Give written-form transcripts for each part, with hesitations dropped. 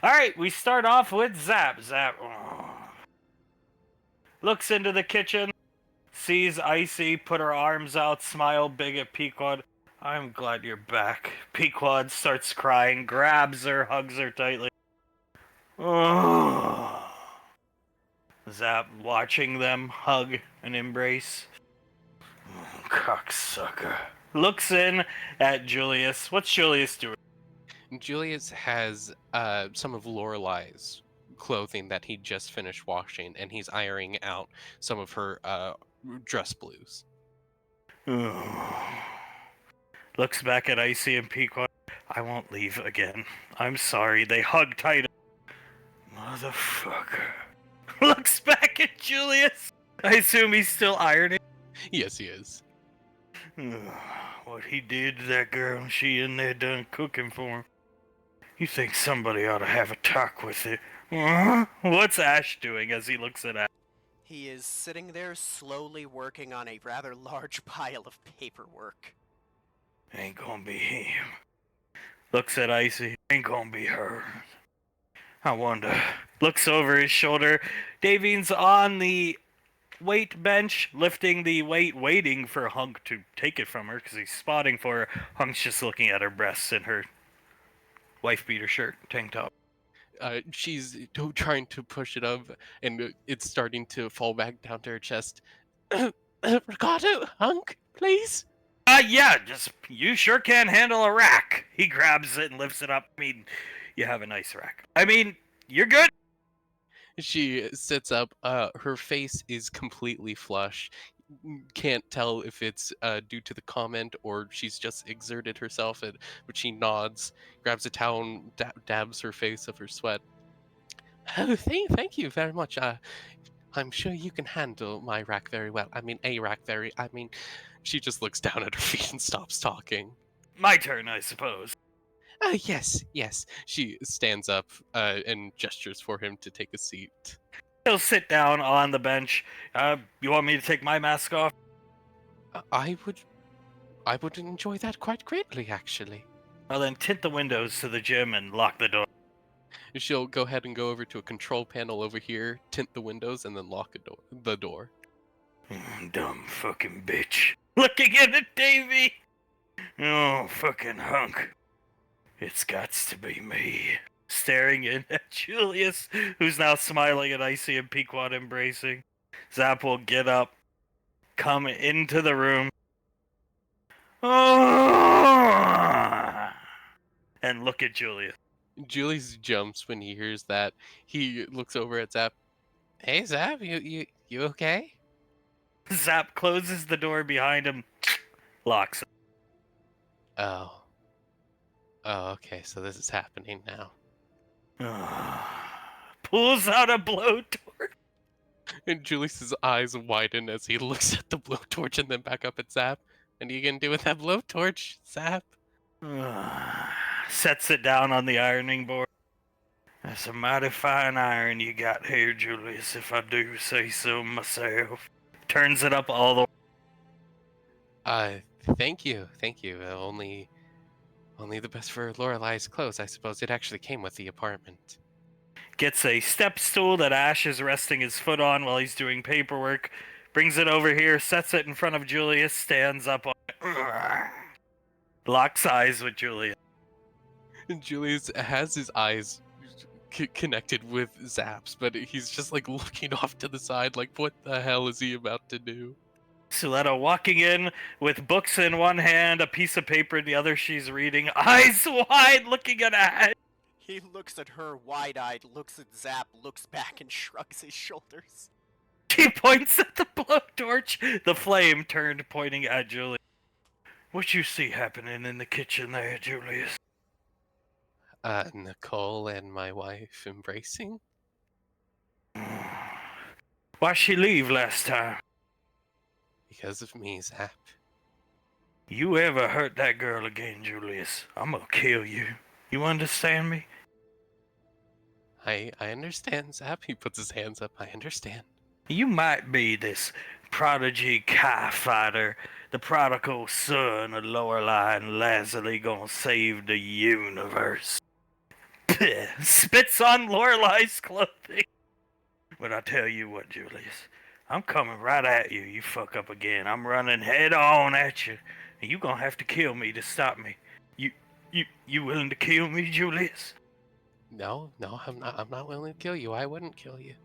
All right, we start off with Zap. Zap looks into the kitchen, sees Icy, put her arms out, smile big at Pequod. I'm glad you're back. Pequod starts crying, grabs her, hugs her tightly. Zap watching them hug and embrace. Cocksucker. Looks in at Julius. What's Julius doing? Julius has some of Lorelai's clothing that he just finished washing, and he's ironing out some of her dress blues. Looks back at Icy and Pequod. I won't leave again. I'm sorry. They hug tight. Motherfucker. Looks back at Julius. I assume he's still ironing. Yes, he is. What he did to that girl, she in there done cooking for him. You think somebody ought to have a talk with it? What's Ash doing as he looks at Ash? He is sitting there slowly working on a rather large pile of paperwork. Ain't gonna be him. Looks at Icy. Ain't gonna be her. I wonder. Looks over his shoulder. Davine's on the weight bench, lifting the weight, waiting for Hunk to take it from her because he's spotting for her. Hunk's just looking at her breasts in her wife beater shirt, tank top. She's trying to push it up, and it's starting to fall back down to her chest. Ricardo, Hunk, please. Yeah, just you sure can handle a rack. He grabs it and lifts it up. I mean, you have a nice rack. I mean, you're good. She sits up. Her face is completely flush. Can't tell if it's due to the comment or she's just exerted herself. But she nods, grabs a towel, and dabs her face of her sweat. Oh, thank you very much. I'm sure you can handle my rack very well. I mean, a rack very. I mean, she just looks down at her feet and stops talking. My turn, I suppose. Yes. She stands up and gestures for him to take a seat. He'll sit down on the bench. You want me to take my mask off? I would enjoy that quite greatly, actually. Well, then tint the windows to the gym and lock the door. She'll go ahead and go over to a control panel over here, tint the windows, and then lock the door. Dumb fucking bitch. Looking at it, Davy. Oh, fucking hunk. It's gots to be me. Staring in at Julius, who's now smiling at Icy and Pequod embracing. Zap will get up, come into the room, and look at Julius. Julius jumps when he hears that. He looks over at Zap. Hey, Zap, you okay? Zap closes the door behind him, locks it. Oh, okay, so this is happening now. Pulls out a blowtorch. And Julius's eyes widen as he looks at the blowtorch and then back up at Zap. And you gonna do with that blowtorch, Zap? Sets it down on the ironing board. That's a mighty fine iron you got here, Julius, if I do say so myself. Turns it up all the way. Thank you. Only the best for Lorelai's clothes. I suppose it actually came with the apartment. Gets a step stool that Ash is resting his foot on while he's doing paperwork. Brings it over here, sets it in front of Julius, stands up on it. Locks eyes with Julius. And Julius has his eyes connected with Zap's, but he's just like looking off to the side like, what the hell is he about to do? Suletta walking in with books in one hand, a piece of paper in the other she's reading, eyes wide looking at Ash. He looks at her wide-eyed, looks at Zap, looks back and shrugs his shoulders. She points at the blowtorch, the flame turned pointing at Julius. What you see happening in the kitchen there, Julius? Nicole and my wife embracing? Why'd she leave last time? Because of me, Zap. You ever hurt that girl again, Julius, I'm gonna kill you. You understand me? I understand, Zap. He puts his hands up. I understand. You might be this prodigy Kai fighter, the prodigal son of Lorelai and Lazuli gonna save the universe. Spits on Lorelai's clothing. But I tell you what, Julius, I'm coming right at you. You fuck up again. I'm running head on at you. And you gonna have to kill me to stop me. You willing to kill me, Julius? No, I'm not willing to kill you. I wouldn't kill you.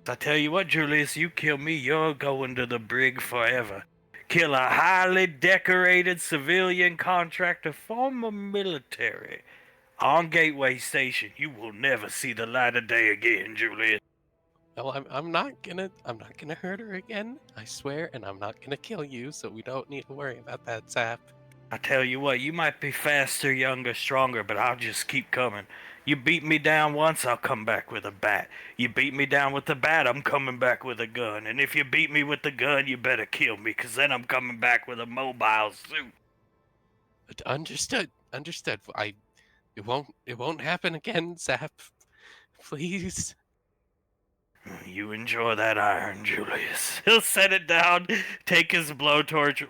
I tell you what, Julius, you kill me, you're going to the brig forever. Kill a highly decorated civilian contractor, former military, on Gateway Station. You will never see the light of day again, Julius. No, I'm not gonna hurt her again. I swear, and I'm not gonna kill you, so we don't need to worry about that, Zap. I tell you what, you might be faster, younger, stronger, but I'll just keep coming. You beat me down once, I'll come back with a bat. You beat me down with the bat, I'm coming back with a gun. And if you beat me with the gun, you better kill me, 'cause then I'm coming back with a mobile suit. Understood. It won't happen again, Zap. Please. You enjoy that iron, Julius. He'll set it down, take his blowtorch,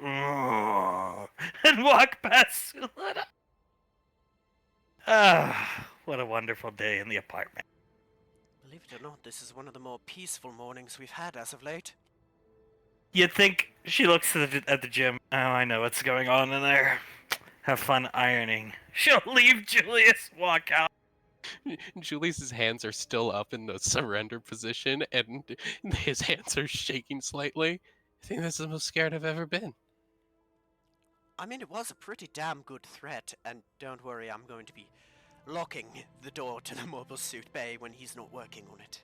and walk past Suletta. Ah, what a wonderful day in the apartment. Believe it or not, this is one of the more peaceful mornings we've had as of late. You'd think she looks at the gym. Oh, I know what's going on in there. Have fun ironing. She'll leave Julius, walk out. Julius's hands are still up in the surrender position, and his hands are shaking slightly. I think that's the most scared I've ever been. I mean, it was a pretty damn good threat, and don't worry, I'm going to be locking the door to the mobile suit bay when he's not working on it.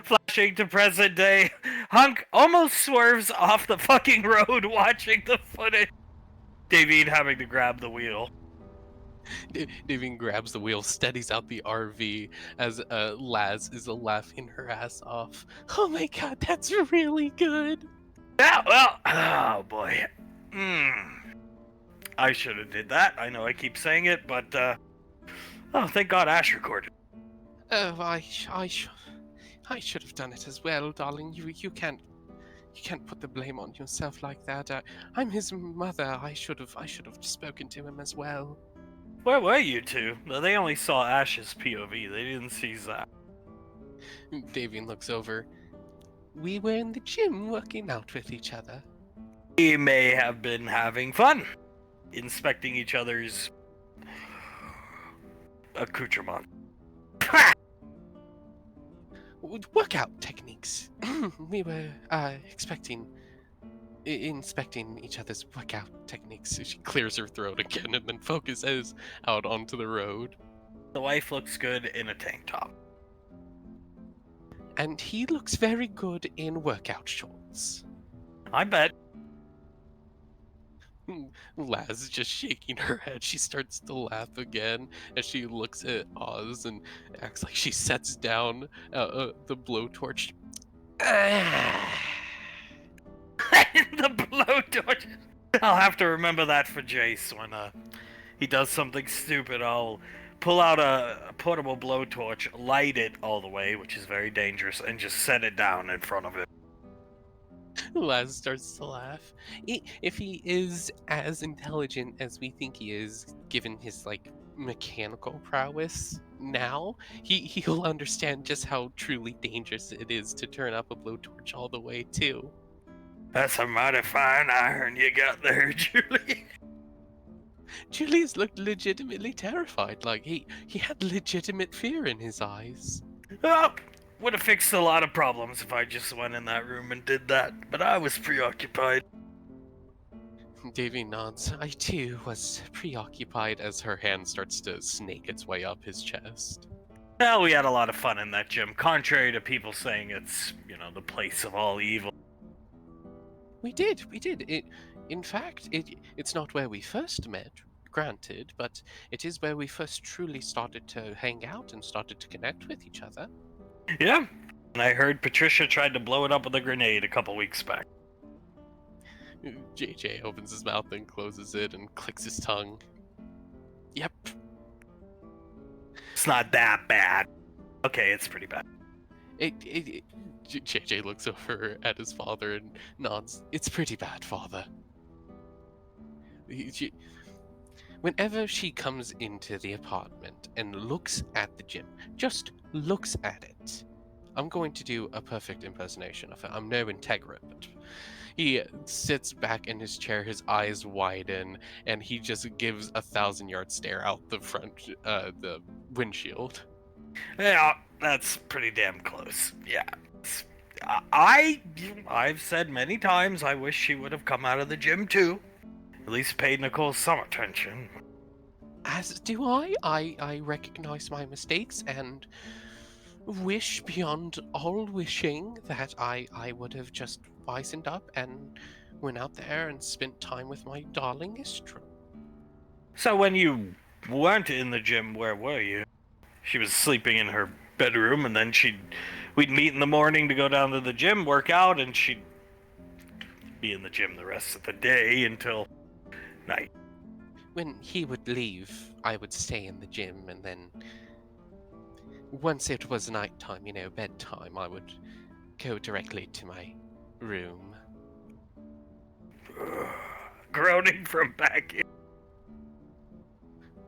Flashing to present day, Hunk almost swerves off the fucking road watching the footage. Davine having to grab the wheel. Davine grabs the wheel, steadies out the RV as Laz is laughing her ass off. Oh my god, that's really good. Yeah, well, oh boy. I should have did that. I know I keep saying it, but oh, thank God Ash recorded. Oh, I should have done it as well, darling. You can't put the blame on yourself like that. I'm his mother. I should have spoken to him as well. Where were you two? They only saw Ash's POV. They didn't see Zach. Davine looks over. We were in the gym working out with each other. We may have been having fun, inspecting each other's accoutrement. Workout techniques. We were inspecting each other's workout techniques. She clears her throat again and then focuses out onto the road. The wife looks good in a tank top. And he looks very good in workout shorts. I bet. Laz is just shaking her head. She starts to laugh again as she looks at Oz and acts like she sets down the blowtorch. The blowtorch. I'll have to remember that for Jace when he does something stupid. I'll pull out a portable blowtorch, light it all the way, which is very dangerous, and just set it down in front of it. Laz starts to laugh. If he is as intelligent as we think he is, given his mechanical prowess now, he'll understand just how truly dangerous it is to turn up a blowtorch all the way too. That's a mighty fine iron you got there, Julie. Julius looked legitimately terrified, like he had legitimate fear in his eyes. Well, would have fixed a lot of problems if I just went in that room and did that, but I was preoccupied. Davy nods. I too was preoccupied as her hand starts to snake its way up his chest. Well, we had a lot of fun in that gym, contrary to people saying it's, the place of all evil. We did. In fact, it's not where we first met, granted, but it is where we first truly started to hang out and started to connect with each other. Yeah, and I heard Patricia tried to blow it up with a grenade a couple weeks back. JJ opens his mouth and closes it and clicks his tongue. Yep. It's not that bad. Okay, it's pretty bad. JJ looks over at his father and nods. It's pretty bad, father. Whenever she comes into the apartment and looks at the gym, just looks at it, I'm going to do a perfect impersonation of it. I'm no Integra, but he sits back in his chair, his eyes widen, and he just gives a 1,000-yard stare out the front, the windshield. Yeah, that's pretty damn close. Yeah. I've said many times I wish she would have come out of the gym too. At least paid Nicole some attention. As do I recognize my mistakes and wish beyond all wishing that I would have just wisened up and went out there and spent time with my darling Istra. So when you weren't in the gym, where were you? She was sleeping in her bedroom, and then we'd meet in the morning to go down to the gym, work out, and she'd be in the gym the rest of the day until night. When he would leave, I would stay in the gym, and then once it was nighttime, bedtime, I would go directly to my room. Groaning from back in.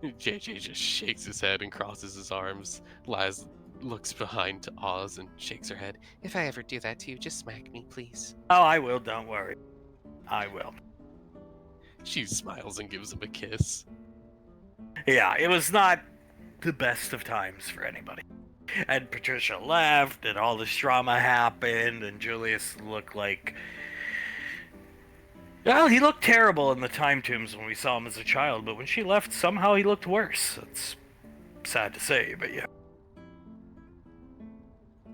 JJ just shakes his head and crosses his arms. Laz looks behind to Oz and shakes her head. If I ever do that to you, just smack me, please. Oh, I will, don't worry. I will. She smiles and gives him a kiss. Yeah, it was not the best of times for anybody. And Patricia left, and all this drama happened, and Julius looked like... Well, he looked terrible in the time tombs when we saw him as a child, but when she left, somehow he looked worse. It's sad to say, but yeah.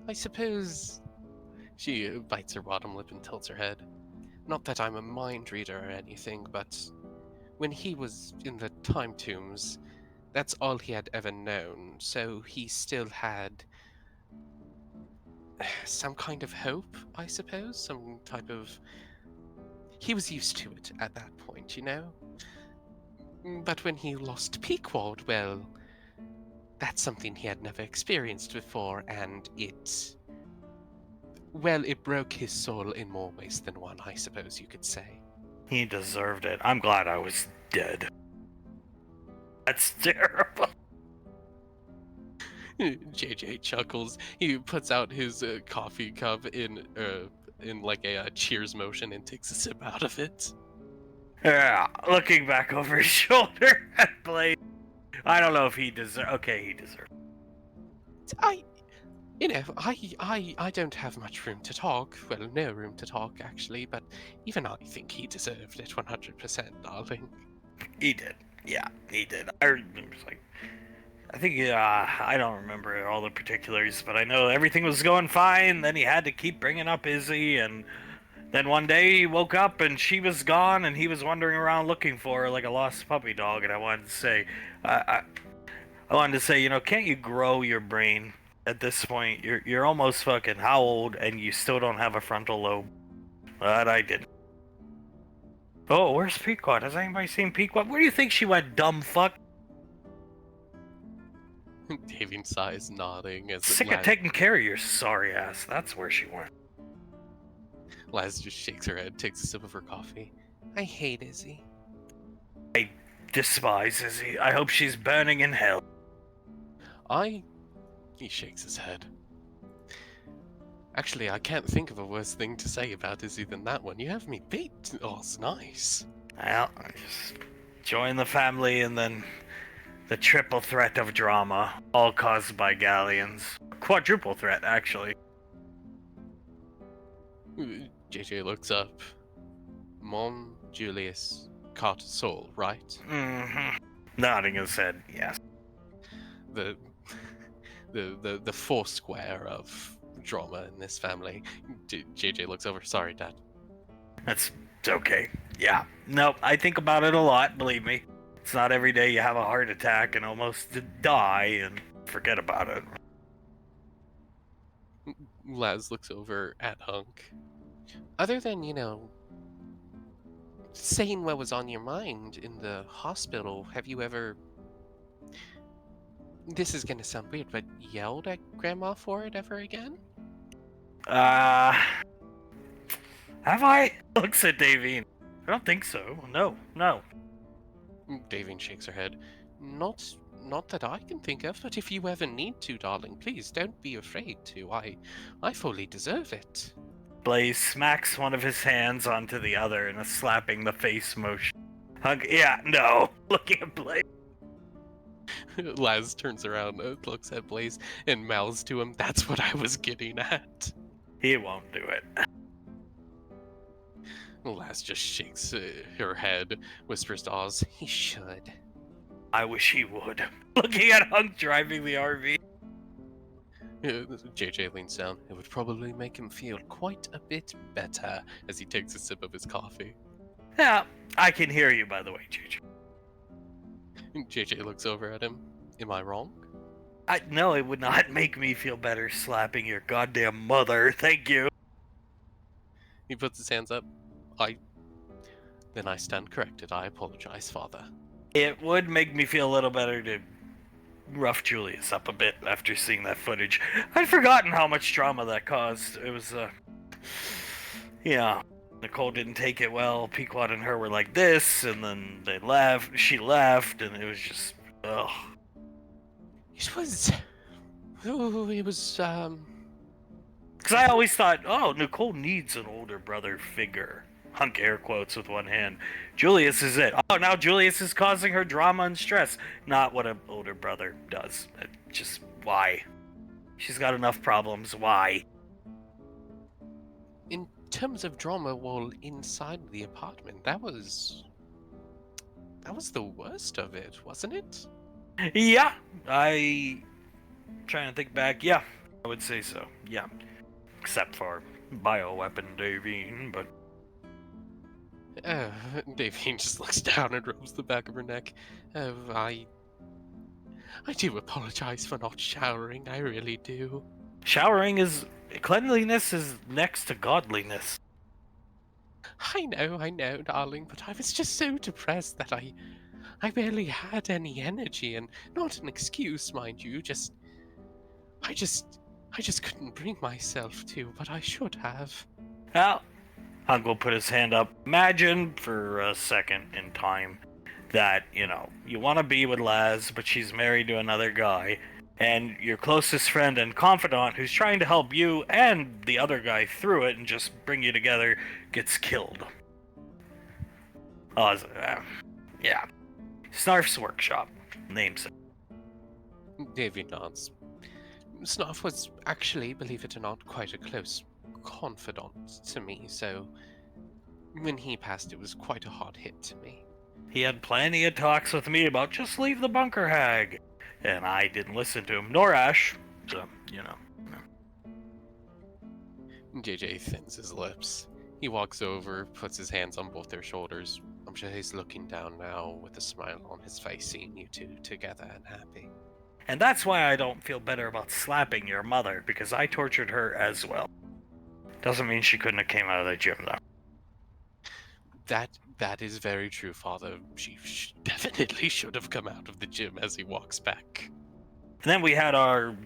I suppose... She bites her bottom lip and tilts her head. Not that I'm a mind reader or anything, but when he was in the time tombs, that's all he had ever known, so he still had some kind of hope, I suppose, some type of... He was used to it at that point, But when he lost Pequod, well, that's something he had never experienced before, and it broke his soul in more ways than one, I suppose you could say. He deserved it. I'm glad I was dead. That's terrible. JJ chuckles. He puts out his coffee cup in like a cheers motion and takes a sip out of it. Yeah, looking back over his shoulder at Blade. I don't know if he deserved... Okay, he deserved it. I don't have much room to talk. Well, no room to talk, actually, but even I think he deserved it 100%, darling. He did. Yeah, he did. I don't remember all the particulars, but I know everything was going fine. Then he had to keep bringing up Izzy, and then one day he woke up and she was gone, and he was wandering around looking for her like a lost puppy dog. And I wanted to say, can't you grow your brain? At this point, you're almost fucking how old, and you still don't have a frontal lobe? But I didn't. Oh, where's Pequod? Has anybody seen Pequod? Where do you think she went, dumb fuck? Daving sighs, nodding as Sick of taking care of your sorry ass. That's where she went. Laz just shakes her head, takes a sip of her coffee. I hate Izzy. I despise Izzy. I hope she's burning in hell. He shakes his head. Actually, I can't think of a worse thing to say about Izzy than that one. You have me beat. Oh, it's nice. Well, I just join the family, and then the triple threat of drama, all caused by galleons. Quadruple threat, actually. JJ looks up. Mom, Julius, Carter, Saul, right? Mm-hmm. Nodding his head, yes. The four square of drama in this family. JJ looks over. Sorry, Dad. That's okay. Yeah. Nope, I think about it a lot, believe me. It's not every day you have a heart attack and almost die and forget about it. Laz looks over at Hunk. Other than, saying what was on your mind in the hospital, have you ever... This is gonna sound weird, but yelled at Grandma for it ever again? Have I? Looks at Davine. I don't think so. No. Davine shakes her head. Not that I can think of, but if you ever need to, darling, please don't be afraid to. I fully deserve it. Blaze smacks one of his hands onto the other in a slapping the face motion. Yeah, no. Looking at Blaze. Laz turns around, looks at Blaze, and mouths to him, "That's what I was getting at." He won't do it. Laz just shakes her head, whispers to Oz, "He should." I wish he would. Looking at Hunk driving the RV. JJ leans down. "It would probably make him feel quite a bit better," as he takes a sip of his coffee. Yeah, I can hear you, by the way, JJ. JJ looks over at him. "Am I wrong?" No, it would not make me feel better slapping your goddamn mother. Thank you. He puts his hands up. Then I stand corrected. I apologize, Father." It would make me feel a little better to rough Julius up a bit after seeing that footage. I'd forgotten how much drama that caused. It was, yeah. Nicole didn't take it well. Pequod and her were like this, and then they left. She left, and it was just, ugh. It was. Oh, it was. Because I always thought, oh, Nicole needs an older brother figure. Hunk air quotes with one hand. Julius is it. Oh, now Julius is causing her drama and stress. Not what an older brother does. Just why? She's got enough problems. Why? In terms of drama while inside the apartment, that was the worst of it, wasn't it? Yeah, trying to think back. Yeah, I would say so. Yeah, except for bioweapon Davine, but Davine just looks down and rubs the back of her neck. I do apologize for not showering. I really do. Cleanliness is next to godliness. I know, darling, but I was just so depressed that I barely had any energy, and not an excuse, mind you. I just couldn't bring myself to, but I should have. Well, Hunk will put his hand up. Imagine for a second in time that, you want to be with Laz, but she's married to another guy, and your closest friend and confidant who's trying to help you and the other guy through it and just bring you together gets killed. Yeah. Snarf's workshop. Names it. Davy nods. Snarf was actually, believe it or not, quite a close confidant to me, so when he passed, it was quite a hard hit to me. He had plenty of talks with me about just leave the bunker, Hag, and I didn't listen to him, nor Ash, so, JJ thins his lips. He walks over, puts his hands on both their shoulders. I'm sure he's looking down now with a smile on his face, seeing you two together and happy. And that's why I don't feel better about slapping your mother, because I tortured her as well. Doesn't mean she couldn't have came out of the gym, though. That is very true, Father. She definitely should have come out of the gym as he walks back. And then we had our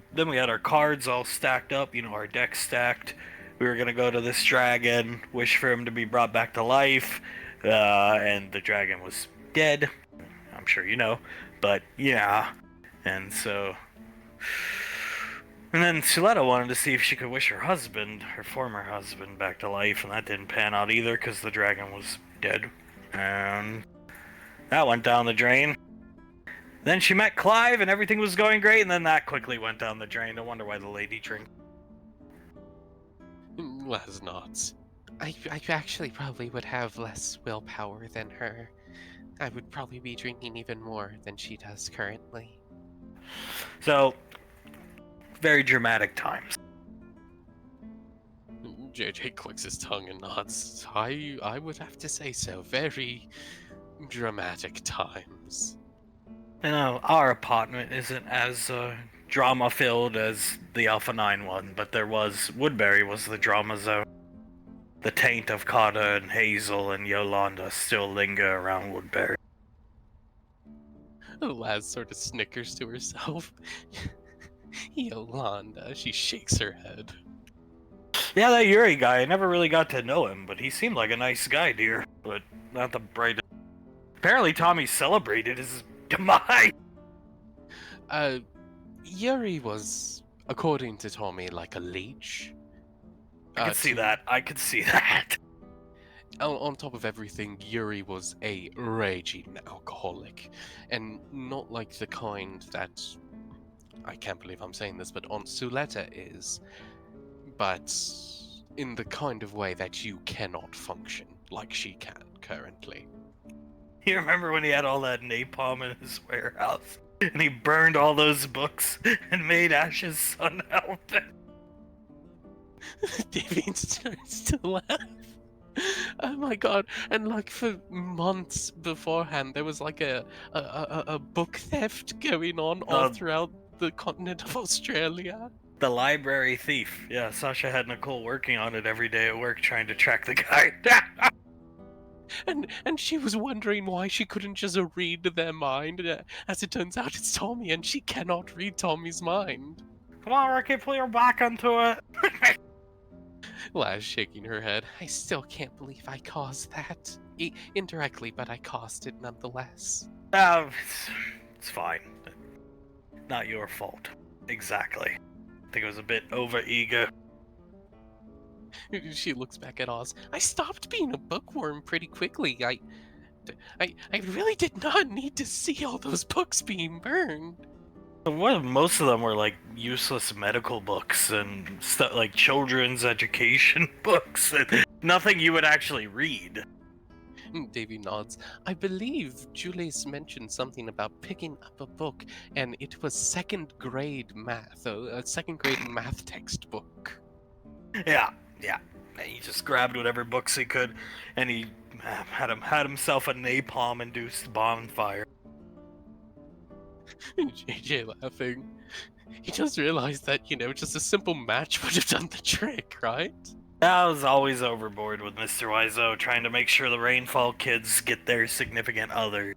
cards all stacked up, our deck stacked. We were gonna go to this dragon, wish for him to be brought back to life, and the dragon was dead. I'm sure you know, but yeah. And so, and then Suletta wanted to see if she could wish her former husband, back to life, and that didn't pan out either because the dragon was dead. And that went down the drain. Then she met Clive and everything was going great, and then that quickly went down the drain. No wonder why the lady drinks. Laz nods. I actually probably would have less willpower than her. I would probably be drinking even more than she does currently. So, very dramatic times. JJ clicks his tongue and nods. I would have to say so. Very dramatic times. Our apartment isn't as drama-filled as the Alpha 9 one, but Woodbury was the drama zone. The taint of Carter and Hazel and Yolanda still linger around Woodbury. Laz sort of snickers to herself. Yolanda, she shakes her head. Yeah, that Yuri guy, I never really got to know him, but he seemed like a nice guy, dear. But not the brightest. Apparently Tommy celebrated his demise. Yuri was, according to Tommy, like a leech. I could see to- that. I could see that. On top of everything, Yuri was a raging alcoholic. And not like the kind that, I can't believe I'm saying this, but Aunt Suletta is. But in the kind of way that you cannot function like she can currently. You remember when he had all that napalm in his warehouse? And he burned all those books and made Ash's son help him. David starts to laugh. Oh my god! And like for months beforehand, there was like a book theft going on all throughout the continent of Australia. The library thief. Yeah, Sasha had Nicole working on it every day at work trying to track the guy. And she was wondering why she couldn't just read their mind. As it turns out, it's Tommy, and she cannot read Tommy's mind. Come on, Ricky, pull your back into it. Laz shaking her head. I still can't believe I caused that. Indirectly, but I caused it nonetheless. It's fine. Not your fault. Exactly. I think it was a bit over-ego. She looks back at Oz. I stopped being a bookworm pretty quickly. I really did not need to see all those books being burned. Most of them were like useless medical books and stuff like children's education books and nothing you would actually read. Davy nods. I believe Julius mentioned something about picking up a book, and it was second grade math, a second grade math textbook. Yeah. And he just grabbed whatever books he could, and he had himself a napalm-induced bonfire. JJ laughing. He just realized that, just a simple match would have done the trick, right? I was always overboard with Mr. Wiseau, trying to make sure the Rainfall kids get their significant other.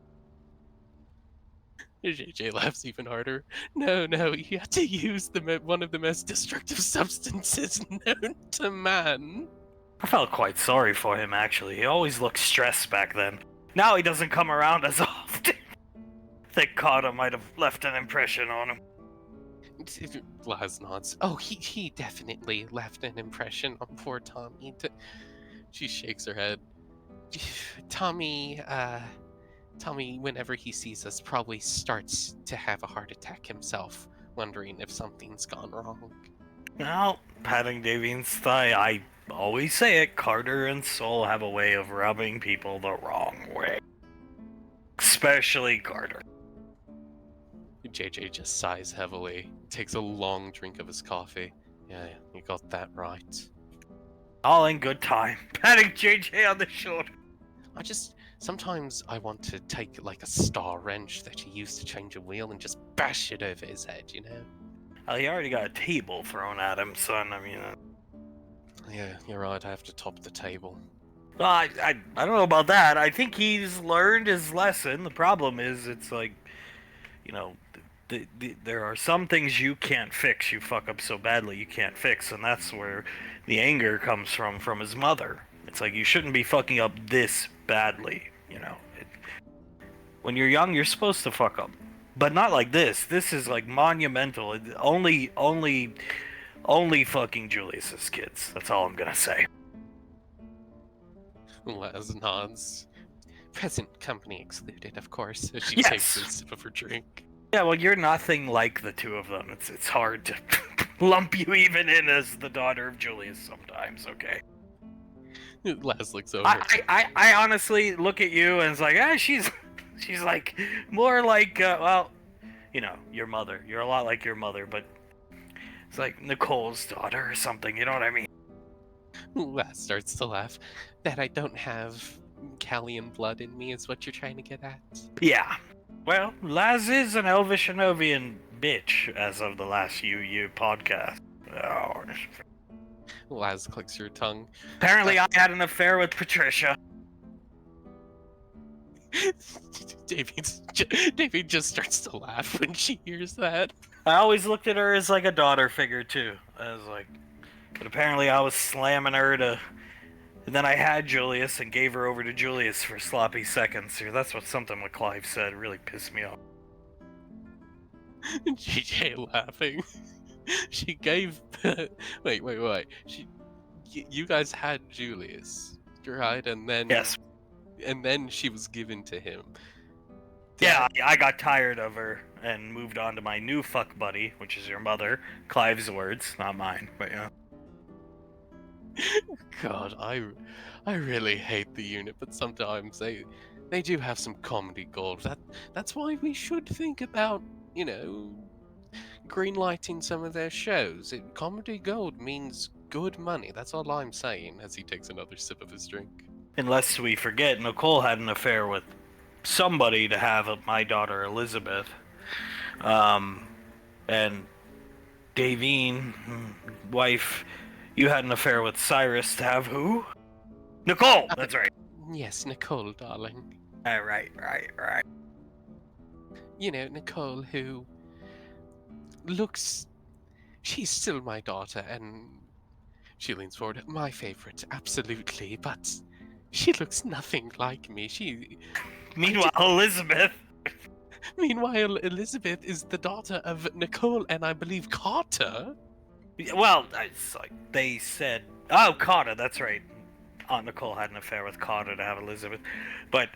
JJ laughs even harder. No, you had to use one of the most destructive substances known to man. I felt quite sorry for him, actually. He always looked stressed back then. Now he doesn't come around as often. I think Carter might have left an impression on him. Laz nods. Oh, he definitely left an impression on poor Tommy. She shakes her head. Tommy, whenever he sees us, probably starts to have a heart attack himself, wondering if something's gone wrong. Well, patting Davian's thigh, I always say it, Carter and Soul have a way of rubbing people the wrong way. Especially Carter. JJ just sighs heavily, takes a long drink of his coffee. Yeah, you got that right. All in good time. Patting JJ on the shoulder. Sometimes I want to take like a star wrench that he used to change a wheel and just bash it over his head, Well, he already got a table thrown at him, son. Yeah, you're right, I have to top the table. Well, I don't know about that. I think he's learned his lesson. The problem is, it's like, there are some things you can't fix. You fuck up so badly you can't fix, and that's where the anger comes from his mother. It's like, you shouldn't be fucking up this badly, when you're young, you're supposed to fuck up, but not like this. This is like monumental. Only fucking Julius's kids. That's all I'm gonna say. Les nods. Present company excluded, of course, as she Yes. takes a sip of her drink. Yeah, well, you're nothing like the two of them. It's hard to lump you even in as the daughter of Julius sometimes, okay? Les looks over. I honestly look at you and it's like, she's like, more like, your mother. You're a lot like your mother, but it's like Nicole's daughter or something, you know what I mean? Les starts to laugh. That I don't have Callian blood in me is what you're trying to get at? Yeah. Well, Laz is an Elvish Novian bitch as of the last UU podcast. Oh. Laz clicks her tongue. Apparently I had an affair with Patricia. David just starts to laugh when she hears that. I always looked at her as like a daughter figure too. I was like, but apparently I was slamming her to And then I had Julius and gave her over to Julius for sloppy seconds. Here, that's something what Clive said. It really pissed me off. GJ laughing. She gave. Wait. You guys had Julius, right? And then. Yes. And then she was given to him. Yeah, I got tired of her and moved on to my new fuck buddy, which is your mother. Clive's words, not mine, but yeah. God, I really hate the unit, but sometimes they do have some comedy gold. That's why we should think about, greenlighting some of their shows. Comedy gold means good money. That's all I'm saying. As he takes another sip of his drink. Unless we forget, Nicole had an affair with somebody to have my daughter Elizabeth. And Davine, wife, you had an affair with Cyrus to have who? Nicole! That's right. Yes, Nicole, darling. Right. Nicole, who looks. She's still my daughter, and she leans forward. My favorite, absolutely, but she looks nothing like me. Meanwhile, Elizabeth. Meanwhile, Elizabeth is the daughter of Nicole and I believe Carter. Well, it's like they said. Oh, Carter, that's right. Aunt Nicole had an affair with Carter to have Elizabeth. But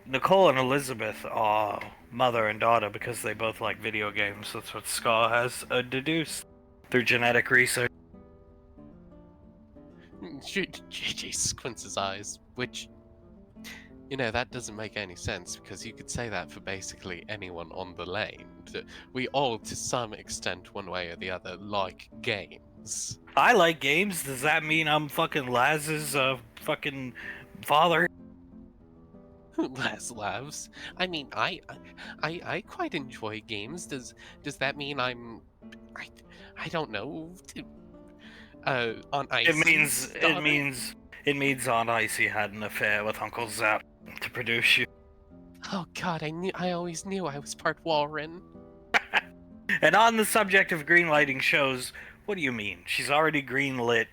Nicole and Elizabeth are mother and daughter because they both like video games. That's what Scar has deduced through genetic research. JJ squints his eyes, which, that doesn't make any sense because you could say that for basically anyone on the lane. We all, to some extent, one way or the other, like games. I like games. Does that mean I'm fucking Laz's fucking father? Laz laughs. I mean, I quite enjoy games. Does that mean I don't know. On Icy. It means Aunt Icy had an affair with Uncle Zap to produce you. Oh God, I always knew I was part Warren. And on the subject of greenlighting shows, what do you mean? She's already greenlit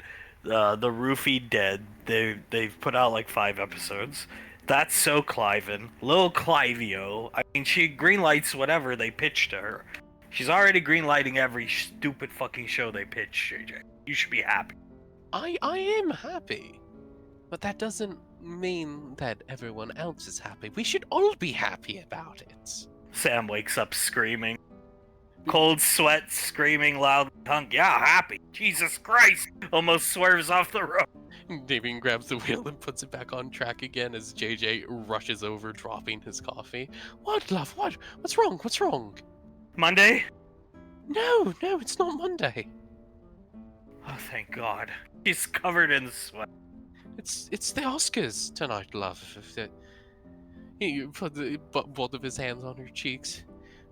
the Roofie Dead. They've put out like 5 episodes. That's so Cliven. Lil Clivio. I mean, she greenlights whatever they pitch to her. She's already greenlighting every stupid fucking show they pitch, JJ. You should be happy. I am happy. But that doesn't mean that everyone else is happy. We should all be happy about it. Sam wakes up screaming. Cold sweat, screaming, loud tongue. Yeah, happy. Jesus Christ! Almost swerves off the road. Davian grabs the wheel and puts it back on track again as JJ rushes over, dropping his coffee. What, love? What? What's wrong? What's wrong? Monday? No, it's not Monday. Oh, thank God. He's covered in sweat. It's the Oscars tonight, love. He put both of his hands on her cheeks.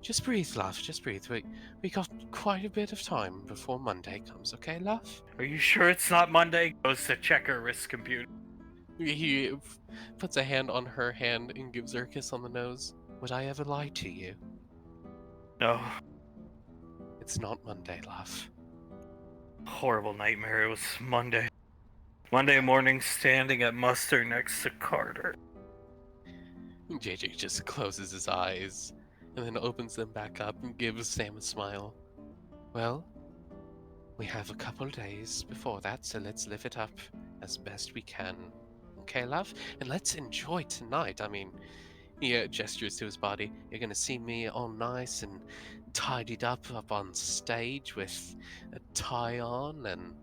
Just breathe, love. Just breathe. We got quite a bit of time before Monday comes, okay, love? Are you sure it's not Monday? Goes to check her wrist computer. He puts a hand on her hand and gives her a kiss on the nose. Would I ever lie to you? No. It's not Monday, love. Horrible nightmare. It was Monday. Monday morning, standing at muster next to Carter. JJ just closes his eyes and then opens them back up and gives Sam a smile. Well, we have a couple days before that, so let's live it up as best we can. Okay, love? And let's enjoy tonight. I mean, he gestures to his body. You're gonna see me all nice and tidied up on stage with a tie on, and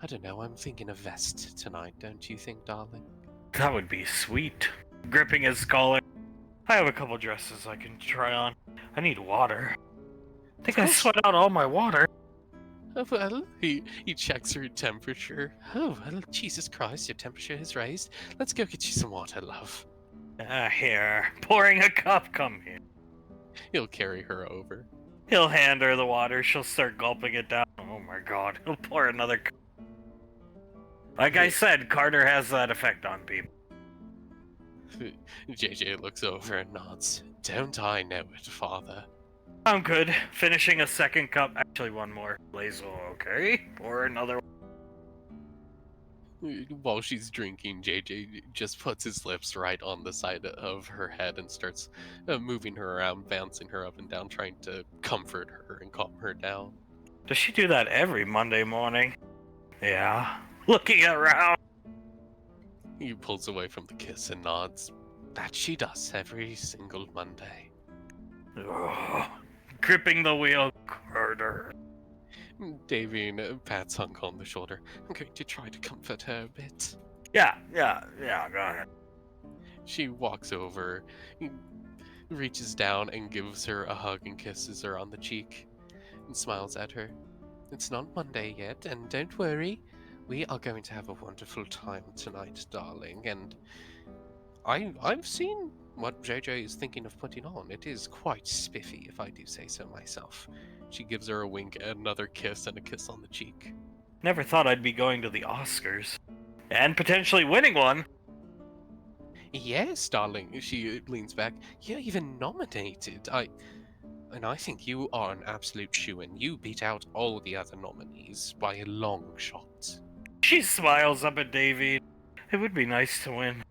I don't know, I'm thinking a vest tonight, don't you think, darling? That would be sweet. Gripping his collar. I have a couple dresses I can try on. I need water. I think I sweat out all my water. Oh, well, he checks her temperature. Oh, well, Jesus Christ, your temperature has raised. Let's go get you some water, love. Here. Pouring a cup. Come here. He'll carry her over. He'll hand her the water. She'll start gulping it down. Oh my God. He'll pour another cup. Like I said, Carter has that effect on people. JJ looks over and nods. Don't I know it, father? I'm good. Finishing a second cup. Actually, one more. Blazel, okay? Pour another one. While she's drinking, JJ just puts his lips right on the side of her head and starts moving her around, bouncing her up and down, trying to comfort her and calm her down. Does she do that every Monday morning? Yeah. Looking around. He pulls away from the kiss and nods. That she does every single Monday. Ugh. Gripping the wheel harder. Davine pats Hunk on the shoulder. I'm going to try to comfort her a bit. Yeah, go ahead. She walks over, reaches down and gives her a hug and kisses her on the cheek, and smiles at her. It's not Monday yet, and don't worry, we are going to have a wonderful time tonight, darling, and I've seen what JJ is thinking of putting on. It is quite spiffy, if I do say so myself. She gives her a wink, another kiss, and a kiss on the cheek. Never thought I'd be going to the Oscars. And potentially winning one. Yes, darling, she leans back. You're even nominated. I think you are an absolute shoo-in. You beat out all the other nominees by a long shot. She smiles up at Davy. It would be nice to win.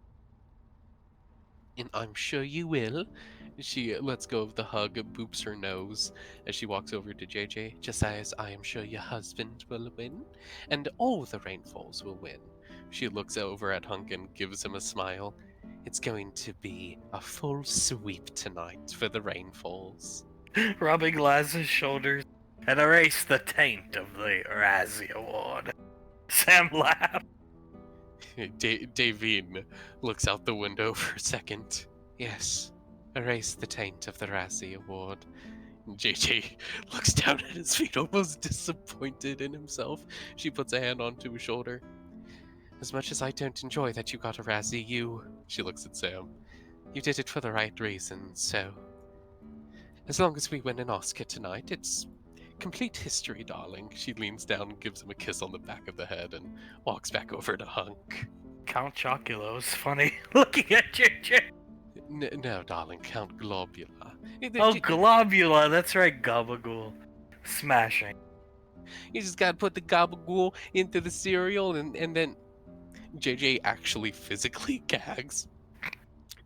And I'm sure you will. She lets go of the hug, boops her nose as she walks over to JJ, just as I am sure your husband will win, and all the Rainfalls will win. She looks over at Hunk and gives him a smile. It's going to be a full sweep tonight for the Rainfalls. Rubbing Laz's shoulders and erase the taint of the Razzie Award. Sam laughed. Davine looks out the window for a second. Yes, erase the taint of the Razzie Award. JJ looks down at his feet, almost disappointed in himself. She puts a hand onto his shoulder. As much as I don't enjoy that you got a Razzie, she looks at Sam. You did it for the right reasons, so... As long as we win an Oscar tonight, it's complete history, darling. She leans down and gives him a kiss on the back of the head and walks back over to Hunk. Count Chocula's funny. Looking at JJ. No, darling, Count Globula. Oh, Globula, that's right, Gabagool. Smashing. You just gotta put the gabagool into the cereal and then... JJ actually physically gags.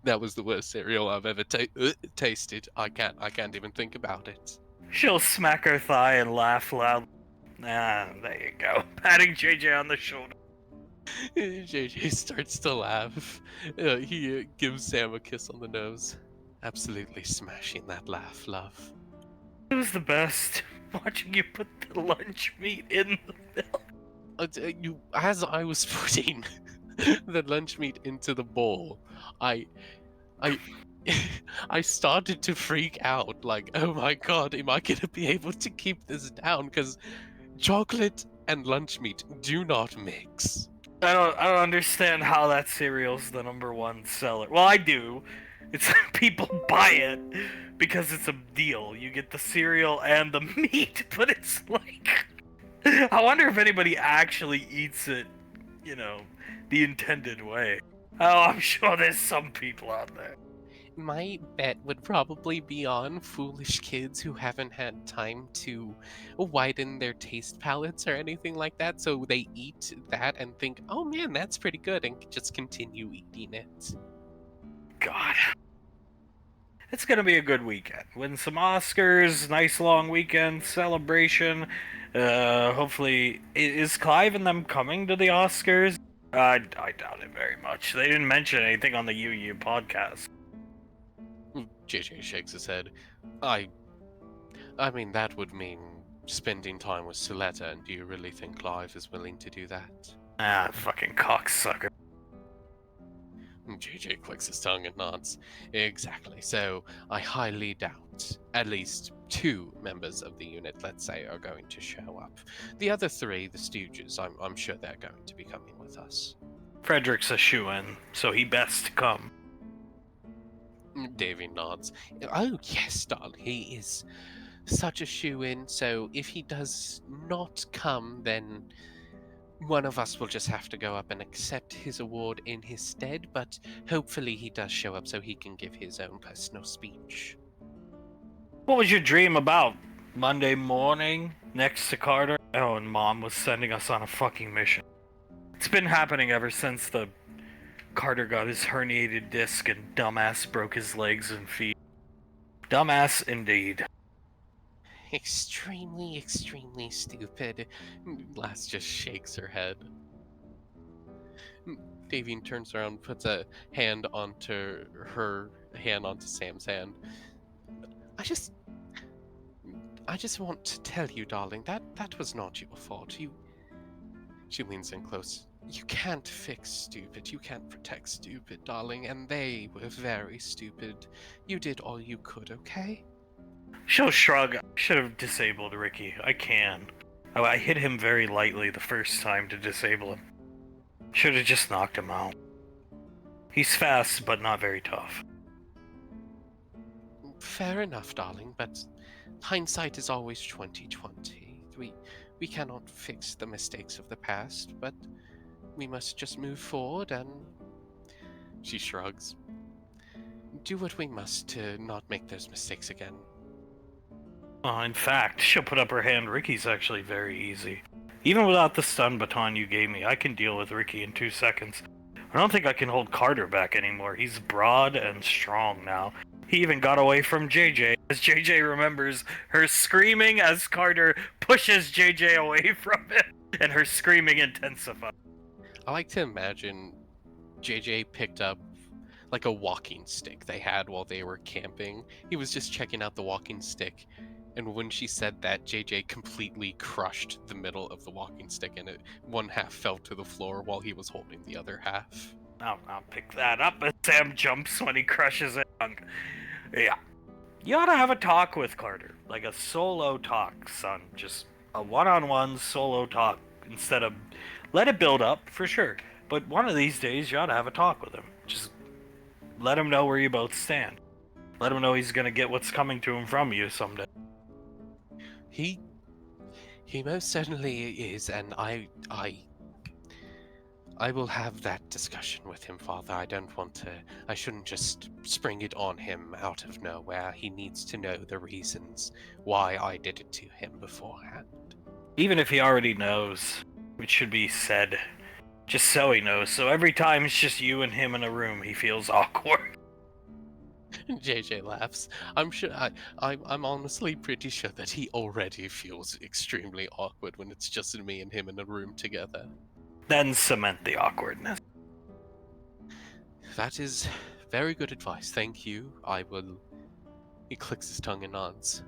That was the worst cereal I've ever tasted. I can't even think about it. She'll smack her thigh and laugh loud. Ah, there you go. Patting JJ on the shoulder. JJ starts to laugh. He gives Sam a kiss on the nose. Absolutely smashing that laugh, love. It was the best. Watching you put the lunch meat in the milk. As I was putting the lunch meat into the bowl, I started to freak out. Like, oh my god, am I gonna be able to keep this down? Because chocolate and lunch meat do not mix. I don't understand how that cereal's the #1 seller. Well, I do. It's people buy it because it's a deal. You get the cereal and the meat, but it's like I wonder if anybody actually eats it, the intended way. Oh, I'm sure there's some people out there. My bet would probably be on foolish kids who haven't had time to widen their taste palates or anything like that, so they eat that and think, oh man, that's pretty good, and just continue eating it. God. It's gonna be a good weekend. Win some Oscars, nice long weekend, celebration. Hopefully, is Clive and them coming to the Oscars? I doubt it very much. They didn't mention anything on the UU podcast. JJ shakes his head. I mean, that would mean spending time with Suletta, and do you really think Clive is willing to do that? Ah, fucking cocksucker. JJ clicks his tongue and nods. Exactly. So, I highly doubt at least 2 members of the unit, let's say, are going to show up. The other 3, the Stooges, I'm sure they're going to be coming with us. Frederick's a shoo-in, so he best come. Davy nods. Oh, yes, darling. He is such a shoo-in, so if he does not come, then one of us will just have to go up and accept his award in his stead, but hopefully he does show up so he can give his own personal speech. What was your dream about? Monday morning, next to Carter? Oh, and Mom was sending us on a fucking mission. It's been happening ever since the Carter got his herniated disc and dumbass broke his legs and feet. Dumbass indeed. Extremely, extremely stupid. Lass just shakes her head. Davine turns around, puts a hand onto her hand onto Sam's hand. I just want to tell you, darling, that was not your fault. She leans in close. You can't fix stupid. You can't protect stupid, darling, and they were very stupid. You did all you could, okay? She'll shrug. I should have disabled Ricky. I can. I hit him very lightly the first time to disable him. Should have just knocked him out. He's fast, but not very tough. Fair enough, darling, but hindsight is always 20/20. We cannot fix the mistakes of the past, but we must just move forward and... She shrugs. Do what we must to not make those mistakes again. In fact, she'll put up her hand. Ricky's actually very easy. Even without the stun baton you gave me, I can deal with Ricky in 2 seconds. I don't think I can hold Carter back anymore. He's broad and strong now. He even got away from JJ, as JJ remembers her screaming as Carter pushes JJ away from him, and her screaming intensifies. I like to imagine JJ picked up like a walking stick they had while they were camping. He was just checking out the walking stick, and when she said that, JJ completely crushed the middle of the walking stick, and one half fell to the floor while he was holding the other half. I'll pick that up as Sam jumps when he crushes it. Yeah. You ought to have a talk with Carter. Like a solo talk, son. Just a one-on-one solo talk instead of... Let it build up, for sure. But one of these days, you ought to have a talk with him. Just let him know where you both stand. Let him know he's gonna get what's coming to him from you someday. He most certainly is, and I will have that discussion with him, Father. I shouldn't just spring it on him out of nowhere. He needs to know the reasons why I did it to him beforehand. Even if he already knows, it should be said. Just so he knows. So every time it's just you and him in a room, he feels awkward. JJ laughs. I'm honestly pretty sure that he already feels extremely awkward when it's just me and him in a room together. Then cement the awkwardness. That is very good advice, thank you. I will... He clicks his tongue and nods.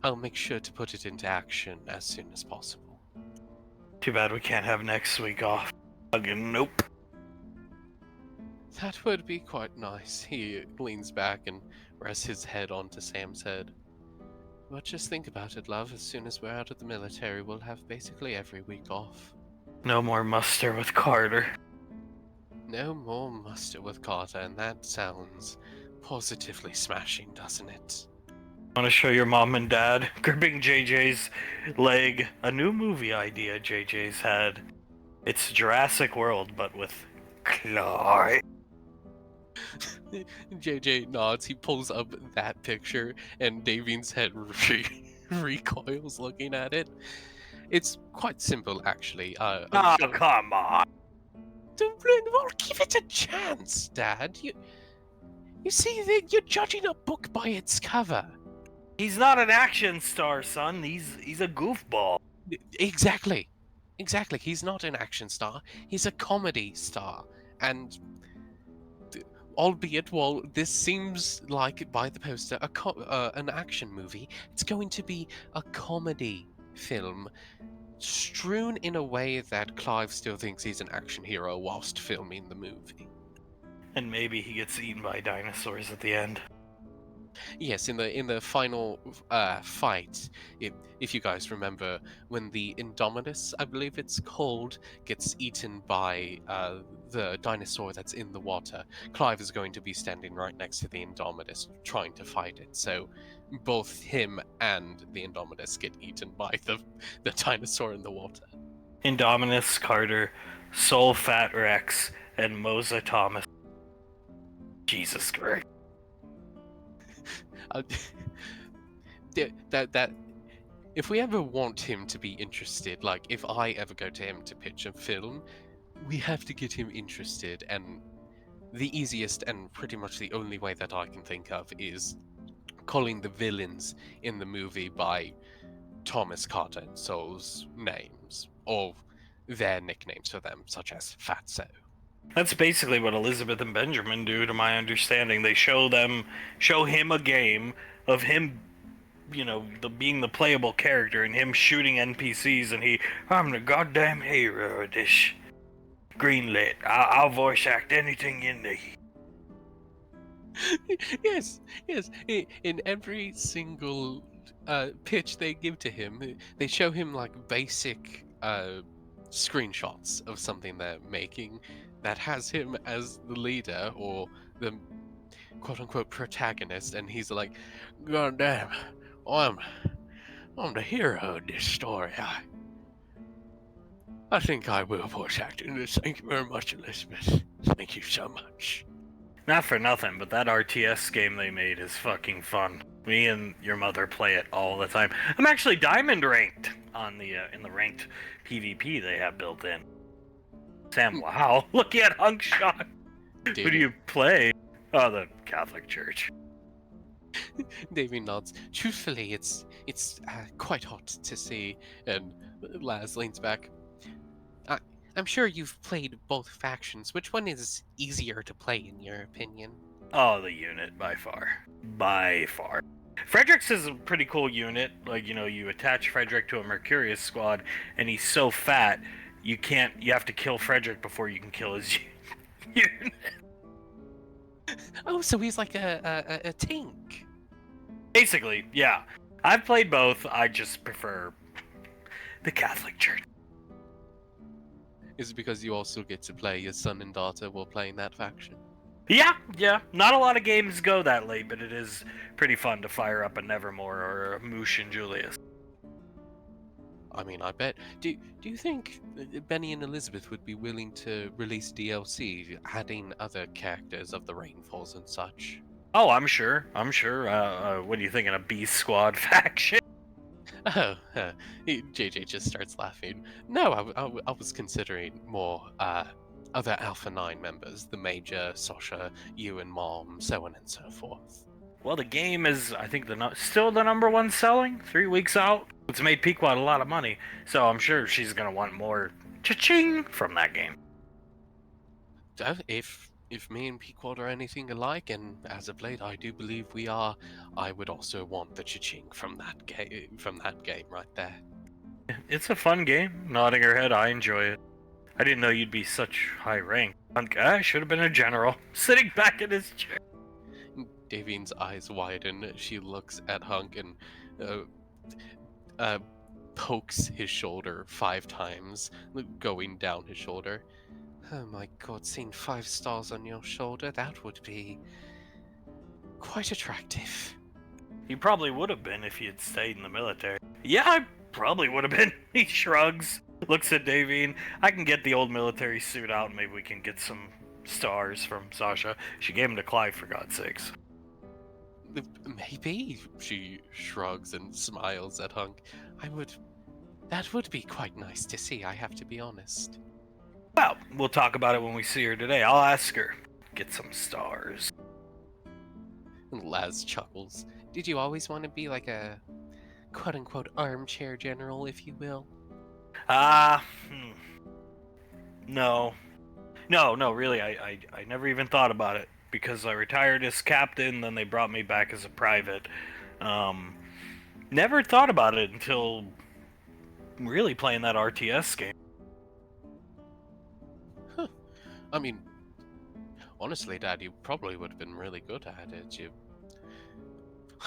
I'll make sure to put it into action as soon as possible. Too bad we can't have next week off. Again, nope. That would be quite nice. He leans back and rests his head onto Sam's head. But just think about it, love. As soon as we're out of the military, we'll have basically every week off. No more muster with Carter. No more muster with Carter, and that sounds positively smashing, doesn't it? Want to show your mom and dad? Gripping JJ's leg. A new movie idea JJ's had. It's Jurassic World, but with claw. JJ nods. He pulls up that picture, and Davine's head recoils looking at it. It's quite simple, actually. Oh, come on. Well, give it a chance, Dad. You see, you're judging a book by its cover. He's not an action star, son. He's a goofball. Exactly. He's not an action star. He's a comedy star. And albeit, while this seems like, by the poster, an action movie, it's going to be a comedy film strewn in a way that Clive still thinks he's an action hero whilst filming the movie. And maybe he gets eaten by dinosaurs at the end. Yes, in the final fight, if you guys remember, when the Indominus, I believe it's called, gets eaten by the dinosaur that's in the water, Clive is going to be standing right next to the Indominus trying to fight it. So both him and the Indominus get eaten by the dinosaur in the water. Indominus, Carter, Soul Fat Rex, and Moza Thomas. Jesus Christ. That if we ever want him to be interested, like if I ever go to him to pitch a film, we have to get him interested, and the easiest and pretty much the only way that I can think of is calling the villains in the movie by Thomas Carter and Soule's names, or their nicknames for them, such as Fatso. That's basically what Elizabeth and Benjamin do, to my understanding. They show him a game of him, being the playable character and him shooting NPCs, and I'm the goddamn hero of this greenlit. I'll voice act anything you need. Yes, yes. In every single pitch they give to him, they show him like basic screenshots of something they're making that has him as the leader or the quote unquote protagonist, and he's like, "God damn, I'm the hero of this story. I think I will voice act in this. Thank you very much, Elizabeth. Thank you so much." Not for nothing, but that RTS game they made is fucking fun. Me and your mother play it all the time. I'm actually diamond ranked on the in the ranked PvP they have built in. Sam, wow, look at Hunk Shot. Who do you play? Oh, the Catholic Church. Davy nods. Truthfully, it's quite hot to see. And Laz leans back. I'm sure you've played both factions. Which one is easier to play, in your opinion? Oh, the unit, by far. By far. Frederick's is a pretty cool unit. Like, you attach Frederick to a Mercurius squad, and he's so fat, you have to kill Frederick before you can kill his unit. Oh, so he's like a tank. Basically, yeah. I've played both. I just prefer the Catholic Church. Is it because you also get to play your son and daughter while playing that faction? Yeah. Not a lot of games go that late, but it is pretty fun to fire up a Nevermore or a Moosh and Julius. I mean, I bet. Do you think Benny and Elizabeth would be willing to release DLC, adding other characters of the Rainfalls and such? Oh, I'm sure. What are you thinking, a Beast Squad faction? Oh, JJ just starts laughing. No, I was considering more other Alpha 9 members, the Major, Sasha, you and Mom, so on and so forth. Well, the game is, I think, still the number one selling. 3 weeks out. It's made Pequod a lot of money, so I'm sure she's gonna want more cha-ching from that game. If me and Pequod are anything alike, and as of late I do believe we are, I would also want the cha-ching from that game right there. It's a fun game. Nodding her head, I enjoy it. I didn't know you'd be such high rank. I should have been a general. Sitting back in his chair. Davine's eyes widen. She looks at Hunk and pokes his shoulder 5 times, going down his shoulder. Oh my god, seeing 5 stars on your shoulder, that would be quite attractive. You probably would have been if you had stayed in the military. Yeah, I probably would have been. He shrugs, looks at Davine. I can get the old military suit out and maybe we can get some stars from Sasha. She gave him to Clive, for God's sakes. Maybe, she shrugs and smiles at Hunk. That would be quite nice to see, I have to be honest. Well, we'll talk about it when we see her today. I'll ask her. Get some stars. Laz chuckles. Did you always want to be like a quote-unquote armchair general, if you will? No, really, I never even thought about it, because I retired as captain, then they brought me back as a private. Never thought about it until really playing that RTS game. Huh. I mean, honestly, Dad, you probably would have been really good at it.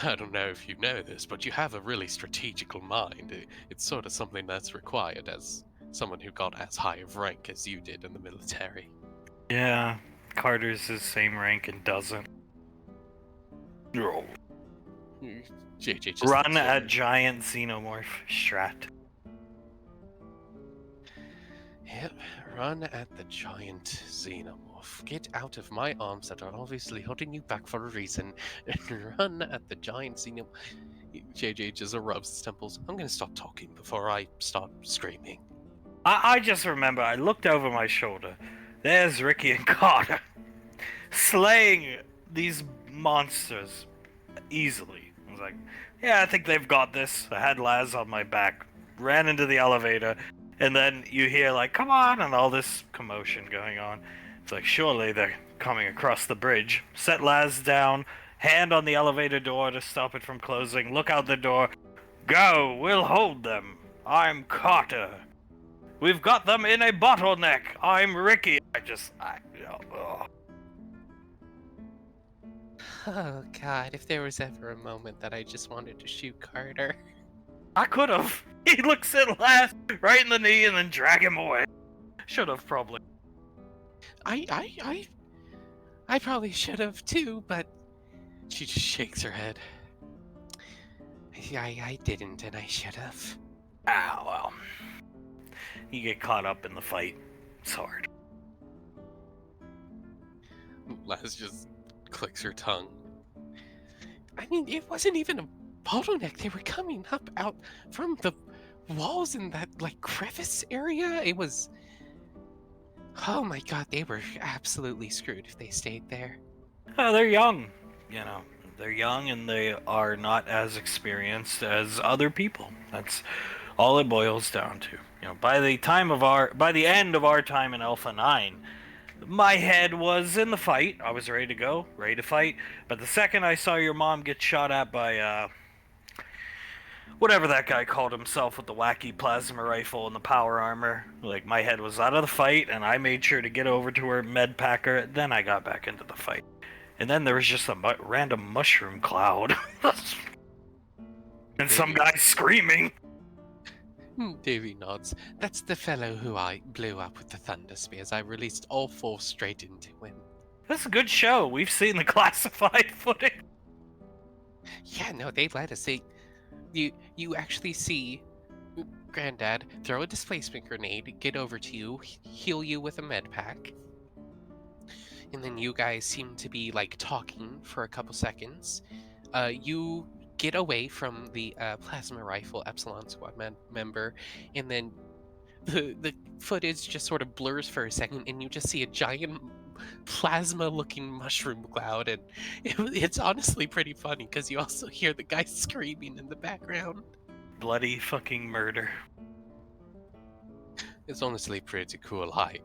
I don't know if you know this, but you have a really strategical mind. It's sort of something that's required as someone who got as high of rank as you did in the military. Yeah, Carter's his same rank and doesn't. JJ just Run at giant xenomorph strat. Yep, run at the giant xenomorph. Get out of my arms that are obviously holding you back for a reason, and run at the giant xenomorph. JJ just rubs his temples. I'm gonna stop talking before I start screaming. I just remember I looked over my shoulder. There's Ricky and Carter slaying these monsters easily. I was like, yeah, I think they've got this. I had Laz on my back, ran into the elevator, and then you hear like, come on, and all this commotion going on. It's like, surely they're coming across the bridge. Set Laz down, hand on the elevator door to stop it from closing, look out the door. Go, we'll hold them. I'm Carter. We've got them in a bottleneck. I'm Ricky. Oh. Oh god, if there was ever a moment that I just wanted to shoot Carter. I could have. He looks at Laz right in the knee and then drag him away. Should have probably. I probably should have too, but she just shakes her head. I didn't, and I should have. Ah, well. You get caught up in the fight. It's hard. Laz just clicks her tongue. I mean, it wasn't even a bottleneck. They were coming up out from the walls in that like crevice area. It was. Oh my god, they were absolutely screwed if they stayed there. Oh, they're young. You know, they're young and they are not as experienced as other people. That's all it boils down to. You know, by the end of our time in Alpha 9, my head was in the fight. I was ready to go, ready to fight. But the second I saw your mom get shot at by, whatever that guy called himself with the wacky plasma rifle and the power armor, like, my head was out of the fight, and I made sure to get over to her med packer, then I got back into the fight. And then there was just a random mushroom cloud. And some guy screaming. Davy nods. That's the fellow who I blew up with the thunder spears. I released all four straight into him. That's a good show. We've seen the classified footage. Yeah, no, they let us. You actually see Granddad throw a displacement grenade, get over to you, heal you with a med pack. And then you guys seem to be like talking for a couple seconds. You get away from the plasma rifle Epsilon Squad member, and then the footage just sort of blurs for a second, and you just see a giant plasma-looking mushroom cloud, and it's honestly pretty funny because you also hear the guy screaming in the background. Bloody fucking murder. It's honestly pretty cool. I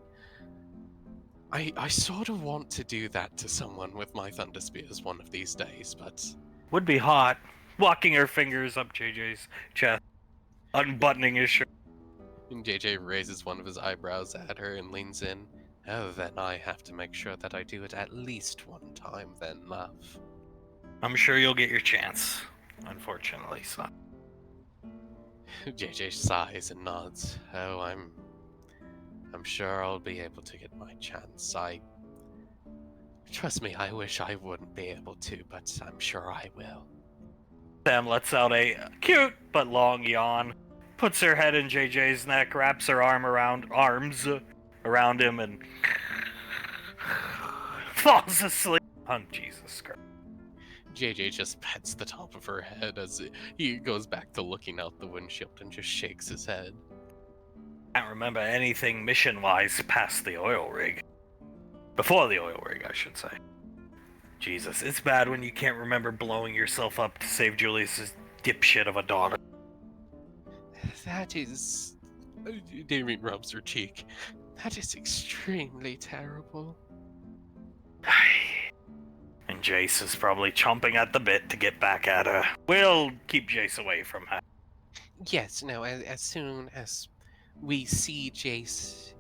sort of want to do that to someone with my thunder spears one of these days, but Would be hot. Walking her fingers up JJ's chest, unbuttoning his shirt. and JJ raises one of his eyebrows at her and leans in. Oh, then I have to make sure that I do it at least one time then, love. I'm sure you'll get your chance. Unfortunately, son. JJ sighs and nods. Oh, I'm sure I'll be able to get my chance. Trust me, I wish I wouldn't be able to, but I'm sure I will. Sam lets out a cute but long yawn, puts her head in JJ's neck, wraps her arms around him, and falls asleep. Oh, Jesus Christ. JJ just pets the top of her head as he goes back to looking out the windshield and just shakes his head. Can't remember anything mission-wise past the oil rig. Before the oil rig, I should say. Jesus, it's bad when you can't remember blowing yourself up to save Julius's dipshit of a daughter. That is... Damien rubs her cheek. That is extremely terrible. And Jace is probably chomping at the bit to get back at her. We'll keep Jace away from her. Yes, no, as soon as we see Jace,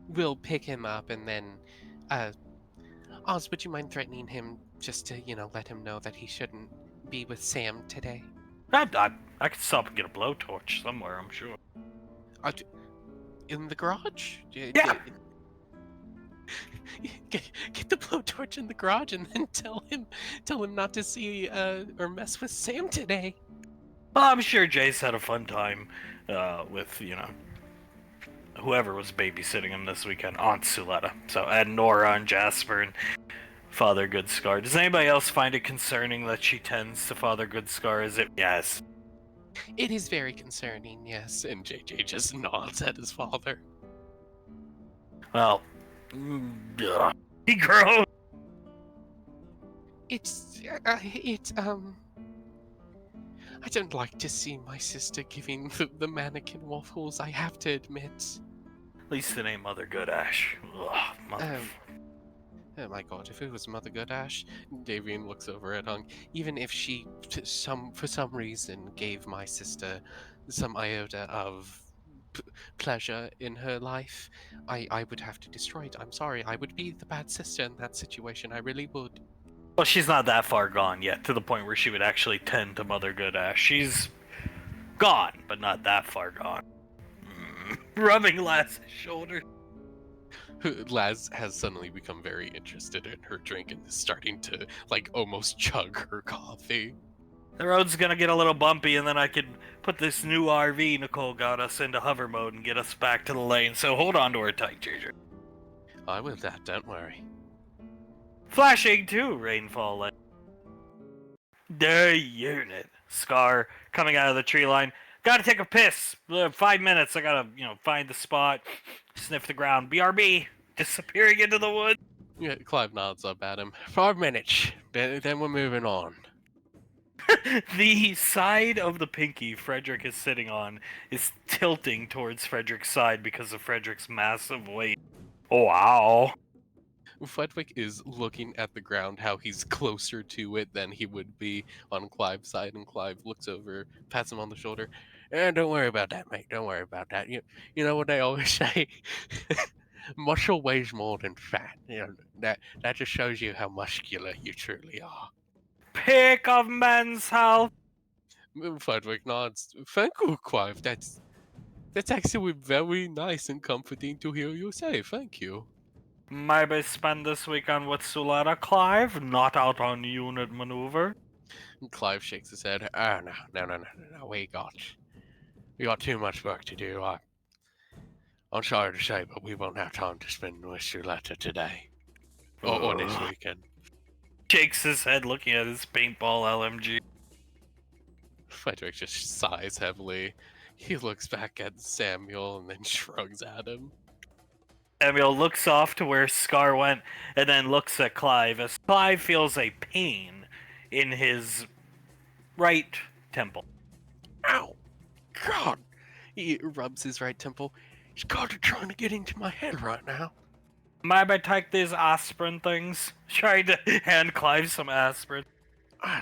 we'll pick him up and then, Oz, would you mind threatening him just to, let him know that he shouldn't be with Sam today? I could stop and get a blowtorch somewhere, I'm sure. In the garage? Yeah. Get the blowtorch in the garage and then tell him not to see or mess with Sam today. Well, I'm sure Jace had a fun time with, whoever was babysitting him this weekend, Aunt Suletta. So, and Nora and Jasper and Father Goodscar. Does anybody else find it concerning that she tends to Father Goodscar? Is it? Yes. It is very concerning, yes. And JJ just nods at his father. Well, he grows. It's I don't like to see my sister giving the mannequin waffles, I have to admit. At least it ain't Mother Goodash. Ugh, mother. Oh my god, if it was Mother Godash, Davian looks over at Hung. Even if she, for some reason, gave my sister some iota of pleasure in her life, I would have to destroy it. I'm sorry, I would be the bad sister in that situation. I really would. Well, she's not that far gone yet, to the point where she would actually tend to Mother Goodash. She's gone, but not that far gone. Rubbing Laz's shoulder. Laz has suddenly become very interested in her drink and is starting to, like, almost chug her coffee. The road's gonna get a little bumpy, and then I could put this new RV Nicole got us into hover mode and get us back to the lane, so hold on to her tight, JJ. I will that, don't worry. Flashing too, Rainfall Lane. The unit. Scar coming out of the tree line. Gotta take a piss. 5 minutes. I gotta, find the spot, sniff the ground. BRB. Disappearing into the woods. Yeah, Clive nods up at him. 5 minutes, then we're moving on. The side of the pinky Frederick is sitting on is tilting towards Frederick's side because of Frederick's massive weight. Oh, wow. Fledwick is looking at the ground, how he's closer to it than he would be on Clive's side, and Clive looks over, pats him on the shoulder. Don't worry about that, mate. Don't worry about that. You know what they always say? Muscle weighs more than fat. That just shows you how muscular you truly are. Pick of men's health. Fledwick nods. Thank you, Clive. That's actually very nice and comforting to hear you say. Thank you. Maybe spend this weekend with Suletta, Clive, not out on unit maneuver. Clive shakes his head. Oh, no. We got too much work to do. I'm sorry to say, but we won't have time to spend with Suletta today. Or this weekend. Shakes his head looking at his paintball LMG. Frederick just sighs heavily. He looks back at Samuel and then shrugs at him. Samuel looks off to where Scar went and then looks at Clive as Clive feels a pain in his right temple. Ow! God! He rubs his right temple. He's got it trying to get into my head right now. Maybe take these aspirin things. Trying to hand Clive some aspirin.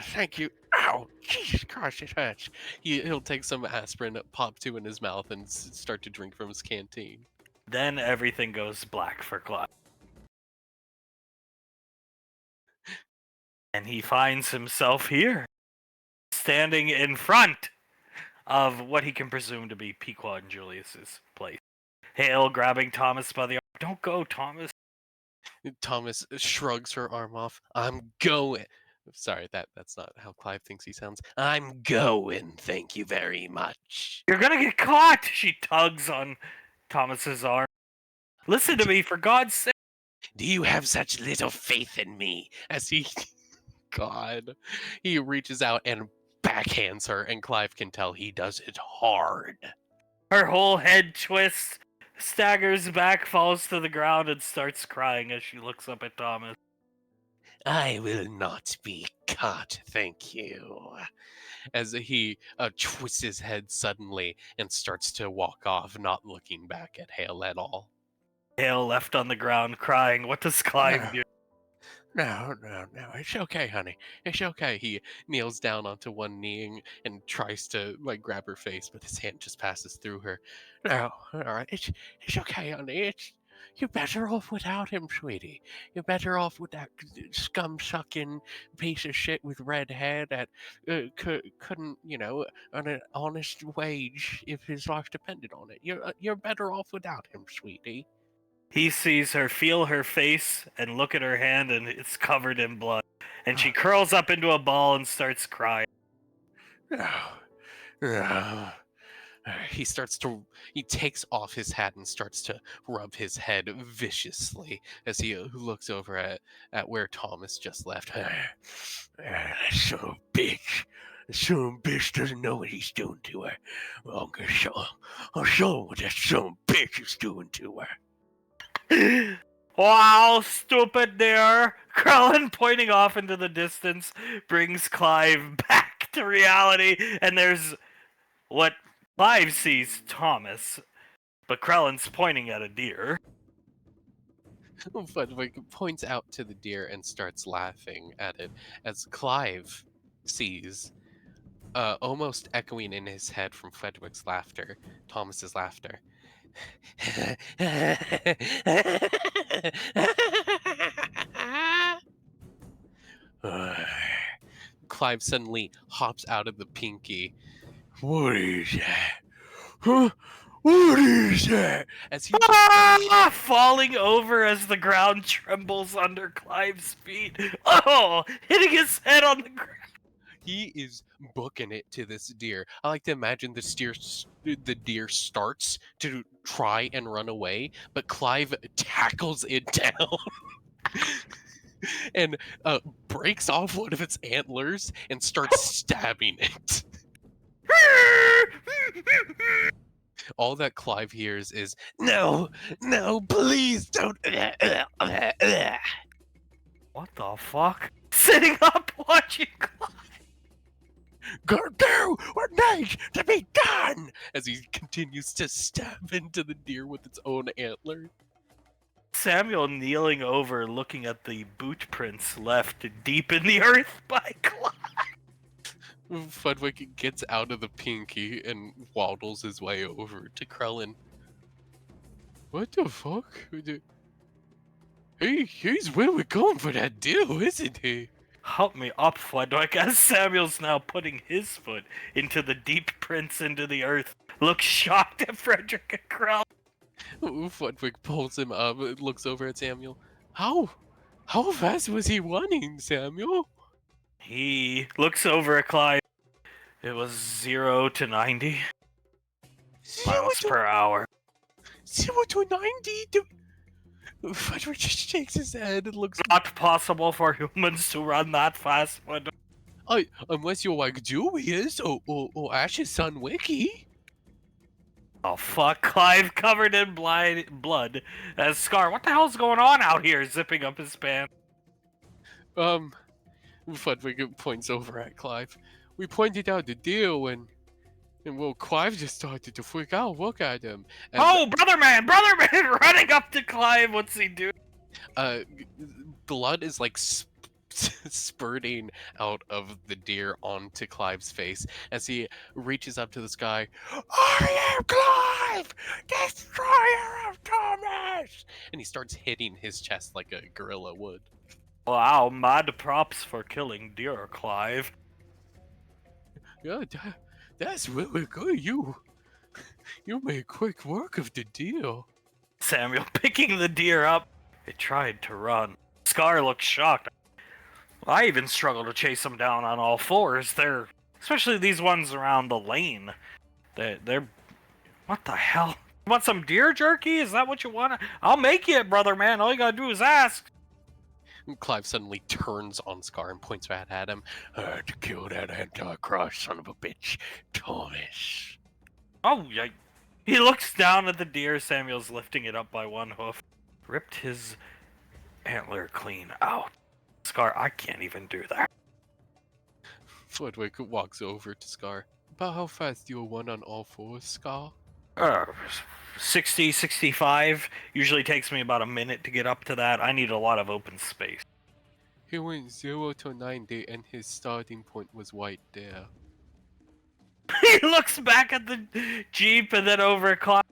Thank you. Ow! Jesus Christ, it hurts. He'll take some aspirin, pop two in his mouth, and start to drink from his canteen. Then everything goes black for Clive. And he finds himself here, standing in front of what he can presume to be Pequod and Julius's place. Hale grabbing Thomas by the arm. Don't go, Thomas. Thomas shrugs her arm off. I'm going. Sorry, that's not how Clive thinks he sounds. I'm going, thank you very much. You're gonna get caught! She tugs on Thomas's arm. Listen to me, for God's sake. Do you have such little faith in me? As he... God. He reaches out and backhands her, and Clive can tell he does it hard. Her whole head twists, staggers back, falls to the ground, and starts crying as she looks up at Thomas. I will not be caught, thank you. As he twists his head suddenly and starts to walk off, not looking back at Hale at all. Hale left on the ground crying. What does Clive do? No, it's okay, honey. It's okay. He kneels down onto one knee and tries to grab her face, but his hand just passes through her. No, all right, it's okay, honey. You're better off without him, sweetie. You're better off with that scum-sucking piece of shit with red hair that couldn't, earn an honest wage if his life depended on it. You're better off without him, sweetie. He sees her feel her face and look at her hand, and it's covered in blood. And she curls up into a ball and starts crying. He takes off his hat and starts to rub his head viciously as he looks over at where Thomas just left. That son of a bitch. son of a bitch doesn't know what he's doing to her. Well, I'll show him what that son of a bitch is doing to her. Wow, stupid deer! Krellin, pointing off into the distance, brings Clive back to reality, and there's what Clive sees Thomas, but Krellin's pointing at a deer. Fudwick points out to the deer and starts laughing at it as Clive sees, almost echoing in his head from Fudwick's laughter, Thomas's laughter. Clive suddenly hops out of the pinky. What is that? Huh? What is that? As he Falling over as the ground trembles under Clive's feet. Oh, hitting his head on the ground. he is booking it to this deer. I like to imagine the deer starts to try and run away, but Clive tackles it down and breaks off one of its antlers and starts stabbing it. All that Clive hears is, no, please don't. What the fuck? Sitting up watching Clive. Gotta do what needs to be done! As he continues to stab into the deer with its own antler. Samuel kneeling over, looking at the boot prints left deep in the earth by Clive. Fudwick gets out of the pinky and waddles his way over to Krellin. What the fuck? He's really going for that deal, isn't he? Help me up, Fudwick, as Samuel's now putting his foot into the deep prints into the earth. Looks shocked at Frederick and Krell. Fudwick pulls him up, looks over at Samuel. How fast was he running, Samuel? He looks over at Clive. It was 0 to 90 miles per hour. 0 to 90? Fudwick just shakes his head and looks. Not possible for humans to run that fast, Fudwick. Unless you're like Julius or Ash's son Wiki. Oh fuck, Clive covered in blood as Scar. What the hell's going on out here? Zipping up his pants. Fudwick points over at Clive. We pointed out the deal and well, Clive just started to freak out. Look at him. And, oh, brother man, running up to Clive. What's he doing? Blood is like spurting out of the deer onto Clive's face as he reaches up to the sky. I am Clive, destroyer of Thomas! And he starts hitting his chest like a gorilla would. Wow, mad props for killing deer, Clive. Yeah, that's really good. You made quick work of the deal. Samuel picking the deer up. It tried to run. Scar looks shocked. I even struggle to chase them down on all fours. They're, especially these ones around the lane. They're what the hell? You want some deer jerky? Is that what you want? I'll make you it, brother man. All you gotta do is ask. Clive suddenly turns on Scar and points right at him. To kill that Antichrist son of a bitch, Thomas. Oh, yeah. He looks down at the deer. Samuel's lifting it up by one hoof. Ripped his antler clean out. Scar, I can't even do that. Fudwick walks over to Scar. About how fast do you run on all fours, Scar? 60, 65. Usually takes me about a minute to get up to that. I need a lot of open space. He went 0 to 90 and his starting point was right there. He looks back at the Jeep and then over at Clive.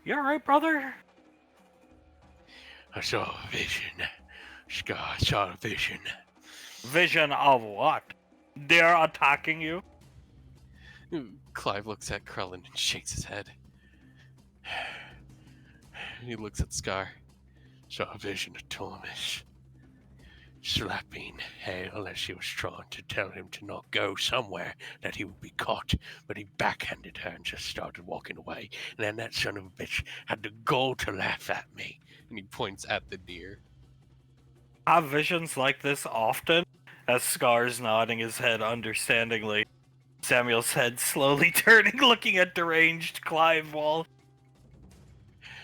You alright, brother? I saw a vision. Scar, I saw a vision. Vision of what? They're attacking you? Clive looks at Krellin and shakes his head. He looks at Scar. Saw a vision of Thomas. Slapping Hale as she was trying to tell him to not go somewhere, that he would be caught, but he backhanded her and just started walking away. And then that son of a bitch had the gall to laugh at me. And he points at the deer. I have visions like this often, as Scar's nodding his head understandingly. Samuel's head slowly turning, looking at deranged Clive Wall.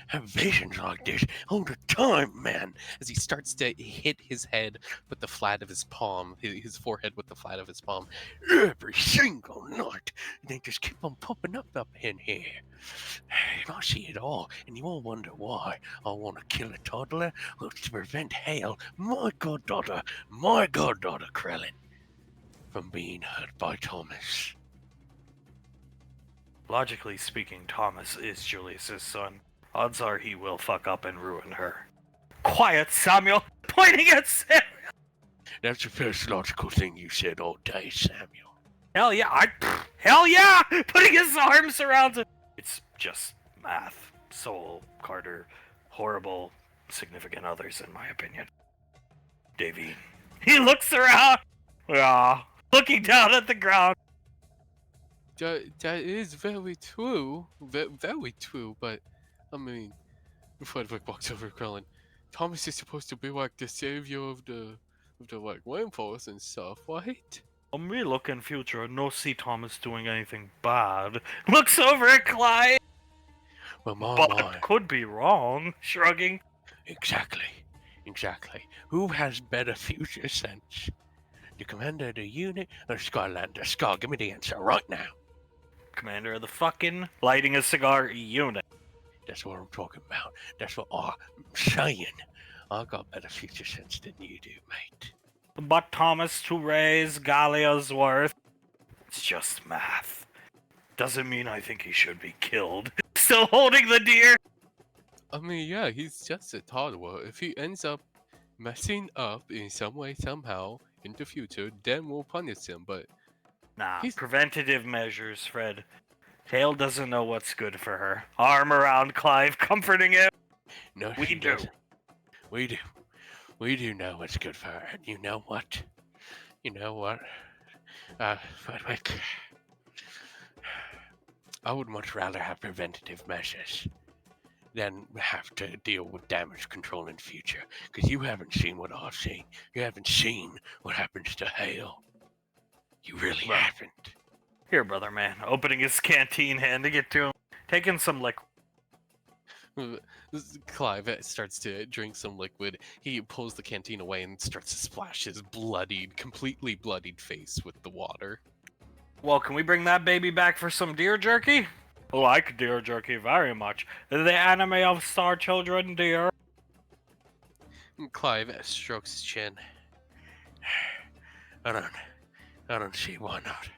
Have visions like this all the time, man. As he starts to hit his head with the flat of his palm, his forehead with the flat of his palm, every single night. They just keep on popping up in here. And I see it all, and you all wonder why I want to kill a toddler. Well, it's to prevent Hale, my goddaughter Krellin, from being hurt by Thomas. Logically speaking, Thomas is Julius's son. Odds are he will fuck up and ruin her. Quiet, Samuel! Pointing at Samuel! That's the first logical thing you said all day, Samuel. Hell yeah, hell yeah! Putting his arms around him! It's just math. Soul, Carter, horrible, significant others, in my opinion. Davine. He looks around! Yeah, looking down at the ground. That is very true. Very true, but, I mean, Frederick walks over to Krellin. Thomas is supposed to be like the savior of the like rainforest and stuff, right? Me looking future, no see Thomas doing anything bad. Looks over at Clyde. Well, But could be wrong. Shrugging. Exactly. Who has better future sense? The commander of the unit or Skylander? Scar, give me the answer right now. Commander of the fucking lighting a cigar unit. That's what I'm talking about. That's what I'm saying. I got better future sense than you do, mate. But Thomas to raise Gallia's worth. It's just math. Doesn't mean I think he should be killed. Still holding the deer. I mean, yeah, he's just a toddler. If he ends up messing up in some way, somehow, in the future, then we'll punish him, but... Nah, preventative measures, Fred. Hale doesn't know what's good for her. Arm around Clive, comforting him. No, We do. We do. We do know what's good for her. And you know what? Frederick, I would much rather have preventative measures than have to deal with damage control in future. Because you haven't seen what I've seen. You haven't seen what happens to Hale. You really haven't. Here, brother man. Opening his canteen, handing it to him. Taking some liquid. Clive starts to drink some liquid. He pulls the canteen away and starts to splash his completely bloodied face with the water. Well, can we bring that baby back for some deer jerky? Oh, I like deer jerky very much. The anime of Star Children, dear. Clive strokes his chin. I don't see why not.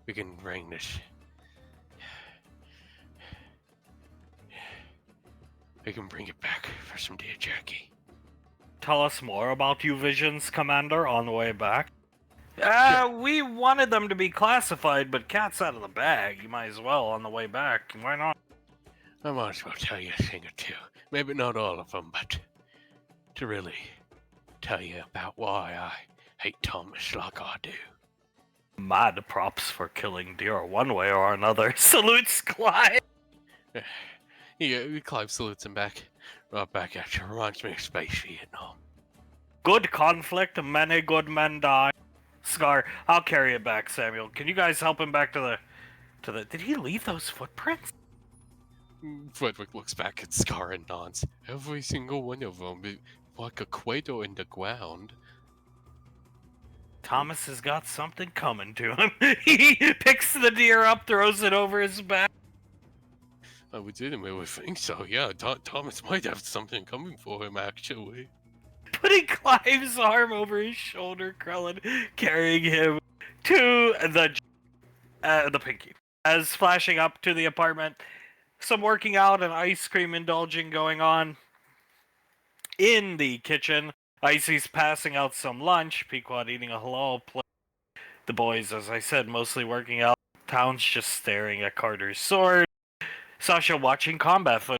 We can bring this. We can bring it back for some deer jerky. Tell us more about you visions, Commander, on the way back. We wanted them to be classified, but cat's out of the bag. You might as well on the way back. Why not? I might as well tell you a thing or two. Maybe not all of them, but to really tell you about why I hate Thomas like I do. Mad props for killing deer one way or another. Salutes, Clyde! Clive salutes him back. Right back at you. Reminds me of Space Vietnam. Good conflict, many good men die. Scar, I'll carry it back, Samuel. Can you guys help him back to the... Did he leave those footprints? Frederick looks back at Scar and nods. Every single one of them, like a cradle in the ground. Thomas has got something coming to him. He picks the deer up, throws it over his back. I legitimately think so, yeah. Thomas might have something coming for him, actually. Putting Clive's arm over his shoulder, Krellin carrying him to the pinky. As flashing up to the apartment, some working out and ice cream indulging going on. In the kitchen, Icy's passing out some lunch, Pequod eating a halal plate. The boys, as I said, mostly working out. Town's just staring at Carter's sword. Sasha watching combat footage.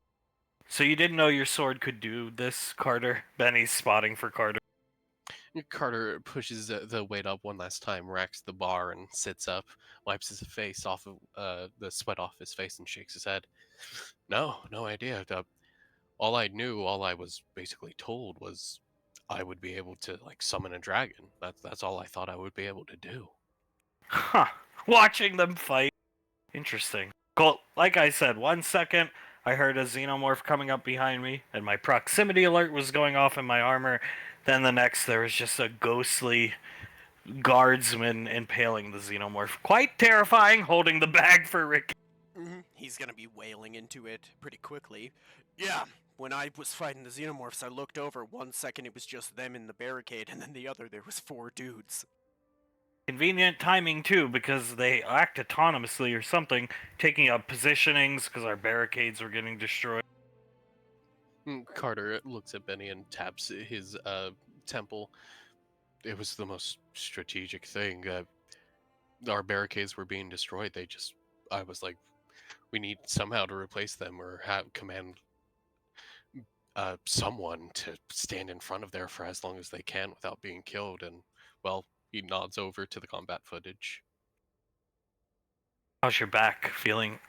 So you didn't know your sword could do this, Carter? Benny's spotting for Carter. Carter pushes the weight up one last time, racks the bar, and sits up, wipes his face off of the sweat off his face, and shakes his head. No idea. All I was basically told was I would be able to like summon a dragon. That's all I thought I would be able to do. Huh. watching them fight. Interesting. Cool. Like I said, 1 second I heard a xenomorph coming up behind me, and my proximity alert was going off in my armor. Then the next, there was just a ghostly guardsman impaling the xenomorph. Quite terrifying, holding the bag for Ricky. He's gonna be wailing into it pretty quickly. Yeah, when I was fighting the xenomorphs, I looked over. 1 second it was just them in the barricade, and then the other there was 4 dudes. Convenient timing, too, because they act autonomously or something, taking up positionings because our barricades were getting destroyed. Carter looks at Benny and taps his temple. It was the most strategic thing. Our barricades were being destroyed. I was like, we need somehow to replace them or command someone to stand in front of there for as long as they can without being killed. And, well, he nods over to the combat footage. How's your back? Feeling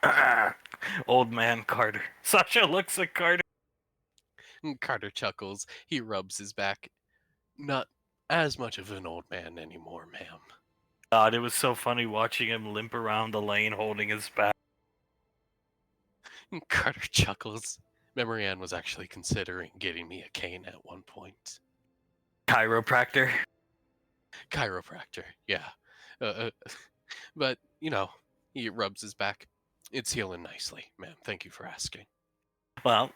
old man Carter. Sasha looks at Carter. Carter chuckles. He rubs his back. Not as much of an old man anymore, ma'am. God, it was so funny watching him limp around the lane holding his back. Carter chuckles. Memory Ann was actually considering getting me a cane at one point. Chiropractor. Chiropractor, yeah. But, he rubs his back. It's healing nicely, ma'am. Thank you for asking. Well,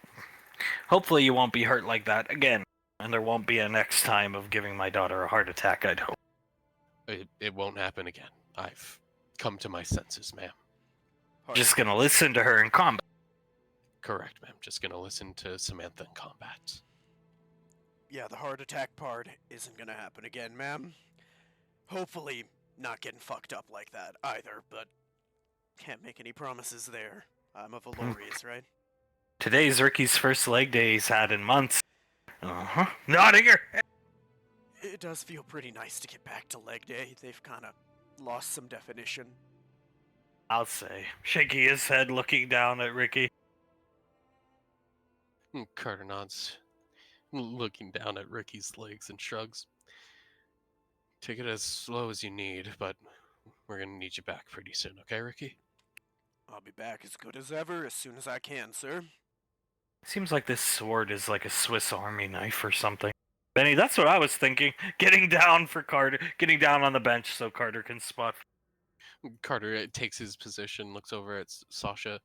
hopefully you won't be hurt like that again. And there won't be a next time of giving my daughter a heart attack, I'd hope. It won't happen again. I've come to my senses, ma'am. Just gonna listen to her in combat. Correct, ma'am. Just gonna listen to Samantha in combat. Yeah, the heart attack part isn't gonna happen again, ma'am. Hopefully not getting fucked up like that either, but can't make any promises there. I'm a Valorius, right? Today's Ricky's first leg day he's had in months. Nodding her head. It does feel pretty nice to get back to leg day. They've kind of lost some definition. I'll say, shaking his head, looking down at Ricky. Carter nods, looking down at Ricky's legs and shrugs. Take it as slow as you need, but we're gonna need you back pretty soon, okay, Ricky? I'll be back as good as ever as soon as I can, sir. Seems like this sword is like a Swiss Army knife or something. Benny, that's what I was thinking. Getting down for Carter, getting down on the bench so Carter can spot. Carter takes his position, looks over at Sasha.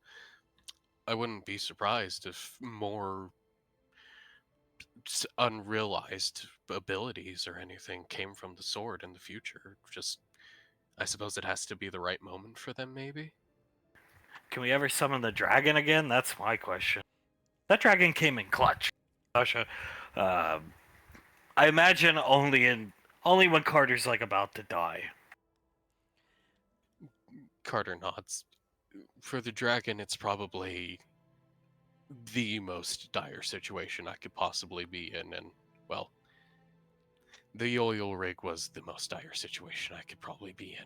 I wouldn't be surprised if more unrealized abilities or anything came from the sword in the future. Just, I suppose it has to be the right moment for them, maybe? Can we ever summon the dragon again? That's my question. That dragon came in clutch. Sasha, I imagine only when Carter's like about to die. Carter nods. For the dragon, it's probably the most dire situation I could possibly be in, and, well, the oil rig was the most dire situation I could probably be in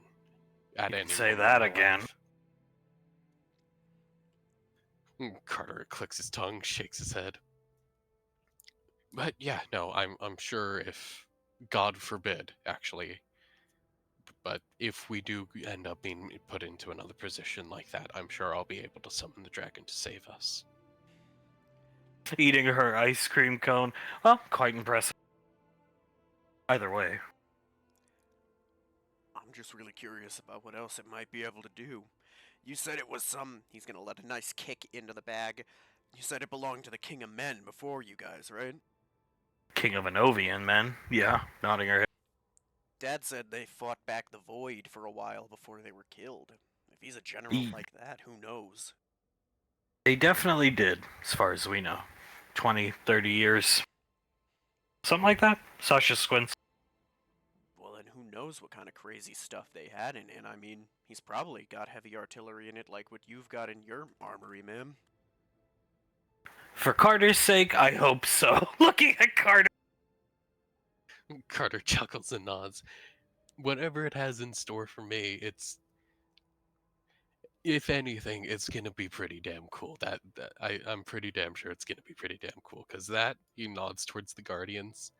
at any Say moment that in my again. life. Carter clicks his tongue, shakes his head. But yeah, no, I'm sure if, God forbid, actually, but if we do end up being put into another position like that, I'm sure I'll be able to summon the dragon to save us. Eating her ice cream cone. Well, quite impressive. Either way. I'm just really curious about what else it might be able to do. You said it was he's gonna let a nice kick into the bag. You said it belonged to the King of Men before you guys, right? King of Anovian men. Yeah, nodding her head. Dad said they fought back the Void for a while before they were killed. If he's a general like that, who knows? They definitely did, as far as we know. 20, 30 years. Something like that? Sasha squints. Well, then who knows what kind of crazy stuff they had in it. I mean, he's probably got heavy artillery in it like what you've got in your armory, ma'am. For Carter's sake, I hope so. Looking at Carter. Carter chuckles and nods. Whatever it has in store for me, if anything, it's gonna be pretty damn cool. I'm pretty damn sure it's gonna be pretty damn cool. Cause he nods towards the Guardians.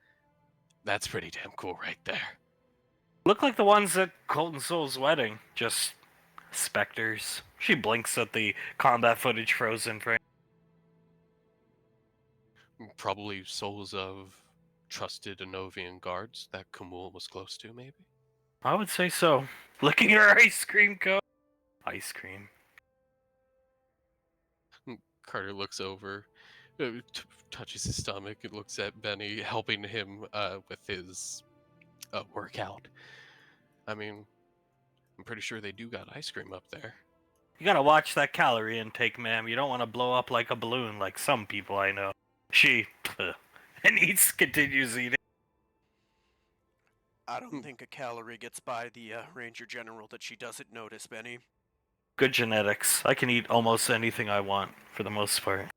That's pretty damn cool right there. Look like the ones at Colton Soul's wedding, just Spectres. She blinks at the combat footage frozen frame. Probably souls of trusted Enovian guards that Kamul was close to, maybe? I would say so. Licking her ice cream cone. Ice cream. Carter looks over, touches his stomach, and looks at Benny, helping him with his workout. I mean, I'm pretty sure they do got ice cream up there. You gotta watch that calorie intake, ma'am. You don't want to blow up like a balloon like some people I know. She, and eats, continues eating. I don't think a calorie gets by the Ranger General that she doesn't notice, Benny. Good genetics. I can eat almost anything I want, for the most part.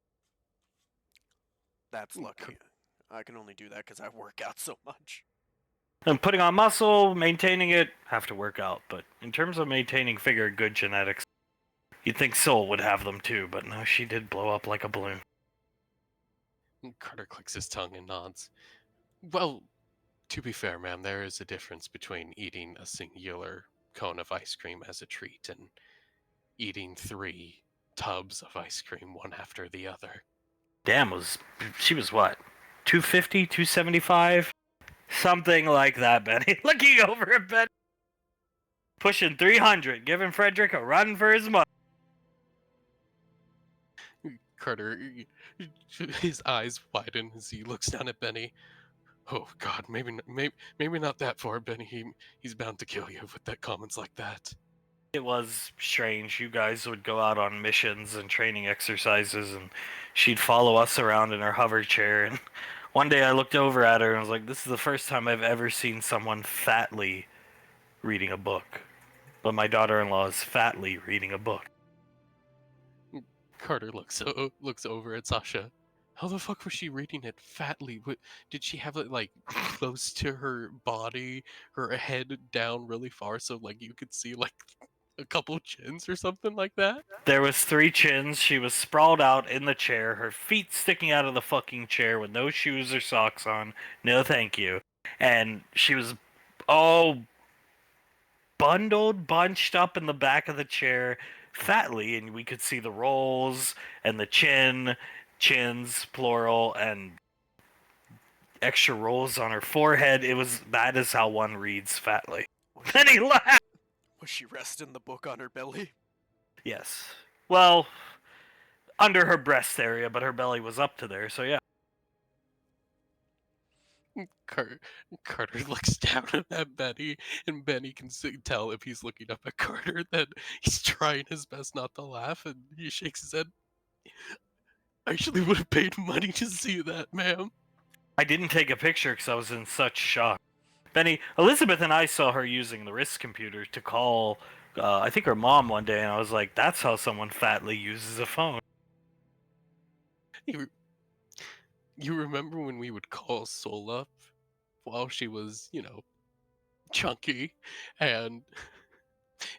That's lucky. I can only do that because I work out so much. And putting on muscle, maintaining it, have to work out. But in terms of maintaining figure, good genetics. You'd think Soul would have them too, but no, she did blow up like a balloon. Carter clicks his tongue and nods. Well, to be fair, ma'am, there is a difference between eating a singular cone of ice cream as a treat and eating 3 tubs of ice cream one after the other. Damn, she was what? 250, 275? Something like that, Benny. Looking over at Benny. Pushing 300, giving Frederick a run for his money. Carter, his eyes widen as he looks down at Benny. Oh God, maybe not that far, Benny. He's bound to kill you with that comments like that. It was strange. You guys would go out on missions and training exercises, and she'd follow us around in her hover chair. And one day I looked over at her and was like, this is the first time I've ever seen someone fatly reading a book. But my daughter-in-law is fatly reading a book. Carter looks over at Sasha. How the fuck was she reading it fatly? Did she have it like close to her body, her head down really far, so like you could see like a couple chins or something like that? There was 3 chins. She was sprawled out in the chair, her feet sticking out of the fucking chair with no shoes or socks on. No thank you. And she was all bunched up in the back of the chair, fatly, and we could see the rolls and the chins, plural, and extra rolls on her forehead. That is how one reads fatly. Then he laughed. Was she resting the book on her belly? Yes. Well, under her breast area, but her belly was up to there, so yeah. Carter looks down at Benny, and Benny can tell if he's looking up at Carter that he's trying his best not to laugh, and he shakes his head. I actually would have paid money to see that, ma'am. I didn't take a picture because I was in such shock. Benny, Elizabeth and I saw her using the wrist computer to call, I think her mom one day, and I was like, that's how someone fatly uses a phone. You remember when we would call Soul up while she was, chunky, and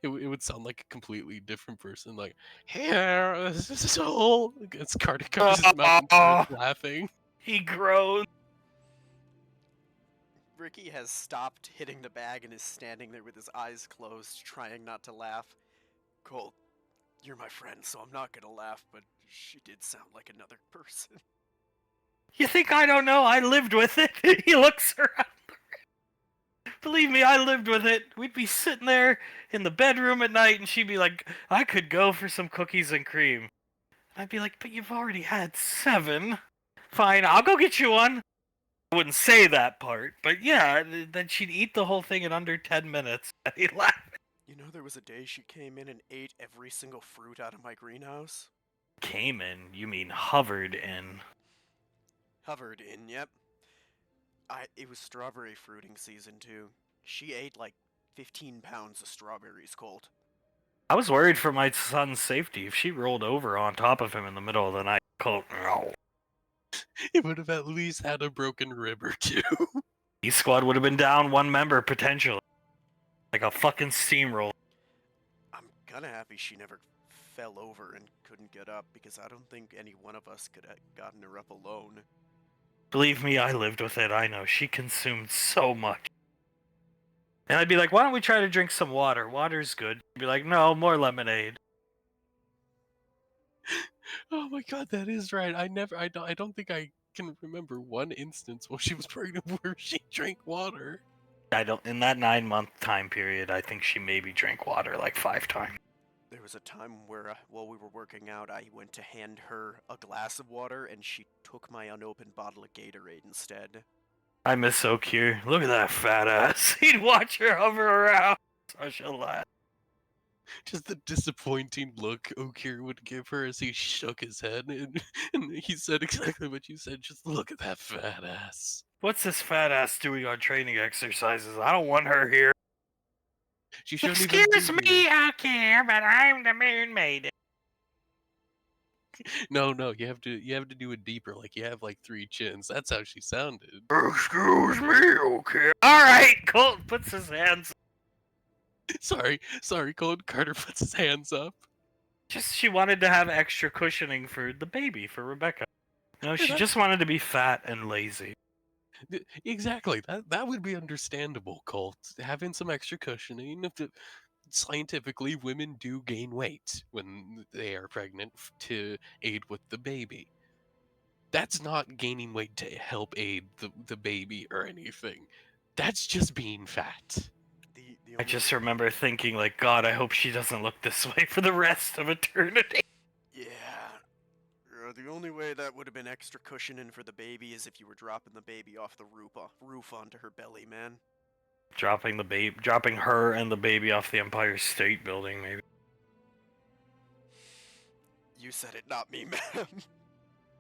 it would sound like a completely different person, like, "Here, this is Soul." It's Carter covers his mouth and starts laughing. He groaned. Ricky has stopped hitting the bag and is standing there with his eyes closed, trying not to laugh. Colt, you're my friend, so I'm not gonna laugh, but she did sound like another person. You think I don't know? I lived with it. He looks around. Believe me, I lived with it. We'd be sitting there in the bedroom at night, and she'd be like, I could go for some cookies and cream. I'd be like, but you've already had 7. Fine, I'll go get you one. I wouldn't say that part, but yeah, then she'd eat the whole thing in under 10 minutes. And he'd laugh. You know, there was a day she came in and ate every single fruit out of my greenhouse? Came in? You mean hovered in? Hovered in, yep. It was strawberry fruiting season, too. She ate like 15 pounds of strawberries, Colt. I was worried for my son's safety. If she rolled over on top of him in the middle of the night, Colt, no. It would have at least had a broken rib or 2. E-Squad would have been down 1 member, potentially. Like a fucking steamroll. I'm kinda happy she never fell over and couldn't get up, because I don't think any one of us could have gotten her up alone. Believe me, I lived with it, I know. She consumed so much. And I'd be like, why don't we try to drink some water? Water's good. She'd be like, no, more lemonade. Oh my god, that is right. I don't think I can remember one instance while she was pregnant where she drank water. In that 9-month time period, I think she maybe drank water like 5 times. There was a time where, while we were working out, I went to hand her a glass of water, and she took my unopened bottle of Gatorade instead. I miss Okir. Look at that fat ass. He'd watch her hover around. Such a laugh. Just the disappointing look Okir would give her as he shook his head, and he said exactly what you said. Just look at that fat ass. What's this fat ass doing on training exercises? I don't want her here. She shouldn't even Excuse be me, here. Okir, but I'm the moon maiden. No, you have to do it deeper. Like you have like 3 chins. That's how she sounded. Excuse me, Okir. Alright, Colt puts his hands. Sorry, Cold. Carter puts his hands up. Just she wanted to have extra cushioning for the baby, for Rebecca. No, she just wanted to be fat and lazy. Exactly. That would be understandable, Colt. Having some extra cushioning. Scientifically, women do gain weight when they are pregnant to aid with the baby. That's not gaining weight to help aid the baby or anything. That's just being fat. I just remember thinking, like, God, I hope she doesn't look this way for the rest of eternity. Yeah. The only way that would have been extra cushioning for the baby is if you were dropping the baby off the roof onto her belly, man. Dropping her and the baby off the Empire State Building, maybe. You said it, not me, ma'am.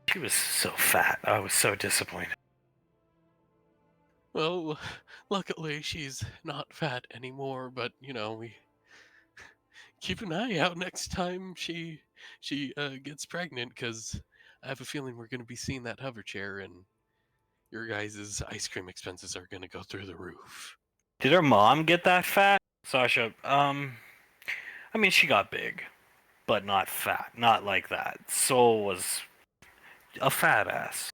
She was so fat. I was so disappointed. Well, luckily she's not fat anymore, but we keep an eye out next time she gets pregnant, because I have a feeling we're going to be seeing that hover chair, and your guys' ice cream expenses are going to go through the roof. Did her mom get that fat? Sasha, I mean, she got big, but not fat. Not like that. Soul was a fat ass.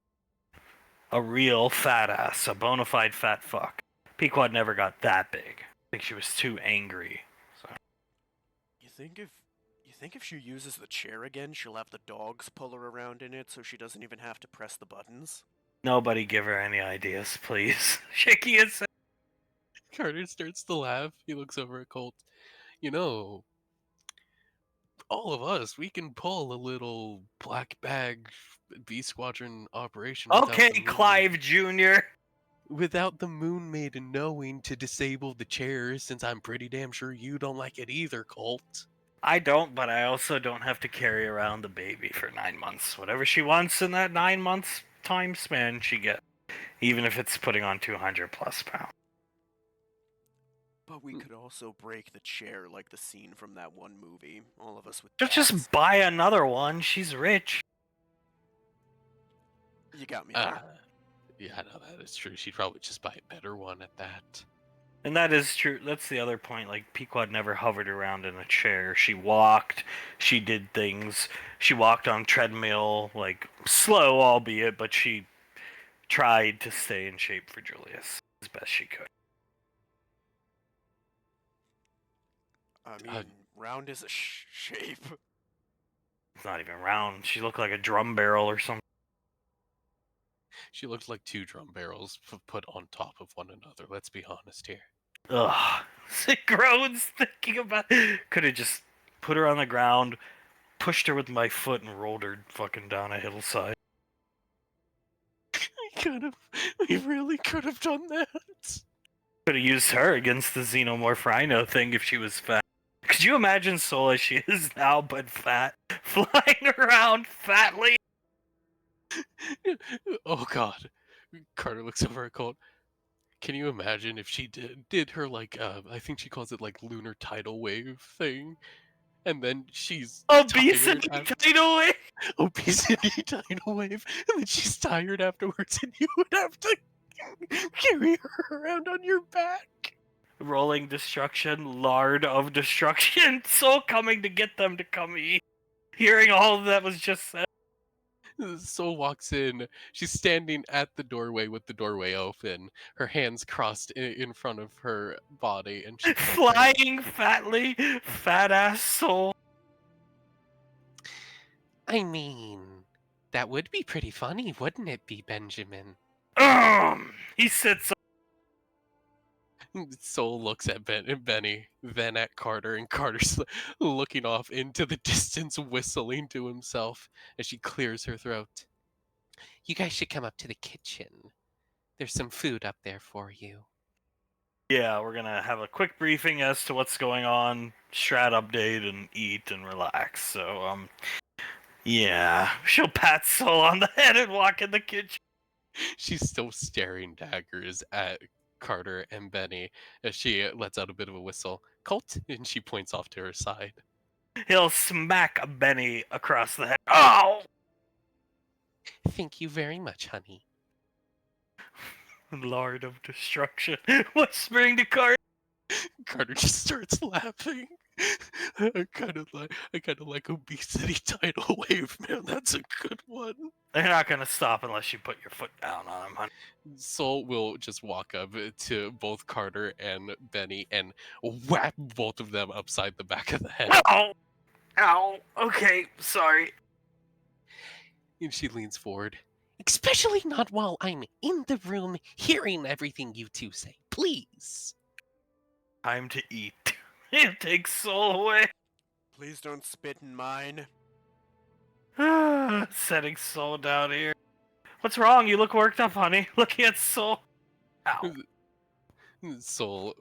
A real fat ass. A bona fide fat fuck. Pequod never got that big. I think she was too angry. So. You think if she uses the chair again, she'll have the dogs pull her around in it so she doesn't even have to press the buttons? Nobody give her any ideas, please. Shaky is. Carter starts to laugh. He looks over at Colt. All of us, we can pull a little black bag B Squadron operation. Okay, Clive Jr. Without the Moon Maiden knowing to disable the chairs, since I'm pretty damn sure you don't like it either, Colt. I don't, but I also don't have to carry around the baby for 9 months. Whatever she wants in that 9 months time span, she gets. Even if it's putting on 200 plus pounds. But we could also break the chair like the scene from that one movie. All of us with Just buy another one. She's rich. You got me there. Yeah, no, that is true. She'd probably just buy a better one at that. And that is true. That's the other point. Like, Pequod never hovered around in a chair. She walked. She did things. She walked on treadmill, like, slow, albeit, but she tried to stay in shape for Julius as best she could. I mean, round is a shape. It's not even round. She looked like a drum barrel or something. She looked like 2 drum barrels put on top of one another. Let's be honest here. Ugh. It groans thinking about it. Could have just put her on the ground, pushed her with my foot, and rolled her fucking down a hillside. We really could have done that. Could have used her against the Xenomorph Rhino thing if she was fat. Could you imagine Soul as she is now, but fat? Flying around fatly? Oh god. Carter looks over at Colt. Can you imagine if she did her, like, I think she calls it, like, lunar tidal wave thing, and then she's Obesity tired tidal wave? Obesity tidal wave, and then she's tired afterwards, and you would have to carry her around on your back. Rolling destruction, lard of destruction, Soul coming to get them to come eat. Hearing all of that was just said. Soul walks in. She's standing at the doorway with the doorway open, her hands crossed in front of her body, and she pulls her hair. Flying fat ass soul. I mean, that would be pretty funny, wouldn't it be, Benjamin? He sits. Soul looks at Benny, then at Carter, and Carter's looking off into the distance, whistling to himself as she clears her throat. You guys should come up to the kitchen. There's some food up there for you. Yeah, we're gonna have a quick briefing as to what's going on, strat update, and eat and relax. So, yeah, she'll pat Soul on the head and walk in the kitchen. She's still staring daggers at Carter and Benny as she lets out a bit of a whistle. Colt, and she points off to her side. He'll smack Benny across the head. Oh! Thank you very much, honey. Lord of Destruction, whispering to Carter. Carter just starts laughing. I kind of like obesity tidal wave, man. That's a good one. They're not gonna stop unless you put your foot down on him, honey. Soul will just walk up to both Carter and Benny and whap both of them upside the back of the head. Ow! Ow! Okay, sorry. And she leans forward. Especially not while I'm in the room hearing everything you two say. Please. Time to eat. He'll take Soul away. Please don't spit in mine. Setting Soul down here. What's wrong? You look worked up, honey. Looking at Soul. Ow. Soul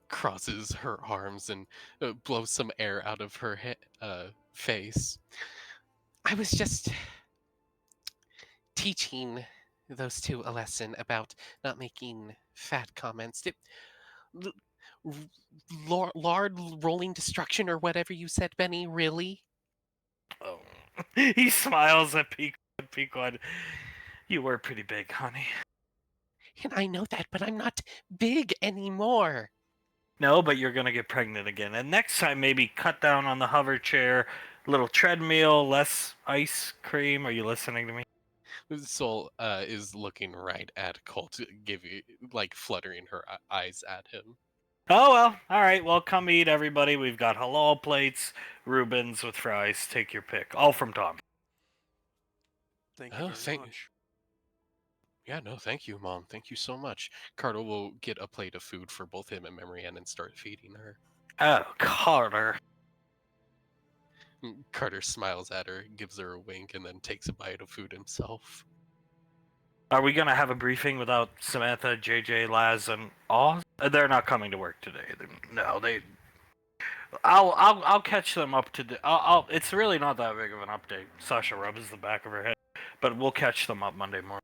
crosses her arms and blows some air out of her face. I was just teaching those two a lesson about not making fat comments. Lard rolling destruction or whatever you said, Benny, really? Oh. He smiles at Pequod. You were pretty big, honey. And I know that, but I'm not big anymore. No, but you're gonna get pregnant again. And next time, maybe cut down on the hover chair, little treadmill, less ice cream. Are you listening to me? Soul is looking right at Colt, fluttering her eyes at him. Oh, well, alright, well, come eat, everybody. We've got halal plates, Reubens with fries. Take your pick. All from Tom. Thank you very much. Yeah, no, thank you, Mom. Thank you so much. Carter will get a plate of food for both him and Memory Ann and start feeding her. Oh, Carter. Carter smiles at her, gives her a wink, and then takes a bite of food himself. Are we gonna have a briefing without Samantha, JJ, Laz, and Oz? They're not coming to work today. No, they. I'll catch them up to. It's really not that big of an update. Sasha rubs the back of her head, but we'll catch them up Monday morning.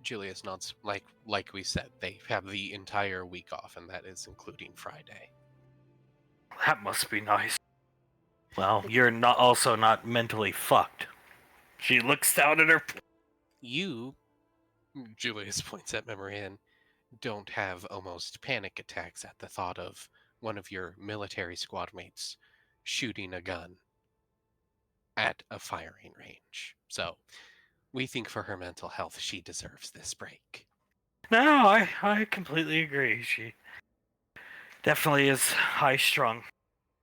Julius nods. Like we said, they have the entire week off, and that is including Friday. That must be nice. Well, you're also not mentally fucked. She looks down at her. You, Julius points at Memory Ann, don't have almost panic attacks at the thought of one of your military squad mates shooting a gun at a firing range. So, we think for her mental health, she deserves this break. No, I completely agree. She definitely is high-strung.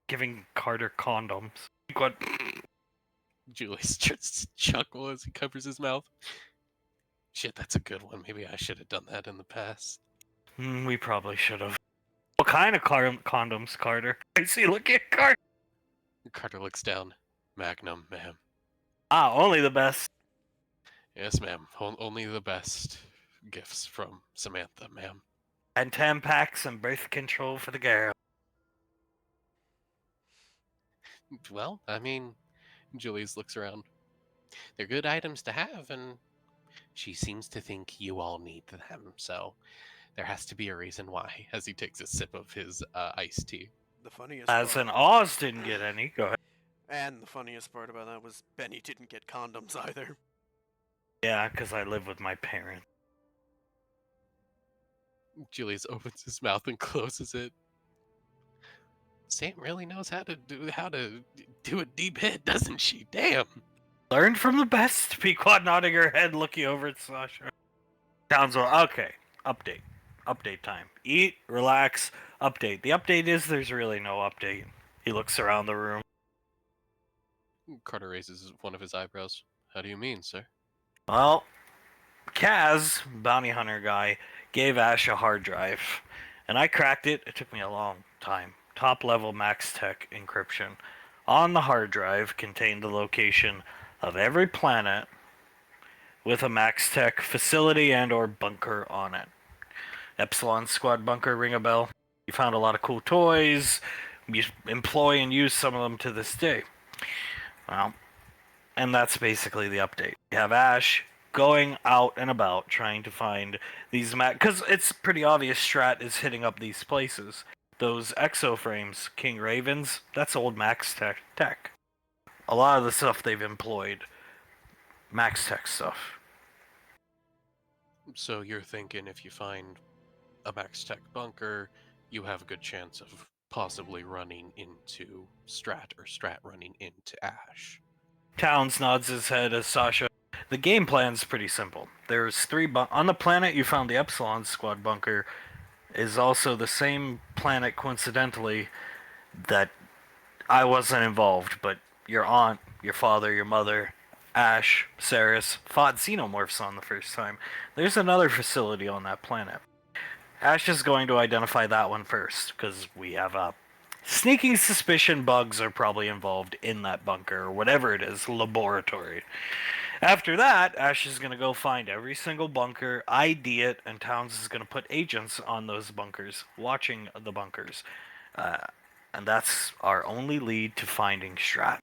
Giving Carter condoms. What? Julius starts to chuckle as he covers his mouth. Shit, that's a good one. Maybe I should have done that in the past. We probably should have. What kind of condoms, Carter? I see. Look at Carter. Carter looks down. Magnum, ma'am. Ah, only the best. Yes, ma'am. Only the best gifts from Samantha, ma'am. And Tampax and birth control for the girl. Well, I mean, Julius looks around. They're good items to have, and she seems to think you all need them, so there has to be a reason why, as he takes a sip of his iced tea. The funniest As part, in Oz didn't get any. Go ahead. and the funniest part about that was Benny didn't get condoms either. Yeah, because I live with my parents. Julius opens his mouth and closes it. Sam really knows how to do a deep hit, doesn't she? Damn. Learned from the best. Pequod nodding her head, looking over at Sasha. Townsville, okay. Update. Update time. Eat, relax, update. The update is there's really no update. He looks around the room. Carter raises one of his eyebrows. How do you mean, sir? Well, Kaz, bounty hunter guy, gave Ash a hard drive. And I cracked it. It took me a long time. Top level max tech encryption. On the hard drive contained the location of every planet with a max tech facility and or bunker on it. Epsilon Squad bunker, ring a bell. You found a lot of cool toys. You employ and use some of them to this day. Well, and that's basically the update. You have Ash going out and about trying to find these because it's pretty obvious Strat is hitting up these places. Those exoframes, King Ravens, that's old Max Tech. A lot of the stuff they've employed, Max Tech stuff. So you're thinking if you find a Max Tech bunker, you have a good chance of possibly running into Strat or Strat running into Ash. Towns nods his head as Sasha. The game plan's pretty simple. There's three on the planet you found the Epsilon Squad bunker is also the same planet coincidentally that I wasn't involved, but your aunt, your father, your mother, Ash, Saris fought xenomorphs on the first time. There's another facility on that planet. Ash is going to identify that one first, because we have a sneaking suspicion bugs are probably involved in that bunker, or whatever it is, laboratory. After that, Ash is going to go find every single bunker, ID it, and Towns is going to put agents on those bunkers, watching the bunkers. And that's our only lead to finding Strat.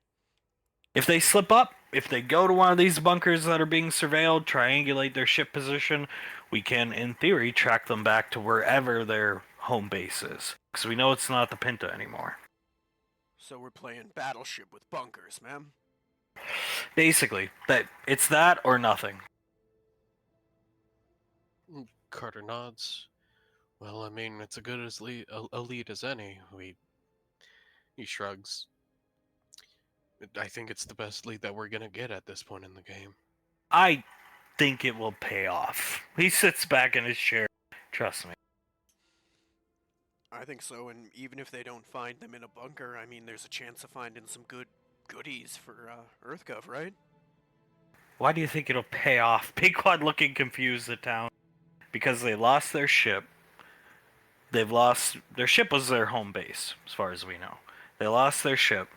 If they slip up, if they go to one of these bunkers that are being surveilled, triangulate their ship position, we can, in theory, track them back to wherever their home base is. Because we know it's not the Pinta anymore. So we're playing Battleship with bunkers, ma'am. Basically, it's that or nothing. Carter nods. Well, I mean, it's a good as a lead as any. He shrugs. I think it's the best lead that we're gonna get at this point in the game. I think it will pay off. He sits back in his chair. Trust me. I think so, and even if they don't find them in a bunker, I mean, there's a chance of finding some good goodies for EarthGov, right? Why do you think it'll pay off? Pequod looking confused at Town. Because they lost their ship. Their ship was their home base, as far as we know. They lost their ship,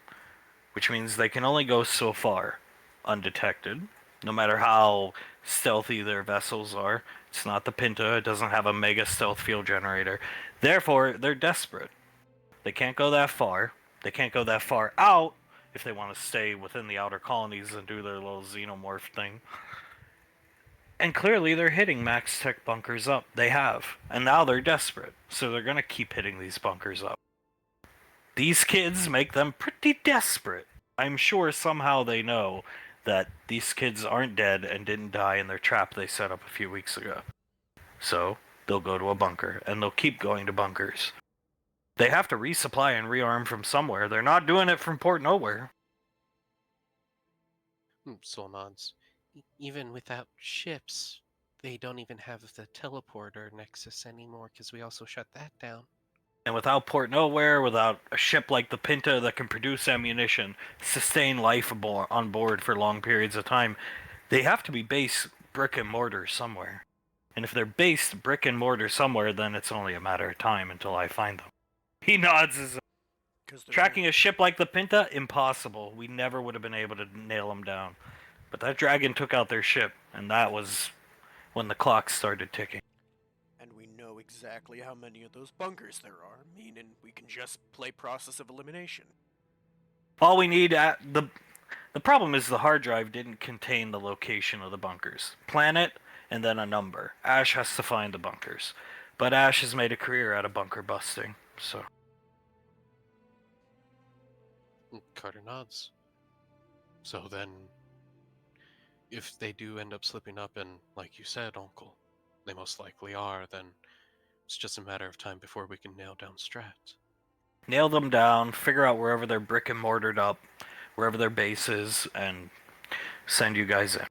which means they can only go so far undetected, no matter how stealthy their vessels are. It's not the Pinta, it doesn't have a mega stealth fuel generator. Therefore, they're desperate. They can't go that far. They can't go that far out if they want to stay within the outer colonies and do their little xenomorph thing. And clearly they're hitting max tech bunkers up. They have. And now they're desperate. So they're going to keep hitting these bunkers up. These kids make them pretty desperate. I'm sure somehow they know that these kids aren't dead and didn't die in their trap they set up a few weeks ago. So they'll go to a bunker, and they'll keep going to bunkers. They have to resupply and rearm from somewhere. They're not doing it from Port Nowhere. Soul nods. Even without ships, they don't even have the teleporter nexus anymore because we also shut that down. And without Port Nowhere, without a ship like the Pinta that can produce ammunition, sustain life on board for long periods of time, they have to be based brick and mortar somewhere. And if they're based brick and mortar somewhere, then it's only a matter of time until I find them. He nods his. Tracking a ship like the Pinta, impossible. We never would have been able to nail them down. But that dragon took out their ship, and that was when the clock started ticking. And we know exactly how many of those bunkers there are, meaning we can just play process of elimination. All we need the problem is the hard drive didn't contain the location of the bunkers. Planet, and then a number. Ash has to find the bunkers. But Ash has made a career out of bunker busting, so... Carter nods. So then, if they do end up slipping up, and like you said, Uncle, they most likely are, then it's just a matter of time before we can nail down Strat. Nail them down, figure out wherever they're brick and mortared up, wherever their base is, and send you guys in.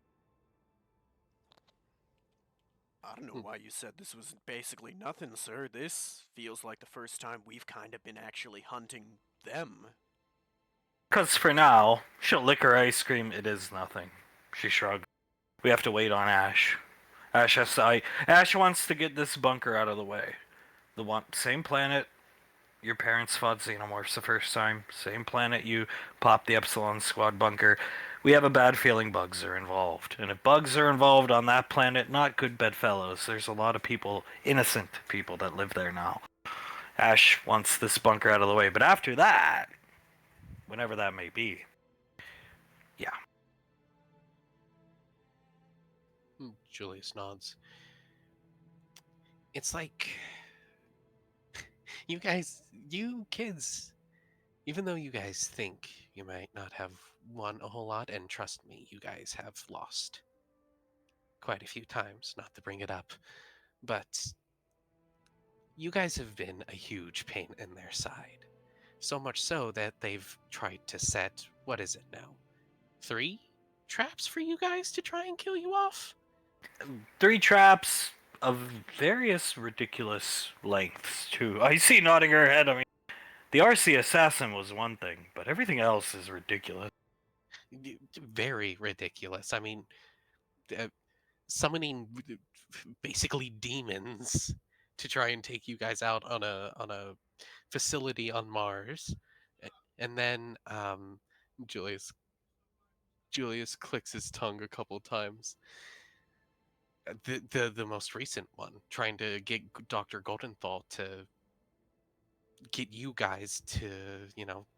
I don't know why you said this was basically nothing, sir. This feels like the first time we've kind of been actually hunting them. Because for now, she'll lick her ice cream, it is nothing. She shrugged. We have to wait on Ash. Ash wants to get this bunker out of the way. Same planet your parents fought xenomorphs the first time. Same planet you popped the Epsilon Squad bunker. We have a bad feeling bugs are involved. And if bugs are involved on that planet, not good bedfellows. There's a lot of people, innocent people, that live there now. Ash wants this bunker out of the way. But after that, whenever that may be, yeah. Julius nods. It's like you kids, even though you guys think you might not have won a whole lot, and trust me, you guys have lost quite a few times, not to bring it up, but you guys have been a huge pain in their side. So much so that they've tried to set, what is it now? 3 traps for you guys to try and kill you off? 3 traps of various ridiculous lengths, too. I see nodding her head. I mean, the RC assassin was one thing, but everything else is ridiculous. Very ridiculous. I mean, summoning basically demons to try and take you guys out on a facility on Mars, and then Julius clicks his tongue a couple times. The most recent one, trying to get Dr. Goldenthal to get you guys to,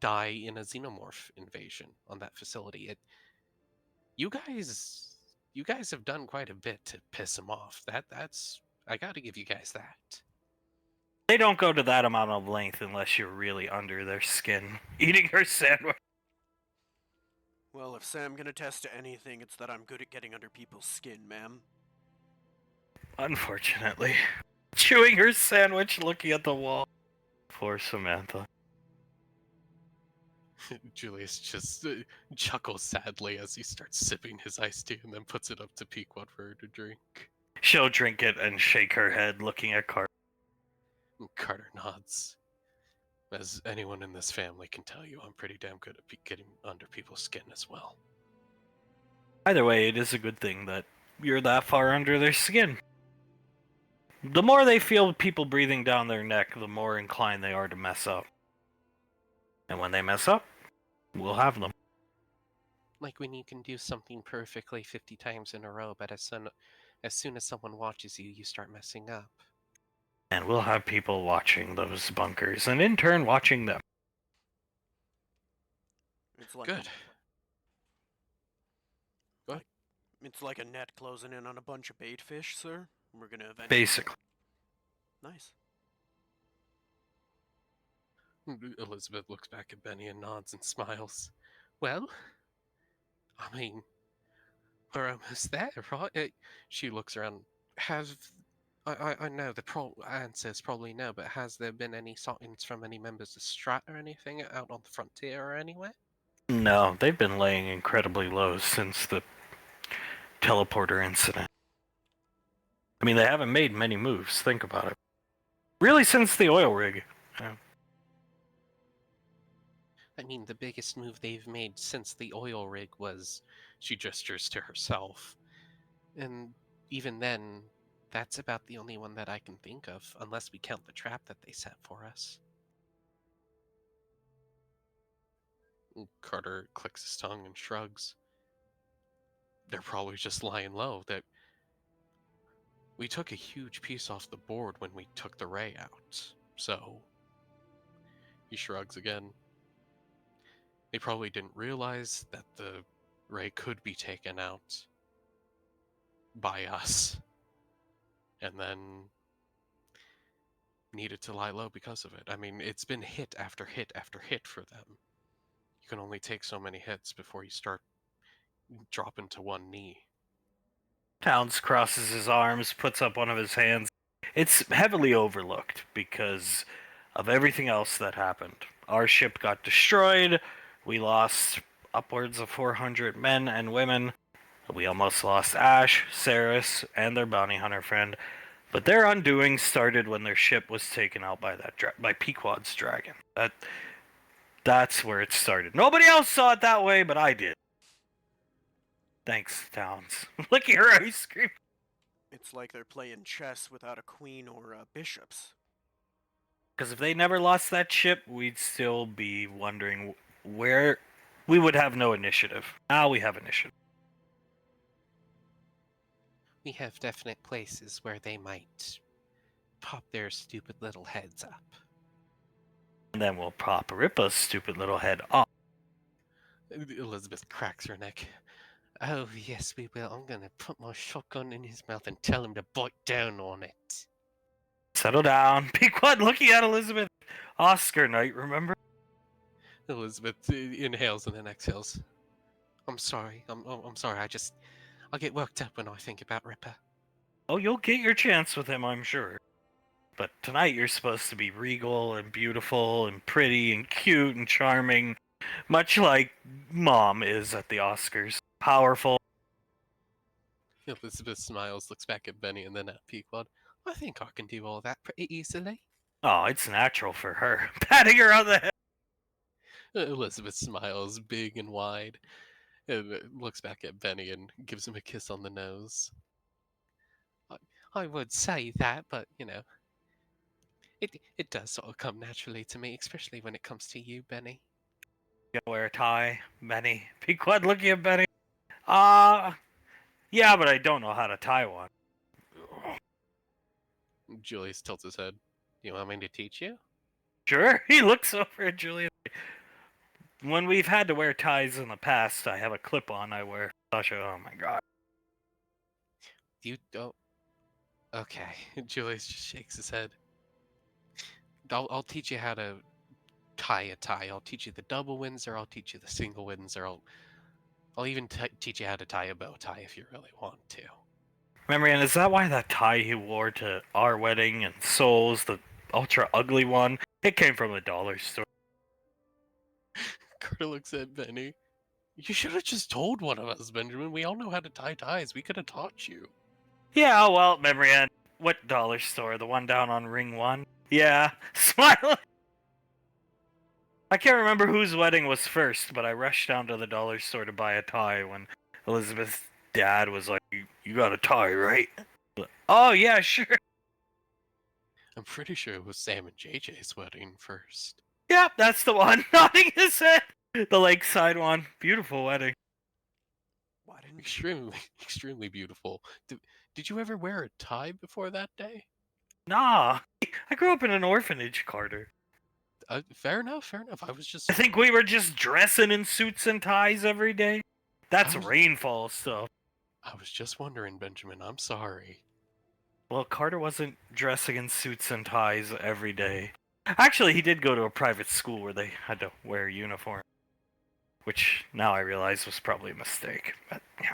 die in a xenomorph invasion on that facility. You guys have done quite a bit to piss him off. That's I got to give you guys that. They don't go to that amount of length unless you're really under their skin, eating her sandwich. Well, if Sam can attest to anything, it's that I'm good at getting under people's skin, ma'am. Unfortunately. Chewing her sandwich, looking at the wall. Poor Samantha. Julius just chuckles sadly as he starts sipping his iced tea and then puts it up to Pequod for her to drink. She'll drink it and shake her head, looking at Carter. Carter nods. As anyone in this family can tell you, I'm pretty damn good at getting under people's skin as well. Either way, it is a good thing that you're that far under their skin. The more they feel people breathing down their neck, the more inclined they are to mess up. And when they mess up, we'll have them. Like when you can do something perfectly 50 times in a row, but as soon as someone watches you, you start messing up. And we'll have people watching those bunkers, and in turn watching them. It's like Good. Go ahead. It's like a net closing in on a bunch of bait fish, sir. We're gonna eventually... Basically. Nice. Elizabeth looks back at Benny and nods and smiles. Well, I mean, we're almost there, right? She looks around. I know the answer is probably no, but has there been any sightings from any members of Strat or anything out on the frontier or anywhere? No, they've been laying incredibly low since the teleporter incident. I mean, they haven't made many moves, think about it. Really, since the oil rig. I mean, the biggest move they've made since the oil rig was she gestures to herself. And even then, that's about the only one that I can think of, unless we count the trap that they set for us. Carter clicks his tongue and shrugs. They're probably just lying low. That we took a huge piece off the board when we took the ray out. So he shrugs again. They probably didn't realize that the ray could be taken out by us, and then needed to lie low because of it. I mean, it's been hit after hit after hit for them. You can only take so many hits before you start dropping to one knee. Towns crosses his arms, puts up one of his hands. It's heavily overlooked because of everything else that happened. Our ship got destroyed. We lost upwards of 400 men and women. We almost lost Ash, Saris, and their bounty hunter friend, but their undoing started when their ship was taken out by by Pequod's dragon. That's where it started. Nobody else saw it that way, but I did. Thanks, Towns. Look at your ice cream. It's like they're playing chess without a queen or bishops. Because if they never lost that ship, we'd still be wondering where we would have no initiative. Now we have initiative. We have definite places where they might pop their stupid little heads up. And then we'll pop Ripa's stupid little head off. Elizabeth cracks her neck. Oh, yes, we will. I'm going to put my shotgun in his mouth and tell him to bite down on it. Settle down. Pequod looking at Elizabeth. Oscar night, remember? Elizabeth inhales and then exhales. I'm sorry. I'm sorry. I get worked up when I think about Ripper. Oh, you'll get your chance with him, I'm sure. But tonight you're supposed to be regal and beautiful and pretty and cute and charming, much like Mom is at the Oscars. Powerful. Elizabeth smiles, looks back at Benny and then at Pequod. I think I can do all that pretty easily. Oh, it's natural for her. Patting her on the head. Elizabeth smiles big and wide and looks back at Benny and gives him a kiss on the nose. I would say that, but, it does sort of come naturally to me, especially when it comes to you, Benny. You gotta wear a tie, Benny. Pequod looking at Benny. Yeah, but I don't know how to tie one. Julius tilts his head. Do you want me to teach you? Sure. He looks over at Julius. When we've had to wear ties in the past, I have a clip-on I wear. Sasha, oh my god. You don't... Okay. Julius just shakes his head. I'll teach you how to tie a tie. I'll teach you the double Windsor, I'll teach you the single Windsor, I'll even teach you how to tie a bow tie if you really want to. Marianne, is that why that tie he wore to our wedding and Soul's, the ultra ugly one, it came from a dollar store? Carter looks at Benny. You should have just told one of us, Benjamin. We all know how to tie ties. We could have taught you. Yeah, well, Marianne, what dollar store? The one down on Ring 1? Yeah, smiling. I can't remember whose wedding was first, but I rushed down to the dollar store to buy a tie when Elizabeth's dad was like, you got a tie, right? Oh, yeah, sure. I'm pretty sure it was Sam and JJ's wedding first. Yep, that's the one. Nodding his head. The lakeside one. Beautiful wedding. Why didn't Extremely beautiful. Did you ever wear a tie before that day? Nah. I grew up in an orphanage, Carter. Fair enough. I was just... I think we were just dressing in suits and ties every day. That's rainfall stuff. I was just wondering, Benjamin. I'm sorry. Well, Carter wasn't dressing in suits and ties every day. Actually, he did go to a private school where they had to wear a uniform. Which, now I realize, was probably a mistake. But, yeah.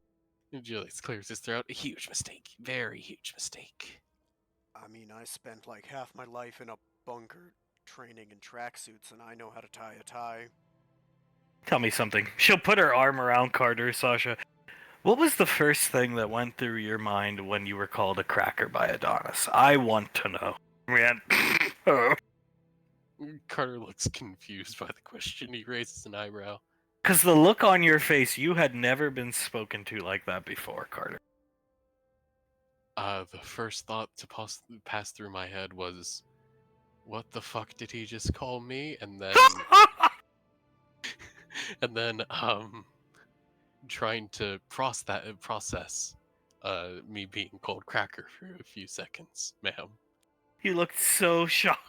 Julius clears his throat. A huge mistake. Very huge mistake. I mean, I spent like half my life in a bunker training in tracksuits, and I know how to tie a tie. Tell me something. She'll put her arm around Carter, Sasha. What was the first thing that went through your mind when you were called a cracker by Adonis? I want to know. Man. Oh. Carter looks confused by the question. He raises an eyebrow. Because the look on your face, you had never been spoken to like that before, Carter. The first thought to pass through my head was, what the fuck did he just call me? And then... and then, trying to process me being called cracker for a few seconds, ma'am. You looked so shocked.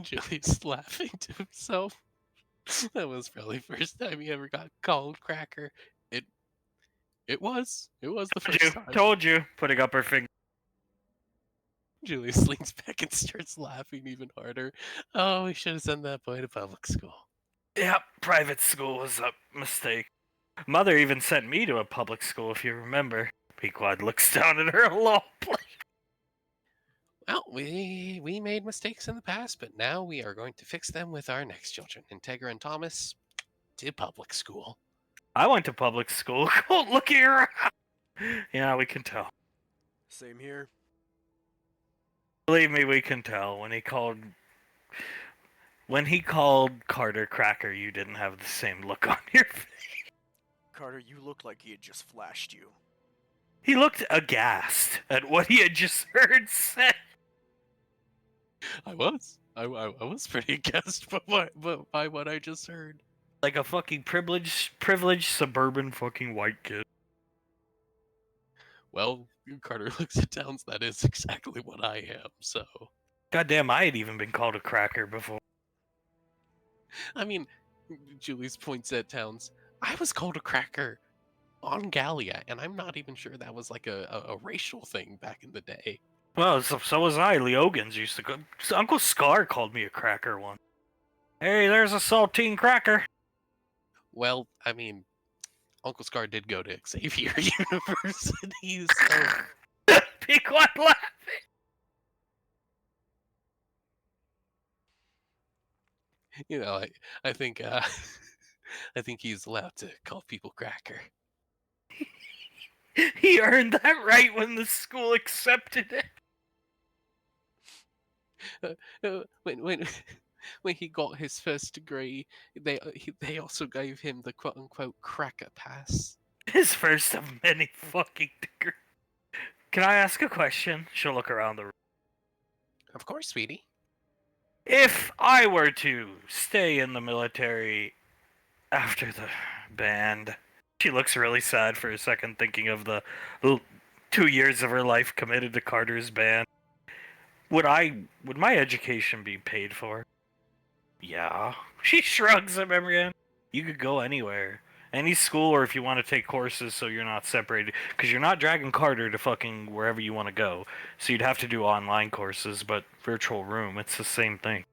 Julius laughing to himself. That was probably the first time he ever got called cracker. It was the first time. Told you. Putting up her finger. Julius leans back and starts laughing even harder. Oh, we should have sent that boy to public school. Yep, private school was a mistake. Mother even sent me to a public school, if you remember. Pequod looks down at her low plate. Well, we made mistakes in the past, but now we are going to fix them with our next children. Integra and Thomas to public school. I went to public school. Go look here. Yeah, we can tell. Same here. Believe me, we can tell. When he called Carter Cracker, you didn't have the same look on your face. Carter, you looked like he had just flashed you. He looked aghast at what he had just heard said. I was pretty aghast by what I just heard. Like a fucking privileged suburban fucking white kid. Well, Carter looks at Towns. That is exactly what I am. So, Goddamn, I had even been called a cracker before. I mean, Julius points at Towns. I was called a cracker on Gallia, and I'm not even sure that was like a racial thing back in the day. Well, so was I. Leogans used to go. Uncle Scar called me a cracker once. Hey, there's a saltine cracker. Well, I mean, Uncle Scar did go to Xavier University, so Be quiet, laugh. you know, I think I think he's allowed to call people cracker. He earned that right when the school accepted it. When when he got his first degree, they also gave him the quote unquote cracker pass. His first of many fucking degrees. Can I ask a question? She'll look around the room. Of course, sweetie. If I were to stay in the military after the band, she looks really sad for a second, thinking of the 2 years of her life committed to Carter's band. Would my education be paid for? Yeah. She shrugs a memory end. You could go anywhere. Any school, or if you want to take courses so you're not separated. Because you're not dragging Carter to fucking wherever you want to go. So you'd have to do online courses, but virtual room, it's the same thing.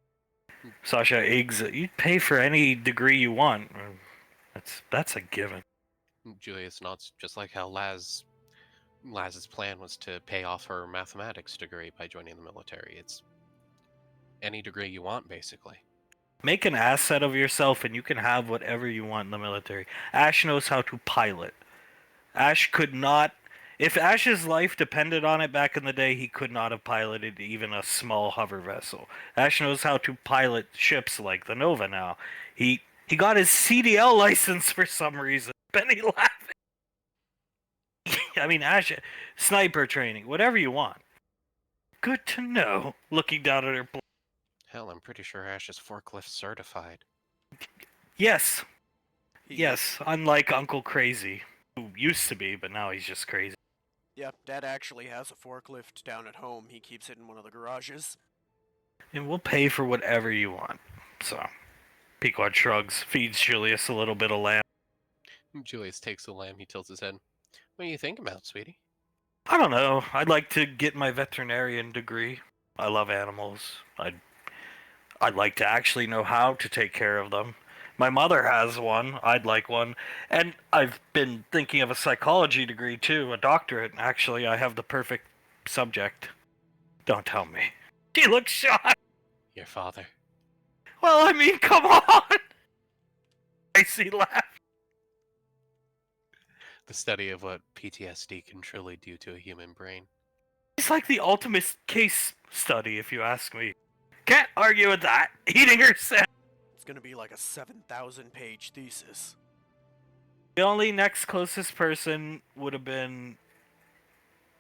Sasha, you'd pay for any degree you want. That's a given. Julius nods, just like how Laz's plan was to pay off her mathematics degree by joining the military. It's any degree you want, basically. Make an asset of yourself and you can have whatever you want in the military. Ash knows how to pilot. Ash could not. If Ash's life depended on it back in the day, he could not have piloted even a small hover vessel. Ash knows how to pilot ships like the Nova now. He got his CDL license for some reason. Benny laughing. I mean, Ash, sniper training, whatever you want. Good to know. Looking down at her. Hell, I'm pretty sure Ash is forklift certified. Yes. He- Yes, unlike Uncle Crazy, who used to be, but now he's just crazy. Yeah, Dad actually has a forklift down at home. He keeps it in one of the garages. And we'll pay for whatever you want. So, Pequod shrugs, feeds Julius a little bit of lamb. Julius takes the lamb, he tilts his head. What do you think about, sweetie? I don't know. I'd like to get my veterinarian degree. I love animals. I'd like to actually know how to take care of them. My mother has one. I'd like one. And I've been thinking of a psychology degree too, a doctorate. Actually, I have the perfect subject. Don't tell me. She looks shocked. Your father. Well, I mean, come on. I see laugh. The study of what PTSD can truly do to a human brain. It's like the ultimate case study, if you ask me. Can't argue with that. Eating her sandwich. It's gonna be like a 7,000-page thesis. The only next closest person would have been,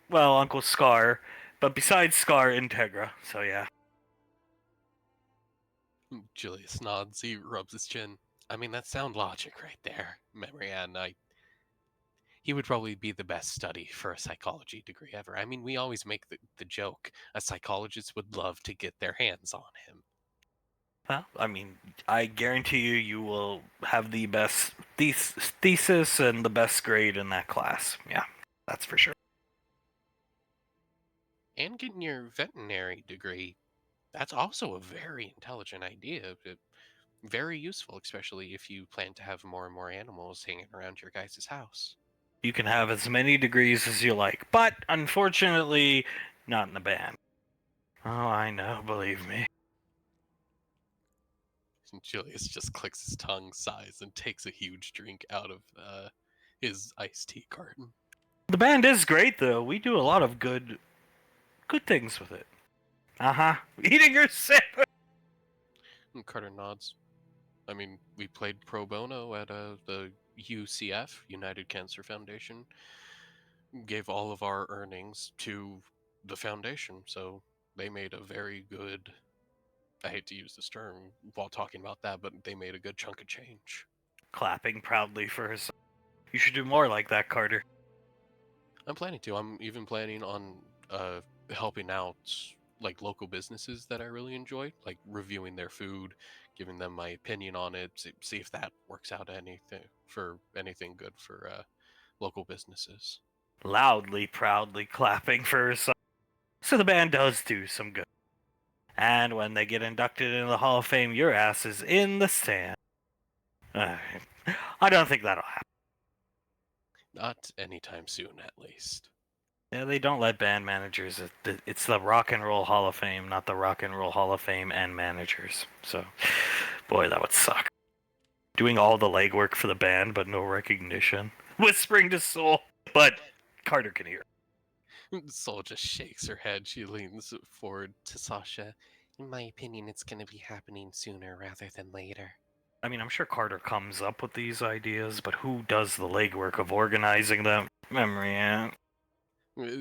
well, Uncle Scar. But besides Scar, Integra. So yeah. Julius nods, he rubs his chin. I mean, that's sound logic right there, Marianne. He would probably be the best study for a psychology degree ever. I mean, we always make the joke a psychologist would love to get their hands on him. Well, I mean, I guarantee you will have the best thesis and the best grade in that class. Yeah, that's for sure. And getting your veterinary degree, that's also a very intelligent idea. Very useful, especially if you plan to have more and more animals hanging around your guys' house. You can have as many degrees as you like, but unfortunately, not in the band. Oh, I know, believe me. And Julius just clicks his tongue, sighs, and takes a huge drink out of his iced tea carton. The band is great, though. We do a lot of good things with it. Eating your sip. And Carter nods. I mean, we played pro bono at the UCF, United Cancer Foundation. Gave all of our earnings to the foundation, so they made a very good. I hate to use this term while talking about that, but they made a good chunk of change. Clapping proudly for herself. You should do more like that, Carter. I'm planning to. I'm even planning on helping out like local businesses that I really enjoy, like reviewing their food, giving them my opinion on it, see if that works out anything good for local businesses. Loudly, proudly clapping for herself. So the band does do some good. And when they get inducted into the Hall of Fame, your ass is in the stand. I don't think that'll happen. Not anytime soon, at least. Yeah, they don't let band managers. It's the Rock and Roll Hall of Fame, not the Rock and Roll Hall of Fame and managers. So, boy, that would suck. Doing all the legwork for the band, but no recognition. Whispering to Soul, but Carter can hear. Soul just shakes her head. She leans forward to Sasha. In my opinion, it's going to be happening sooner rather than later. I mean, I'm sure Carter comes up with these ideas, but who does the legwork of organizing them? Memory Ann.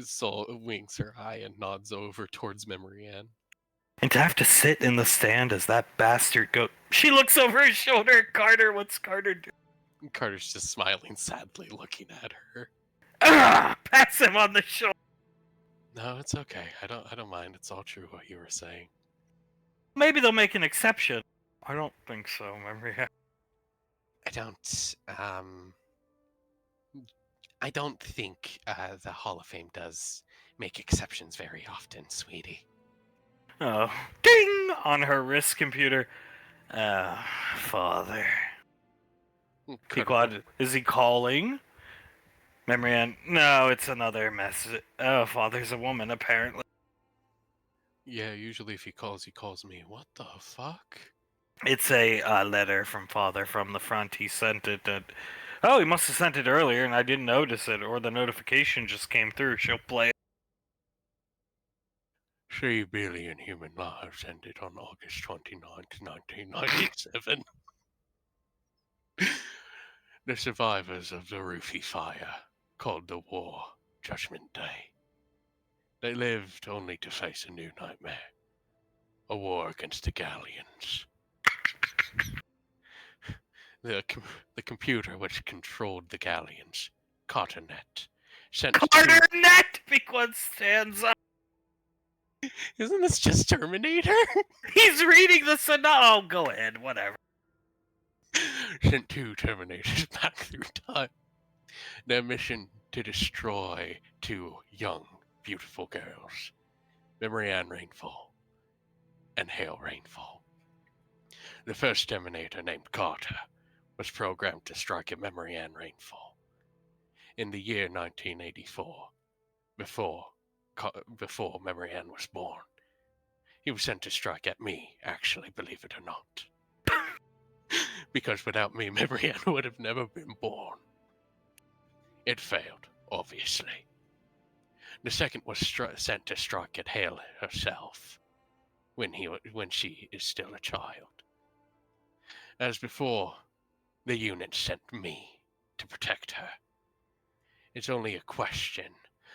Soul winks her eye and nods over towards Memory Ann. And to have to sit in the stand as that bastard go. She looks over her shoulder at Carter. What's Carter doing? Carter's just smiling sadly, looking at her. Pass him on the shoulder. No, it's okay. I don't mind. It's all true what you were saying. Maybe they'll make an exception. I don't think so, Memory Ann. I don't think the Hall of Fame does make exceptions very often, sweetie. Oh, ding! On her wrist computer. Father. Pequod, is he calling? Memory Ann, no, it's another message. Oh, Father's a woman, apparently. Yeah, usually if he calls me. What the fuck? It's a letter from Father from the front. He sent it at... Oh, he must have sent it earlier and I didn't notice it, or the notification just came through. She'll play it. 3 billion human lives ended on August 29th, 1997. The survivors of the Roofy Fire called the war Judgment Day. They lived only to face a new nightmare. A war against the Galleons. The computer which controlled the Galleons, Carternet, sent Carternet! Pequod stands up. Isn't this just Terminator? He's reading the Oh, go ahead, whatever. Sent 2 Terminators back through time. Their mission to destroy 2 young, beautiful girls, Memory Ann Rainfall and Hale Rainfall. The first Terminator, named Carter, was programmed to strike at Memory Ann Rainfall in the year 1984, before Memory Ann was born. He was sent to strike at me, actually, believe it or not. Because without me, Memory Ann would have never been born. It failed, obviously. The second was sent to strike at Hale herself, when she is still a child. As before, the unit sent me to protect her. It's only a question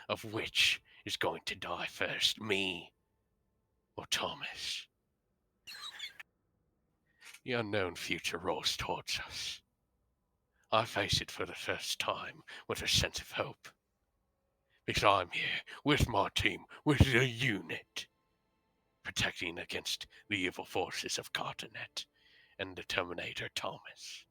of which is going to die first, me or Thomas. The unknown future rolls towards us. I face it for the first time with a sense of hope. Because I'm here with my team, with the unit, protecting against the evil forces of Carternet and the Terminator Thomas.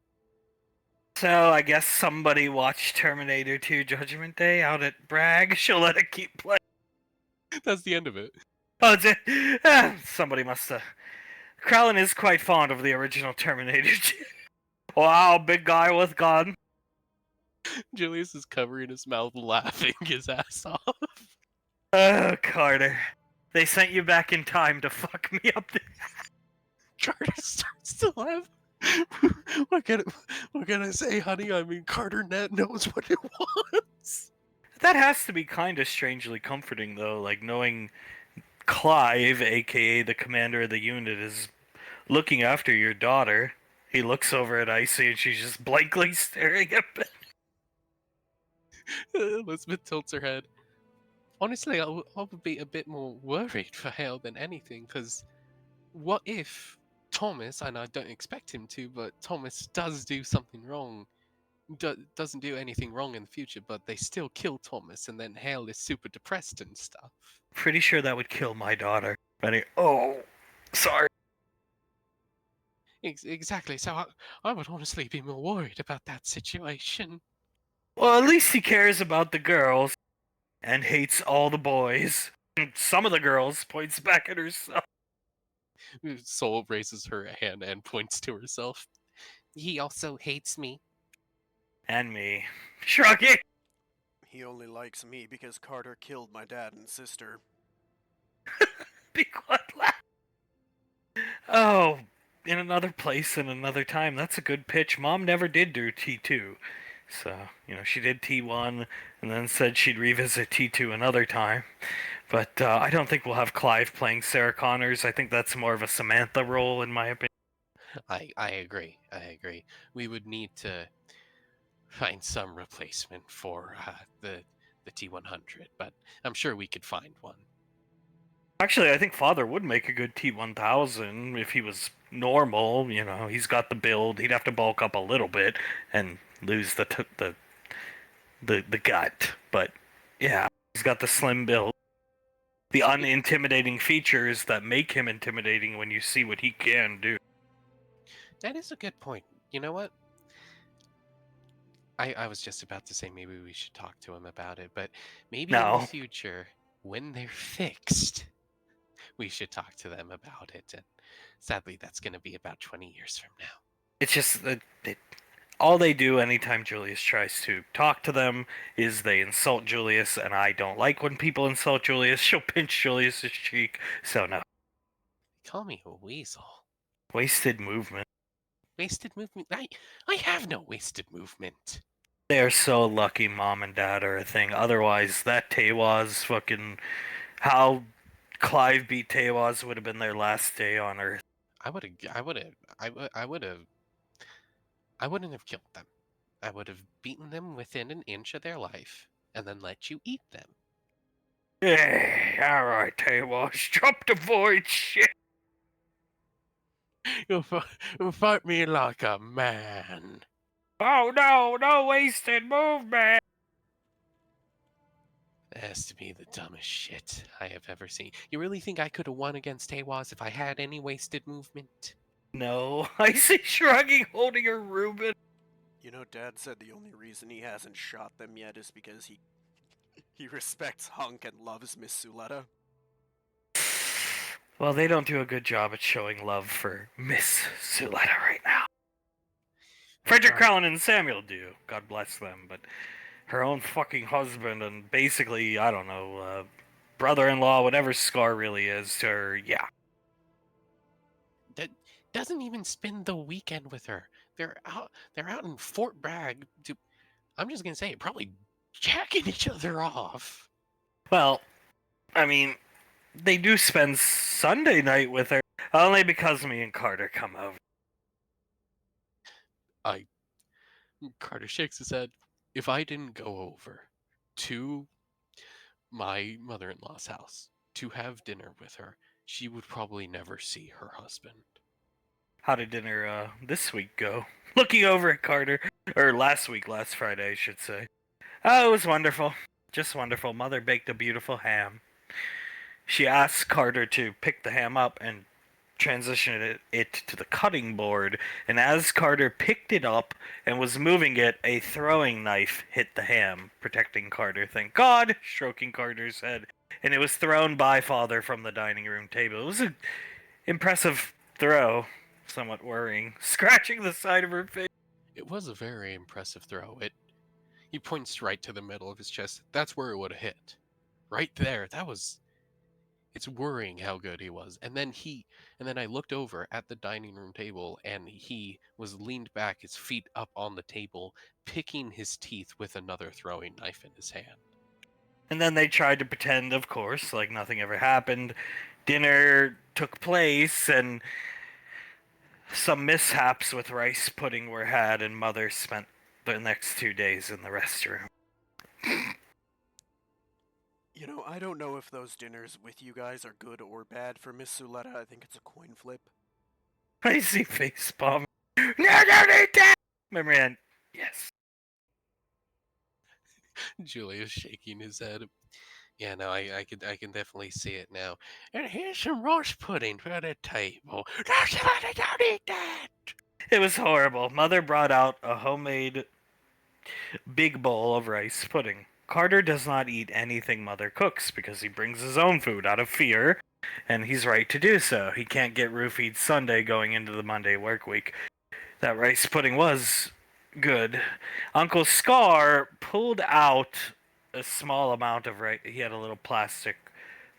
So I guess somebody watched Terminator 2 Judgment Day out at Bragg. She'll let it keep playing. That's the end of it. Oh, somebody must have... Krellin is quite fond of the original Terminator 2. Wow, big guy with gun. Julius is covering his mouth, laughing his ass off. Oh, Carter. They sent you back in time to fuck me up. Carter starts to laugh. what can I say, honey? I mean, Carter Net knows what it wants. That has to be kind of strangely comforting, though, like knowing Clive, aka the commander of the unit, is looking after your daughter. He looks over at Icy and she's just blankly staring at him. Elizabeth tilts her head. Honestly, I would be a bit more worried for Hale than anything, because what if Thomas, and I don't expect him to, but Thomas does do something wrong, doesn't do anything wrong in the future, but they still kill Thomas, and then Hale is super depressed and stuff. Pretty sure that would kill my daughter. Oh, sorry. Exactly, so I would honestly be more worried about that situation. Well, at least he cares about the girls and hates all the boys. And some of the girls, points back at herself. Soul raises her hand and points to herself. He also hates me. And me. Shrugging. He only likes me because Carter killed my dad and sister. Be quiet. Oh, in another place and another time. That's a good pitch. Mom never did do T2. So, she did T1 and then said she'd revisit T2 another time. But I don't think we'll have Clive playing Sarah Connors. I think that's more of a Samantha role, in my opinion. I agree. We would need to find some replacement for the T100, but I'm sure we could find one. Actually, I think Father would make a good T1000 if he was normal. He's got the build. He'd have to bulk up a little bit and lose the gut. But yeah, he's got the slim build. The unintimidating features that make him intimidating when you see what he can do. That is a good point. You know what? I was just about to say maybe we should talk to him about it, but maybe in the future, when they're fixed, we should talk to them about it. And sadly, that's going to be about 20 years from now. It's just that all they do anytime Julius tries to talk to them is they insult Julius, and I don't like when people insult Julius. She'll pinch Julius's cheek, so no. Call me a weasel. Wasted movement. Wasted movement? I have no wasted movement. They are so lucky Mom and Dad are a thing. Otherwise, that Tewaz fucking... How Clive beat Tewaz would have been their last day on Earth. I wouldn't have killed them. I would have beaten them within an inch of their life, and then let you eat them. Hey, alright, Tewaz, drop the void shit. You'll fight me like a man. Oh no wasted movement. That has to be the dumbest shit I have ever seen. You really think I could have won against Tewaz if I had any wasted movement? No, I see shrugging, holding her Reuben. Dad said the only reason he hasn't shot them yet is because he respects Hunk and loves Miss Suletta. Well, they don't do a good job at showing love for Miss Suletta right now. Frederick Crowlin and Samuel do, God bless them, but her own fucking husband and basically, I don't know, brother-in-law, whatever Scar really is to her, yeah. That doesn't even spend the weekend with her. They're out in Fort Bragg I'm just gonna say, probably jacking each other off. Well, I mean, they do spend Sunday night with her, only because me and Carter come over. Carter shakes his head. If I didn't go over to my mother-in-law's house to have dinner with her, she would probably never see her husband. How did dinner this week go? Looking over at Carter, or last Friday, I should say. Oh, it was wonderful. Just wonderful. Mother baked a beautiful ham. She asked Carter to pick the ham up and transition it to the cutting board, and as Carter picked it up and was moving it, a throwing knife hit the ham, protecting Carter. Thank God, stroking Carter's head. And it was thrown by Father from the dining room table. It was an impressive throw, somewhat worrying, scratching the side of her face. It was a very impressive throw. He points right to the middle of his chest. That's where it would have hit. Right there. It's worrying how good he was. And then I looked over at the dining room table, and he was leaned back, his feet up on the table, picking his teeth with another throwing knife in his hand. And then they tried to pretend, of course, like nothing ever happened. Dinner took place, and some mishaps with rice pudding were had, and Mother spent the next 2 days in the restroom. You know, I don't know if those dinners with you guys are good or bad for Miss Suletta. I think it's a coin flip. I see facepalm. No, don't eat that! Memory end. Yes. Julius shaking his head. Yeah, no, I can definitely see it now. And here's some roast pudding for the table. Don't eat that! It was horrible. Mother brought out a homemade big bowl of rice pudding. Carter does not eat anything Mother cooks because he brings his own food out of fear, and he's right to do so. He can't get roofied Sunday going into the Monday work week. That rice pudding was good. Uncle Scar pulled out a small amount of rice. He had a little plastic,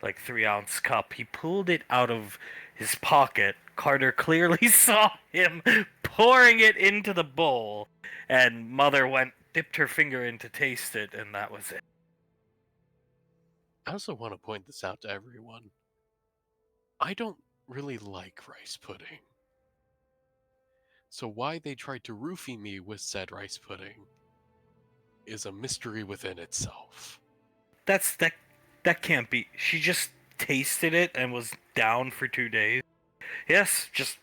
like 3 ounce cup. He pulled it out of his pocket. Carter clearly saw him pouring it into the bowl, and Mother dipped her finger in to taste it, and that was it. I also want to point this out to everyone. I don't really like rice pudding. So why they tried to roofie me with said rice pudding is a mystery within itself. That can't be. She just tasted it and was down for 2 days. Yes, just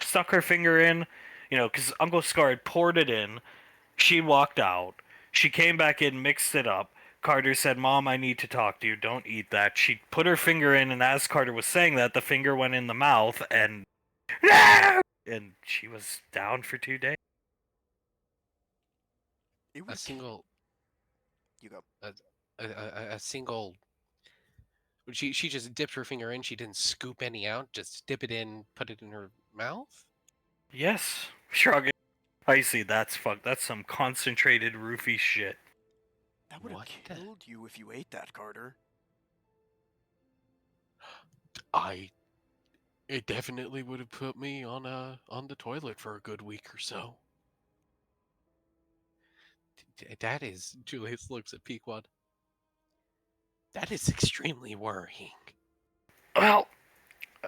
stuck her finger in, because Uncle Scar had poured it in. She walked out. She came back in, mixed it up. Carter said, "Mom, I need to talk to you. Don't eat that." She put her finger in, and as Carter was saying that, the finger went in the mouth, and no! And she was down for 2 days. It A would. single, You go. a single. She just dipped her finger in. She didn't scoop any out. Just dip it in, put it in her mouth. Yes, shrug it. I see. That's That's some concentrated roofie shit. That would have What the- killed you if you ate that, Carter. It definitely would have put me on the toilet for a good week or so. That is, Julius looks at Pequod. That is extremely worrying. Well,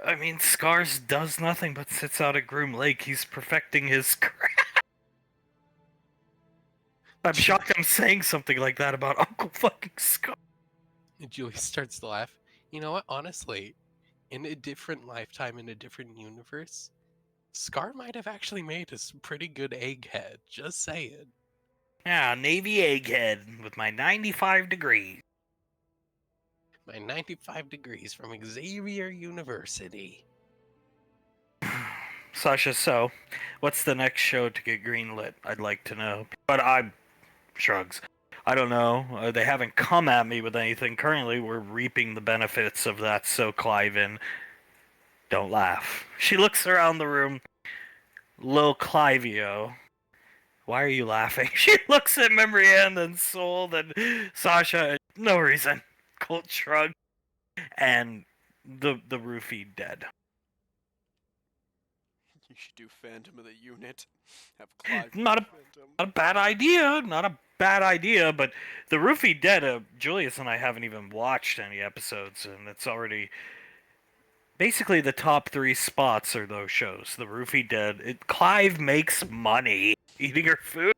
I mean, Scars does nothing but sits out at Groom Lake. He's perfecting his craft. I'm shocked I'm saying something like that about Uncle fucking Scar. And Julius starts to laugh. You know what? Honestly, in a different lifetime, in a different universe, Scar might have actually made a pretty good egghead. Just saying. Yeah, Navy egghead with my 95 degrees. My 95 degrees from Xavier University. Sasha, so, what's the next show to get greenlit? I'd like to know. But shrugs. I don't know. They haven't come at me with anything. Currently, we're reaping the benefits of that, so Cliven, don't laugh. She looks around the room. Lil Clivio. Why are you laughing? She looks at Memrian and Soul and Sasha. No reason. Cold shrug. And the roofie dead. You should do Phantom of the Unit. Have Clive. Not a Phantom. Not a bad idea. Not a bad idea, but the Roofie Dead, Julius and I haven't even watched any episodes, and it's already... Basically, the top 3 spots are those shows. The Roofie Dead. Clive makes money eating her food.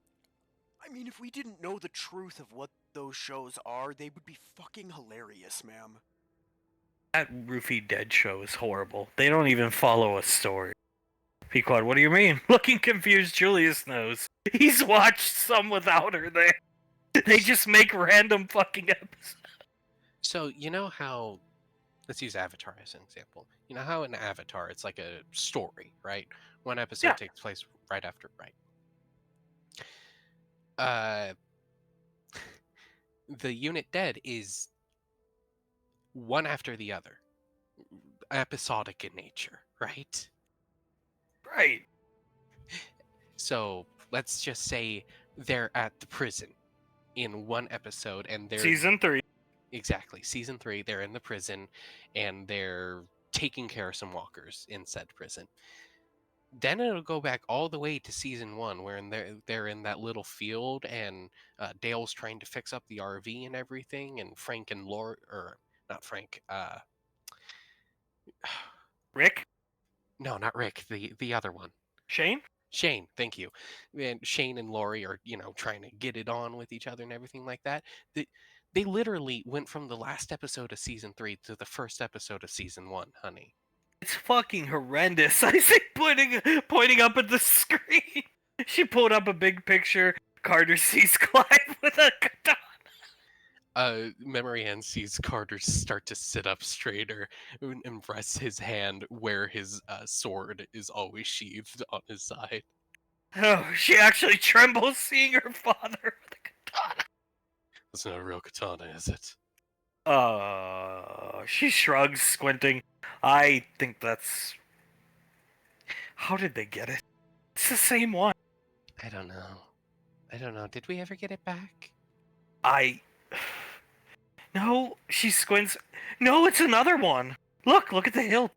I mean, if we didn't know the truth of what those shows are, they would be fucking hilarious, ma'am. That Roofie Dead show is horrible. They don't even follow a story. Pequod, what do you mean? Looking confused, Julius knows. He's watched some without her there. They just make random fucking episodes. So, you know how, let's use Avatar as an example. You know how in Avatar it's like a story, right? One episode Yeah. takes place right after, right? The Unit Dead is one after the other, episodic in nature, right? Right. So let's just say they're at the prison in one episode, and they're Season 3. Exactly. Season 3, they're in the prison and they're taking care of some walkers in said prison. Then it'll go back all the way to season 1, where they're in that little field and Dale's trying to fix up the RV and everything, and Frank and Laura, or not Frank, Rick? no, not Rick, the other one. Shane? Shane, thank you. And Shane and Laurie are, trying to get it on with each other and everything like that. They literally went from the last episode of season 3 to the first episode of season 1, honey. It's fucking horrendous. I see pointing up at the screen. She pulled up a big picture. Carter sees Clive with a katana. Memory Ann sees Carter start to sit up straighter and rests his hand where his sword is always sheathed on his side. Oh, she actually trembles seeing her father with a katana. That's not a real katana, is it? She shrugs, squinting. I think that's... How did they get it? It's the same one. I don't know. Did we ever get it back? No, she squints. No, it's another one. Look at the hilt.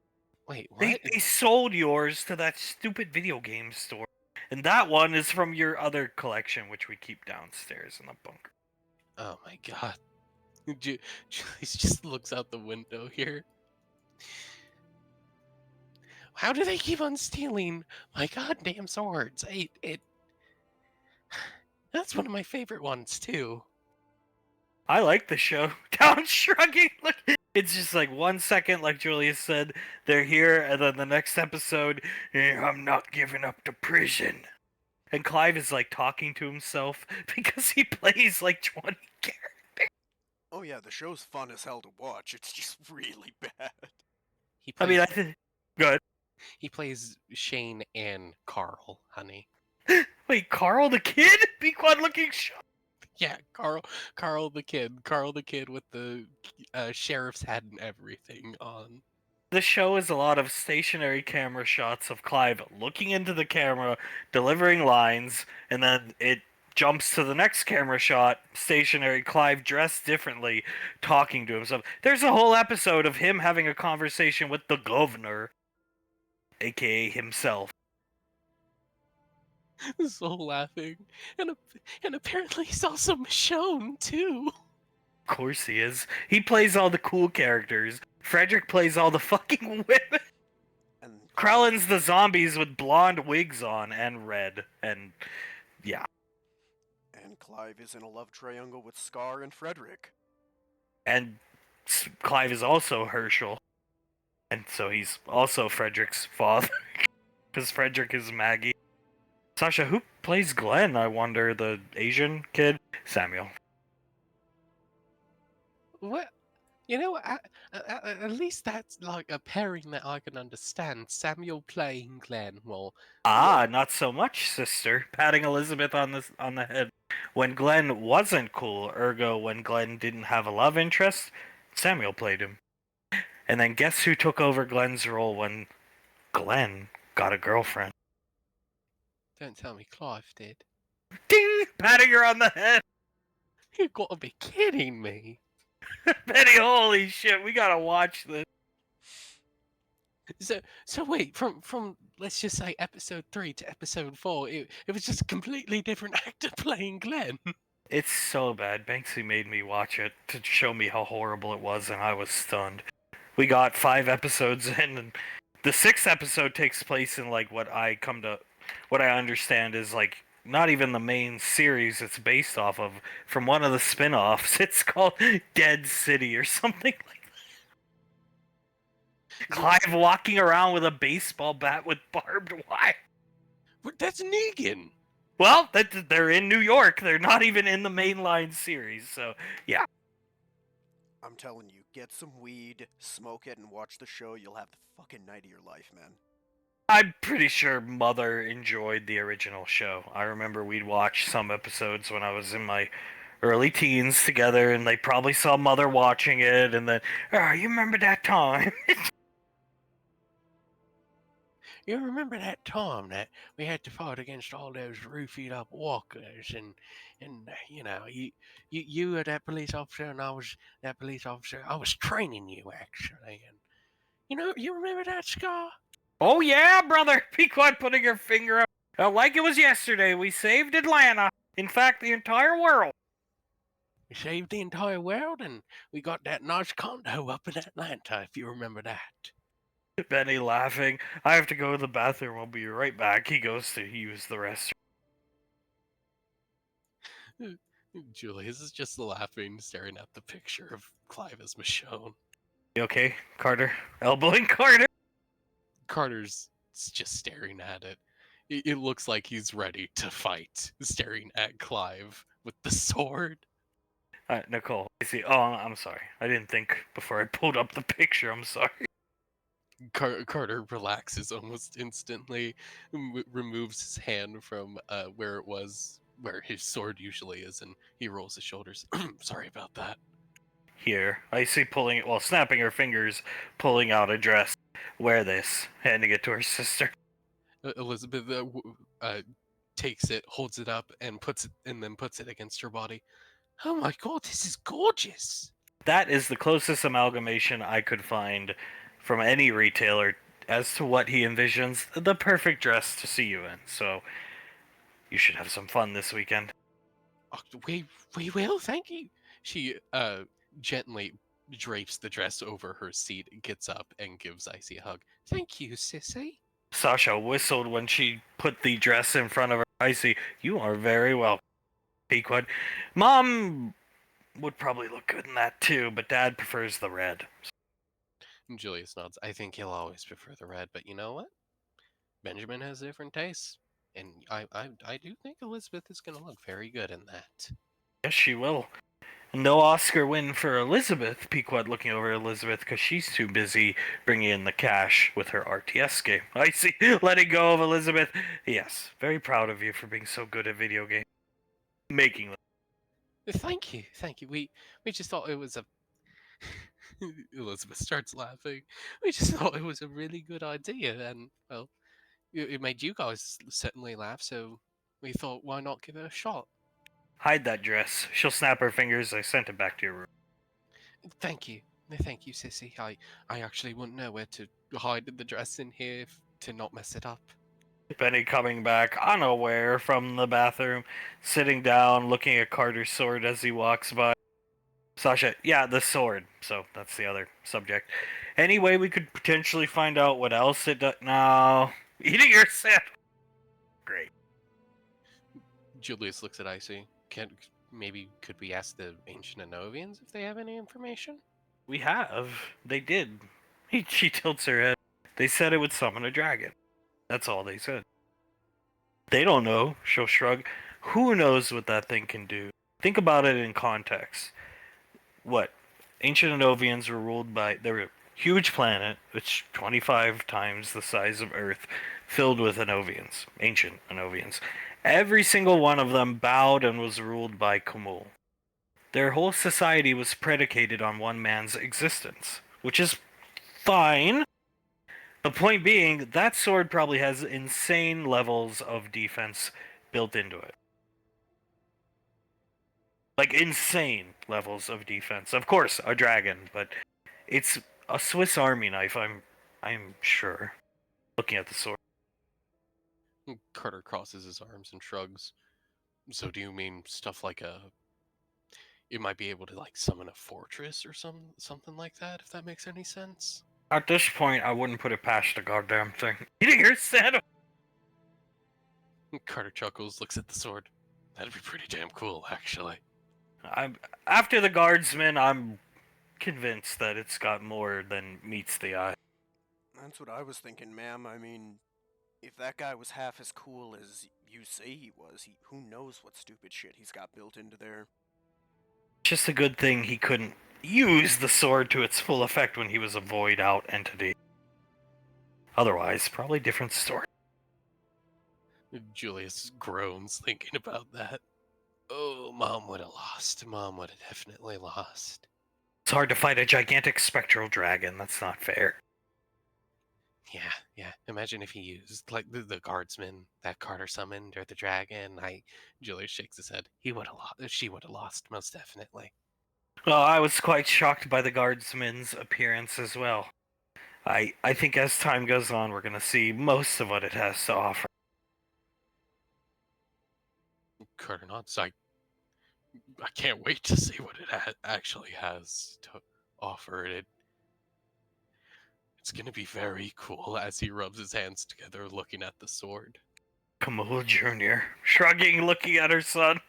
Wait, what? They sold yours to that stupid video game store. And that one is from your other collection, which we keep downstairs in the bunker. Oh my god. Julie just looks out the window here. How do they keep on stealing my goddamn swords? That's one of my favorite ones too. I like the show. Down shrugging. Look, it's just like 1 second, like Julius said, they're here, and then the next episode, I'm not giving up to prison. And Clive is like talking to himself because he plays like 20 characters. Oh yeah, the show's fun as hell to watch. It's just really bad. I think. Good. He plays Shane and Carl, honey. Wait, Carl the kid? Pequod looking show. Yeah, Carl the kid with the sheriff's hat and everything on. The show is a lot of stationary camera shots of Clive looking into the camera, delivering lines, and then it jumps to the next camera shot, stationary Clive dressed differently, talking to himself. There's a whole episode of him having a conversation with the governor, aka himself. So laughing, and apparently he's also Michonne too. Of course he is. He plays all the cool characters. Frederick plays all the fucking women. And Krellin's the zombies with blonde wigs on and red, and yeah. And Clive is in a love triangle with Scar and Frederick. And Clive is also Herschel. And so he's also Frederick's father. Because Frederick is Maggie. Sasha, who plays Glenn, I wonder? The Asian kid? Samuel. What? At least that's like a pairing that I can understand. Samuel playing Glenn. Well, Not so much, sister. Patting Elizabeth on the head. When Glenn wasn't cool, ergo when Glenn didn't have a love interest, Samuel played him. And then guess who took over Glenn's role when Glenn got a girlfriend? don't tell me Clive did. Ding! Patting her on the head. You gotta be kidding me. Betty, holy shit, we gotta watch this. So wait, from let's just say episode 3 to episode 4, it was just a completely different actor playing Glenn. It's so bad. Banksy made me watch it to show me how horrible it was, and I was stunned. We got 5 episodes in, and the 6th episode takes place in like what I understand is like not even the main series it's based off of, from one of the spin-offs. It's called Dead City or something like that. Clive walking around with a baseball bat with barbed wire. That's Negan. Well, they're in New York. They're not even in the mainline series, so yeah. I'm telling you, get some weed, smoke it, and watch the show. You'll have the fucking night of your life, man. I'm pretty sure Mother enjoyed the original show. I remember we'd watch some episodes when I was in my early teens together, and they probably saw Mother watching it, and then, oh, you remember that time? You remember that time that we had to fight against all those roofied up walkers, and you know, you were that police officer, and I was that police officer. I was training you actually, and you know, you remember that, Scar? Oh yeah, brother! Be quiet putting your finger up. Like it was yesterday, we saved Atlanta. In fact, the entire world. We saved the entire world, and we got that nice condo up in Atlanta, if you remember that. Benny laughing. I have to go to the bathroom. I'll be right back. He goes to use the restroom. Julius is just laughing, staring at the picture of Clive as Michonne. You okay, Carter? Elbowing Carter. Carter's just staring at it. It looks like he's ready to fight, staring at Clive with the sword. Nicole, I see. Oh, I'm sorry. I didn't think before I pulled up the picture. I'm sorry. Carter relaxes almost instantly, removes his hand from where it was, where his sword usually is, and he rolls his shoulders. Sorry about that. Here, I see pulling, well, snapping her fingers, pulling out a dress. Wear this, handing it to her sister. Elizabeth takes it, holds it up, and then puts it against her body. Oh my god, this is gorgeous! That is the closest amalgamation I could find from any retailer as to what he envisions the perfect dress to see you in. So, you should have some fun this weekend. Oh, we will, thank you. She gently drapes the dress over her seat, gets up, and gives Icy a hug. Thank you, sissy. Sasha whistled when she put the dress in front of her. Icy, you are very welcome. Pequod. Mom would probably look good in that too, but Dad prefers the red. Julius nods. I think he'll always prefer the red, but you know what? Benjamin has different tastes. And I do think Elizabeth is going to look very good in that. Yes, she will. No Oscar win for Elizabeth. Pequod looking over Elizabeth because she's too busy bringing in the cash with her RTS game. I see. Letting go of Elizabeth. Yes, very proud of you for being so good at video games. Making them. Thank you, thank you. We just thought it was a. Elizabeth starts laughing. We just thought it was a really good idea, and well, it made you guys certainly laugh. So we thought, why not give it a shot? Hide that dress. She'll snap her fingers. I sent it back to your room. Thank you, sissy. I actually wouldn't know where to hide the dress in here to not mess it up. Benny coming back unaware from the bathroom, sitting down, looking at Carter's sword as he walks by. Sasha, yeah, the sword. So that's the other subject. Anyway, we could potentially find out what else it does. No. Eating your sandwich. Great. Julius looks at Icy. Could we ask the ancient Anovians if they have any information? We have. They did. She tilts her head. They said it would summon a dragon. That's all they said. They don't know. She'll shrug. Who knows what that thing can do? Think about it in context. What? Ancient Anovians were ruled by... They were a huge planet, which 25 times the size of Earth, filled with Anovians. Ancient Anovians. Every single one of them bowed and was ruled by Kumul. Their whole society was predicated on one man's existence, which is fine. The point being, that sword probably has insane levels of defense built into it. Like, insane levels of defense. Of course, a dragon, but it's a Swiss Army knife, I'm sure. Looking at the sword. Carter crosses his arms and shrugs. So do you mean stuff like it might be able to like summon a fortress or something like that, if that makes any sense? At this point, I wouldn't put it past the goddamn thing. Eating your sandwich! Carter chuckles, looks at the sword. That'd be pretty damn cool, actually. After the guardsman, I'm convinced that it's got more than meets the eye. That's what I was thinking, ma'am. I mean, if that guy was half as cool as you say he was, who knows what stupid shit he's got built into there. Just a good thing he couldn't use the sword to its full effect when he was a void out entity. Otherwise, probably different story. Julius groans thinking about that. Oh, Mom would have lost. Mom would have definitely lost. It's hard to fight a gigantic spectral dragon. That's not fair. Yeah. Imagine if he used like the guardsman that Carter summoned or the dragon. Julius shakes his head. He would have lost. She would have lost, most definitely. Well, I was quite shocked by the guardsman's appearance as well. I think as time goes on, we're gonna see most of what it has to offer. Carter nods. I can't wait to see what it actually has to offer. It's gonna be very cool as he rubs his hands together, looking at the sword. Camille Jr. shrugging, looking at her son.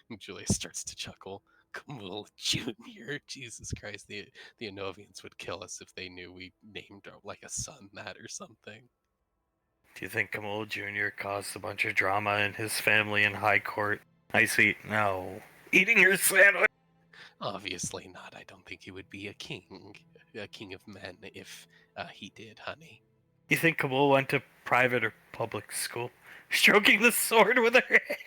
And Julius starts to chuckle. Camille Jr. Jesus Christ, the Anovians would kill us if they knew we named like a son that or something. Do you think Camille Jr. caused a bunch of drama in his family in high court? I see. No. Eating your sandwich. Obviously not. I don't think he would be a king of men if he did, honey. You think Camille went to private or public school? Stroking the sword with her hand.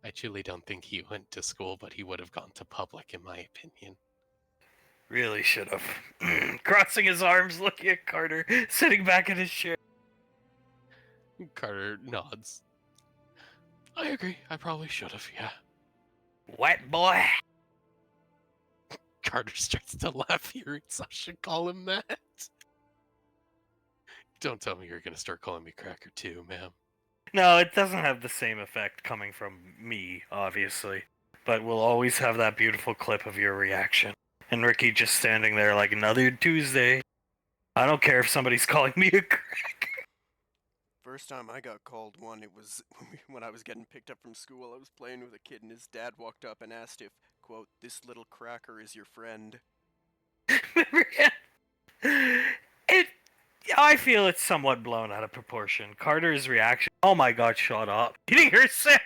I truly don't think he went to school, but he would have gone to public, in my opinion. Really should have. Crossing his arms, looking at Carter, sitting back in his chair. Carter nods. I agree. I probably should have, yeah. Wet boy. Carter starts to laugh hearing Sasha call him that. Don't tell me you're going to start calling me Cracker too, ma'am. No, it doesn't have the same effect coming from me, obviously. But we'll always have that beautiful clip of your reaction. And Ricky just standing there like another Tuesday. I don't care if somebody's calling me a cracker. First time I got called one, it was when I was getting picked up from school. I was playing with a kid, and his dad walked up and asked if, quote, "this little cracker is your friend." I feel it's somewhat blown out of proportion. Carter's reaction. Oh my god, shut up. Getting her sick.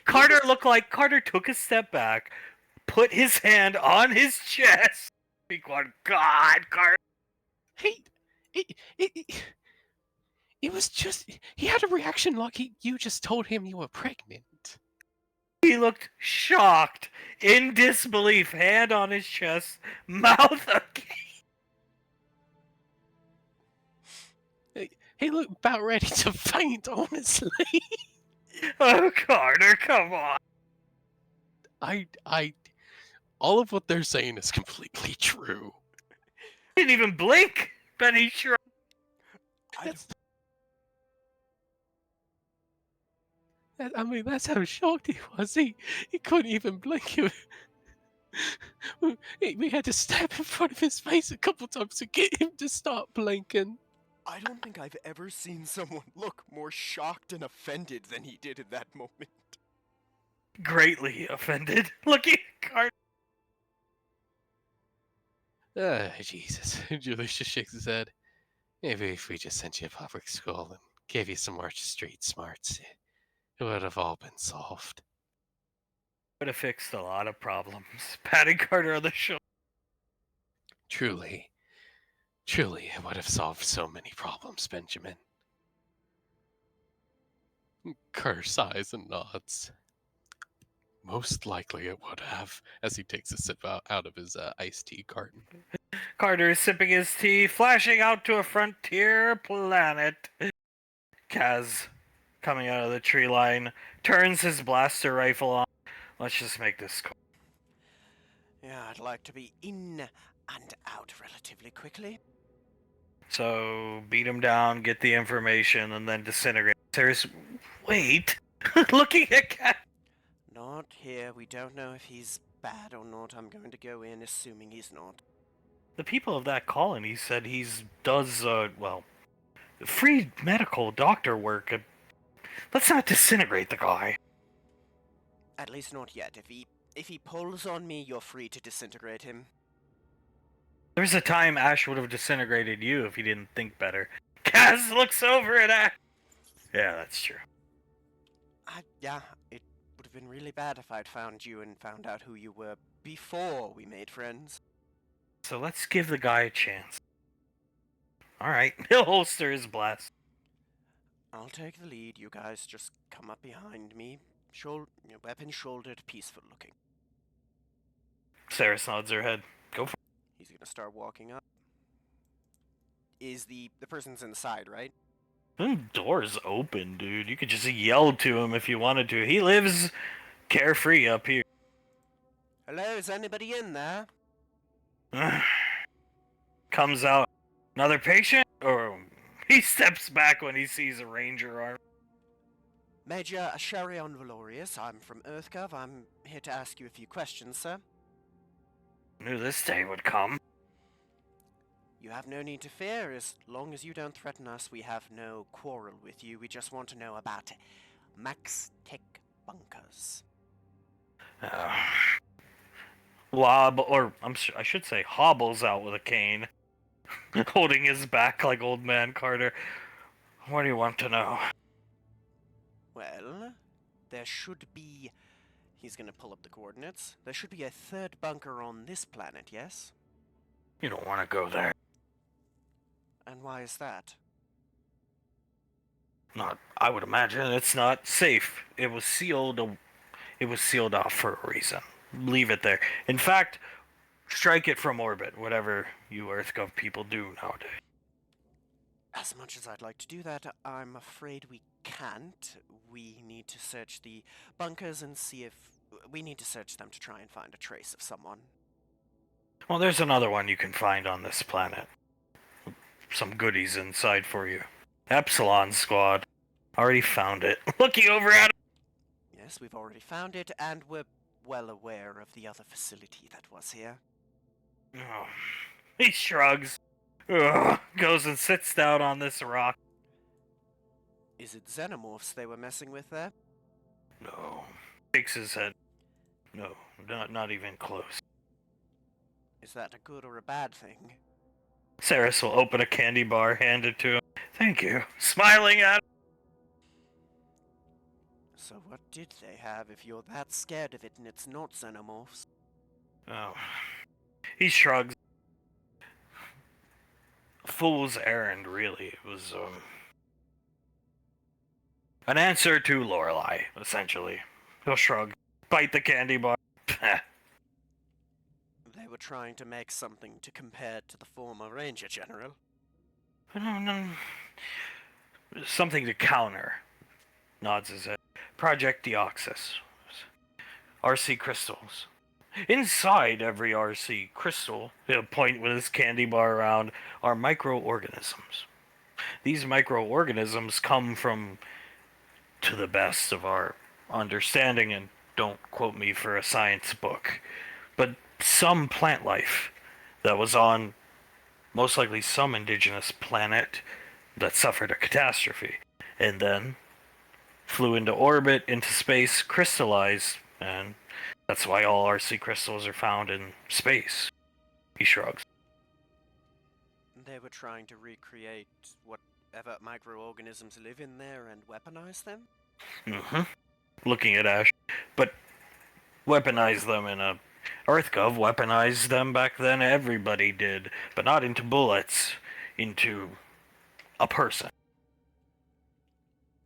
Carter looked like Carter took a step back, put his hand on his chest. Be quiet. God, Carter. It was just, he had a reaction like you just told him you were pregnant. He looked shocked, in disbelief, hand on his chest, mouth agape. He looked about ready to faint, honestly. Oh, Carter, come on. All of what they're saying is completely true. Didn't even blink. Benny shrugged. That's how shocked he was. He couldn't even blink. We had to step in front of his face a couple times to get him to stop blinking. I don't think I've ever seen someone look more shocked and offended than he did in that moment. Greatly offended. Looking at Carter. Jesus. Julius just shakes his head. Maybe if we just sent you to public school and gave you some more street smarts, it would have all been solved. Would have fixed a lot of problems. Patting Carter on the shoulder. Truly, it would have solved so many problems, Benjamin. Carter sighs and nods. Most likely it would have, as he takes a sip out of his iced tea carton. Carter is sipping his tea, flashing out to a frontier planet. Kaz, coming out of the tree line, turns his blaster rifle on. Let's just make this quick. Yeah, I'd like to be in and out relatively quickly. So, beat him down, get the information, and then disintegrate. Wait! Looking at Kaz. Not here. We don't know if he's bad or not. I'm going to go in assuming he's not. The people of that colony said does free medical doctor work. Let's not disintegrate the guy. At least not yet. If he pulls on me, you're free to disintegrate him. There's a time Ash would have disintegrated you if he didn't think better. Kaz looks over at Ash. Yeah, that's true. Yeah, it would have been really bad if I'd found you and found out who you were before we made friends. So let's give the guy a chance. Alright, he'll holster his blast. I'll take the lead. You guys just come up behind me. Weapon shouldered, peaceful looking. Sarah nods her head. Go for it. He's gonna start walking up. is the person's inside, right? The door's open, dude. You could just yell to him if you wanted to. He lives carefree up here. Hello, is anybody in there? Comes out. Another patient? Or he steps back when he sees a ranger arm. Major Asharion Valorius, I'm from EarthGov. I'm here to ask you a few questions, sir. Knew this day would come. You have no need to fear. As long as you don't threaten us, we have no quarrel with you. We just want to know about Max Tech bunkers. I should say, hobbles out with a cane, holding his back like old man Carter. What do you want to know? Well, there should be... He's gonna pull up the coordinates. There should be a third bunker on this planet, yes? You don't want to go there. And why is that? I would imagine it's not safe. It was sealed off for a reason. Leave it there. In fact, strike it from orbit, whatever you EarthGov people do nowadays. As much as I'd like to do that, I'm afraid we can't. We need to search the bunkers and see if... We need to search them to try and find a trace of someone. Well, there's another one you can find on this planet. Some goodies inside for you. Epsilon Squad. Already found it. Looking over at it. Yes, we've already found it, and we're well aware of the other facility that was here. Oh, he shrugs. Ugh, goes and sits down on this rock. Is it xenomorphs they were messing with there? No. Shakes his head. No, not even close. Is that a good or a bad thing? Saris will open a candy bar, hand it to him. Thank you. Smiling at him. So what did they have if you're that scared of it and it's not xenomorphs? Oh. He shrugs. Fool's errand, really. It was, an answer to Lorelei, essentially. He'll shrug. Bite the candy bar. They were trying to make something to compare to the former Ranger General. No. Something to counter. Nods his head. Project Deoxys. RC crystals. Inside every RC crystal, he'll point with his candy bar around, are microorganisms. These microorganisms come from, to the best of our understanding, and don't quote me for a science book, but some plant life that was on most likely some indigenous planet that suffered a catastrophe, and then flew into orbit, into space, crystallized, and that's why all RC crystals are found in space. He shrugs. They were trying to recreate whatever microorganisms live in there and weaponize them? Mm-hmm. Looking at Ash. But weaponize them in a... EarthGov weaponized them back then, everybody did. But not into bullets, into a person.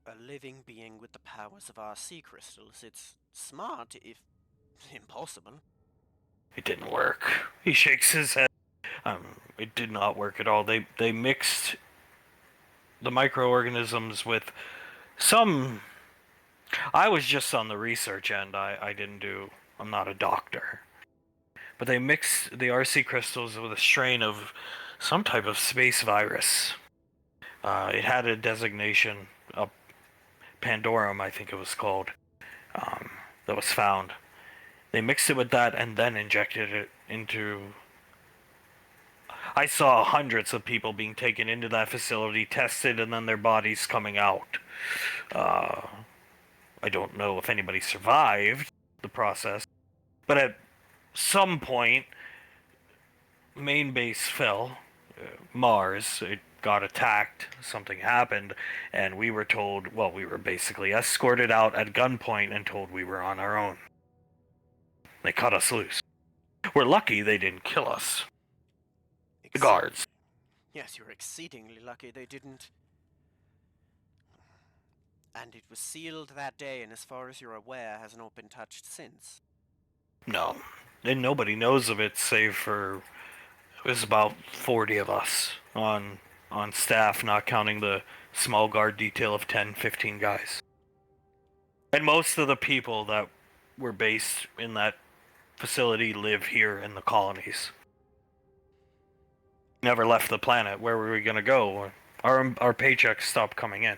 A living being with the powers of RC crystals. It's smart, if impossible. It didn't work. He shakes his head. It did not work at all. They mixed the microorganisms with some... I was just on the research end. I'm not a doctor. But they mixed the RC crystals with a strain of some type of space virus. It had a designation, Pandorum, I think it was called, that was found. They mixed it with that and then injected it into... I saw hundreds of people being taken into that facility, tested, and then their bodies coming out. I don't know if anybody survived the process, but at some point, main base fell. Mars, it got attacked, something happened, and we were told, well, we were basically escorted out at gunpoint and told we were on our own. They cut us loose. We're lucky they didn't kill us. The guards. Yes, you're exceedingly lucky they didn't. And it was sealed that day, and as far as you're aware, has not been touched since. No. And nobody knows of it, save for... It was about 40 of us on on staff, not counting the small guard detail of 10, 15 guys. And most of the people that were based in that facility live here in the colonies. Never left the planet. Where were we gonna go? Our paychecks stopped coming in.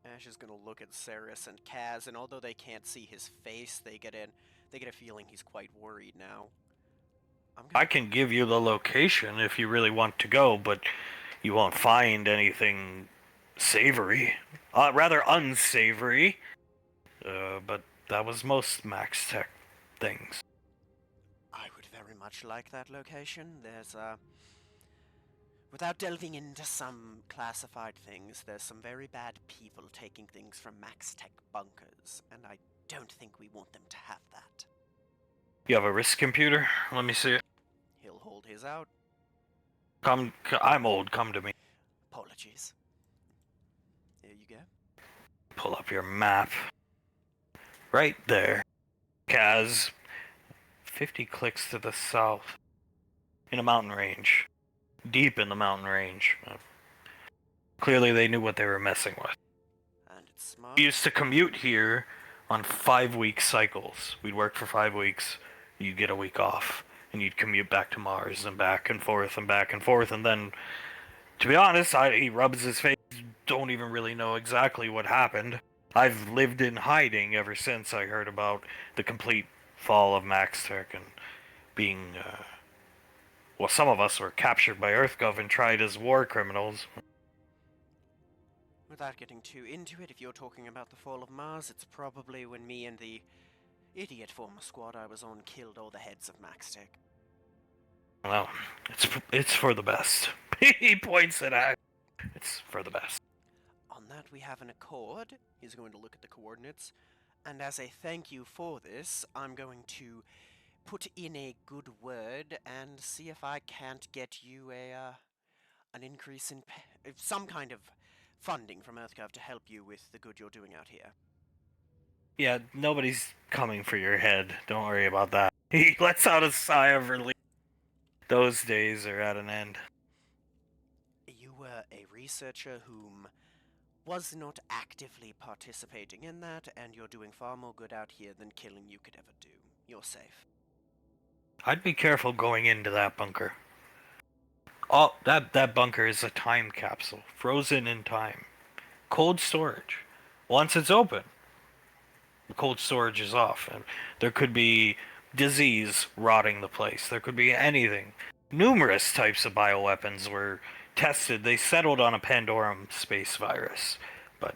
Ash is gonna look at Ceres and Kaz, and although they can't see his face, they get a feeling he's quite worried now. I can give you the location if you really want to go, but you won't find anything savory. Rather unsavory. But that was most Max Tech things. I would very much like that location. Without delving into some classified things, there's some very bad people taking things from Max Tech bunkers, and I don't think we want them to have that. You have a wrist computer? Let me see it. He'll hold his out. I'm old, come to me. Apologies. Here you go. Pull up your map. Right there. Kaz. 50 clicks to the south. In a mountain range. Deep in the mountain range. Clearly they knew what they were messing with. And it's smart. We used to commute here on 5-week cycles. We'd work for 5 weeks. You'd get a week off. And you'd commute back to Mars and back and forth and back and forth. And then, to be honest, he rubs his face. Don't even really know exactly what happened. I've lived in hiding ever since I heard about the complete fall of Max Tech and being, well, some of us were captured by EarthGov and tried as war criminals. Without getting too into it, if you're talking about the fall of Mars, it's probably when me and the idiot former squad I was on killed all the heads of Max Tech. Well, it's for the best. He points it at. It's for the best. On that, we have an accord. He's going to look at the coordinates. And as a thank you for this, I'm going to put in a good word and see if I can't get you an increase in some kind of funding from EarthGov to help you with the good you're doing out here. Yeah, nobody's coming for your head. Don't worry about that. He lets out a sigh of relief. Those days are at an end. You were a researcher whom was not actively participating in that, and you're doing far more good out here than killing you could ever do. You're safe. I'd be careful going into that bunker. Oh, that bunker is a time capsule, frozen in time. Cold storage. Once it's open, the cold storage is off, and there could be disease rotting the place. There could be anything. Numerous types of bioweapons were tested. They settled on a Pandorum space virus, but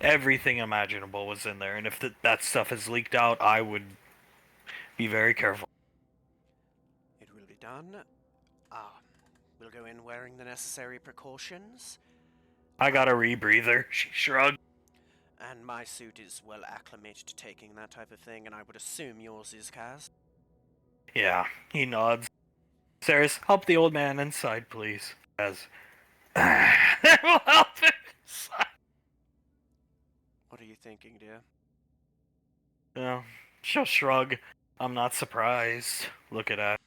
everything imaginable was in there, and if that stuff is leaked out, I would be very careful. It will be done. We'll go in wearing the necessary precautions. I got a rebreather, she shrugged. And my suit is well acclimated to taking that type of thing, and I would assume yours is, Kaz. Yeah, he nods. Ceres, help the old man inside, please. As we'll help him inside. What are you thinking, dear? No, she'll shrug. I'm not surprised. Look at that.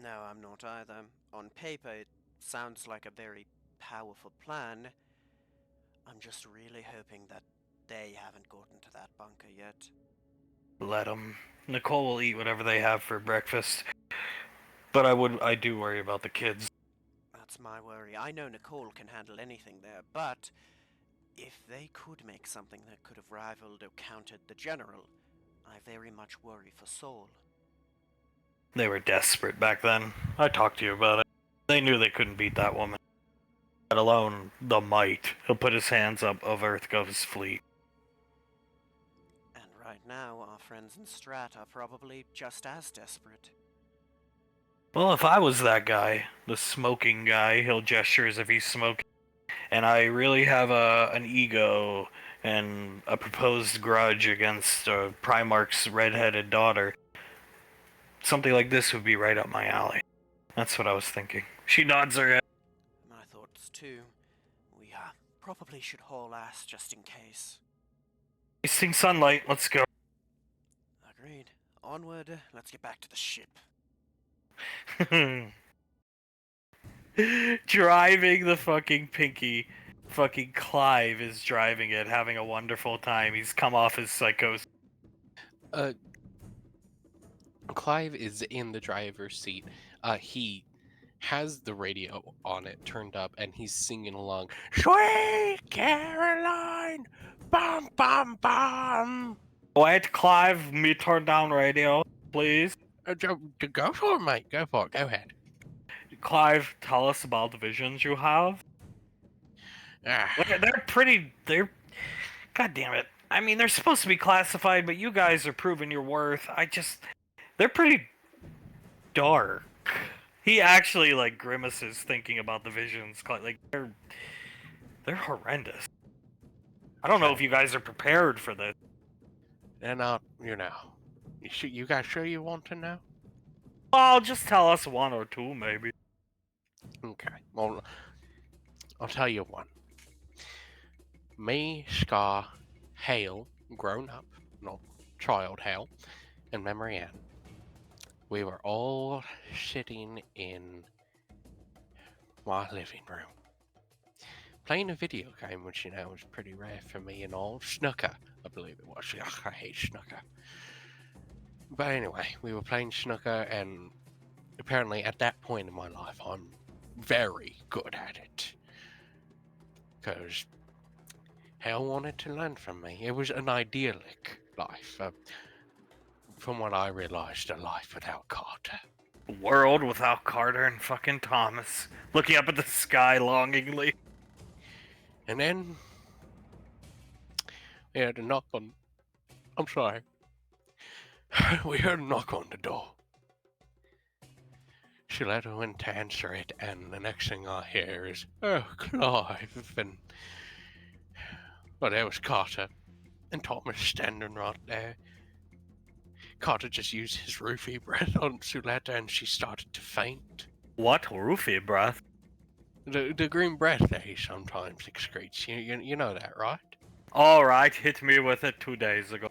No, I'm not either. On paper, it sounds like a very powerful plan. I'm just really hoping that they haven't gotten to that bunker yet. Let them. Nicole will eat whatever they have for breakfast. But I do worry about the kids. That's my worry. I know Nicole can handle anything there, but if they could make something that could have rivaled or countered the General, I very much worry for Saul. They were desperate back then. I talked to you about it. They knew they couldn't beat that woman. Let alone the might. He'll put his hands up of EarthGov's fleet. And right now, our friends in Strat are probably just as desperate. Well, if I was that guy, the smoking guy, he'll gesture as if he's smoking, and I really have an ego and a proposed grudge against Primarch's redheaded daughter, something like this would be right up my alley. That's what I was thinking. She nods her head. My thoughts too. We probably should haul ass just in case. Wasting sunlight, let's go. Agreed. Onward, let's get back to the ship. driving the fucking Pinky. Fucking Clive is driving it, having a wonderful time. He's come off his psychosis. Clive is in the driver's seat. He has the radio on it turned up, and he's singing along. Sweet Caroline, bum bum bum. Wait, Clive, me turn down radio, please. Go for it, mate. Go for it. Go ahead. Clive, tell us about the visions you have. They're pretty. God damn it. I mean, they're supposed to be classified, but you guys are proving your worth. They're pretty dark. He actually like grimaces thinking about the visions. Like they're horrendous. I don't know if you guys are prepared for this. They're not, You guys sure you want to know? Well, just tell us one or two, maybe. Okay. Well, I'll tell you one. Me, Scar, Hale, grown up, not child Hale, and Memory Ann. We were all sitting in my living room, playing a video game, which was pretty rare for me and all. Snooker, I believe it was. Ugh, I hate snooker. But anyway, we were playing snooker, and apparently at that point in my life, I'm very good at it. Because Hale wanted to learn from me. It was an idyllic life. From what I realized, a life without Carter. A world without Carter and fucking Thomas. Looking up at the sky longingly. And then we had a knock on. I'm sorry. We heard a knock on the door. Shaletta went to answer it, and the next thing I hear is, "Oh, Clive," and well, there was Carter, and Thomas standing right there. Carter just used his roofie breath on Suletta, and she started to faint. What? Roofie breath? The green breath that he sometimes excretes. You know that, right? Alright, hit me with it 2 days ago.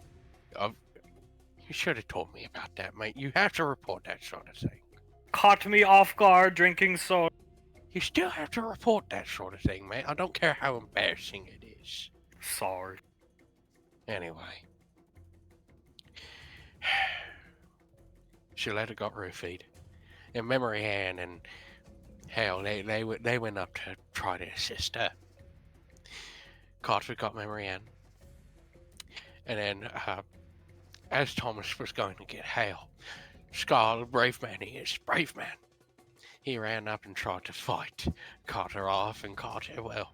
You should have told me about that, mate. You have to report that sort of thing. Caught me off guard drinking soda. You still have to report that sort of thing, mate. I don't care how embarrassing it is. Sorry. Anyway. Shaletta got roofied. And Memory Ann and Hale, they went up to try to assist her. Carter got Memory Ann. And then, as Thomas was going to get Hale, Scar, the brave man he is, brave man, he ran up and tried to fight Carter off, and Carter, well,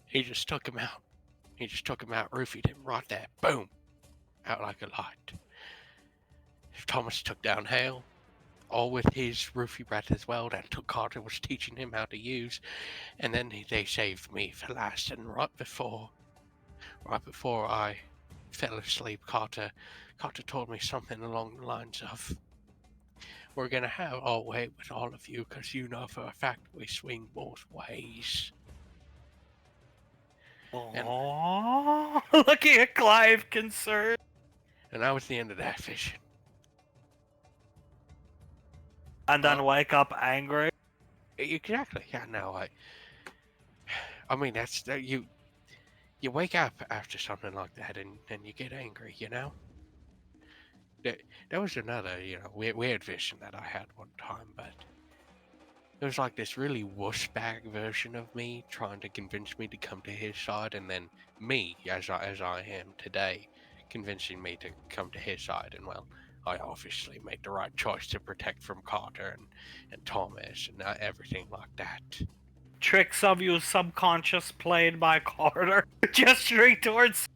he just took him out. He just took him out, roofied him right there, boom, out like a light. Thomas took down Hale, all with his roofie breath as well, that Carter was teaching him how to use, and then they saved me for last, and right before I fell asleep, Carter told me something along the lines of, "We're gonna have our way with all of you, because you know for a fact we swing both ways." Aww, looking at Clive concerned. And that was the end of that vision. And then wake up angry. Exactly. Yeah. No. I mean, that's you. You wake up after something like that, and you get angry. There was another, weird vision that I had one time, but it was like this really wussbag version of me trying to convince me to come to his side, and then me, as I am today, convincing me to come to his side. And well, I obviously made the right choice to protect from Carter and Thomas and everything like that. Tricks of your subconscious played by Carter, gesturing towards.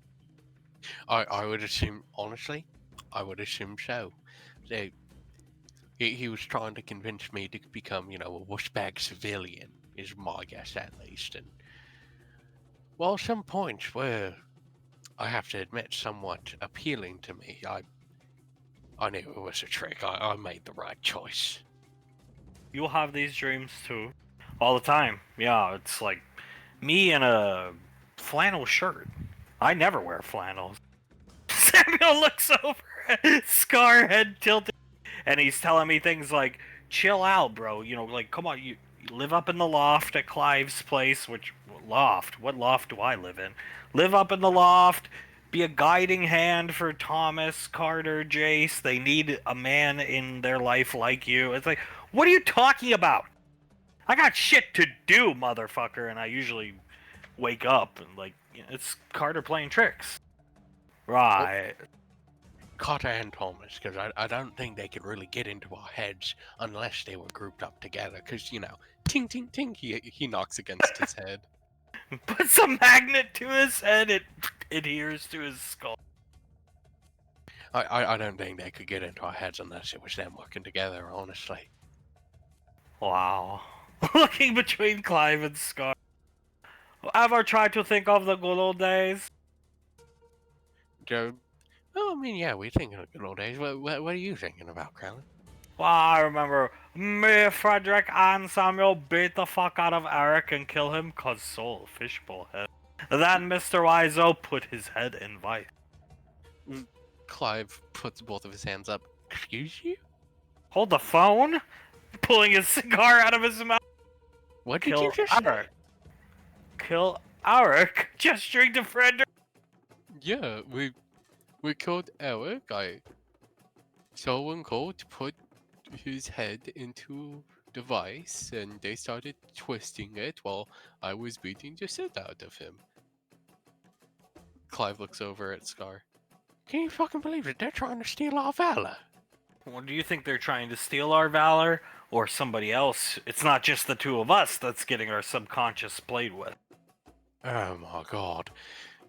I would assume, honestly, I would assume so. He was trying to convince me to become, a wussbag civilian, is my guess at least. And well, some points were, I have to admit, somewhat appealing to me. I knew it was a trick. I made the right choice. You have these dreams too, all the time. Yeah, it's like me in a flannel shirt. I never wear flannels. Samuel looks over, Scar head tilted, and he's telling me things like, chill out, bro. You know, like, come on, you live up in the loft at Clive's place, which, loft? What loft do I live in? Live up in the loft, be a guiding hand for Thomas, Carter, Jace. They need a man in their life like you. It's like, what are you talking about? I got shit to do, motherfucker, and I usually wake up and, like, it's Carter playing tricks. Right. Carter and Thomas, because I don't think they could really get into our heads unless they were grouped up together, because, you know, ting, ting, ting, he knocks against his head. Puts a magnet to his head, it adheres to his skull. I don't think they could get into our heads unless it was them working together, honestly. Wow. Looking between Clive and Scar. Ever tried to think of the good old days? Joe, oh, I mean, yeah, we're thinking of good old days. What are you thinking about, Crowley? Well, I remember me, Frederick, and Samuel beat the fuck out of Eric and kill him 'cause soul fishbowl head. Then Mr. Wiseau put his head in vice. Clive puts both of his hands up. Excuse you? Hold the phone? Pulling his cigar out of his mouth. What did Kill you just say? Eric. Kill Eric? Gesturing to Frederick. Yeah, we killed Eric. Someone called to put his head into the vice, and they started twisting it while I was beating the shit out of him. Clive looks over at Scar. Can you fucking believe it? They're trying to steal our valor. Well, do you think they're trying to steal our valor, or somebody else? It's not just the two of us that's getting our subconscious played with. Oh my god.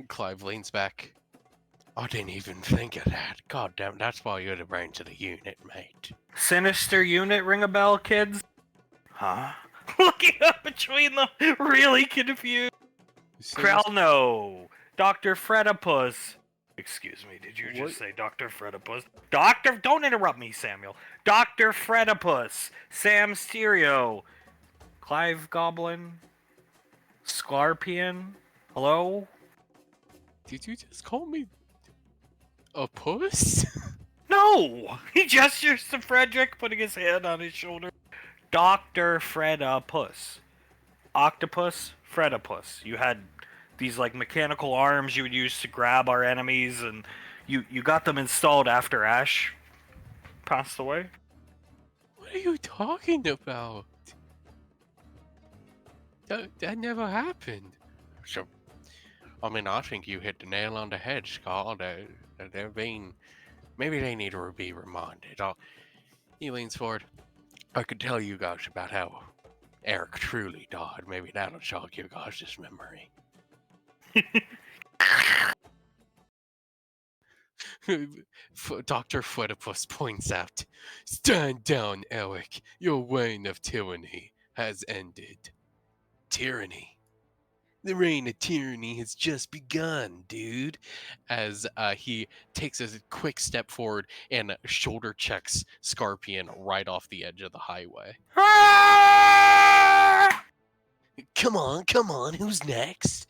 Clive leans back. I didn't even think of that. God damn, that's why you're the brains of the unit, mate. Sinister unit, ring a bell, kids? Huh? Looking up between them, really confused. Krell, Dr. Fredipus. Excuse me, did you just say Dr. Fredipus? Don't interrupt me, Samuel. Dr. Fredipus, Sam Stereo, Clive Goblin, Scorpion. Hello? Did you just call me a puss? No! He gestures to Frederick, putting his hand on his shoulder. Dr. Fredipus. Octopus, Fredipus. You had these, like, mechanical arms you would use to grab our enemies, and you got them installed after Ash passed away. What are you talking about? That never happened. So, I mean, I think you hit the nail on the head, Scott. They're being... Maybe they need to be reminded. He leans forward. I could tell you guys about how Eric truly died. Maybe that'll jog your guys' memory. Dr. Footipus points out, stand down, Eric. Your reign of tyranny has ended. Tyranny? The reign of tyranny has just begun, dude. As he takes a quick step forward and shoulder checks Scorpion right off the edge of the highway. Come on, who's next?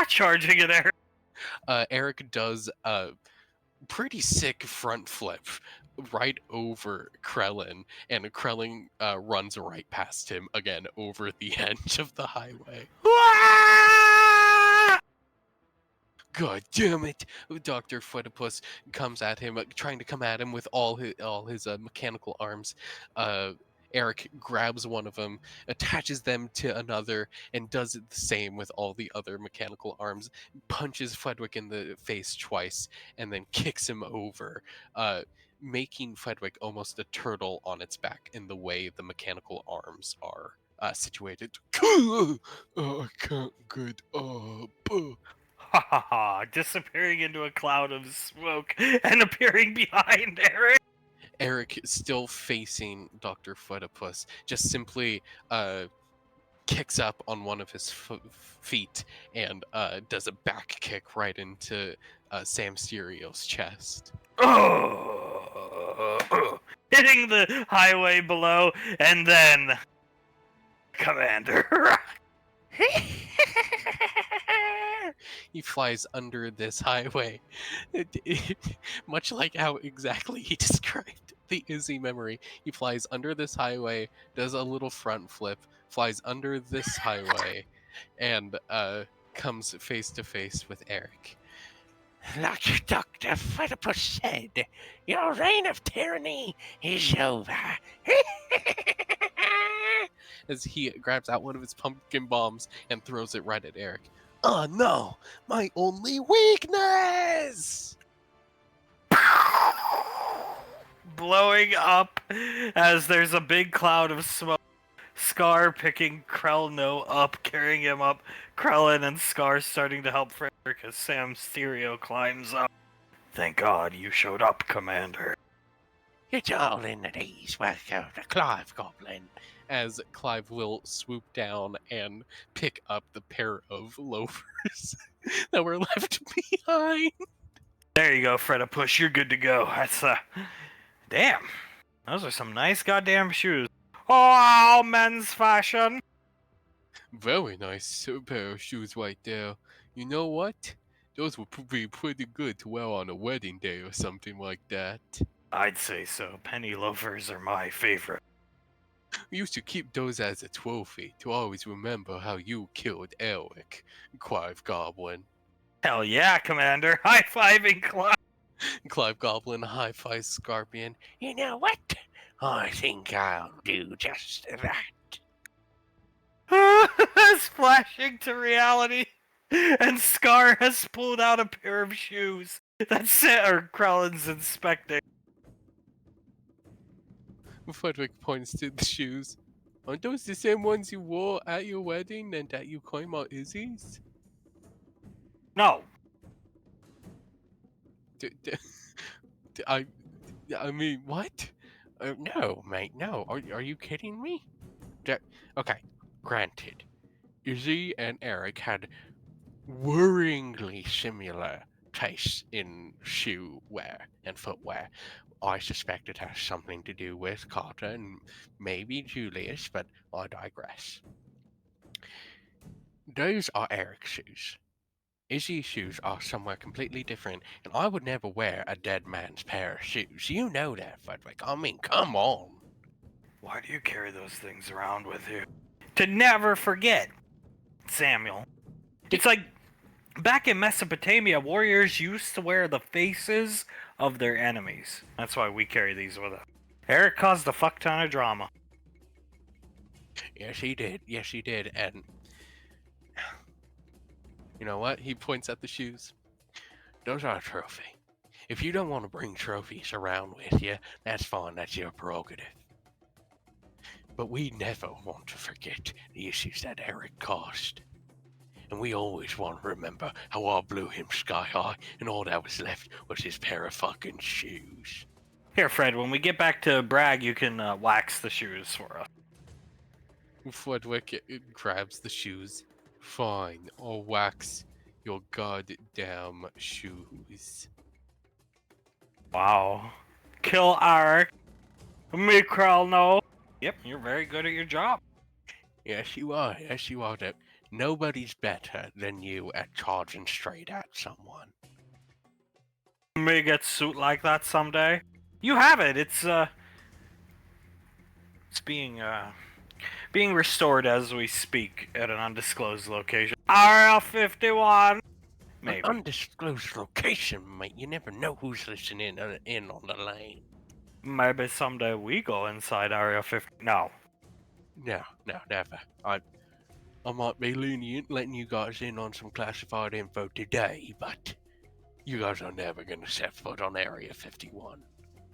Charging at Eric. Eric does a pretty sick front flip right over Krellin, and Krellin runs right past him again over the edge of the highway. God damn it! Dr. Footipus comes at him, trying to come at him with all his mechanical arms. Eric grabs one of them, attaches them to another, and does it the same with all the other mechanical arms. Punches Fredwick in the face twice, and then kicks him over, making Fredwick almost a turtle on its back in the way the mechanical arms are situated. I can't get up. Ha ha ha! Disappearing into a cloud of smoke and appearing behind Eric. Eric, still facing Dr. Footipus, just simply kicks up on one of his feet and does a back kick right into Sam Stereo's chest. Hitting the highway below, and then... Commander. He flies under this highway, much like how exactly he described it. the Izzy memory. He flies under this highway, does a little front flip, flies under this highway, and comes face to face with Eric. Like Dr. Fredipus said, your reign of tyranny is over. As he grabs out one of his pumpkin bombs and throws it right at Eric. Oh no, my only weakness! Blowing up as there's a big cloud of smoke. Scar picking Krellno up, carrying him up. Krellin and Scar starting to help Frederick as Sam Stereo climbs up. Thank God you showed up, Commander. It's all in the day's work of the Clive Goblin. As Clive will swoop down and pick up the pair of loafers that were left behind. There you go, Fredipus. You're good to go. That's, damn. Those are some nice goddamn shoes. Oh, men's fashion. Very nice pair of shoes right there. You know what? Those would be pretty good to wear on a wedding day or something like that. I'd say so. Penny loafers are my favorite. We used to keep those as a trophy to always remember how you killed Eric, Clive Goblin. Hell yeah, Commander. High-fiving Clive. Clive Goblin high-fives Scorpion. You know what? I think I'll do just that. Splashing to reality. And Scar has pulled out a pair of shoes that Krellin's inspecting. Frederick points to the shoes. Aren't those the same ones you wore at your wedding and that you claim are Izzy's? No. I mean, what? No, mate, no. Are you kidding me? Okay, granted. Izzy and Eric had worryingly similar tastes in shoe wear and footwear. I suspect it has something to do with Carter and maybe Julius, but I digress. Those are Eric's shoes. Izzy's shoes are somewhere completely different, and I would never wear a dead man's pair of shoes. You know that, Frederick. I mean, come on. Why do you carry those things around with you? To never forget, Samuel. It's like back in Mesopotamia, warriors used to wear the faces of their enemies. That's why we carry these with us. Eric caused a fuck ton of drama. Yes, he did. Yes, he did. And You know what? He points at the shoes. those are a trophy. If you don't want to bring trophies around with you, that's fine. That's your prerogative. But we never want to forget the issues that Eric caused. And we always want to remember how I blew him sky high, and all that was left was his pair of fucking shoes. Here, Fred, when we get back to Bragg, you can wax the shoes for us. Frederick grabs the shoes. Fine, I'll wax your goddamn shoes. Wow. Kill Eric. Me, Krellno. Yep, you're very good at your job. Yes, you are. Yes, you are. Nobody's better than you at charging straight at someone. Me get suit like that someday. You have it. It's being restored as we speak at an undisclosed location. RL-51. Maybe. An undisclosed location, mate. You never know who's listening in on the lane. Maybe someday we go inside Area 50. No. No, never. I might be lenient letting you guys in on some classified info today, but you guys are never gonna set foot on Area 51.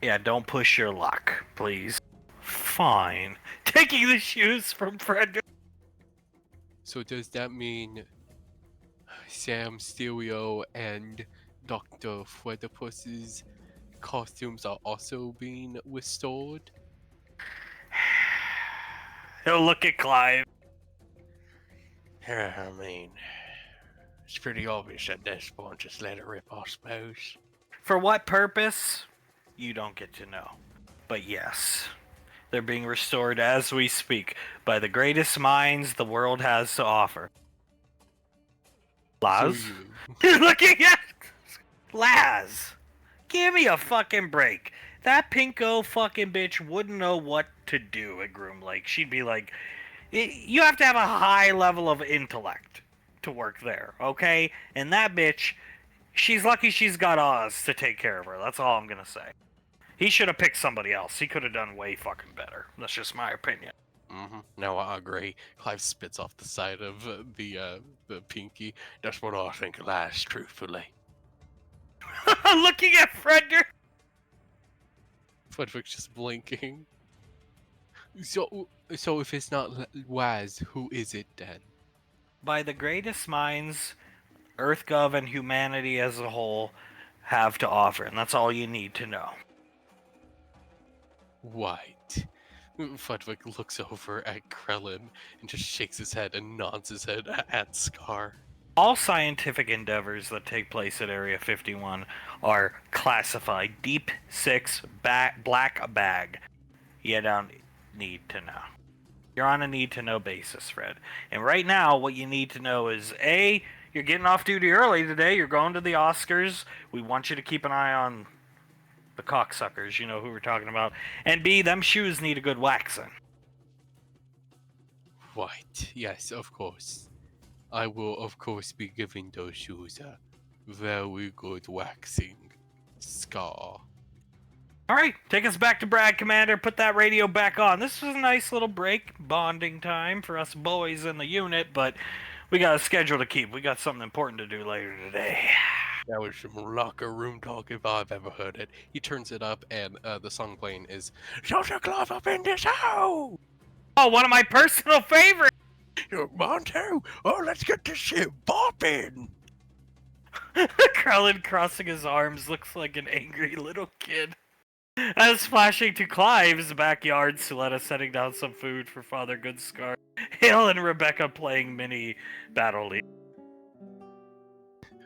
Yeah, don't push your luck, please. Fine. Taking the shoes from Fred. So does that mean Sam Stereo and Dr. Fredipus's costumes are also being restored? He'll look at Clive. I mean, it's pretty obvious at this point. Just let it rip, I suppose. For what purpose? You don't get to know. But yes, they're being restored as we speak by the greatest minds the world has to offer. Laz? So You're looking at Laz! Give me a fucking break. that pinko fucking bitch wouldn't know what to do at Groom Lake. She'd be like, you have to have a high level of intellect to work there, okay? And that bitch, she's lucky she's got Oz to take care of her. That's all I'm gonna say. He should have picked somebody else. He could have done way fucking better. That's just my opinion. No, I agree. Clive spits off the side of the pinky. That's what I think lies, truthfully. Looking at Frederick. Frederick's just blinking. So if it's not wise, who is it then? By the greatest minds EarthGov and humanity as a whole have to offer, and that's all you need to know. White. Frederick looks over at Krellin and just shakes his head and nods his head at Scar. All scientific endeavors that take place at Area 51 are classified Deep 6 black bag. You don't need to know. You're on a need-to-know basis, Fred. And right now, what you need to know is, A, you're getting off duty early today. You're going to the Oscars. We want you to keep an eye on the cocksuckers, you know who we're talking about. And B, them shoes need a good waxing. White. Yes, of course. I will, of course, be giving those shoes a very good waxing. Scar. All right, take us back to Brad, Commander. Put that radio back on. This was a nice little break, bonding time for us boys in the unit, but we got a schedule to keep. We got something important to do later today. That was some locker room talk if I've ever heard it. He turns it up, and the song playing is Santa Claus up in this house! Oh, one of my personal favorites. Monto, oh, let's get this shit bopping! Krellin crossing his arms looks like an angry little kid. As flashing to Clive's backyard, Suletta setting down some food for Father Goodscar. Hale and Rebecca playing mini Battle League.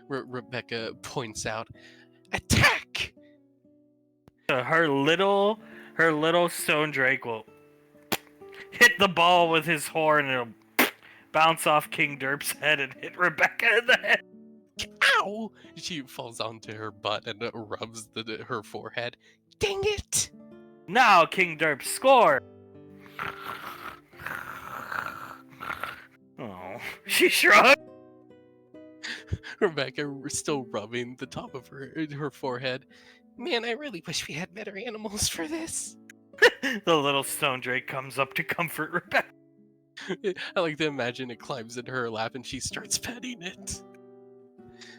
Rebecca points out, attack! Her little stone drake will hit the ball with his horn and it'll bounce off King Derp's head and hit Rebecca in the head. Ow! She falls onto her butt and rubs her forehead. Dang it! Now King Derp score! Oh, she shrugged. Rebecca still rubbing the top of her forehead. Man, I really wish we had better animals for this. The little stone drake comes up to comfort Rebecca. I like to imagine it climbs into her lap and she starts petting it.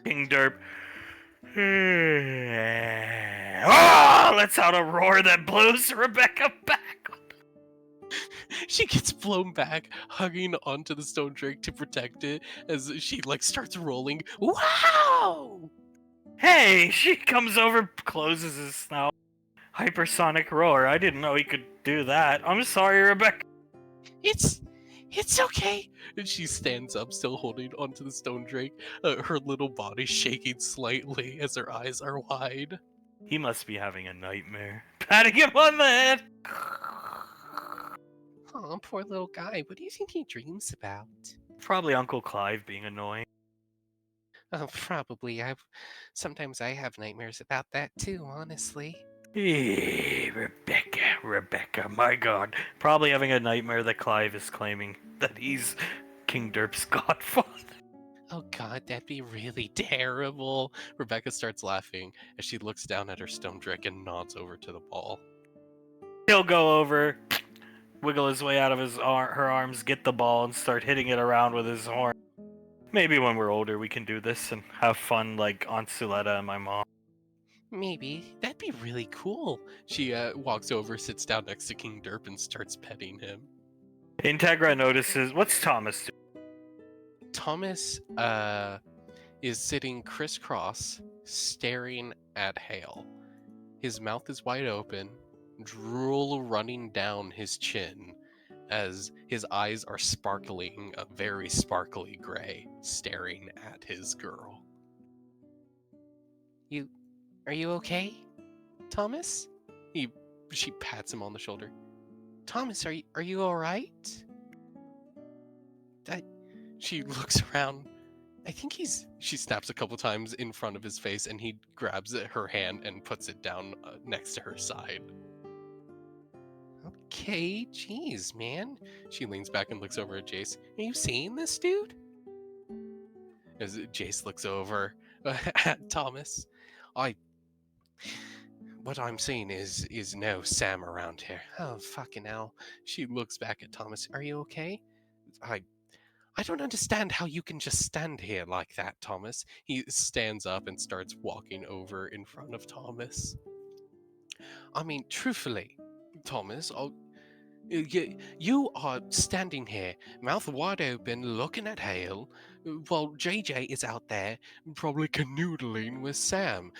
King Derp. Oh, lets out a roar that blows Rebecca back. She gets blown back, hugging onto the stone drake to protect it as she starts rolling. Wow! Hey, she comes over, closes his snout. Hypersonic roar. I didn't know he could do that. I'm sorry, Rebecca. It's okay. And she stands up, still holding onto the stone drake, her little body shaking slightly as her eyes are wide. He must be having a nightmare. Patting him on the head. Oh, poor little guy. What do you think he dreams about? Probably Uncle Clive being annoying. Oh, probably. Sometimes I have nightmares about that too, honestly. Hey, Rebecca, my god. Probably having a nightmare that Clive is claiming that he's King Derp's godfather. Oh god, that'd be really terrible. Rebecca starts laughing as she looks down at her stone drake and nods over to the ball. He'll go over, wiggle his way out of her arms, get the ball, and start hitting it around with his horn. Maybe when we're older we can do this and have fun like Aunt Suletta and my mom. Maybe. That'd be really cool. She walks over, sits down next to King Derp, and starts petting him. Integra notices, what's Thomas doing? Thomas is sitting crisscross, staring at Hale. His mouth is wide open, drool running down his chin, as his eyes are sparkling a very sparkly gray, staring at his girl. Are you okay, Thomas? She pats him on the shoulder. Thomas, are you all right? She looks around. I think she snaps a couple times in front of his face, and he grabs her hand and puts it down next to her side. Okay, jeez, man. She leans back and looks over at Jace. Are you seeing this, dude? As Jace looks over at Thomas. What I'm seeing is no Sam around here. Oh, fucking hell. She looks back at Thomas. Are you okay? I don't understand how you can just stand here like that, Thomas. He stands up and starts walking over in front of Thomas. I mean, truthfully, Thomas, you are standing here, mouth wide open, looking at Hale, while JJ is out there, probably canoodling with Sam.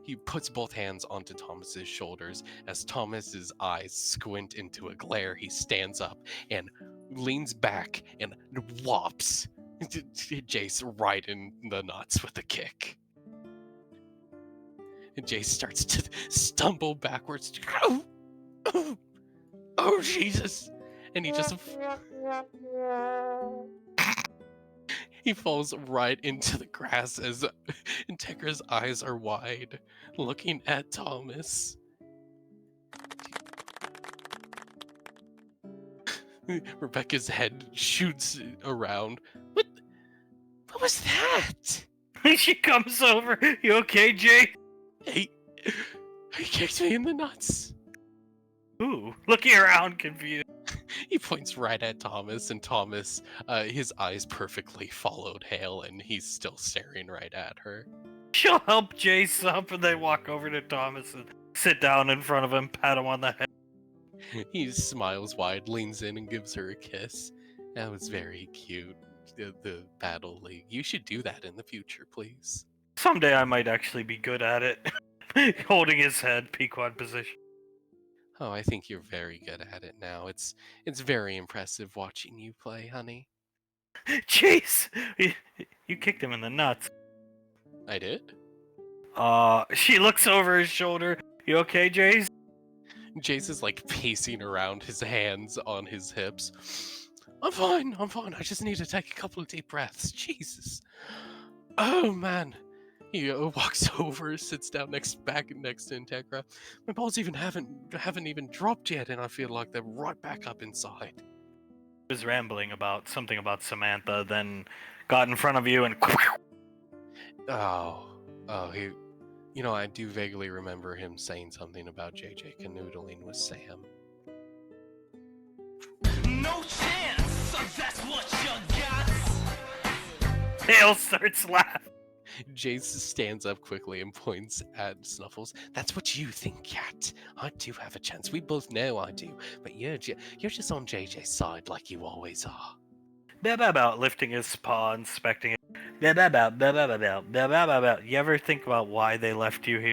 He puts both hands onto Thomas's shoulders. As Thomas's eyes squint into a glare, he stands up and leans back and whops Jace right in the nuts with a kick. And Jace starts to stumble backwards. Oh, Jesus. And he just... he falls right into the grass as Integra's eyes are wide, looking at Thomas. Rebecca's head shoots around. What was that? She comes over. You okay, Jay? He kicked me in the nuts. Ooh, looking around, confused. He points right at Thomas, and Thomas, his eyes perfectly followed Hale, and he's still staring right at her. She'll help Jace up and then walk over to Thomas and sit down in front of him, pat him on the head. He smiles wide, leans in, and gives her a kiss. That was very cute. The Battle League. You should do that in the future, please. Someday I might actually be good at it. Holding his head, Pequod position. Oh, I think you're very good at it now. It's very impressive watching you play, honey. Jace! You kicked him in the nuts. I did? She looks over his shoulder. You okay, Jace? Jace is like pacing around, his hands on his hips. I'm fine. I just need to take a couple of deep breaths. Jesus. Oh, man. He walks over, sits down back next to Integra. My balls haven't even dropped yet, and I feel like they're right back up inside. He was rambling about something about Samantha, then got in front of you and... he... You know, I do vaguely remember him saying something about JJ canoodling with Sam. No chance, that's what you got. Hale starts laughing. Jace stands up quickly and points at Snuffles. That's what you think, Cat. I do have a chance. We both know I do. But you're just on JJ's side like you always are. About lifting his paw, inspecting it. You ever think about why they left you here?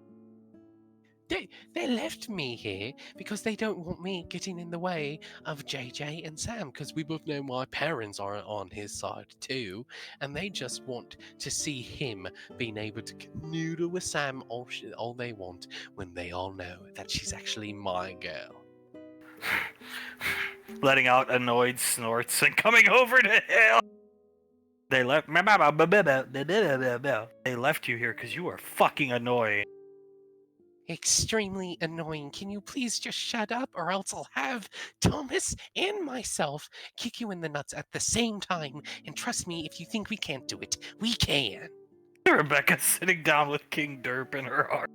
They left me here because they don't want me getting in the way of JJ and Sam, because we both know my parents are on his side too, and they just want to see him being able to canoodle with Sam all they want, when they all know that she's actually my girl. Letting out annoyed snorts and coming over to Hale. They left you here because you are fucking annoying. Extremely annoying. Can you please just shut up, or else I'll have Thomas and myself kick you in the nuts at the same time. And trust me, if you think we can't do it, we can. Rebecca sitting down with King Derp in her arms.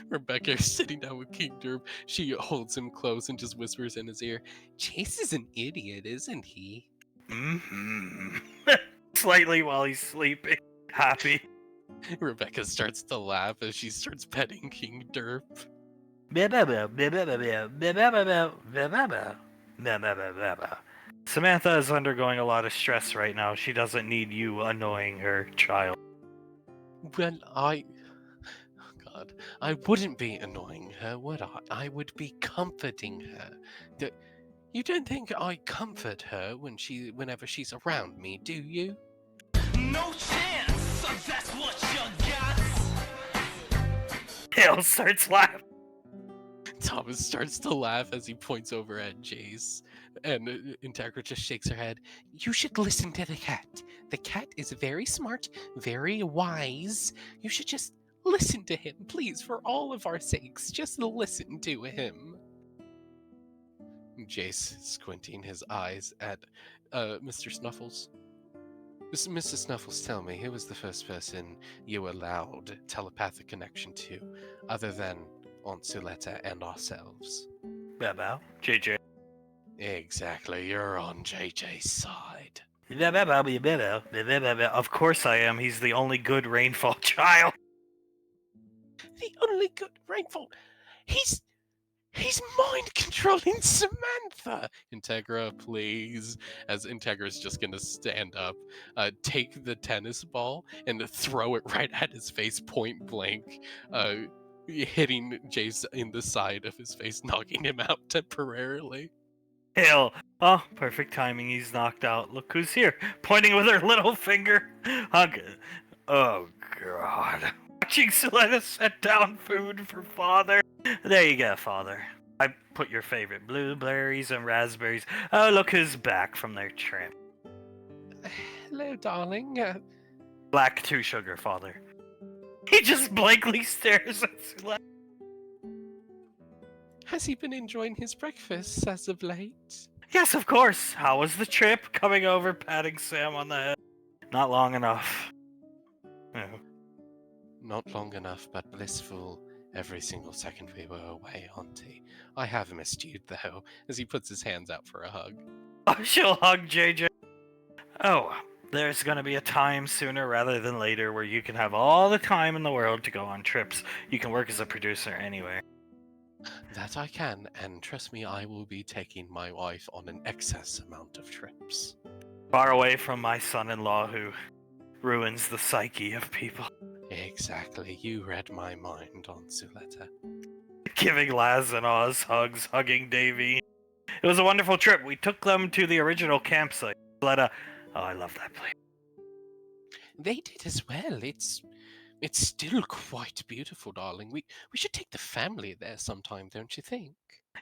Rebecca is sitting down with King Derp. She holds him close and just whispers in his ear, Chase is an idiot, isn't he? Mm-hmm. Slightly while he's sleeping. Happy. Rebecca starts to laugh as she starts petting King Derp. Samantha is undergoing a lot of stress right now. She doesn't need you annoying her child. Well, I wouldn't be annoying her, would I? I would be comforting her. You don't think I comfort her whenever she's around me, do you? No chance, that's what you got. Hale starts laughing. Thomas starts to laugh as he points over at Jace. And Integra just shakes her head. You should listen to the cat. The cat is very smart, very wise. You should just listen to him, please, for all of our sakes. Just listen to him. Jace squinting his eyes at Mr. Snuffles. Mr. Snuffles, tell me, who was the first person you allowed telepathic connection to, other than Aunt Suletta and ourselves? Bow, JJ. Exactly, you're on JJ's side. Of course I am. He's the only good Rainfall child. The only good Rainfall. He's mind controlling Samantha. Integra, please. As Integra's just gonna stand up, take the tennis ball and throw it right at his face, point blank, hitting Jace in the side of his face, knocking him out temporarily. Hell. Oh, perfect timing. He's knocked out. Look who's here. Pointing with her little finger. Hug. Oh, God. Watching Selena set down food for father. There you go, father. I put your favorite blueberries and raspberries. Oh, look who's back from their trip. Hello, darling. Black 2 sugar, father. He just blankly stares at Selena. Has he been enjoying his breakfast as of late? Yes, of course. How was the trip? Coming over, patting Sam on the head. Not long enough. No. Not long enough, but blissful every single second we were away, Auntie. I have missed you, though, as he puts his hands out for a hug. Oh, she'll hug JJ. Oh, there's gonna be a time sooner rather than later where you can have all the time in the world to go on trips. You can work as a producer anywhere. That I can, and trust me, I will be taking my wife on an excess amount of trips. Far away from my son-in-law who ruins the psyche of people. Exactly, you read my mind, Aunt Suletta. Giving Laz and Oz hugs, hugging Davy. It was a wonderful trip. We took them to the original campsite. Oh, I love that place. They did as well. It's still quite beautiful, darling. We should take the family there sometime, don't you think?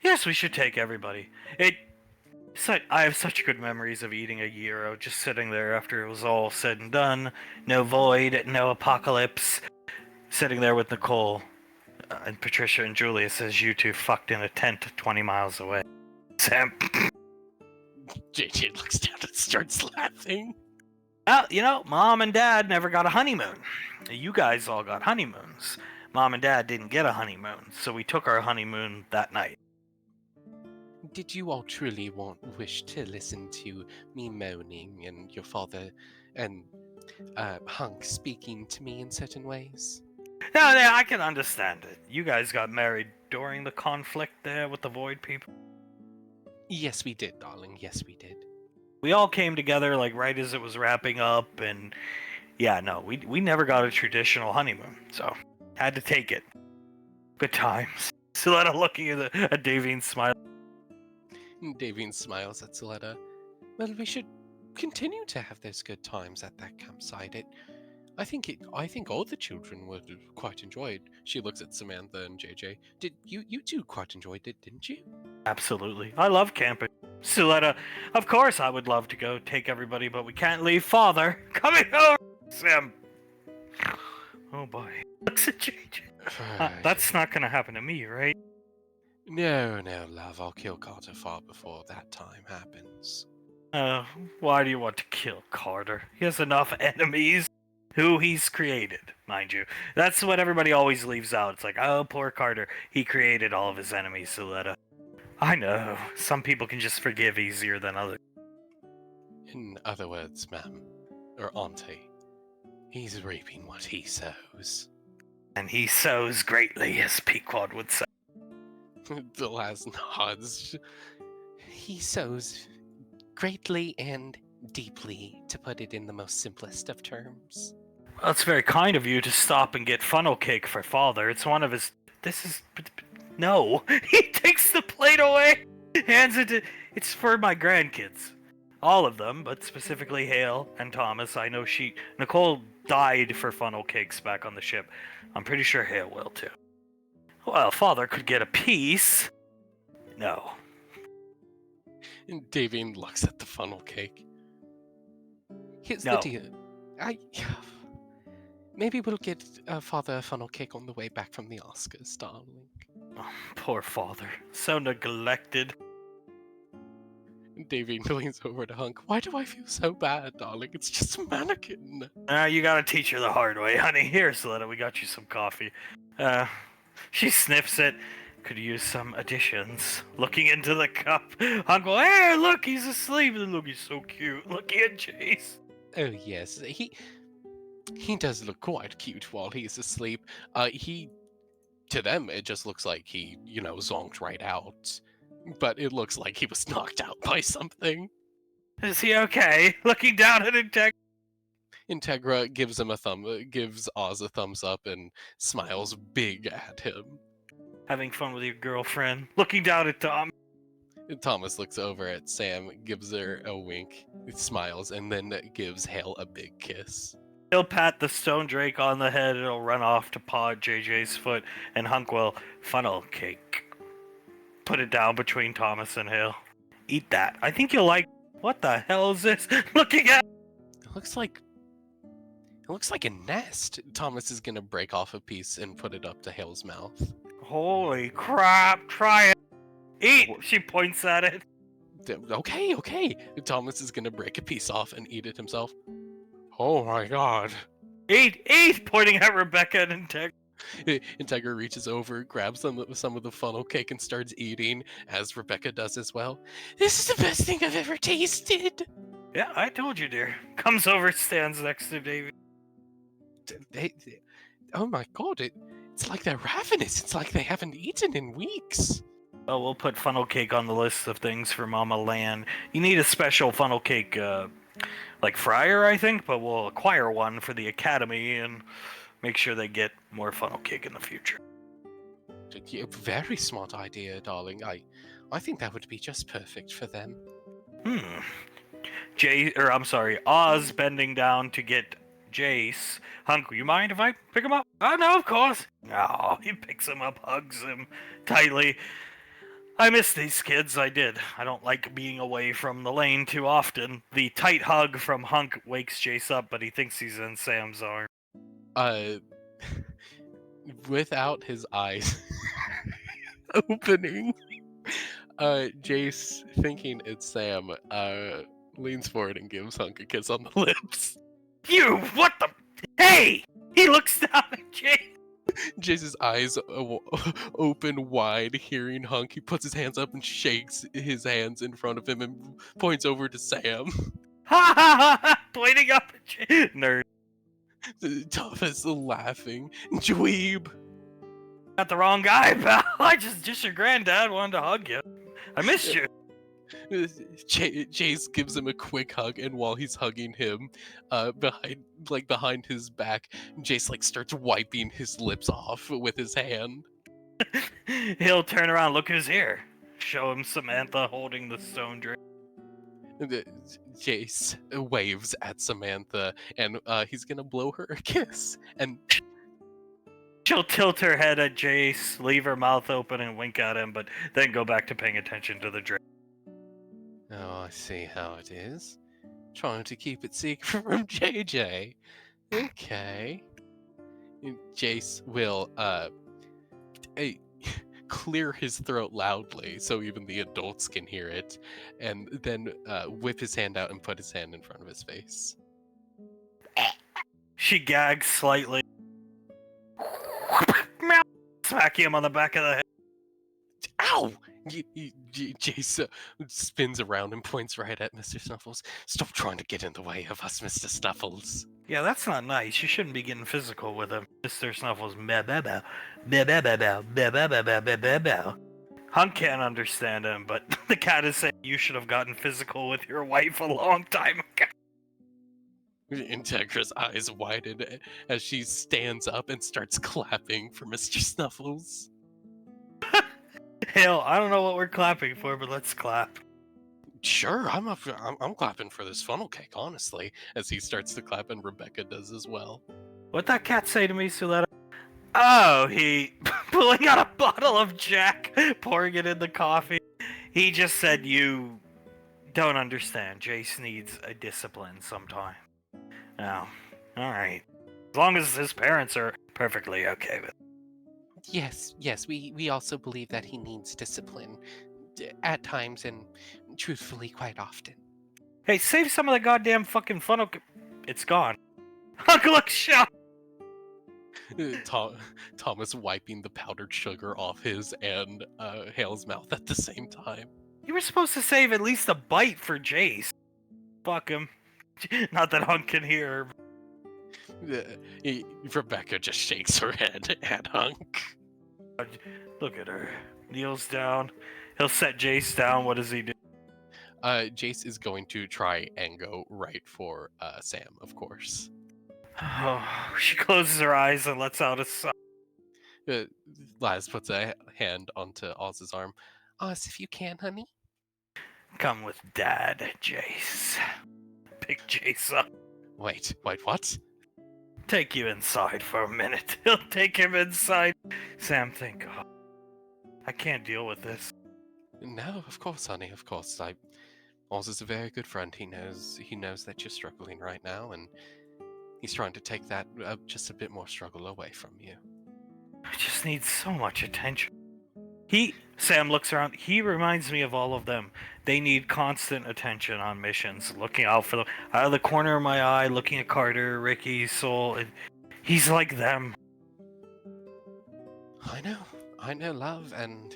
Yes, we should take everybody. I have such good memories of eating a gyro, just sitting there after it was all said and done. No void, no apocalypse. Sitting there with Nicole and Patricia and Julia says you two fucked in a tent 20 miles away. Sam. JJ looks down and starts laughing. Well, Mom and Dad never got a honeymoon. You guys all got honeymoons. Mom and Dad didn't get a honeymoon, so we took our honeymoon that night. Did you all truly wish to listen to me moaning and your father and Hunk speaking to me in certain ways? No, I can understand it. You guys got married during the conflict there with the Void people? Yes, we did, darling. Yes, we did. We all came together like right as it was wrapping up, and yeah, no, we never got a traditional honeymoon, so had to take it. Good times. Suletta looking at Davine smiling. Davine smiles at Suletta. Well, we should continue to have those good times at that campsite. I think all the children would quite enjoy it. She looks at Samantha and JJ. Did you two quite enjoyed it, didn't you? Absolutely. I love camping. Suletta, of course I would love to go take everybody, but we can't leave father. Coming over, Sam. Oh boy. Looks at JJ. That's not gonna happen to me, right? No, love. I'll kill Carter far before that time happens. Why do you want to kill Carter? He has enough enemies. Who he's created, mind you. That's what everybody always leaves out. It's like, oh, poor Carter. He created all of his enemies, Suletta. I know. Some people can just forgive easier than others. In other words, ma'am, or auntie, he's reaping what he sows. And he sows greatly, as Pequod would say. The last nods. He sows greatly and deeply, to put it in the most simplest of terms. Well, it's very kind of you to stop and get funnel cake for father. It's one of his... No. He takes the plate away, hands it to... It's for my grandkids. All of them, but specifically Hale and Thomas. I know Nicole died for funnel cakes back on the ship. I'm pretty sure Hale will too. Well, father could get a piece. No. And Davine looks at the funnel cake. Here's No. the deal. Maybe we'll get Father a funnel cake on the way back from the Oscars, darling. Oh, poor father. So neglected. And Davine leans over to Hunk. Why do I feel so bad, darling? It's just a mannequin. You gotta teach her the hard way, honey. Here, Soletta, we got you some coffee. She sniffs it. Could use some additions. Looking into the cup. Uncle, hey, look, he's asleep. Look, he's so cute. Looking at Jace. Oh yes, he does look quite cute while he's asleep. To them it just looks like he, zonked right out. But it looks like he was knocked out by something. Is he okay? Looking down at Integra. Integra gives Oz a thumbs up and smiles big at him. Having fun with your girlfriend. Looking down at Tom. Thomas looks over at Sam, gives her a wink, smiles, and then gives Hale a big kiss. He'll pat the stone drake on the head. It'll run off to paw JJ's foot, and Hunk will funnel cake. Put it down between Thomas and Hale. Eat that. I think you'll like. What the hell is this? Looking at. It looks like a nest. Thomas is gonna break off a piece and put it up to Hale's mouth. Holy crap! Try it. Eat. She points at it. Okay. Thomas is gonna break a piece off and eat it himself. Oh my god. Eat. Pointing at Rebecca and Integra. Integra reaches over, grabs some of the funnel cake and starts eating, as Rebecca does as well. This is the best thing I've ever tasted. Yeah, I told you, dear. Comes over, stands next to Davy. Oh my god, it's like they're ravenous. It's like they haven't eaten in weeks. Oh, we'll put funnel cake on the list of things for Mama Lan. You need a special funnel cake, like fryer, I think, but we'll acquire one for the academy and make sure they get more funnel cake in the future. Very smart idea, darling. I think that would be just perfect for them. Oz bending down to get Jace. Hunk, you mind if I pick him up? Oh, no, of course. Oh, he picks him up, hugs him tightly. I miss these kids, I did. I don't like being away from the lane too often. The tight hug from Hunk wakes Jace up, but he thinks he's in Sam's arm. Without his eyes opening, Jace, thinking it's Sam, leans forward and gives Hunk a kiss on the lips. You, what the? Hey! He looks down at Jace. Jace's eyes open wide, hearing Hunk. He puts his hands up and shakes his hands in front of him and points over to Sam. Ha ha ha! Pointing up at Jace. Nerd. Thomas laughing. Dweeb. Got the wrong guy, pal. I just your granddad wanted to hug you. I missed you. Jace gives him a quick hug, and while he's hugging him, behind his back, Jace starts wiping his lips off with his hand. He'll turn around, look who's here. Show him Samantha holding the stone drink. Jace waves at Samantha, and he's gonna blow her a kiss. And she'll tilt her head at Jace, leave her mouth open, and wink at him, but then go back to paying attention to the drink. Oh, I see how it is. Trying to keep it secret from JJ. Okay. Jace will clear his throat loudly so even the adults can hear it, and then whip his hand out and put his hand in front of his face. She gags slightly. Smacking him on the back of the head. Ow! Jace spins around and points right at Mr. Snuffles. Stop trying to get in the way of us, Mr. Snuffles. Yeah, that's not nice. You shouldn't be getting physical with him. Mr. Snuffles. Hunk can't understand him, but the cat is saying you should have gotten physical with your wife a long time ago. Integra's eyes widen as she stands up and starts clapping for Mr. Snuffles. Hell, I don't know what we're clapping for, but let's clap. Sure, I'm clapping for this funnel cake, honestly. As he starts to clap, and Rebecca does as well. What'd that cat say to me, Suletta? Oh, he pulling out a bottle of Jack, pouring it in the coffee. He just said you don't understand. Jace needs a discipline sometime. Now, alright. As long as his parents are perfectly okay with it. Yes, we also believe that he needs discipline at times and truthfully quite often. Hey, save some of the goddamn fucking funnel. It's gone. Uncle looks shocked. Thomas wiping the powdered sugar off his and Hale's mouth at the same time. You were supposed to save at least a bite for Jace. Fuck him. Not that Hunk can hear. Rebecca just shakes her head at Hunk. Look at her. Kneels down. He'll set Jace down. What does he do? Jace is going to try and go right for Sam, of course. Oh, she closes her eyes and lets out a sigh. Laz puts a hand onto Oz's arm. Oz, if you can, honey. Come with Dad, Jace. Pick Jace up. Wait, what? Take you inside for a minute. He'll take him inside. Sam, thank God. I can't deal with this. No, of course, honey, of course. Oz is a very good friend. He knows that you're struggling right now, and he's trying to take that just a bit more struggle away from you. I just need so much attention. Sam looks around. He reminds me of all of them. They need constant attention on missions, looking out for them. Out of the corner of my eye, looking at Carter, Ricky, Soul. He's like them. I know, love, and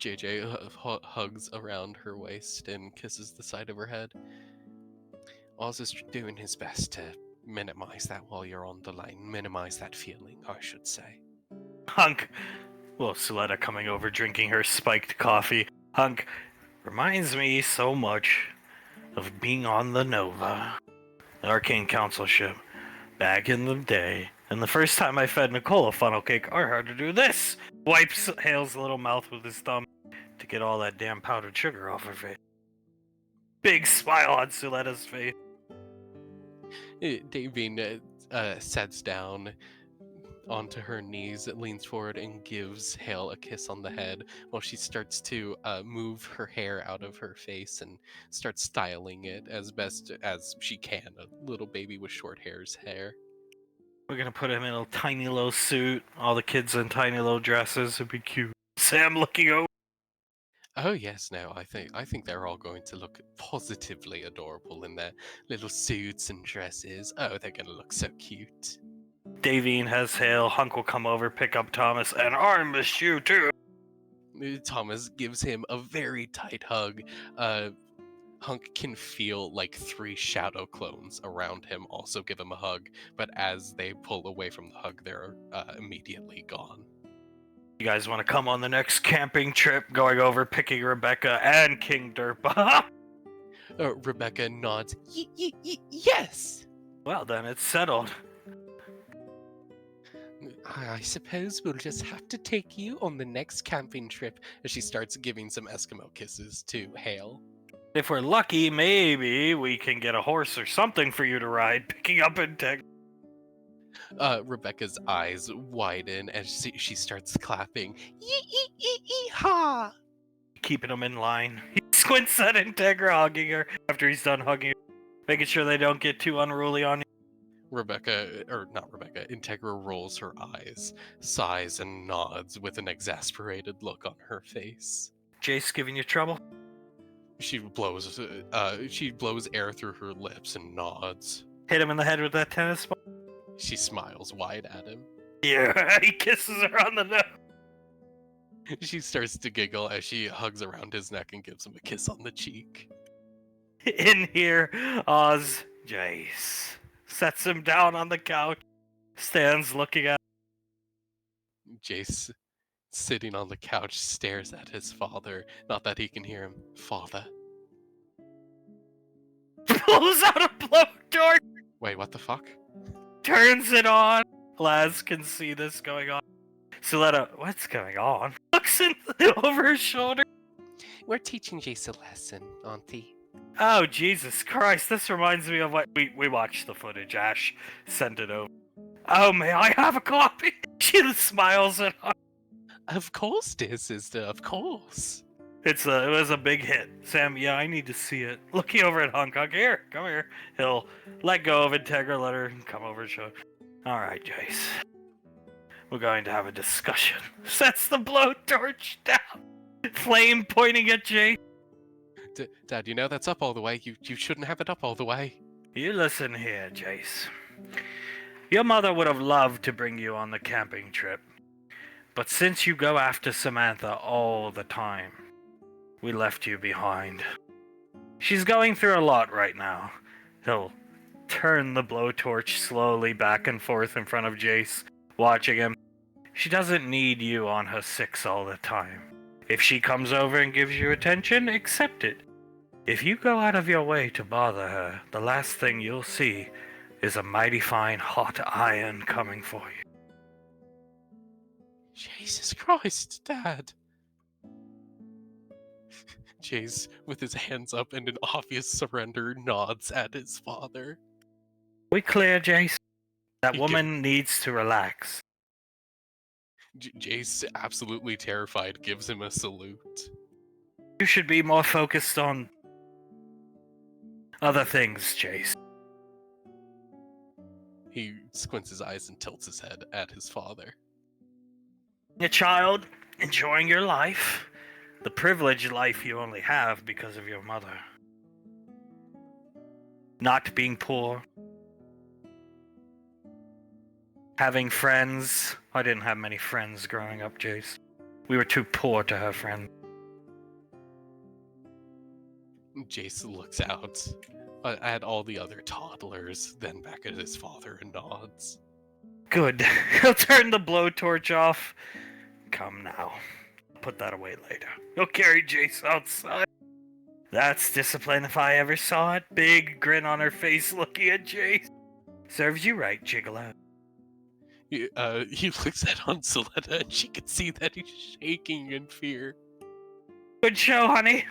JJ hugs around her waist and kisses the side of her head. Oz is doing his best to minimize that while you're on the line. Minimize that feeling, I should say. Hunk. Well, Suletta coming over, drinking her spiked coffee. Hunk reminds me so much of being on the Nova, the Arcane Council ship, back in the day. And the first time I fed Nicole a funnel cake, I had to do this. Wipes Hale's little mouth with his thumb to get all that damn powdered sugar off her face. Big smile on Suletta's face. Davine sets down onto her knees, leans forward, and gives Hale a kiss on the head while she starts to move her hair out of her face and starts styling it as best as she can. A little baby with short hair. We're gonna put him in a tiny little suit. All the kids in tiny little dresses. It'd be cute. Sam looking over. Oh yes, no, I think they're all going to look positively adorable in their little suits and dresses. Oh, they're gonna look so cute. Davine has Hale. Hunk will come over, pick up Thomas, and I miss you too. Thomas gives him a very tight hug. Hunk can feel like 3 shadow clones around him also give him a hug, but as they pull away from the hug, they're immediately gone. You guys want to come on the next camping trip? Going over, picking Rebecca and King Derpa. Rebecca nods. Yes! Well, then it's settled. I suppose we'll just have to take you on the next camping trip. As she starts giving some Eskimo kisses to Hale. If we're lucky, maybe we can get a horse or something for you to ride, picking up and taking. Rebecca's eyes widen as she starts clapping. Yee-ha! Keeping them in line. He squints at Integra, hugging her after he's done hugging her, making sure they don't get too unruly on you. Integra rolls her eyes, sighs, and nods with an exasperated look on her face. Jace giving you trouble? She blows air through her lips and nods. Hit him in the head with that tennis ball? She smiles wide at him. Yeah, he kisses her on the nose. She starts to giggle as she hugs around his neck and gives him a kiss on the cheek. In here, Oz, Jace sets him down on the couch, stands looking at Jace, sitting on the couch, stares at his father. Not that he can hear him. Father. pulls out a blowtorch, Wait, what the fuck? turns it on. Laz can see this going on. Suletta, what's going on? Looks over her shoulder. We're teaching Jace a lesson, Auntie. Oh, Jesus Christ, this reminds me of what we watched the footage. Ash sent it over. Oh, may I have a copy? She smiles at her. Of course, dear sister, of course. It was a big hit. Sam, yeah, I need to see it. Looking over at Hancock. Here, come here. He'll let go of Integra, let her come over and show. Alright, Jace. We're going to have a discussion. Sets the blowtorch down. Flame pointing at Jace. Dad, you know that's up all the way. You shouldn't have it up all the way. You listen here, Jace. Your mother would have loved to bring you on the camping trip. But since you go after Samantha all the time, we left you behind. She's going through a lot right now. He'll turn the blowtorch slowly back and forth in front of Jace, watching him. She doesn't need you on her six all the time. If she comes over and gives you attention, accept it. If you go out of your way to bother her, the last thing you'll see is a mighty fine hot iron coming for you. Jesus Christ, Dad. Jace, with his hands up and an obvious surrender, nods at his father. We clear, Jace? That He woman needs to relax. Jace, absolutely terrified, gives him a salute. You should be more focused on other things, Jace. He squints his eyes and tilts his head at his father. A child, enjoying your life. The privileged life you only have because of your mother. Not being poor. Having friends. I didn't have many friends growing up, Jace. We were too poor to have friends. Jace looks out at all the other toddlers, then back at his father and nods. Good. He'll turn the blowtorch off. Come now. Put that away later. He'll carry Jace outside. That's discipline if I ever saw it. Big grin on her face looking at Jace. Serves you right, Gigolo. He looks at Anseletta and she can see that he's shaking in fear. Good show, honey.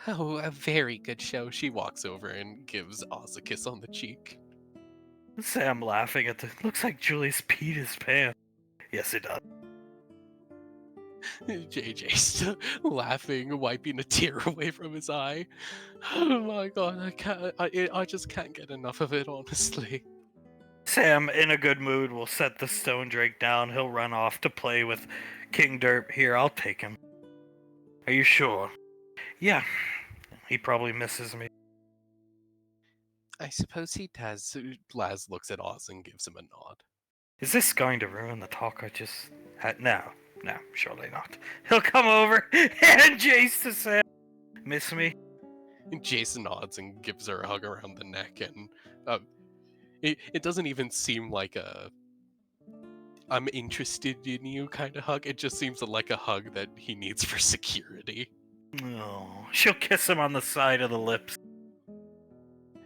Oh, a very good show. She walks over and gives Oz a kiss on the cheek. Sam laughing at the... Looks like Julius peed his pants. Yes, it does. JJ laughing, wiping a tear away from his eye. Oh my god, I just can't get enough of it, honestly. Sam, in a good mood, will set the stone drake down. He'll run off to play with King Derp. Here, I'll take him. Are you sure? Yeah. He probably misses me. I suppose he does. Laz looks at Oz and gives him a nod. Is this going to ruin the talk I just had? No, surely not. He'll come over and Jace to Sam. Miss me? And Jason nods and gives her a hug around the neck, and it doesn't even seem like a I'm interested in you kind of hug. It just seems like a hug that he needs for security. Oh, she'll kiss him on the side of the lips.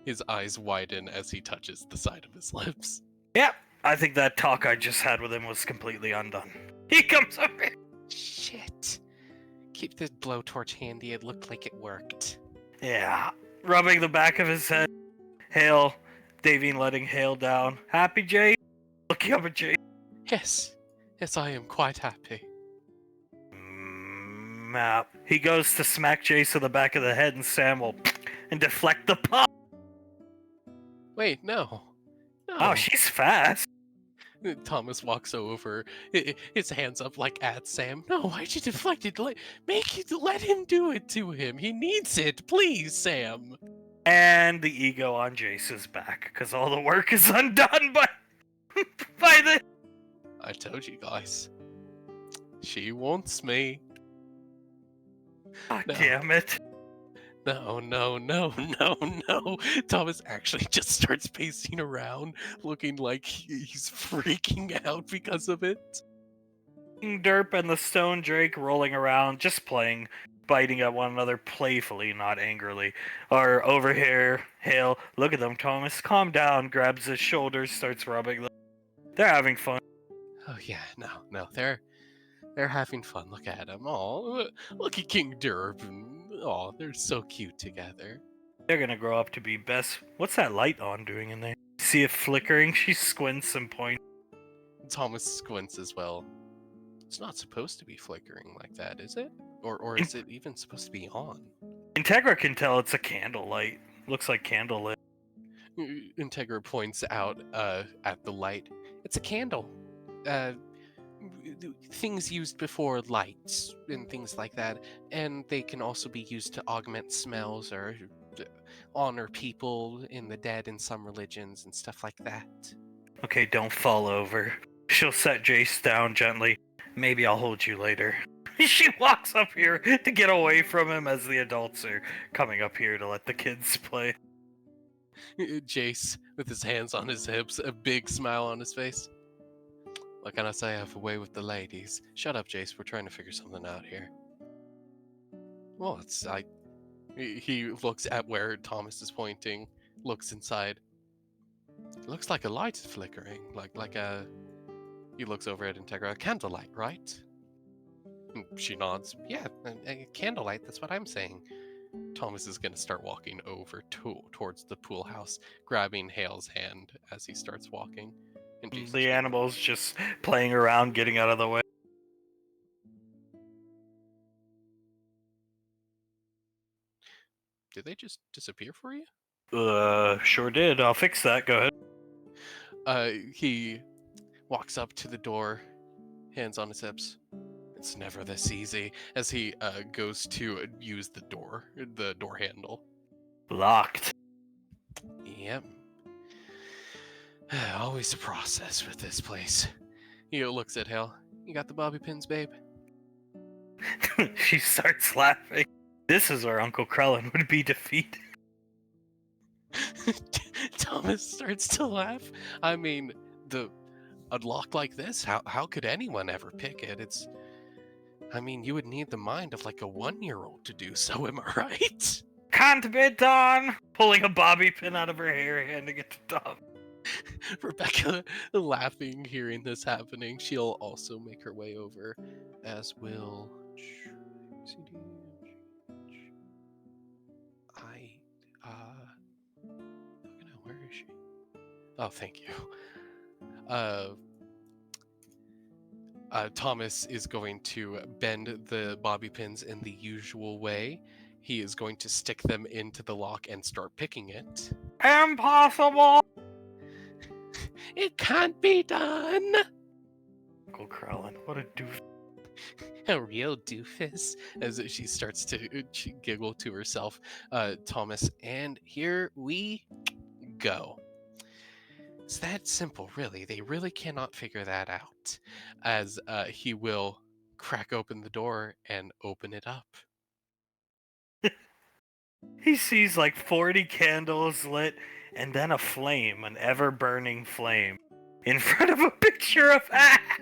His eyes widen as he touches the side of his lips. Yep, I think that talk I just had with him was completely undone. He comes over. Shit. Keep the blowtorch handy. It looked like it worked. Yeah, rubbing the back of his head. Hale, Davine letting Hale down. Happy, Jay? Looking up at Jay. Yes. Yes, I am quite happy. Map. He goes to smack Jace in the back of the head, and Sam will and deflect the pop. Wait, no. Oh, she's fast. Thomas walks over, his hands up like at Sam. No, why'd you deflect it? Let him do it to him. He needs it. Please, Sam. And the ego on Jace's back, because all the work is undone by the... I told you guys. She wants me. God damn it. No. Thomas actually just starts pacing around, looking like he's freaking out because of it. Derp and the Stone Drake rolling around, just playing, biting at one another playfully, not angrily. Or over here, Hale, look at them, Thomas, calm down, grabs his shoulders, starts rubbing them. They're having fun. Oh yeah, no, they're having fun. Look at them. Oh, look at King Derp. Oh, they're so cute together. They're gonna grow up to be best. What's that light on doing in there? See it flickering? She squints and points. Thomas squints as well. It's not supposed to be flickering like that, is it? Or is it even supposed to be on? Integra can tell it's a candlelight. Looks like candlelit. Integra points out at the light. It's a candle. Uh, things used before lights and things like that, and they can also be used to augment smells or honor people in the dead in some religions and stuff like that. Okay, don't fall over. She'll set Jace down gently. Maybe I'll hold you later. She walks up here to get away from him as the adults are coming up here to let the kids play. Jace, with his hands on his hips, a big smile on his face. What can I say? I have a way with the ladies. Shut up, Jace. We're trying to figure something out here. Well, he looks at where Thomas is pointing, looks inside. It looks like a light is flickering, like a. He looks over at Integra. A candlelight, right? And she nods. Yeah, a candlelight. That's what I'm saying. Thomas is going to start walking over towards the pool house, grabbing Hale's hand as he starts walking. And Jason's The animal's just playing around, getting out of the way. Did they just disappear for you? Sure did. I'll fix that. Go ahead. He walks up to the door, hands on his hips. It's never this easy as he goes to use the door handle. Locked. Yep. Always a process with this place. He looks at Hale. You got the bobby pins, babe? She starts laughing. This is where Uncle Krellin would be defeated. Thomas starts to laugh. I mean, a lock like this, how could anyone ever pick it? You would need the mind of like a 1-year-old to do so, am I right? Can't be done! Pulling a bobby pin out of her hair, handing it to Tom. Rebecca laughing, hearing this happening. She'll also make her way over, as will. Where is she? Oh, thank you. Thomas is going to bend the bobby pins in the usual way. He is going to stick them into the lock and start picking it. Impossible! It can't be done! Uncle Krellin, what a doof. A real doofus, as she starts to giggle to herself, Thomas, and here we go. It's that simple, really. They really cannot figure that out, as he will crack open the door and open it up. He sees like 40 candles lit and then a flame, an ever-burning flame, in front of a picture of Ash.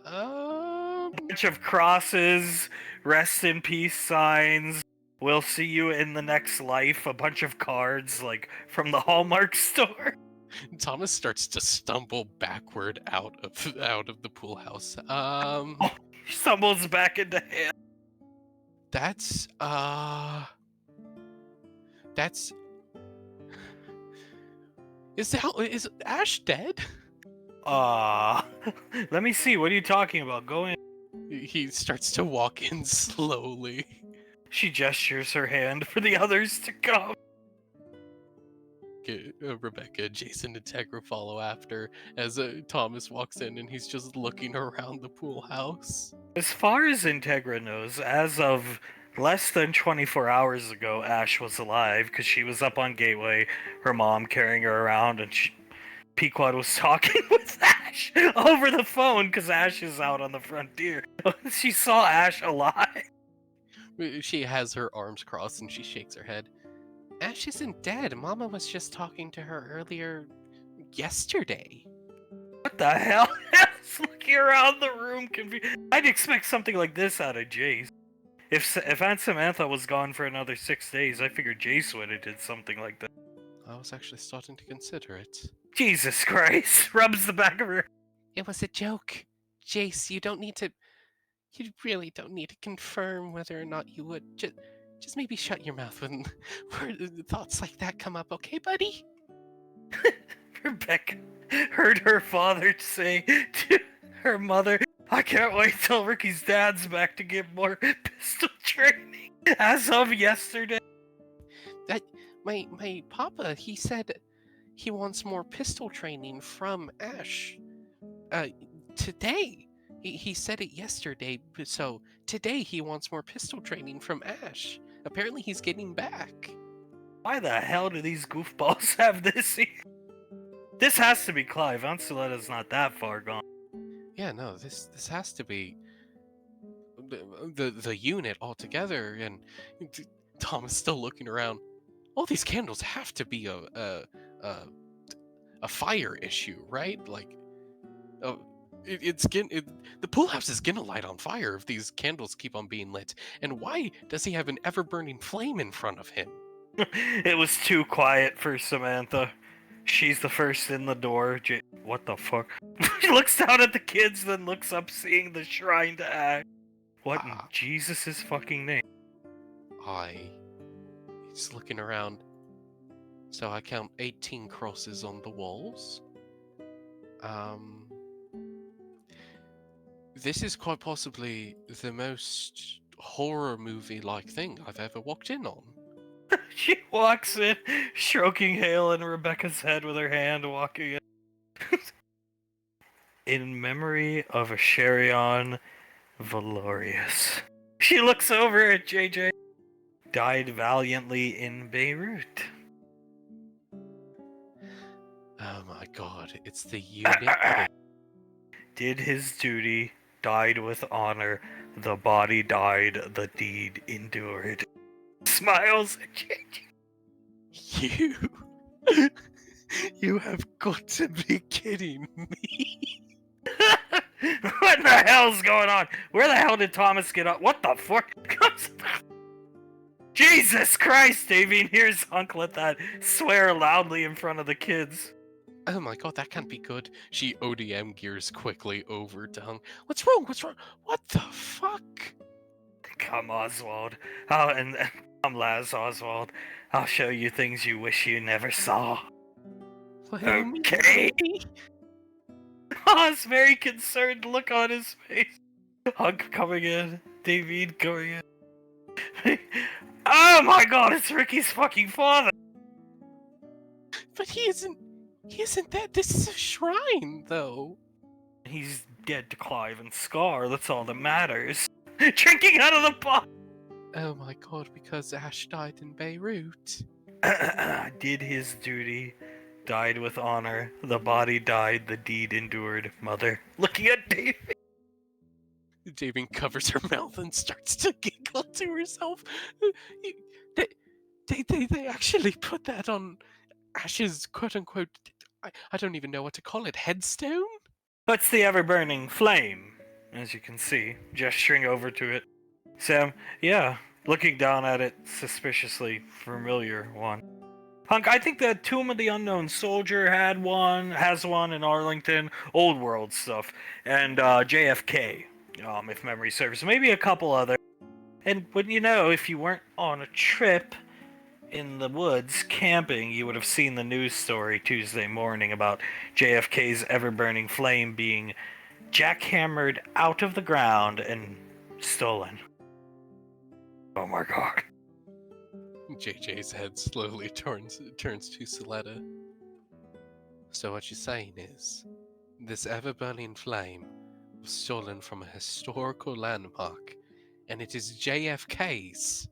A bunch of crosses, rest in peace signs, we'll see you in the next life, a bunch of cards like from the Hallmark store. Thomas starts to stumble backward out of the pool house. He stumbles back into him. That's is Ash dead? Let me see. What are you talking about? Go in. He starts to walk in slowly. She gestures her hand for the others to come. Rebecca, Jason, and Tegra follow after as Thomas walks in and he's just looking around the pool house. As far as Integra knows, as of less than 24 hours ago, Ash was alive because she was up on Gateway, her mom carrying her around, and Pequod was talking with Ash over the phone because Ash is out on the frontier. She saw Ash alive. She has her arms crossed and she shakes her head. Ash isn't dead. Mama was just talking to her earlier yesterday. What the hell? Looking around the room confused. I'd expect something like this out of Jace. If Aunt Samantha was gone for another 6 days, I figured Jace would have did something like that. I was actually starting to consider it. Jesus Christ! Rubs the back of her. It was a joke. Jace, you really don't need to confirm whether or not you would. Just maybe shut your mouth when thoughts like that come up, okay, buddy? Rebecca heard her father say to her mother, I can't wait till Ricky's dad's back to get more pistol training. As of yesterday. That my papa, he said he wants more pistol training from Ash. Today. He said it yesterday, so today he wants more pistol training from Ash. Apparently he's getting back. Why the hell do these goofballs have this here? This has to be Clive. Ancelotta's not that far gone. Yeah, no, this has to be the unit altogether. And Tom is still looking around. All these candles have to be a fire issue, right? Like, the pool house is gonna light on fire if these candles keep on being lit. And why does he have an ever-burning flame in front of him? It was too quiet for Samantha. She's the first in the door. What the fuck? She looks down at the kids, then looks up, seeing the shrine to Ash. What in Jesus' fucking name? He's looking around. So I count 18 crosses on the walls. This is quite possibly the most horror movie-like thing I've ever walked in on. She walks in, stroking Hale and Rebecca's head with her hand, walking in. In memory of Sherion Valorius. She looks over at JJ. Died valiantly in Beirut. Oh my god, it's the unit. Did his duty, died with honor, the body died, the deed endured. Smiles at JJ. You have got to be kidding me. What the hell's going on? Where the hell did Thomas get up? What the fuck? Jesus Christ, Davine, here's Hunk let that swear loudly in front of the kids. Oh my god, that can't be good. She ODM gears quickly over to Hunk. What's wrong? What's wrong? What the fuck? Come, Oswald. Oh, and come, Laz Oswald. I'll show you things you wish you never saw. Okay. Oh, it's very concerned look on his face. Hunk coming in. David going in. Oh my god, it's Ricky's fucking father! But he isn't dead. This is a shrine, though. He's dead to Clive and Scar, that's all that matters. Drinking out of the pot! Oh my god, because Ash died in Beirut. Did his duty, died with honor, the body died, the deed endured. Mother, looking at David. Davine covers her mouth and starts to giggle to herself. They actually put that on Ash's quote-unquote, I don't even know what to call it, headstone? What's the ever-burning flame? As you can see, gesturing over to it. Sam, yeah, looking down at it, suspiciously familiar one. Hunk, I think the Tomb of the Unknown Soldier has one in Arlington, Old World stuff, and JFK, if memory serves. Maybe a couple other. And wouldn't you know, if you weren't on a trip in the woods camping, you would have seen the news story Tuesday morning about JFK's ever-burning flame being jackhammered out of the ground and stolen. Oh my god. JJ's head slowly turns to Soletta. So what you're saying is, this ever-burning flame was stolen from a historical landmark, and it is JFK's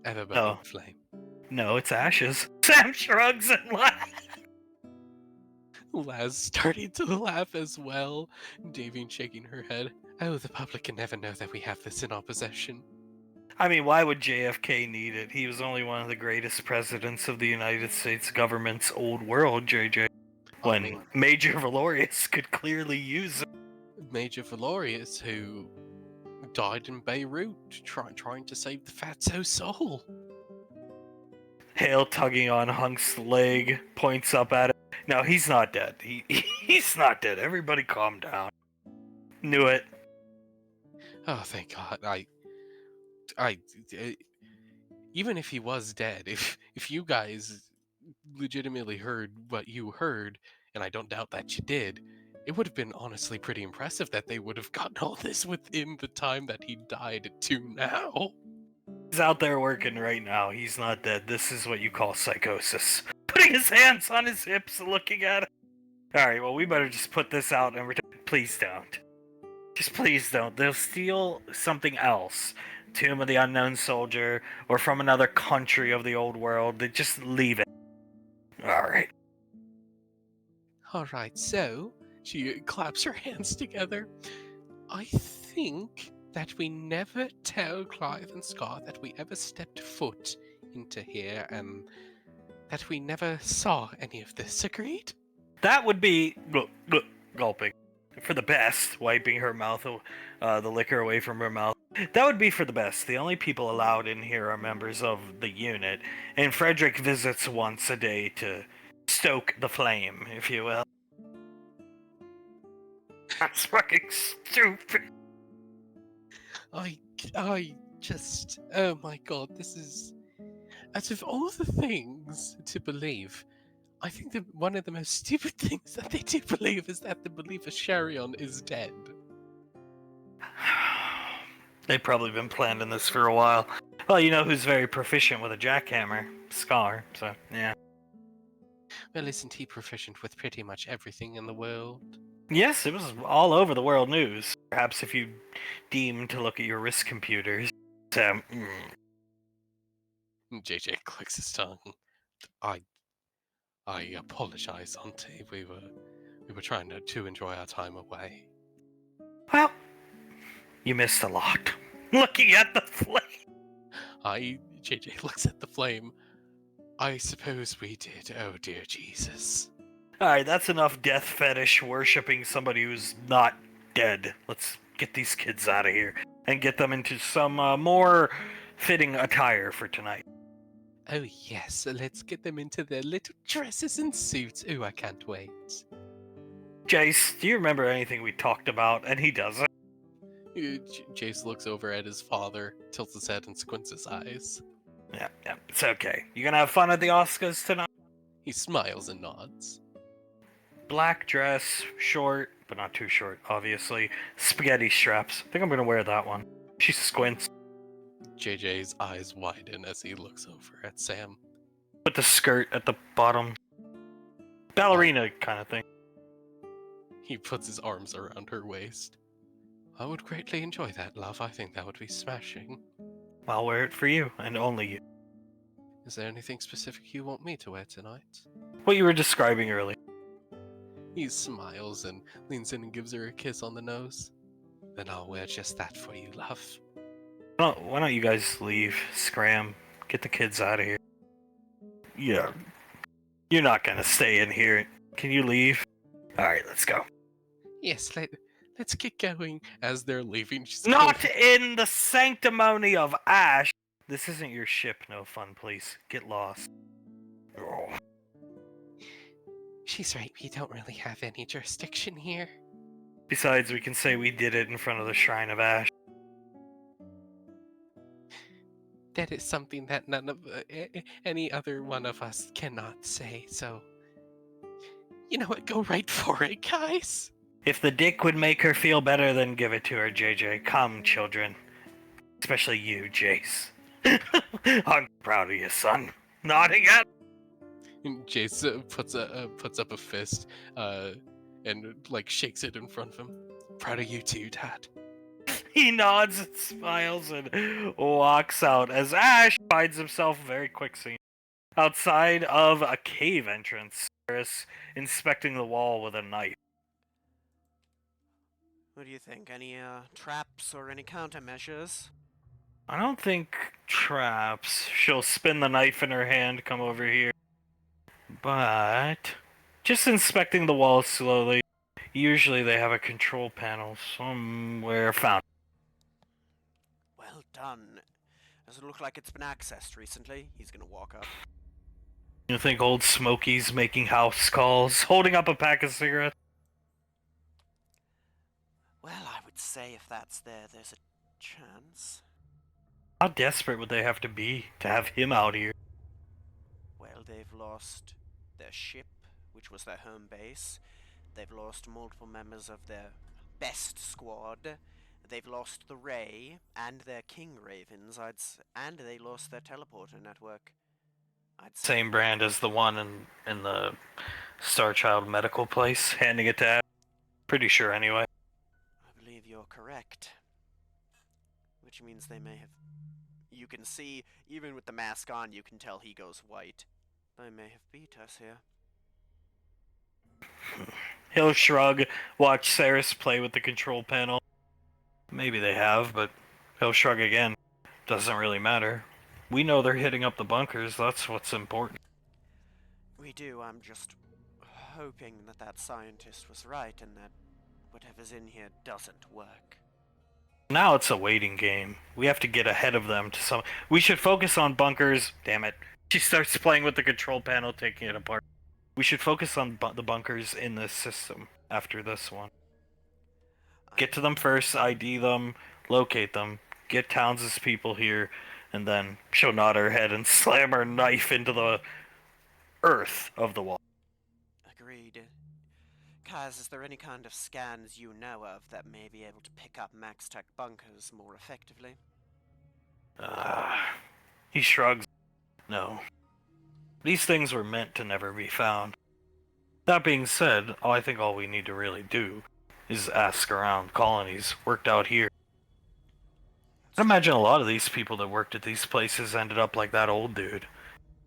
ever-burning flame. No, it's Ash's. Sam shrugs and laughs. Laz starting to laugh as well. Davine shaking her head. Oh, the public can never know that we have this in our possession. I mean, why would JFK need it? He was only one of the greatest presidents of the United States government's old world, JJ. When Major Valorius could clearly use it. Major Valorius, who died in Beirut, trying to save the Fatso soul. Hale tugging on Hunk's leg, points up at it. No, he's not dead. He's not dead. Everybody calm down. Knew it. Oh, thank God. Even if he was dead, if you guys legitimately heard what you heard, and I don't doubt that you did, It would have been honestly pretty impressive that they would have gotten all this within the time that he died to now. He's out there working right now. He's not dead. This is what you call psychosis. Putting his hands on his hips, looking at it. Alright, well, we better just put this out and please don't. Just please don't. They'll steal something else. Tomb of the Unknown Soldier, or from another country of the old world. They just leave it. Alright. Alright, so she claps her hands together. I think that we never tell Clive and Scott that we ever stepped foot into here and that we never saw any of this. Agreed? That would be gulping for the best, wiping her mouth, the liquor away from her mouth. That would be for the best. The only people allowed in here are members of the unit, and Frederick visits once a day to stoke the flame, if you will. That's fucking stupid. I just, oh my god, this is, out of all the things to believe, I think that one of the most stupid things that they do believe is that the believer Sharion is dead. They've probably been planning this for a while. Well, you know who's very proficient with a jackhammer? Scar, so, yeah. Well, isn't he proficient with pretty much everything in the world? Yes, it was all over the world news. Perhaps if you deem to look at your wrist computers. JJ clicks his tongue. I apologize, Auntie. We were trying to enjoy our time away. Well, you missed a lot. Looking at the flame. JJ looks at the flame. I suppose we did. Oh dear Jesus. Alright, that's enough death fetish worshipping somebody who's not dead. Let's get these kids out of here and get them into some more fitting attire for tonight. Oh yes, let's get them into their little dresses and suits. Ooh, I can't wait. Jace, do you remember anything we talked about? And he doesn't. Jace looks over at his father, tilts his head and squints his eyes. Yeah, it's okay. You gonna have fun at the Oscars tonight? He smiles and nods. Black dress, short, but not too short, obviously. Spaghetti straps. I think I'm gonna wear that one. She squints. JJ's eyes widen as he looks over at Sam. Put the skirt at the bottom. Ballerina kind of thing. He puts his arms around her waist. I would greatly enjoy that, love. I think that would be smashing. I'll wear it for you, and only you. Is there anything specific you want me to wear tonight? What you were describing earlier. He smiles and leans in and gives her a kiss on the nose. Then I'll wear just that for you, love. Why don't you guys leave? Scram. Get the kids out of here. Yeah. You're not gonna stay in here. Can you leave? Alright, let's go. Yes, let's get going. As they're leaving, she's Not in the sanctimony of Ash! This isn't your ship, no fun, please. Get lost. Oh. She's right, we don't really have any jurisdiction here. Besides, we can say we did it in front of the Shrine of Ash. That is something that none of any other one of us cannot say, so... You know what, go right for it, guys! If the dick would make her feel better, then give it to her, JJ. Come, children. Especially you, Jace. I'm proud of you, son. Nodding at. And Jace puts up a fist, and like shakes it in front of him. Proud of you too, Dad. He nods and smiles and walks out as Ash finds himself a very quick scene outside of a cave entrance. Varys inspecting the wall with a knife. What do you think? Any traps or any countermeasures? I don't think traps. She'll spin the knife in her hand, come over here. But just inspecting the wall slowly. Usually they have a control panel somewhere found. Well done. Does it look like it's been accessed recently? He's gonna walk up. You think old Smokey's making house calls, holding up a pack of cigarettes? Well, I would say if that's there, there's a chance. How desperate would they have to be to have him out here? Well, they've lost their ship, which was their home base. They've lost multiple members of their best squad. They've lost the Ray and their King Ravens, and they lost their teleporter network. I'd say. Same brand as the one in the Star Child medical place, handing it to Ash. Pretty sure anyway. I believe you're correct. Which means they may have... You can see, even with the mask on, you can tell he goes white. They may have beat us here. He'll shrug, watch Saris play with the control panel. Maybe they have, but he'll shrug again. Doesn't really matter. We know they're hitting up the bunkers, that's what's important. We do, I'm just hoping that that scientist was right and that whatever's in here doesn't work. Now it's a waiting game. We have to get ahead of them to some... We should focus on bunkers. Damn it. She starts playing with the control panel, taking it apart. We should focus on the bunkers in this system after this one. Get to them first, ID them, locate them, get Towns' people here, and then she'll nod her head and slam her knife into the earth of the wall. Agreed. Kaz, is there any kind of scans you know of that may be able to pick up Max Tech bunkers more effectively? He shrugs. No. These things were meant to never be found. That being said, I think all we need to really do is ask around colonies worked out here. I imagine a lot of these people that worked at these places ended up like that old dude.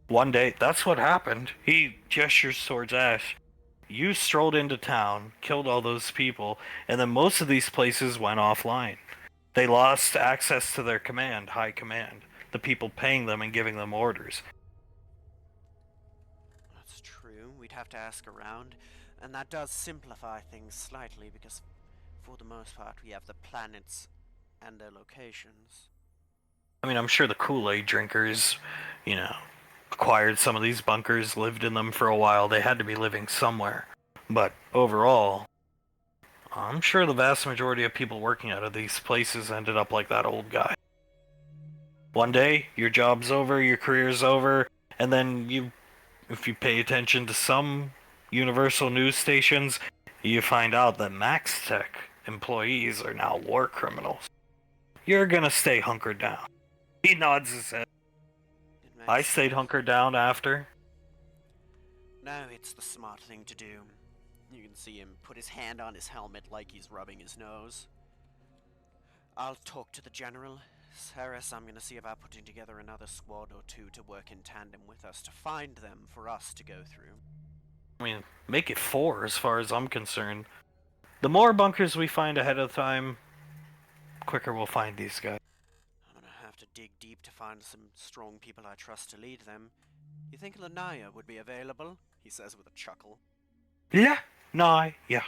One day, that's what happened. He gestures towards Ash. You strolled into town, killed all those people, and then most of these places went offline. They lost access to their command, high command, the people paying them and giving them orders. That's true. We'd have to ask around, and that does simplify things slightly because, for the most part, we have the planets and their locations. I mean, I'm sure the Kool-Aid drinkers, acquired some of these bunkers, lived in them for a while. They had to be living somewhere. But overall, I'm sure the vast majority of people working out of these places ended up like that old guy. One day, your job's over, your career's over, and then if you pay attention to some Universal news stations, you find out that Max Tech employees are now war criminals. You're gonna stay hunkered down. He nods his head. I stayed hunkered down after. No, it's the smart thing to do. You can see him put his hand on his helmet like he's rubbing his nose. I'll talk to the general. Saris, I'm gonna see about putting together another squad or two to work in tandem with us to find them for us to go through. I mean, make it 4 as far as I'm concerned. The more bunkers we find ahead of time, quicker we'll find these guys. I'm gonna have to dig deep to find some strong people I trust to lead them. You think Lanaya would be available? He says with a chuckle. Yeah, yeah.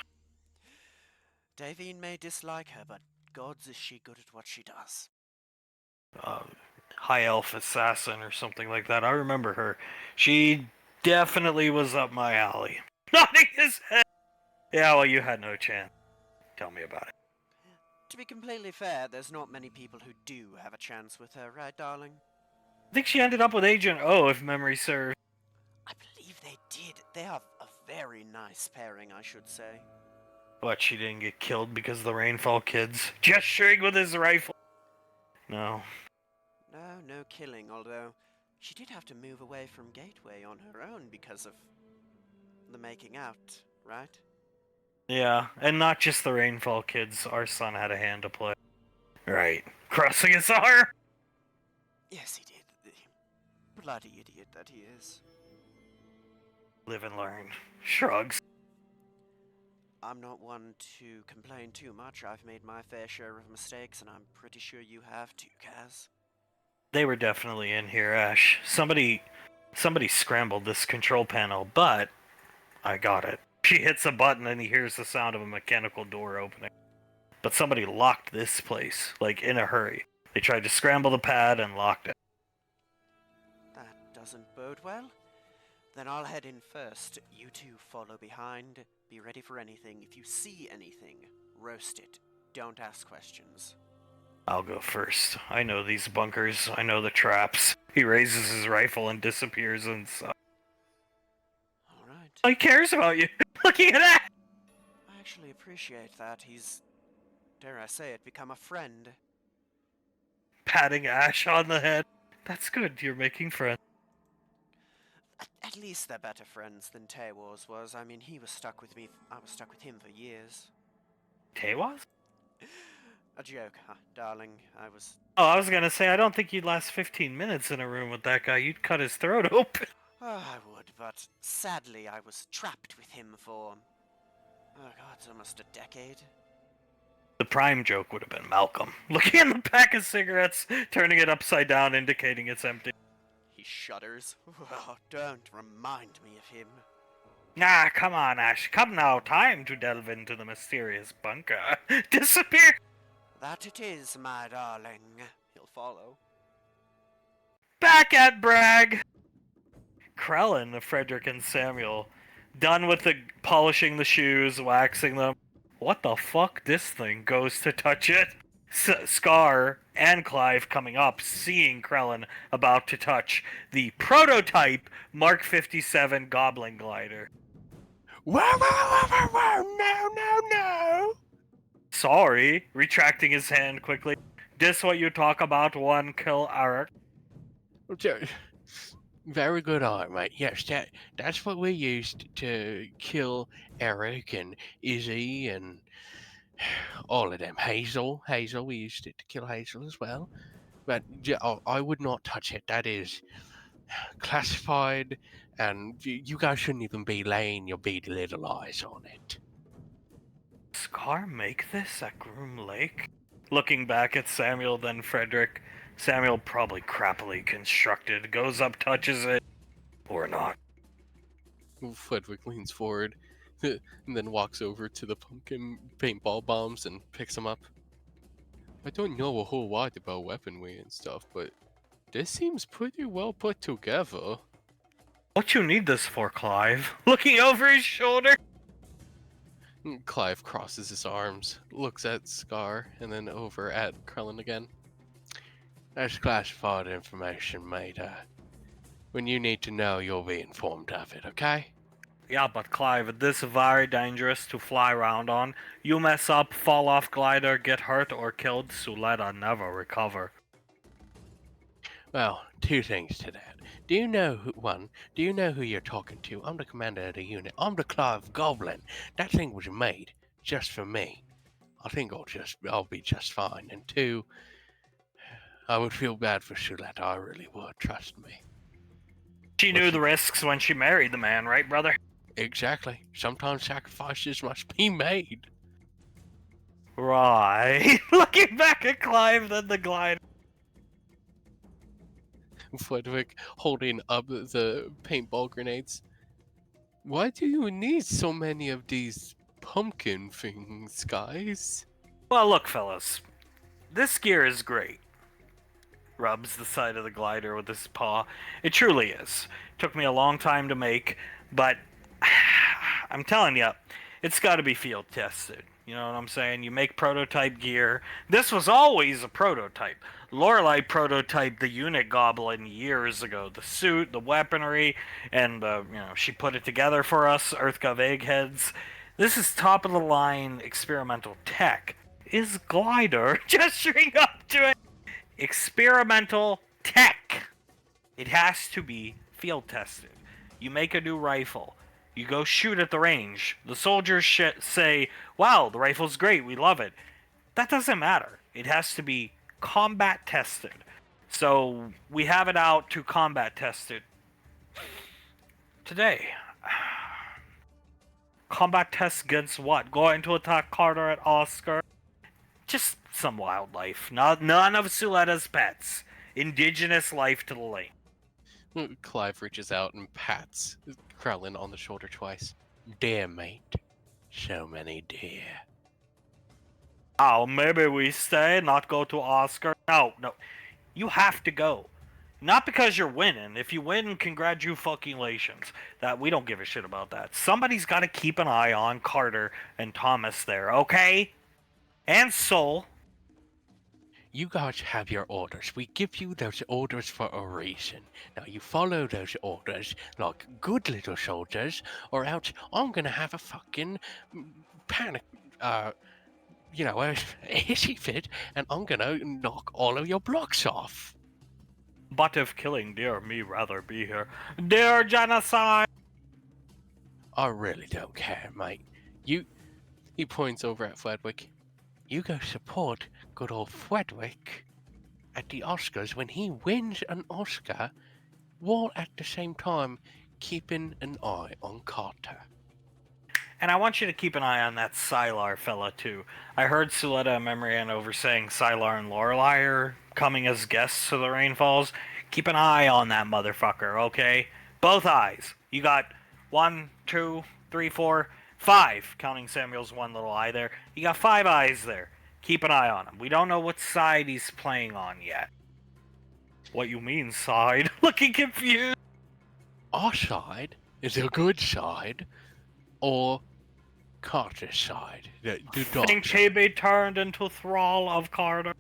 Davine may dislike her, but gods is she good at what she does. High elf assassin or something like that. I remember her. She definitely was up my alley. Nodding his head. Yeah, well, you had no chance. Tell me about it. To be completely fair, there's not many people who do have a chance with her, right, darling? I think she ended up with Agent O, if memory serves. I believe they did. They are a very nice pairing, I should say. But she didn't get killed because of the Rainfall Kids gesturing with his rifle. No. No killing, although she did have to move away from Gateway on her own because of the making out, right? Yeah, and not just the Rainfall Kids. Our son had a hand to play. Right. Crossing his arm! Yes, he did. The bloody idiot that he is. Live and learn. Shrugs. I'm not one to complain too much. I've made my fair share of mistakes, and I'm pretty sure you have too, Kaz. They were definitely in here, Ash. Somebody scrambled this control panel, but I got it. She hits a button and he hears the sound of a mechanical door opening. But somebody locked this place, like in a hurry. They tried to scramble the pad and locked it. That doesn't bode well. Then I'll head in first. You two follow behind. Be ready for anything. If you see anything, roast it. Don't ask questions. I'll go first. I know these bunkers. I know the traps. He raises his rifle and disappears inside. Alright. He cares about you. Looking at that! appreciate that. He's, dare I say it, become a friend. Patting Ash on the head. That's good, you're making friends. At least they're better friends than Taywars was. I mean, he was stuck with me. I was stuck with him for years. Tewas? A joke, huh, darling? I was. Oh, I was gonna say, I don't think you'd last 15 minutes in a room with that guy. You'd cut his throat open. Oh, I would, but sadly, I was trapped with him for. Oh god, it's almost a decade. The prime joke would have been Malcolm. Looking in the pack of cigarettes, turning it upside down, indicating it's empty. He shudders. Oh, don't remind me of him. Ah, come on, Ash. Come now. Time to delve into the mysterious bunker. Disappear! That it is, my darling. He'll follow. Back at Bragg! Krellin, Frederick, and Samuel. Done with the polishing the shoes, waxing them. What the fuck? This thing goes to touch it. Scar and Clive coming up, seeing Krellin about to touch the prototype Mark 57 Goblin Glider. Whoa, whoa, whoa, whoa, whoa, no. Sorry, retracting his hand quickly. This what you talk about, one kill Eric? Very good art, mate. Yes, that's what we used to kill Eric and Izzy and all of them. Hazel, we used it to kill Hazel as well. But yeah, I would not touch it. That is classified, and you guys shouldn't even be laying your beady little eyes on it. Scar make this at Groom Lake? Looking back at Samuel, then Frederick. Samuel, probably crappily constructed, goes up, touches it, or not. Frederick leans forward and then walks over to the pumpkin paintball bombs and picks them up. I don't know a whole lot about weaponry and stuff, but this seems pretty well put together. What you need this for, Clive? Looking over his shoulder. Clive crosses his arms, looks at Scar, and then over at Krellin again. That's classified information, mate. When you need to know, you'll be informed of it, okay? Yeah, but Clive, this is very dangerous to fly around on. You mess up, fall off glider, get hurt or killed, Suletta never recover. Well, two things to that. Do you know who you're talking to? I'm the commander of the unit. I'm the Clive Goblin. That thing was made just for me. I think I'll be just fine. And two, I would feel bad for Suletta. I really would. Trust me. She knew the risks when she married the man, right, brother? Exactly. Sometimes sacrifices must be made. Right. Looking back at Clive, then the glider. Frederick holding up the paintball grenades. Why do you need so many of these pumpkin things, guys? Well, look, fellas. This gear is great. Rubs the side of the glider with his paw. It truly is. Took me a long time to make, but I'm telling you, it's got to be field tested. You know what I'm saying? You make prototype gear. This was always a prototype. Lorelei prototyped the unit goblin years ago. The suit, the weaponry, and she put it together for us, EarthGov eggheads. This is top of the line experimental tech. Is glider gesturing up to it? Experimental tech. It has to be field tested. You make a new rifle. You go shoot at the range. The soldiers say, wow, the rifle's great, we love it. That doesn't matter. It has to be combat tested. So we have it out to combat test it today. Combat test against what? Going to attack Carter at Oscar? Just some wildlife. None of Suletta's pets. Indigenous life to the lake. Clive reaches out and pats Krellin on the shoulder twice. Dear mate. So many deer. Oh, maybe we stay, not go to Oscar. No. You have to go. Not because you're winning. If you win, congratulations. That we don't give a shit about that. Somebody's got to keep an eye on Carter and Thomas there, okay? And Soul. You guys have your orders. We give you those orders for a reason. Now you follow those orders like good little soldiers, or else I'm gonna have a fucking panic you know, a hissy fit, and I'm gonna knock all of your blocks off. But if killing dear me rather be here. Dear genocide! I really don't care, mate. He points over at Fledwick. You go support good old Fledwick at the Oscars when he wins an Oscar, while at the same time keeping an eye on Carter. And I want you to keep an eye on that Sylar fella, too. I heard Suletta and Memorian over saying Sylar and Lorelei are coming as guests to the Rainfalls. Keep an eye on that motherfucker, okay? Both eyes. You got 1, 2, 3, 4, 5, counting Samuel's one little eye there. You got 5 eyes there. Keep an eye on him. We don't know what side he's playing on yet. What you mean, side? Looking confused. Our side is the good side, or Carter's side, the dark Think side. he be turned into thrall of Carter?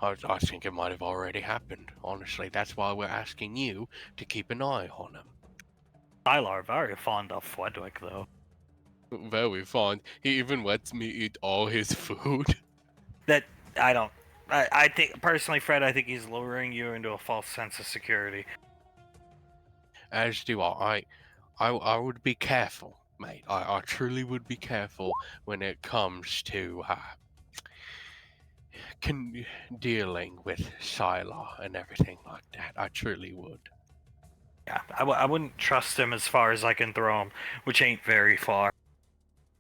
I think it might have already happened. Honestly, that's why we're asking you to keep an eye on him. Sylar very fond of Fredwick, though. Very fond. He even lets me eat all his food. That I don't. I think personally, Fred. I think he's luring you into a false sense of security. As do I. I would be careful, mate. I truly would be careful when it comes to dealing with Sylar and everything like that. I truly would. Yeah, I wouldn't trust him as far as I can throw him, which ain't very far.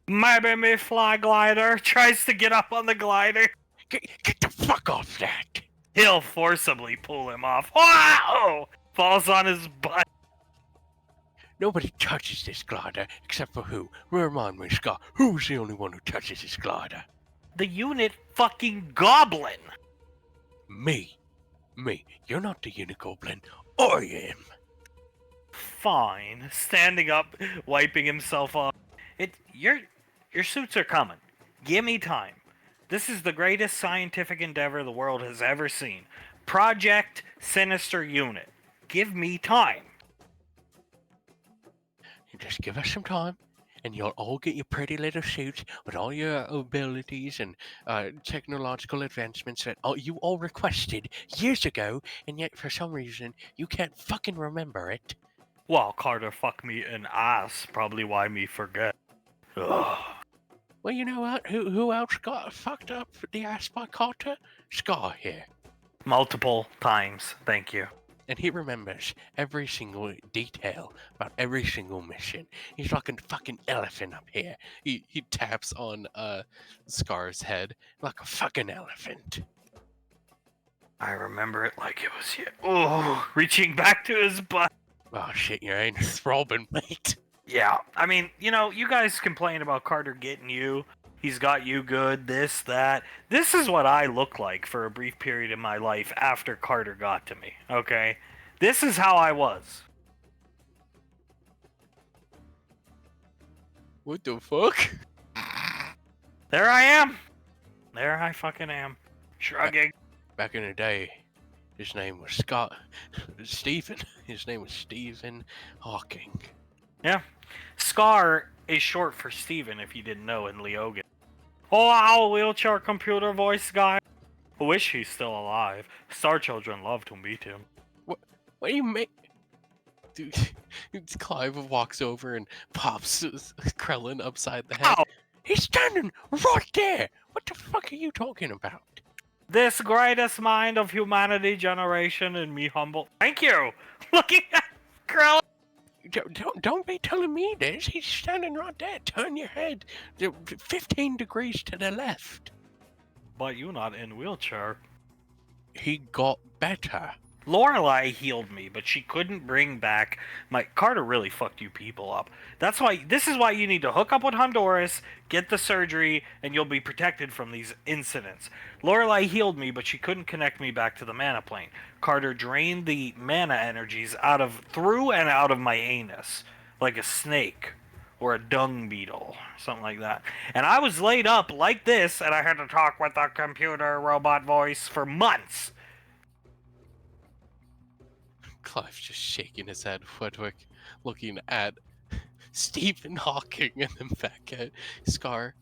Maybe me fly glider tries to get up on the glider. Get the fuck off that! He'll forcibly pull him off. Wow! Falls on his butt. Nobody touches this glider except for who? Remind me, Scott. Who's the only one who touches this glider? The unit fucking goblin. Me. You're not the Unigoblin. I am. Fine. Standing up, wiping himself off. Your suits are coming. Give me time. This is the greatest scientific endeavor the world has ever seen. Project Sinister Unit. Give me time. You just give us some time, and you'll all get your pretty little suits with all your abilities and technological advancements that you all requested years ago, and yet for some reason you can't fucking remember it. Well, Carter fuck me in ass. Probably why me forget. Ugh. Well, you know what? Who else got fucked up the ass by Carter? Scar here. Multiple times. Thank you. And he remembers every single detail about every single mission. He's like a fucking elephant up here. He taps on Scar's head like a fucking elephant. I remember it like it was yet. Oh, reaching back to his butt. Oh shit, you ain't throbbing, mate. Yeah, I mean, you guys complain about Carter getting you. He's got you good, this, that. This is what I look like for a brief period in my life after Carter got to me, okay? This is how I was. What the fuck? There I am. There I fucking am. Shrugging. Back in the day, his name was Stephen. His name was Stephen Hawking. Yeah. Scar is short for Steven, if you didn't know, in Leogan. Oh, our wheelchair computer voice guy. I wish he's still alive. Star Children love to meet him. What do you mean? Dude, Clive walks over and pops Krellin upside the head. Ow! He's standing right there. What the fuck are you talking about? This greatest mind of humanity generation and me humble. Thank you! Looking at Krell. Don't be telling me this. He's standing right there. Turn your head 15 degrees to the left. But you not in wheelchair. He got better. Lorelei healed me, but she couldn't bring back my... Carter really fucked you people up. This is why you need to hook up with Honduras, get the surgery, and you'll be protected from these incidents. Lorelei healed me, but she couldn't connect me back to the mana plane. Carter drained the mana energies through and out of my anus, like a snake or a dung beetle, something like that. And I was laid up like this, and I had to talk with a computer robot voice for months. Clive's just shaking his head, Fredwick, looking at Stephen Hawking and then back at Scar.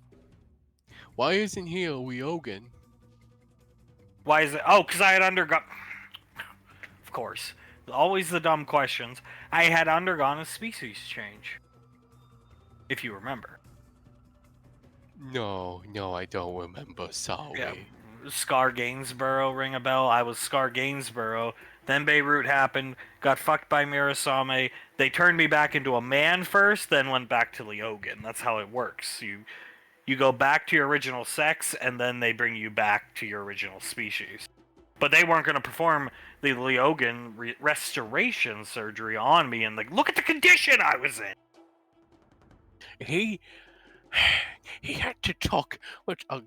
Why isn't he a Leogan? Why is it? Oh, because I had undergone. Of course. Always the dumb questions. I had undergone a species change. If you remember. No, I don't remember. Sorry. Yeah. Scar Gainsborough, ring a bell? I was Scar Gainsborough. Then Beirut happened. Got fucked by Mirasame. They turned me back into a man first, then went back to Leogan. That's how it works. You go back to your original sex, and then they bring you back to your original species. But they weren't going to perform the Leogan restoration surgery on me, and like, look at the condition I was in. He had to talk with a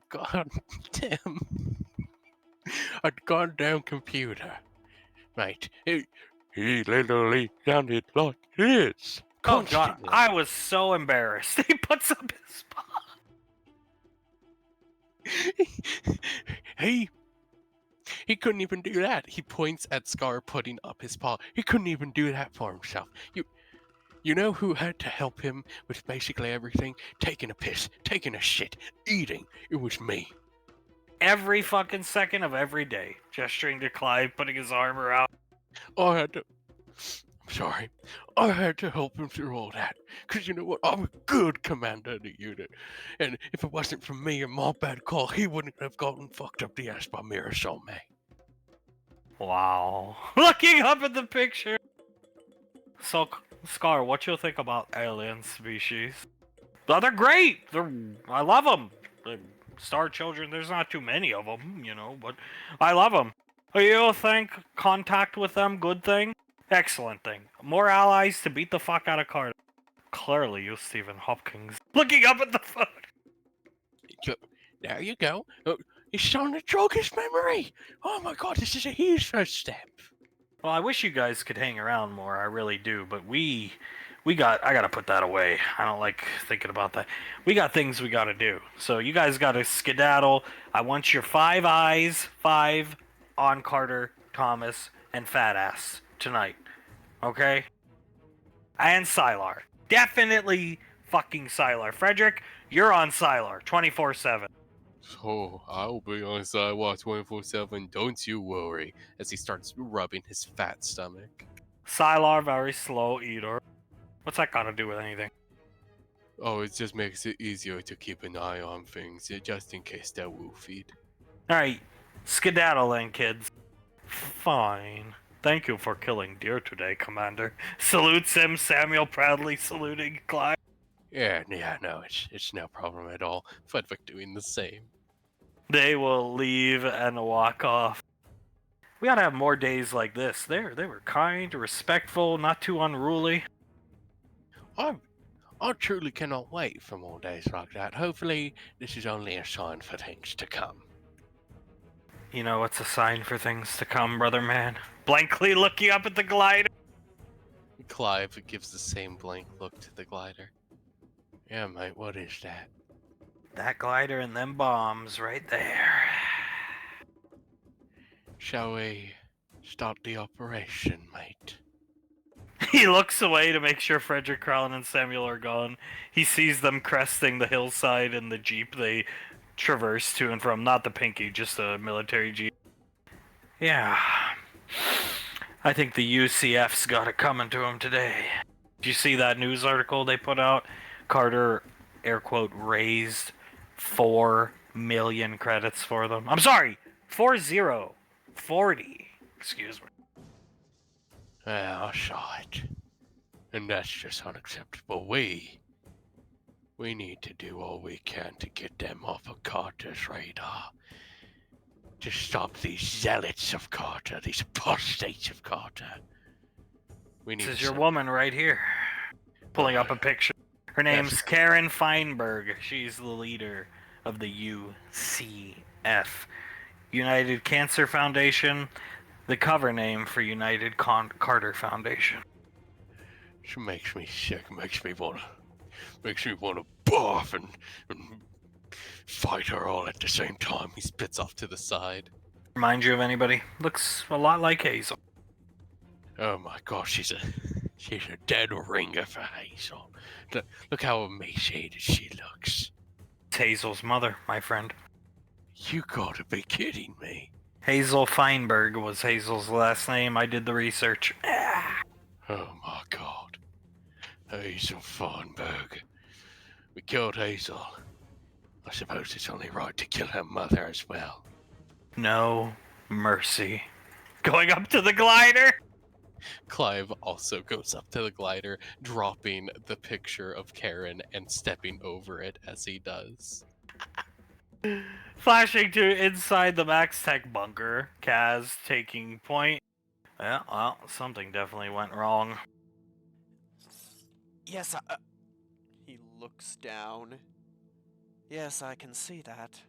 goddamn computer, right? He literally sounded like this. Oh god, Constantly. I was so embarrassed. He puts up his paw. He couldn't even do that. He points at Scar putting up his paw. He couldn't even do that for himself. You know who had to help him with basically everything? Taking a piss, taking a shit, eating. It was me. Every fucking second of every day, gesturing to Clive, putting his arm around. I had to. I'm sorry. I had to help him through all that. Because you know what? I'm a good commander of the unit. And if it wasn't for me and my bad call, he wouldn't have gotten fucked up the ass by Mirasome. Wow. Looking up at the picture. So, Scar, what you think about alien species? Oh, they're great. I love them. Star Children, there's not too many of them, you know, but I love them. You think contact with them, good thing? Excellent thing. More allies to beat the fuck out of Carter. Clearly, you, Stephen Hopkins. Looking up at the phone. There you go. He's starting to jog his memory. Oh my god, this is a huge first step. Well, I wish you guys could hang around more. I really do, but I gotta put that away. I don't like thinking about that. We got things we gotta do. So you guys gotta skedaddle. I want your 5 eyes, 5 on Carter, Thomas, and Fat Ass tonight. Okay? And Sylar. Definitely fucking Sylar. Frederick, you're on Sylar 24/7. Oh, I'll be on sidewalk 24/7, don't you worry, as he starts rubbing his fat stomach. Sylar, very slow eater. What's that got to do with anything? Oh, it just makes it easier to keep an eye on things, just in case they're woofied. Alright, skedaddle then, kids. Fine. Thank you for killing deer today, Commander. Salutes him, Samuel proudly saluting Clive. Yeah, no, it's no problem at all. Frederick doing the same. They will leave and walk off. We gotta have more days like this. They were kind, respectful, not too unruly. I truly cannot wait for more days like that. Hopefully, this is only a sign for things to come. You know what's a sign for things to come, brother man? Blankly looking up at the glider. Clive gives the same blank look to the glider. Yeah, mate, what is that? That glider and them bombs right there. Shall we start the operation, mate? He looks away to make sure Frederick, Crowlin, and Samuel are gone. He sees them cresting the hillside in the jeep they traverse to and from. Not the Pinky, just a military jeep. Yeah. I think the UCF's got it coming to him today. Did you see that news article they put out? Carter, air quote, raised 4 million credits for them. I'm sorry! 40. Excuse me. Yeah, I saw it. And that's just unacceptable. We need to do all we can to get them off of Carter's radar. To stop these zealots of Carter, these apostates of Carter. We need This is to your woman right here. Pulling up a picture. Her name's Karen Feinberg. She's the leader of the UCF. United Cancer Foundation. The cover name for United Carter Foundation. She makes me sick, makes me wanna barf and fight her all at the same time. He spits off to the side. Remind you of anybody? Looks a lot like Hazel. Oh my gosh, she's a dead ringer for Hazel. Look how emaciated she looks. It's Hazel's mother, my friend. You gotta be kidding me. Hazel Feinberg was Hazel's last name. I did the research. Oh my god. Hazel Feinberg. We killed Hazel. I suppose it's only right to kill her mother as well. No mercy. Going up to the glider! Clive also goes up to the glider, dropping the picture of Karen and stepping over it as he does. Flashing to inside the Max Tech bunker. Kaz taking point. Yeah, well, something definitely went wrong. Yes, he looks down. Yes, I can see that.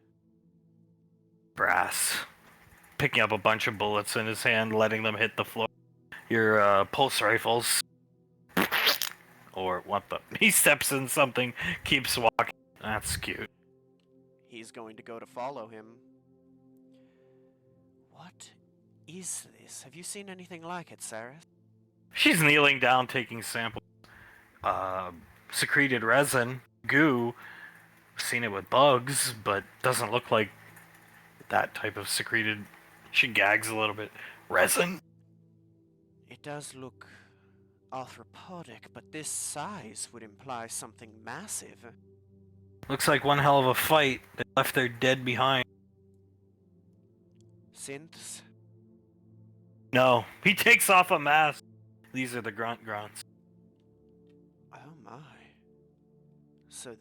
Brass. Picking up a bunch of bullets in his hand, letting them hit the floor. Your pulse rifles. Or what the? He steps in something, keeps walking. That's cute. He's going to go to follow him. What is this? Have you seen anything like it, Sarah? She's kneeling down, taking samples. Secreted resin, goo. Seen it with bugs, but doesn't look like that type of secreted. She gags a little bit. Resin? It does look arthropodic, but this size would imply something massive. Looks like one hell of a fight. They left their dead behind. Synths? No, he takes off a mask. These are the grunts. Oh my. So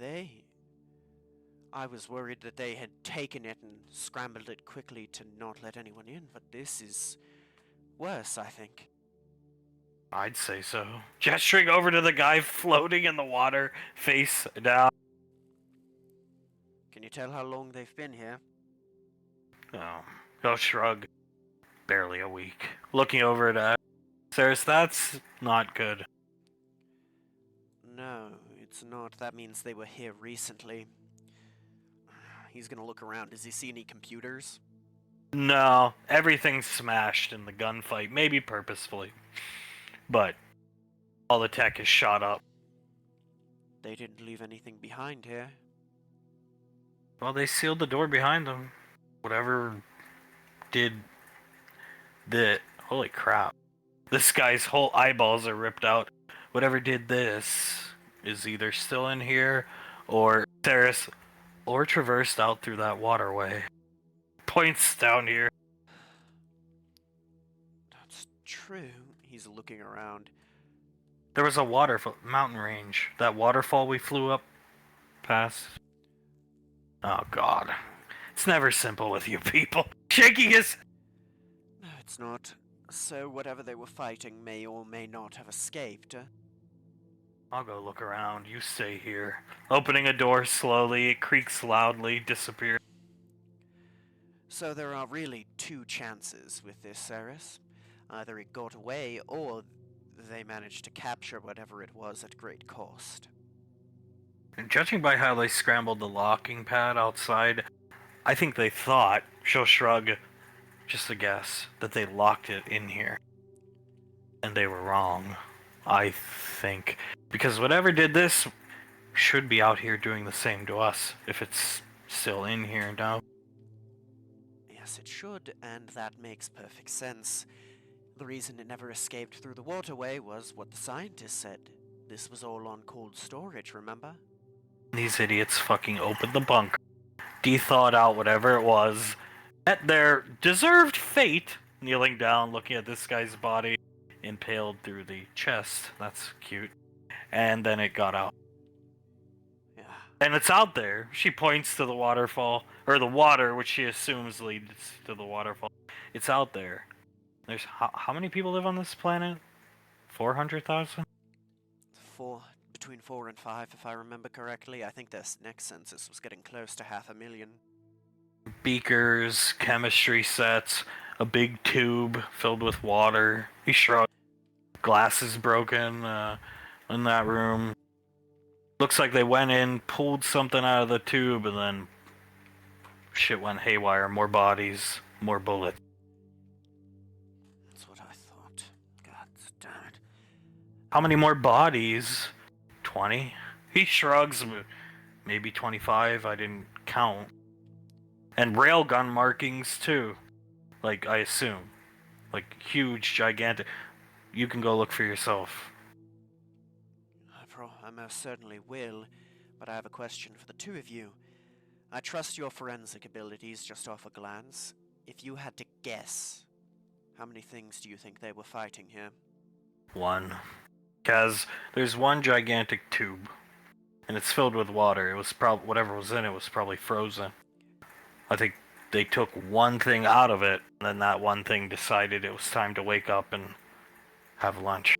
I was worried that they had taken it and scrambled it quickly to not let anyone in, but this is worse, I think. I'd say so. Gesturing over to the guy floating in the water, face down. Can you tell how long they've been here? Oh, he'll shrug. Barely a week. Looking over at Saris, that's not good. No, it's not. That means they were here recently. He's gonna look around. Does he see any computers? No, everything's smashed in the gunfight, maybe purposefully. But all the tech is shot up. They didn't leave anything behind here. Well, they sealed the door behind them. Whatever did the... Holy crap. This guy's whole eyeballs are ripped out. Whatever did this is either still in here, or Saris, or traversed out through that waterway. Points down here. That's true. He's looking around. There was a mountain range. That waterfall we flew up past. Oh god. It's never simple with you people. Shaking his... No, it's not. So whatever they were fighting may or may not have escaped. I'll go look around. You stay here. Opening a door slowly, it creaks loudly, disappears. So there are really two chances with this, Saris. Either it got away, or they managed to capture whatever it was at great cost. And judging by how they scrambled the locking pad outside, I think they thought, she'll shrug, just a guess, that they locked it in here. And they were wrong, I think. Because whatever did this should be out here doing the same to us, if it's still in here now. Yes, it should, and that makes perfect sense. The reason it never escaped through the waterway was what the scientists said. This was all on cold storage, remember? These idiots fucking opened the bunker, de-thawed out whatever it was, met their deserved fate, kneeling down, looking at this guy's body, impaled through the chest. That's cute. And then it got out. Yeah. And it's out there. She points to the waterfall, or the water, which she assumes leads to the waterfall. It's out there. There's how many people live on this planet? 400,000? Between 4 and 5, if I remember correctly. I think this next census was getting close to 500,000. Beakers, chemistry sets, a big tube filled with water. He shrugged. Glass is broken in that room. Looks like they went in, pulled something out of the tube, and then shit went haywire. More bodies, more bullets. That's what I thought. God damn it. How many more bodies? 20? He shrugs. maybe 25. I didn't count. And railgun markings too. Like, I assume. Like, huge, gigantic. You can go look for yourself. I most certainly will, but I have a question for the two of you. I trust your forensic abilities just off a glance. If you had to guess, how many things do you think they were fighting here? One. Because there's one gigantic tube. And it's filled with water. It was probably, whatever was in it was probably frozen. I think they took one thing out of it, and then that one thing decided it was time to wake up and have lunch.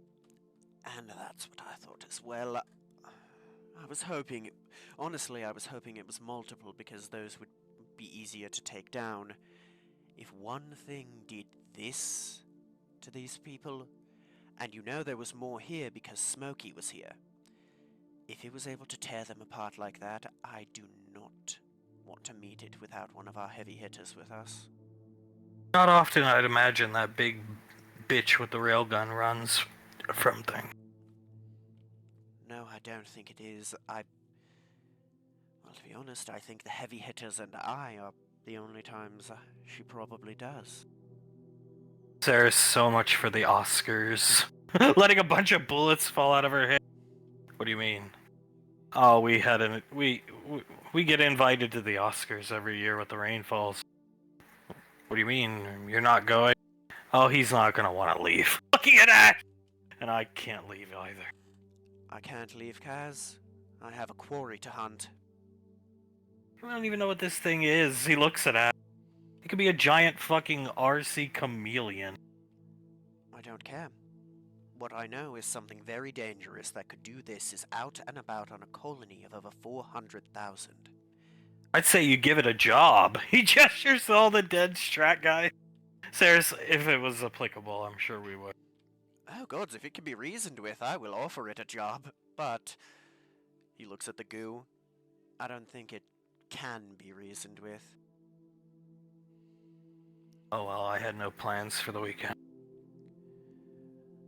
And that's what I thought as well. I was hoping, honestly, I was hoping it was multiple because those would be easier to take down. If one thing did this to these people, and you know there was more here because Smokey was here, if it was able to tear them apart like that, I do not want to meet it without one of our heavy hitters with us. Not often I'd imagine that big bitch with the railgun runs from thing. No, I don't think it is. Well, to be honest, I think the heavy hitters and I are the only times she probably does. There's so much for the Oscars. Letting a bunch of bullets fall out of her head. What do you mean? Oh, we get invited to the Oscars every year with the rain falls. What do you mean? You're not going? Oh, he's not gonna want to leave. Looking at that! And I can't leave either. I can't leave, Kaz. I have a quarry to hunt. I don't even know what this thing is. He looks at it. It could be a giant fucking RC chameleon. I don't care. What I know is something very dangerous that could do this is out and about on a colony of over 400,000. I'd say you give it a job. He gestures to all the dead strat guys. Sarah's, if it was applicable, I'm sure we would. Oh gods, if it can be reasoned with, I will offer it a job. But he looks at the goo. I don't think it can be reasoned with. Oh well, I had no plans for the weekend.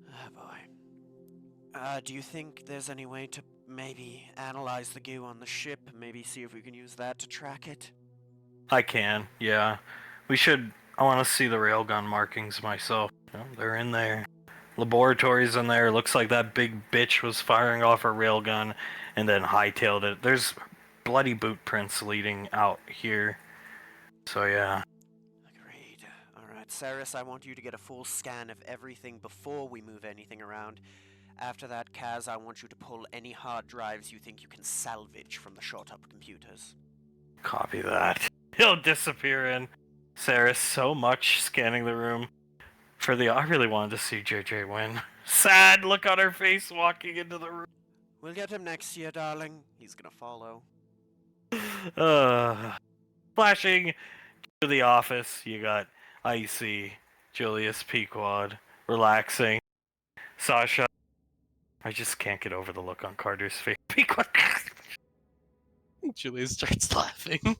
Oh boy. Do you think there's any way to maybe analyze the goo on the ship? Maybe see if we can use that to track it? I can, yeah. We should. I want to see the railgun markings myself. Oh, they're in there. Laboratory's in there. Looks like that big bitch was firing off a railgun and then hightailed it. There's bloody boot prints leading out here. So yeah. Agreed. Alright, Saris, I want you to get a full scan of everything before we move anything around. After that, Kaz, I want you to pull any hard drives you think you can salvage from the shot-up computers. Copy that. He'll disappear in. Sarah's so much scanning the room. I really wanted to see JJ win. Sad look on her face walking into the room. We'll get him next year, darling. He's gonna follow. Flashing to the office, you got Icy, Julius Pequod, relaxing. Sasha. I just can't get over the look on Carter's face. Pequod. Julia starts laughing.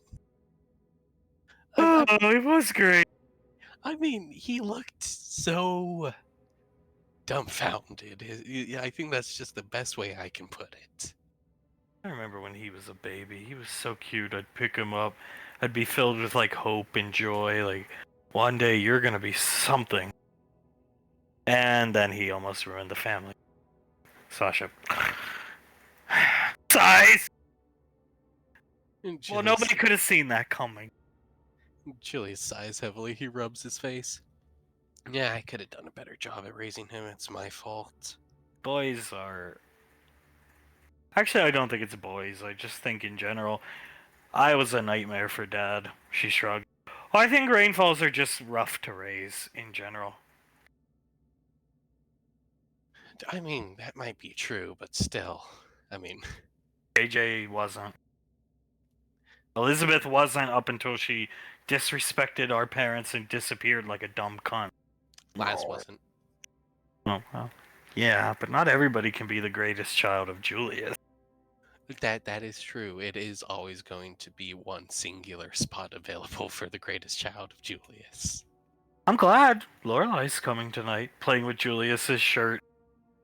Oh, it was great. I mean, he looked so dumbfounded. I think that's just the best way I can put it. I remember when he was a baby. He was so cute. I'd pick him up. I'd be filled with like hope and joy. Like, one day you're gonna be something. And then he almost ruined the family. Sasha. Size! Well, nobody could have seen that coming. Julius sighs heavily. He rubs his face. Yeah, I could have done a better job at raising him. It's my fault. Boys are... Actually, I don't think it's boys. I just think in general, I was a nightmare for Dad. She shrugged. Well, I think rainfalls are just rough to raise in general. I mean, that might be true, but still. I mean... JJ wasn't. Elizabeth wasn't up until she disrespected our parents and disappeared like a dumb cunt. Laz wasn't. Oh, well. Yeah, but not everybody can be the greatest child of Julius. That is true. It is always going to be one singular spot available for the greatest child of Julius. I'm glad Lorelai's coming tonight, playing with Julius's shirt.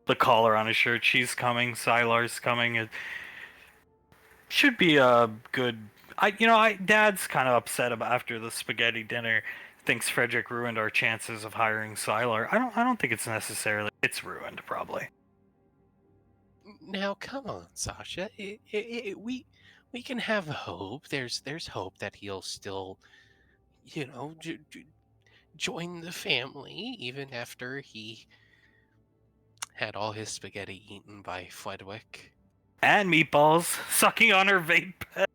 The collar on his shirt. She's coming. Sylar's coming. Should be a good. Dad's kind of upset about after the spaghetti dinner. Thinks Frederick ruined our chances of hiring Sylar. I don't think it's necessarily. It's ruined, probably. Now, come on, Sasha. We can have hope. There's hope that he'll still, join the family even after he had all his spaghetti eaten by Fledwick And meatballs sucking on her vape pen.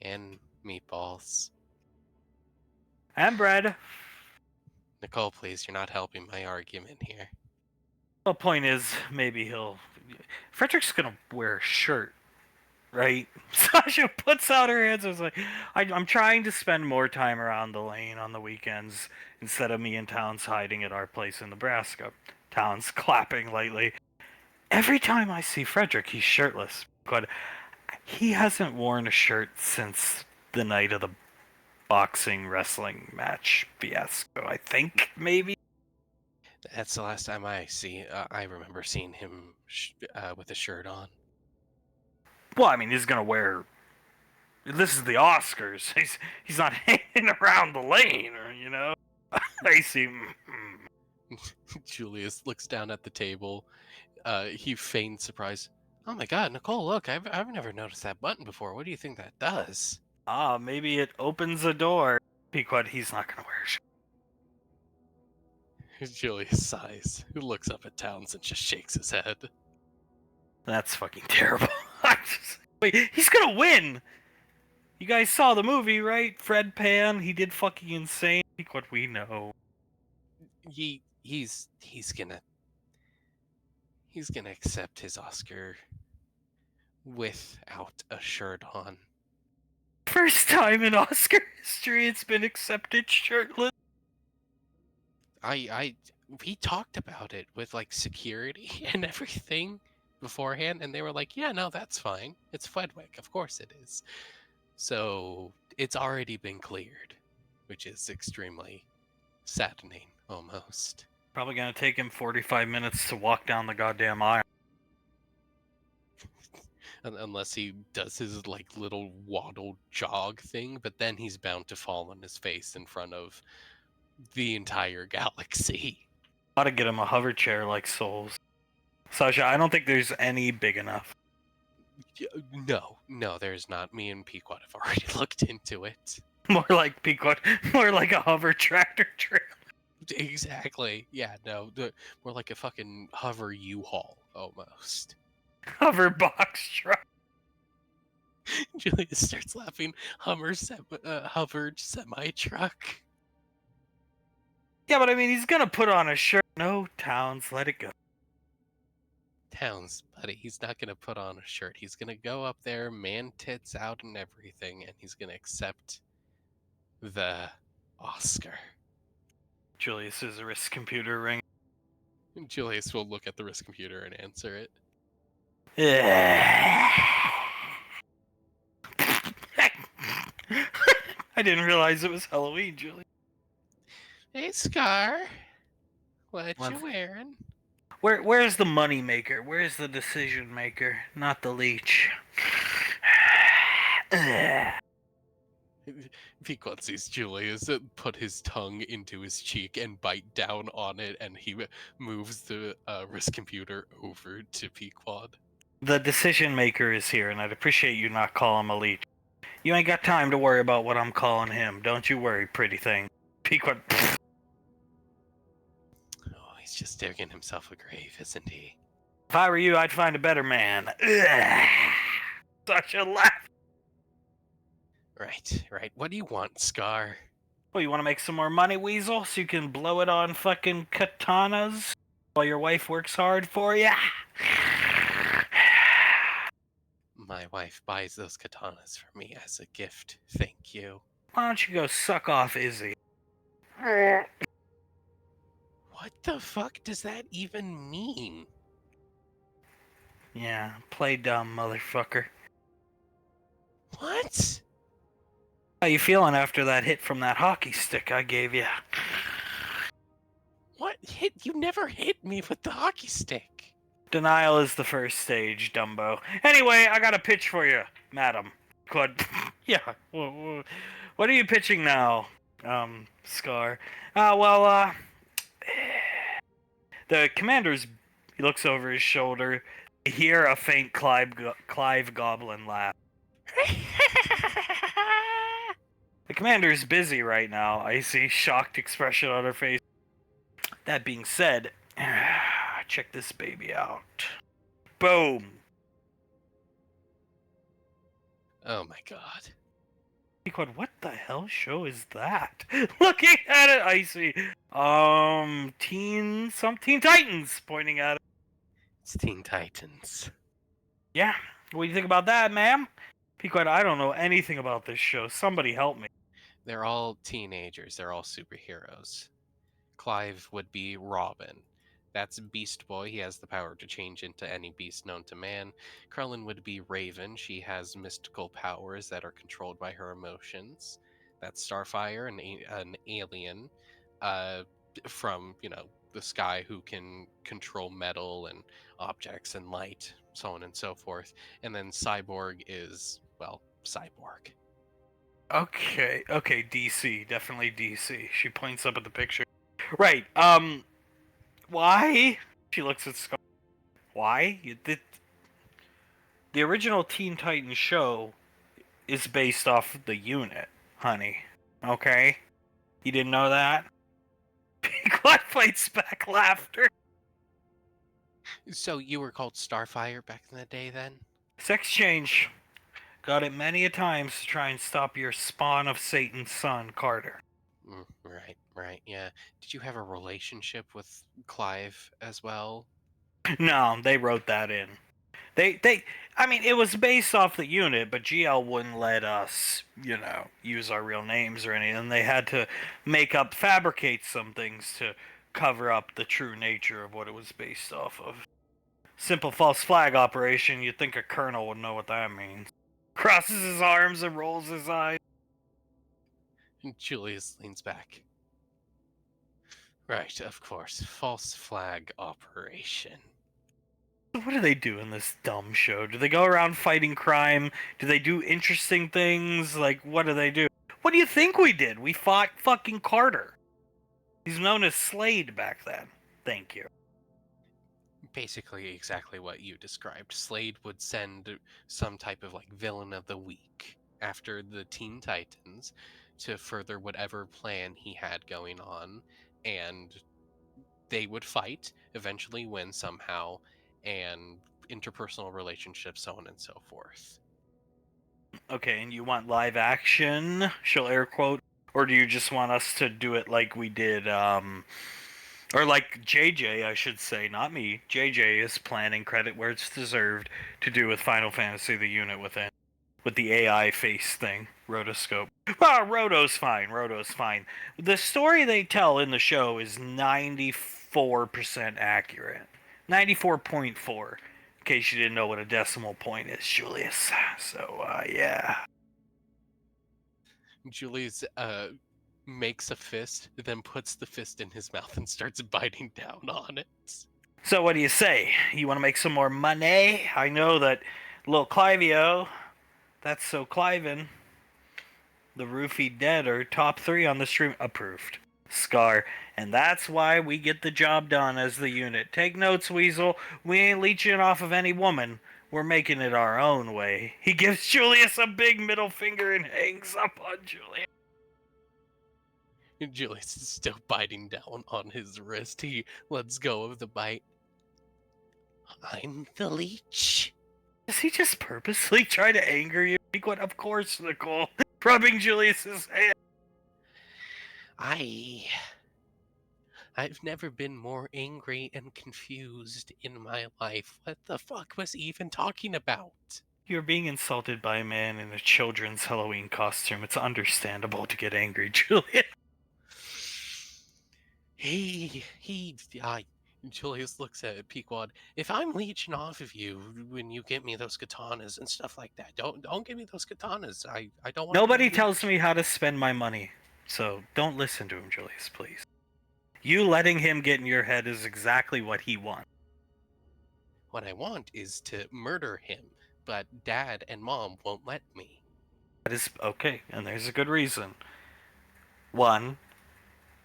and meatballs. And bread. Nicole, please, you're not helping my argument here. The point is, maybe he'll. Frederick's gonna wear a shirt, right? Sasha puts out her hands and is like, I'm trying to spend more time around the lane on the weekends instead of me and Towns hiding at our place in Nebraska. Towns clapping lightly. Every time I see Frederick, he's shirtless. But he hasn't worn a shirt since the night of the boxing wrestling match fiasco, I think, maybe? That's the last time I remember seeing him with a shirt on. Well, I mean, he's gonna wear. This is the Oscars. He's not hanging around the lane, or I see. Julius looks down at the table. He feigns surprise. Oh my God, Nicole! Look, I've never noticed that button before. What do you think that does? Maybe it opens a door. Pequod, he's not gonna wear a shirt. Julius sighs. He looks up at Towns and just shakes his head. That's fucking terrible. Wait, he's gonna win. You guys saw the movie, right? Fred Pan, he did fucking insane. Pequod, we know. He's gonna accept his Oscar without a shirt on. First time in Oscar history it's been accepted shirtless. We talked about it with like security and everything beforehand, and they were like, yeah, no, that's fine. It's Fledwick, of course it is. So it's already been cleared, which is extremely saddening almost. Probably gonna take him 45 minutes to walk down the goddamn aisle. Unless he does his like little waddle jog thing, but then he's bound to fall on his face in front of the entire galaxy. Gotta get him a hover chair like Souls. Sasha, I don't think there's any big enough. No, there's not. Me and Pequod have already looked into it. More like Pequod, more like a hover tractor trailer. Exactly. Yeah, no, more like a fucking hover U-Haul almost. Hover box truck. Julius starts laughing. Hovered semi-truck. Yeah, but I mean, he's gonna put on a shirt. No, Towns, let it go. Towns, buddy, he's not gonna put on a shirt. He's gonna go up there, man tits out and everything, and he's gonna accept the Oscar. Julius's wrist computer ring. Julius will look at the wrist computer and answer it. I didn't realize it was Halloween, Julius. Hey, Scar. What What? you wearing? Where's the money maker? Where's the decision maker? Not the leech. Pequod sees Julius put his tongue into his cheek and bite down on it, and he moves the wrist computer over to Pequod. The decision maker is here, and I'd appreciate you not calling him a leech. You ain't got time to worry about what I'm calling him. Don't you worry, pretty thing. Pequod. Oh, he's just digging himself a grave, isn't he? If I were you, I'd find a better man. Such a laugh. Right. What do you want, Scar? Well, you want to make some more money, Weasel, so you can blow it on fucking katanas while your wife works hard for you? My wife buys those katanas for me as a gift. Thank you. Why don't you go suck off Izzy? What the fuck does that even mean? Yeah, play dumb, motherfucker. What? How you feeling after that hit from that hockey stick I gave you? What hit? You never hit me with the hockey stick. Denial is the first stage, Dumbo. Anyway, I got a pitch for you, madam. Quad. Yeah. What are you pitching now, Scar? The commander's. He looks over his shoulder. You hear a faint Clive Goblin laugh. The commander's busy right now. I see shocked expression on her face. That being said, check this baby out. Boom. Oh my god. Pequod, what the hell show is that? Looking at it, I see. Teen Titans pointing at it. It's Teen Titans. Yeah. What do you think about that, ma'am? Pequod, I don't know anything about this show. Somebody help me. They're all teenagers. They're all superheroes. Clive would be Robin. That's Beast Boy. He has the power to change into any beast known to man. Krellin would be Raven. She has mystical powers that are controlled by her emotions. That's Starfire, an alien from, the sky who can control metal and objects and light, so on and so forth. And then Cyborg is, well, Cyborg. Okay, DC. Definitely DC. She points up at the picture. Right, why? She looks at Scar. Why? The original Teen Titans show is based off the unit, honey. Okay? You didn't know that? Pequod fights back laughter. So you were called Starfire back in the day then? Sex change. Got it many a times to try and stop your spawn of Satan's son, Carter. Right, yeah. Did you have a relationship with Clive as well? No, they wrote that in. I mean, it was based off the unit, but GL wouldn't let us, use our real names or anything. They had to fabricate some things to cover up the true nature of what it was based off of. Simple false flag operation, you'd think a colonel would know what that means. Crosses his arms and rolls his eyes. Julius leans back. Right, of course. False flag operation. What do they do in this dumb show? Do they go around fighting crime? Do they do interesting things? Like, what do they do? What do you think we did? We fought fucking Carter. He's known as Slade back then. Thank you. Basically exactly what you described. Slade would send some type of villain of the week after the Teen Titans to further whatever plan he had going on, and they would fight, eventually win somehow, and interpersonal relationships, so on and so forth. Okay, and you want live action? She'll air quote. Or do you just want us to do it like we did, or like JJ, I should say, not me. JJ is planning, credit where it's deserved, to do with Final Fantasy, the unit within. With the AI face thing, rotoscope. Well, Roto's fine. The story they tell in the show is 94% accurate. 94.4, in case you didn't know what a decimal point is, Julius. So, yeah. Julius makes a fist, then puts the fist in his mouth and starts biting down on it. So what do you say? You want to make some more money? I know that little Clivio, that's so Cliven, the Roofie Dead are top 3 on the stream. Approved. Scar. And that's why we get the job done as the unit. Take notes, Weasel. We ain't leeching off of any woman. We're making it our own way. He gives Julius a big middle finger and hangs up on Julius. Julius is still biting down on his wrist. He lets go of the bite. I'm the leech. Does he just purposely try to anger you? Of course, Nicole. Rubbing Julius's hand. I've never been more angry and confused in my life. What the fuck was he even talking about? You're being insulted by a man in a children's Halloween costume. It's understandable to get angry, Julius. Julius looks at Pequod. If I'm leeching off of you when you get me those katanas and stuff like that, don't give me those katanas. I don't want. Nobody tells me how to spend my money, so don't listen to him, Julius, please. You letting him get in your head is exactly what he wants. What I want is to murder him, but Dad and Mom won't let me. That is okay, and there's a good reason. One,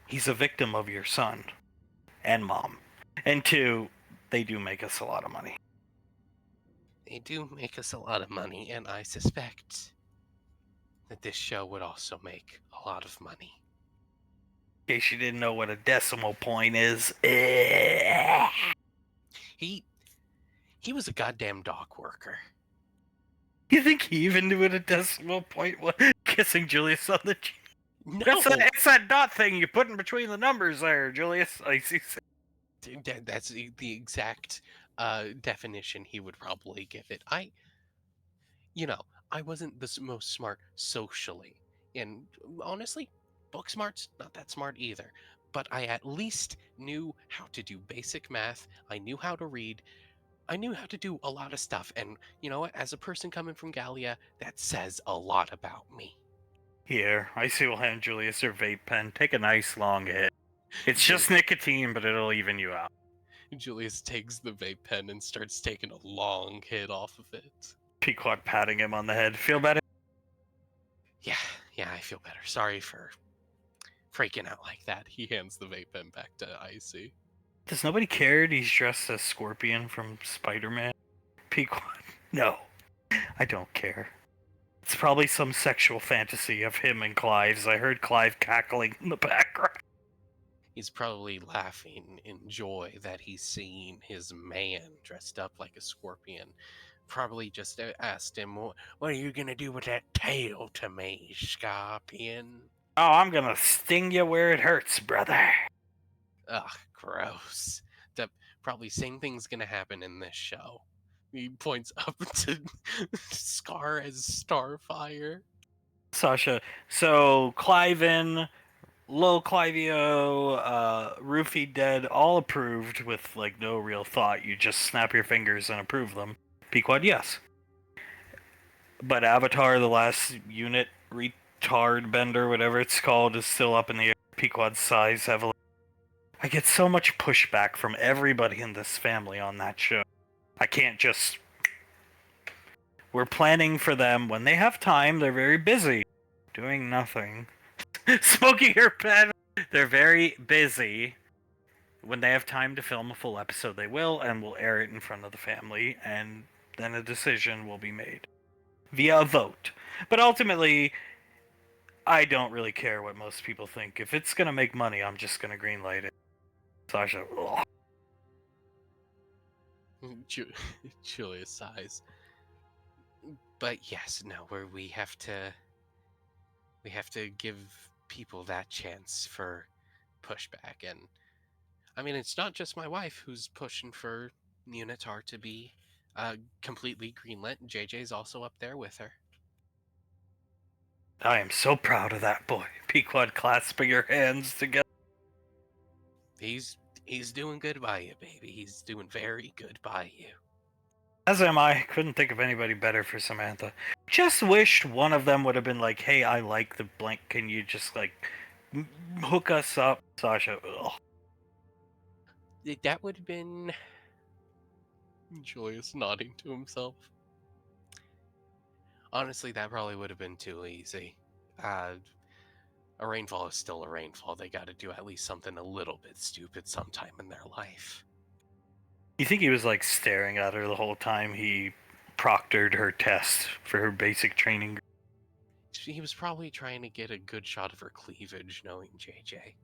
he's a victim of your son and mom. And two, they do make us a lot of money. They do make us a lot of money, and I suspect that this show would also make a lot of money. In case you didn't know what a decimal point is. He was a goddamn dock worker. You think he even knew what a decimal point was? Kissing Julius on the cheek. No, It's that dot thing you put in between the numbers there, Julius. I see. that's the exact definition he would probably give it. I wasn't the most smart socially, and honestly, book smart's not that smart either. But I at least knew how to do basic math. I knew how to read. I knew how to do a lot of stuff, and you know what? As a person coming from Gallia, that says a lot about me. Here, Icy will hand Julius her vape pen. Take a nice long hit. It's just nicotine, but it'll even you out. Julius takes the vape pen and starts taking a long hit off of it. Pequod patting him on the head. Feel better? Yeah, I feel better. Sorry for freaking out like that. He hands the vape pen back to Icy. Does nobody care he's dressed as Scorpion from Spider-Man? Pequod, no. I don't care. It's probably some sexual fantasy of him and Clive's. I heard Clive cackling in the background. He's probably laughing in joy that he's seeing his man dressed up like a scorpion. Probably just asked him, "What are you gonna do with that tail to me, Scorpion?" Oh, I'm gonna sting you where it hurts, brother. Ugh, gross. That probably same thing's gonna happen in this show. He points up to Scar as Starfire. Sasha, so Cliven, Lil Clivio, Roofy Dead, all approved with like no real thought. You just snap your fingers and approve them. Pequod, yes. But Avatar, the last unit, retard bender, whatever it's called, is still up in the air. Pequod sighs heavily. I get so much pushback from everybody in this family on that show. I can't just... We're planning for them. When they have time, they're very busy. Doing nothing. Smoking her pen. They're very busy. When they have time to film a full episode, they will, and we'll air it in front of the family, and then a decision will be made. Via a vote. But ultimately, I don't really care what most people think. If it's gonna make money, I'm just gonna greenlight it. Sasha, ugh. Julius sighs. But yes, no, where we have to give people that chance for pushback. And I mean, it's not just my wife who's pushing for Unitar to be completely greenlit. JJ's also up there with her. I am so proud of that boy. Pequod clasping her hands together. He's doing good by you, baby. He's doing very good by you. As am I. Couldn't think of anybody better for Samantha. Just wished one of them would have been like, hey, I like the blank. Can you just, like, hook us up? Sasha, ugh. That would have been... Julius nodding to himself. Honestly, that probably would have been too easy. A rainfall is still a rainfall. They got to do at least something a little bit stupid sometime in their life. You think he was, like, staring at her the whole time he proctored her test for her basic training? He was probably trying to get a good shot of her cleavage, knowing JJ.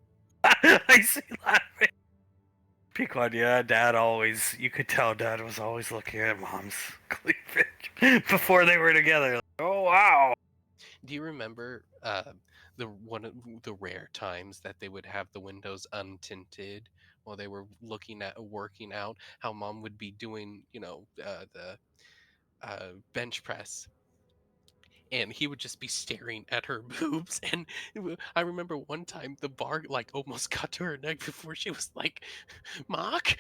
I see laughing. Pequod, yeah, Dad always, you could tell Dad was always looking at Mom's cleavage before they were together. Like, oh, wow. Do you remember one of the rare times that they would have the windows untinted while they were working out? How Mom would be doing, the bench press, and he would just be staring at her boobs. And I remember one time the bar like almost got to her neck before she was like, Mark,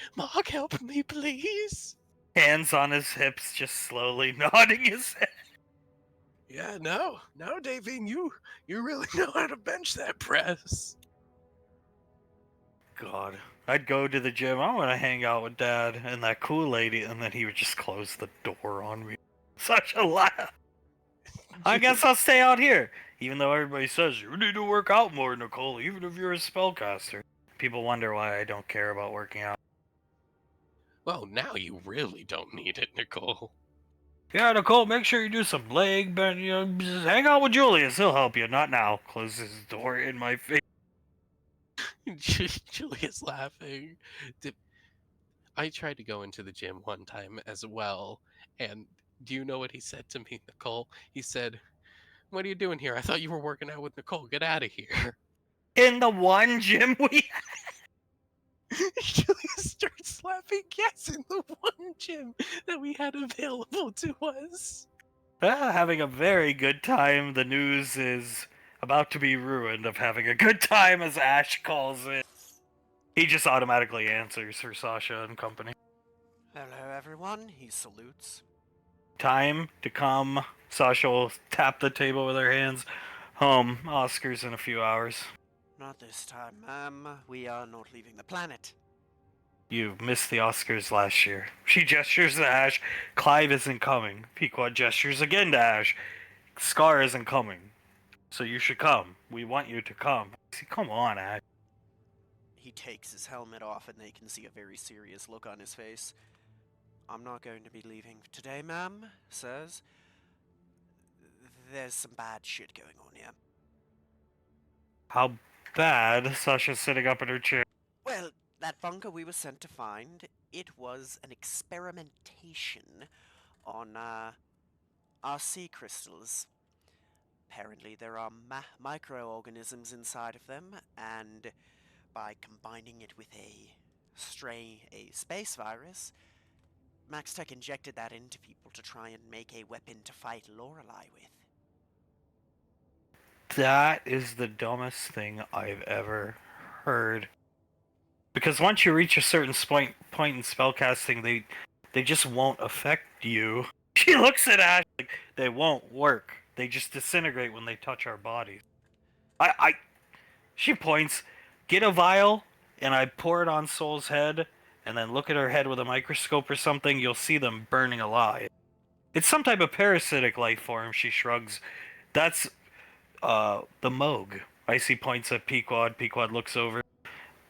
help me, please. Hands on his hips, just slowly nodding his head. Yeah, no, Davine, you really know how to bench that press. God. I'd go to the gym. I want to hang out with Dad and that cool lady, and then he would just close the door on me. Such a laugh. I guess I'll stay out here. Even though everybody says, you need to work out more, Nicole, even if you're a spellcaster. People wonder why I don't care about working out. Well, now you really don't need it, Nicole. Yeah, Nicole, make sure you do some leg bend. You know, just hang out with Julius. He'll help you. Not now. Closes his door in my face. Julia's laughing. I tried to go into the gym one time as well, and do you know what he said to me, Nicole? He said, "What are you doing here? I thought you were working out with Nicole. Get out of here." In the one gym we Julia starts laughing. Yes, in the one gym that we had available to us. having a very good time. The news is about to be ruined of having a good time, as Ash calls it. He just automatically answers for Sasha and company. Hello, everyone. He salutes. Time to come. Sasha will tap the table with her hands. Oscar's in a few hours. Not this time, ma'am. We are not leaving the planet. You missed the Oscars last year. She gestures to Ash. Clive isn't coming. Pequod gestures again to Ash. Scar isn't coming. So you should come. We want you to come. See, come on, Ash. He takes his helmet off and they can see a very serious look on his face. I'm not going to be leaving today, ma'am, says. There's some bad shit going on here. How bad? Sasha's sitting up in her chair. Well, that bunker we were sent to find, it was an experimentation on, RC crystals. Apparently there are microorganisms inside of them, and by combining it with a space virus, Max Tech injected that into people to try and make a weapon to fight Lorelei with. That is the dumbest thing I've ever heard. Because once you reach a certain point in spellcasting, they just won't affect you. She looks at Ash like they won't work. They just disintegrate when they touch our bodies. She points, get a vial, and I pour it on Soul's head, and then look at her head with a microscope or something, you'll see them burning alive. It's some type of parasitic life form, she shrugs. That's, the Moog. Icy points at Pequod. Pequod looks over.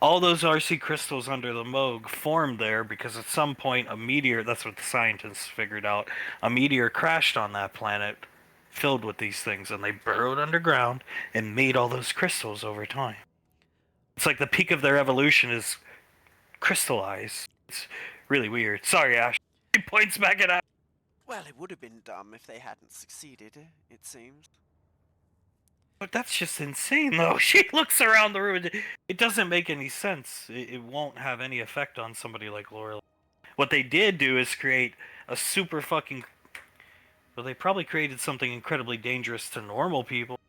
All those RC crystals under the Moog formed there because at some point a meteor, that's what the scientists figured out, a meteor crashed on that planet filled with these things, and they burrowed underground and made all those crystals over time. It's like the peak of their evolution is crystallized. It's really weird. Sorry, Ash. He points back at Ash. Well, it would have been dumb if they hadn't succeeded, it seems. But that's just insane, though. She looks around the room. It doesn't make any sense. It won't have any effect on somebody like Lorelei. What they did do is create a super fucking... Well, they probably created something incredibly dangerous to normal people.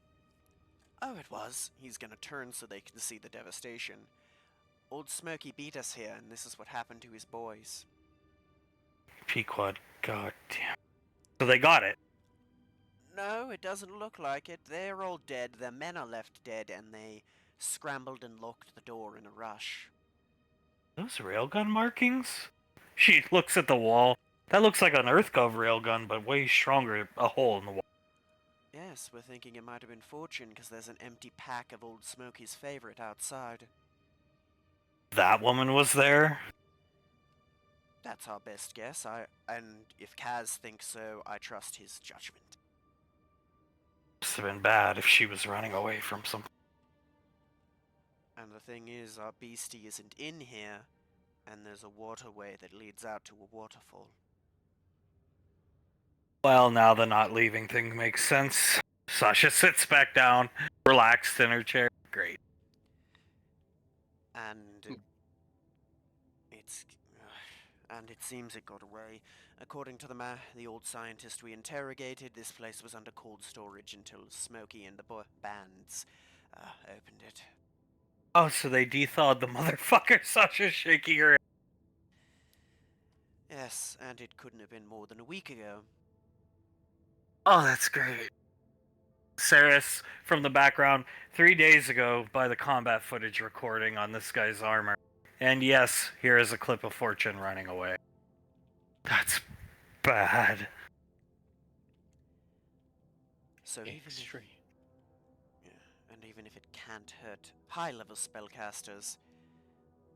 Oh, it was. He's gonna turn so they can see the devastation. Old Smoky beat us here, and this is what happened to his boys. Pequod, god damn. So they got it. No, it doesn't look like it. They're all dead. Their men are left dead, and they scrambled and locked the door in a rush. Those railgun markings? She looks at the wall. That looks like an EarthGov railgun, but way stronger. A hole in the wall. Yes, we're thinking it might have been Fortune, because there's an empty pack of Old Smoky's favorite outside. That woman was there? That's our best guess. And if Kaz thinks so, I trust his judgment. Must have been bad if she was running away from some... And the thing is, our beastie isn't in here, and there's a waterway that leads out to a waterfall. Well, now the not leaving thing makes sense. Sasha sits back down, relaxed in her chair. Great. And it seems it got away. According to the old scientist we interrogated, this place was under cold storage until Smokey and the bands opened it. Oh, so they de-thawed the motherfucker. Sasha's shaking her head. Yes, and it couldn't have been more than a week ago. Oh, that's great. Saris from the background 3 days ago by the combat footage recording on this guy's armor. And yes, here is a clip of Fortune running away. That's bad. So even if, Extreme. yeah, and even if it can't hurt high-level spellcasters,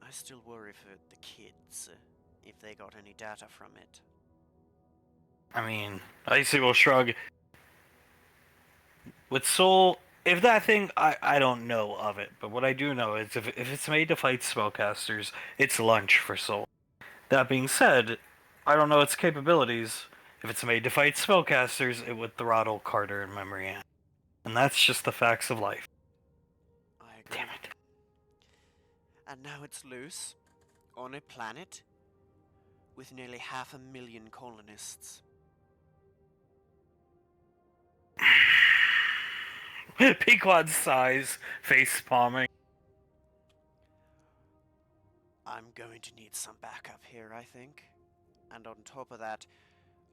I still worry for the kids, if they got any data from it. I mean, Icy will shrug. With Soul, if that thing, I don't know of it, but what I do know is if it's made to fight spellcasters, it's lunch for Soul. That being said, I don't know its capabilities. If it's made to fight spellcasters, it would throttle Carter and Memory Ann. And that's just the facts of life. I agree. Damn it. And now it's loose, on a planet, with nearly 500,000 colonists. Pequod sighs, face palming. I'm going to need some backup here, I think. And on top of that,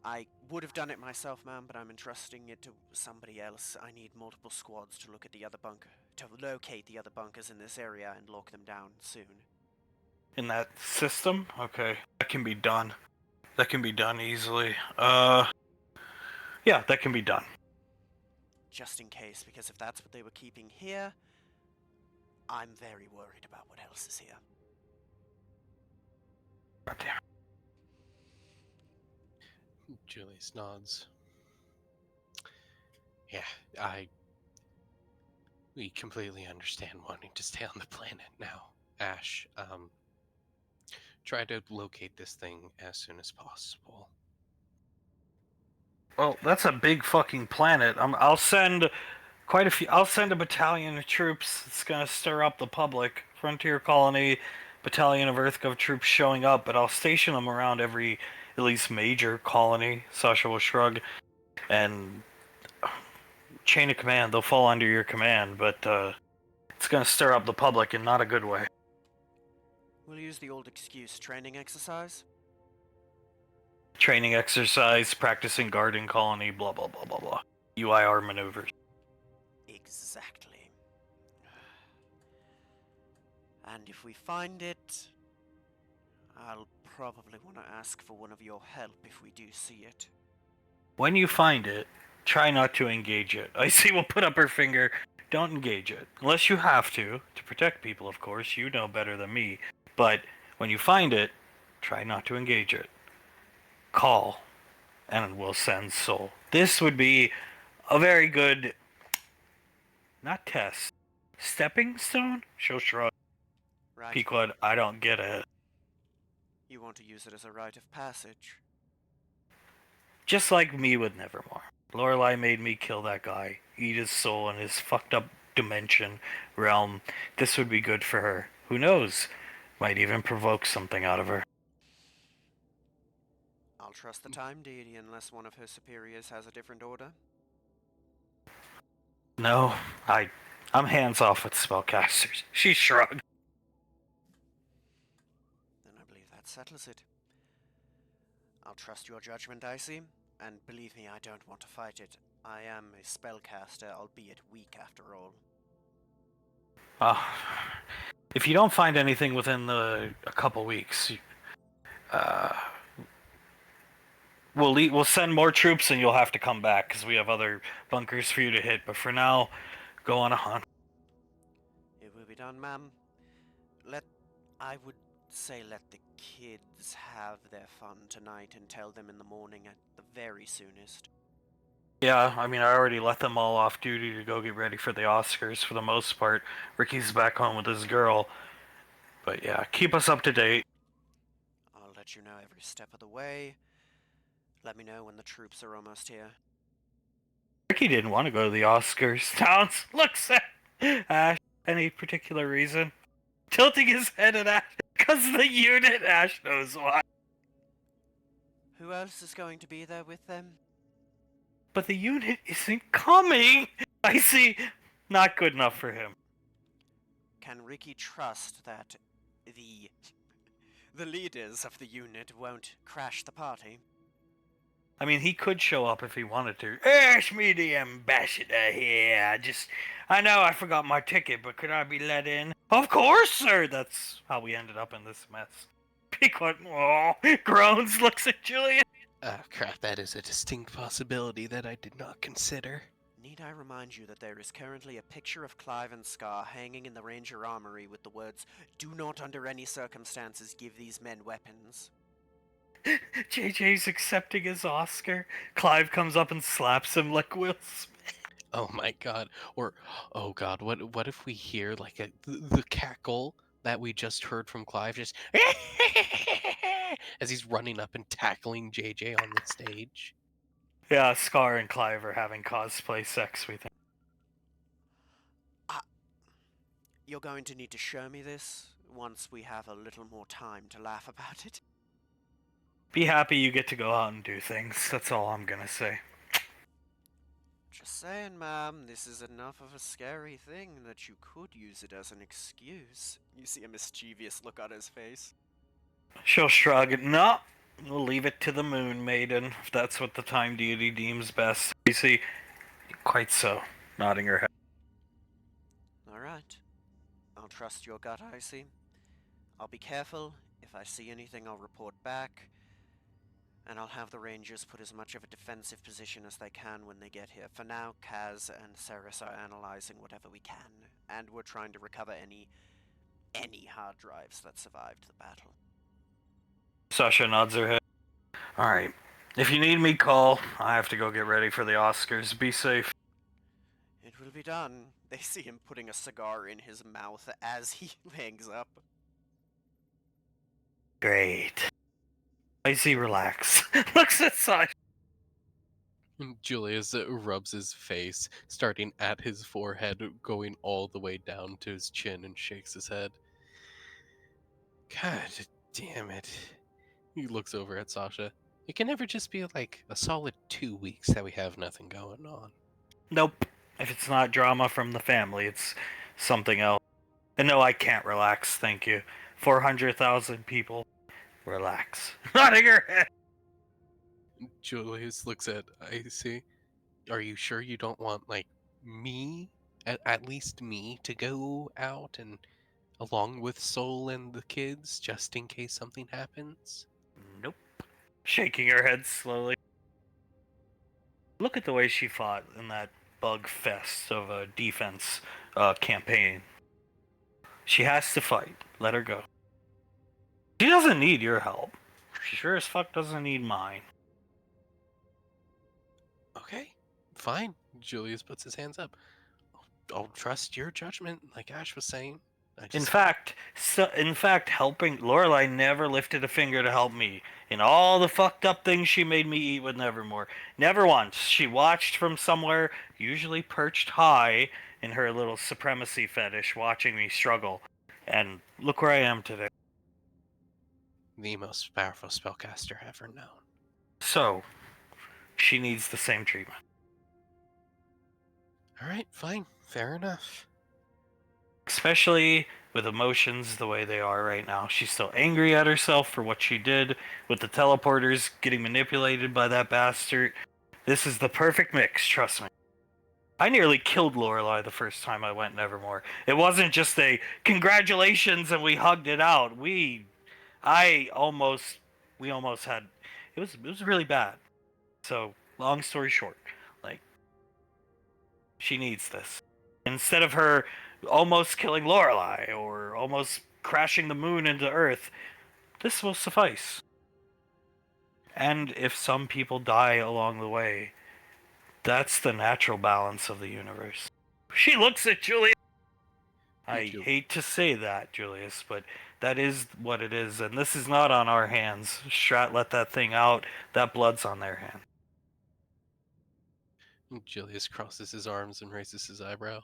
I would have done it myself, ma'am, but I'm entrusting it to somebody else. I need multiple squads to look at the other bunker, to locate the other bunkers in this area and lock them down soon. In that system? Okay. That can be done. That can be done easily. Yeah, that can be done. Just in case, because if that's what they were keeping here, I'm very worried about what else is here. God damn it. Julius nods. Yeah, we completely understand wanting to stay on the planet now. Ash, try to locate this thing as soon as possible. Well, that's a big fucking planet. I'll send quite a few. I'll send a battalion of troops. It's gonna stir up the public. Frontier colony, battalion of EarthGov troops showing up, but I'll station them around every, at least major colony. Sasha will shrug, and chain of command. They'll fall under your command, but it's gonna stir up the public in not a good way. We'll use the old excuse, training exercise. Training exercise, practicing guarding colony, blah blah blah blah blah. UIR maneuvers. Exactly. And if we find it, I'll probably want to ask for one of your help if we do see it. When you find it, try not to engage it. Icy will put up her finger. Don't engage it. Unless you have to protect people, of course. You know better than me. But when you find it, try not to engage it. Call, and we'll send Soul. This would be a very good, not test, stepping stone? She'll shrug. Right? Pequod, I don't get it. You want to use it as a rite of passage. Just like me with Nevermore. Lorelei made me kill that guy, eat his soul in his fucked up dimension realm. This would be good for her. Who knows? Might even provoke something out of her. I'll trust the time deity unless one of her superiors has a different order. No, I'm hands off with spellcasters. She shrugged. Then I believe that settles it. I'll trust your judgment, Icy, and believe me, I don't want to fight it. I am a spellcaster, albeit weak after all. If you don't find anything within a couple weeks, we'll send more troops and you'll have to come back because we have other bunkers for you to hit. But for now, go on a hunt. It will be done, ma'am. I would say let the kids have their fun tonight and tell them in the morning at the very soonest. Yeah, I mean, I already let them all off duty to go get ready for the Oscars for the most part. Ricky's back home with his girl. But yeah, keep us up to date. I'll let you know every step of the way. Let me know when the troops are almost here. Ricky didn't want to go to the Oscars. Towns looks at Ash. Any particular reason? Tilting his head at Ash. Because the unit, Ash knows why. Who else is going to be there with them? But the unit isn't coming! I see. Not good enough for him. Can Ricky trust that the leaders of the unit won't crash the party? I mean, he could show up if he wanted to. Ask me the ambassador here. I know I forgot my ticket, but could I be let in? Of course, sir. That's how we ended up in this mess. Be quiet. Oh, groans, looks at Julian. Oh crap, that is a distinct possibility that I did not consider. Need I remind you that there is currently a picture of Clive and Scar hanging in the Ranger Armory with the words, "Do not under any circumstances give these men weapons." JJ's accepting his Oscar. Clive comes up and slaps him like Will Smith. Oh my god. Or, oh god, what if we hear like the cackle that we just heard from Clive just as he's running up and tackling JJ on the stage? Yeah, Scar and Clive are having cosplay sex, we think. You're going to need to show me this once we have a little more time to laugh about it. Be happy you get to go out and do things. That's all I'm gonna say. Just saying, ma'am, this is enough of a scary thing that you could use it as an excuse. You see a mischievous look on his face. She'll shrug. No, we'll leave it to the moon, maiden, if that's what the time deity deems best. You see, quite so, nodding her head. Alright. I'll trust your gut, Icy. I'll be careful. If I see anything, I'll report back. And I'll have the Rangers put as much of a defensive position as they can when they get here. For now, Kaz and Ceres are analyzing whatever we can, and we're trying to recover any hard drives that survived the battle. Sasha nods her head. Alright, if you need me, call. I have to go get ready for the Oscars. Be safe. It will be done. They see him putting a cigar in his mouth as he hangs up. Great. Icy relax. Looks at Sasha. Julius rubs his face, starting at his forehead, going all the way down to his chin, and shakes his head. God damn it. He looks over at Sasha. It can never just be like a solid 2 weeks that we have nothing going on. Nope. If it's not drama from the family, it's something else. And no, I can't relax, thank you. 400,000 people. Relax. Nodding her head. Julius looks at Icy. Are you sure you don't want, like, me, at least me, to go out and along with Soul and the kids, just in case something happens? Nope. Shaking her head slowly. Look at the way she fought in that bug fest of a defense campaign. She has to fight. Let her go. She doesn't need your help. She sure as fuck doesn't need mine. Okay, fine. Julius puts his hands up. I'll trust your judgment, like Ash was saying. In fact, helping Lorelai never lifted a finger to help me in all the fucked up things she made me eat with Nevermore. Never once. She watched from somewhere, usually perched high in her little supremacy fetish, watching me struggle. And look where I am today. The most powerful spellcaster ever known. So, she needs the same treatment. Alright, fine. Fair enough. Especially with emotions the way they are right now. She's still angry at herself for what she did with the teleporters getting manipulated by that bastard. This is the perfect mix, trust me. I nearly killed Lorelai the first time I went Nevermore. It wasn't just a congratulations and we hugged it out. We almost had, it was really bad. So, long story short, like, she needs this. Instead of her almost killing Lorelai or almost crashing the moon into Earth, this will suffice. And if some people die along the way, that's the natural balance of the universe. She looks at Julius. I hate to say that, Julius, but that is what it is, and this is not on our hands. Strat let that thing out. That blood's on their hands. Julius crosses his arms and raises his eyebrow.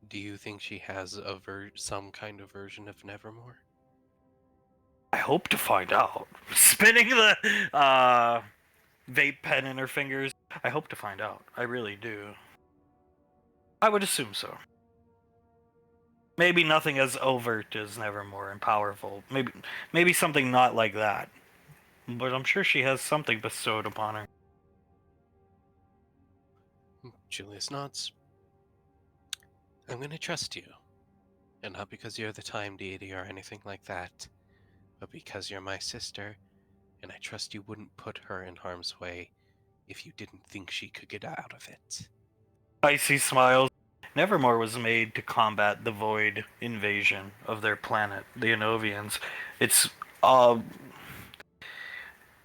Do you think she has some kind of version of Nevermore? I hope to find out. Spinning the vape pen in her fingers. I hope to find out. I really do. I would assume so. Maybe nothing as overt as Nevermore and powerful. Maybe something not like that. but I'm sure she has something bestowed upon her. Julius nods. I'm gonna trust you. And not because you're the time deity or anything like that, but because you're my sister, and I trust you wouldn't put her in harm's way if you didn't think she could get out of it. Icy smiles. Nevermore was made to combat the void invasion of their planet, the Enovians. It's uh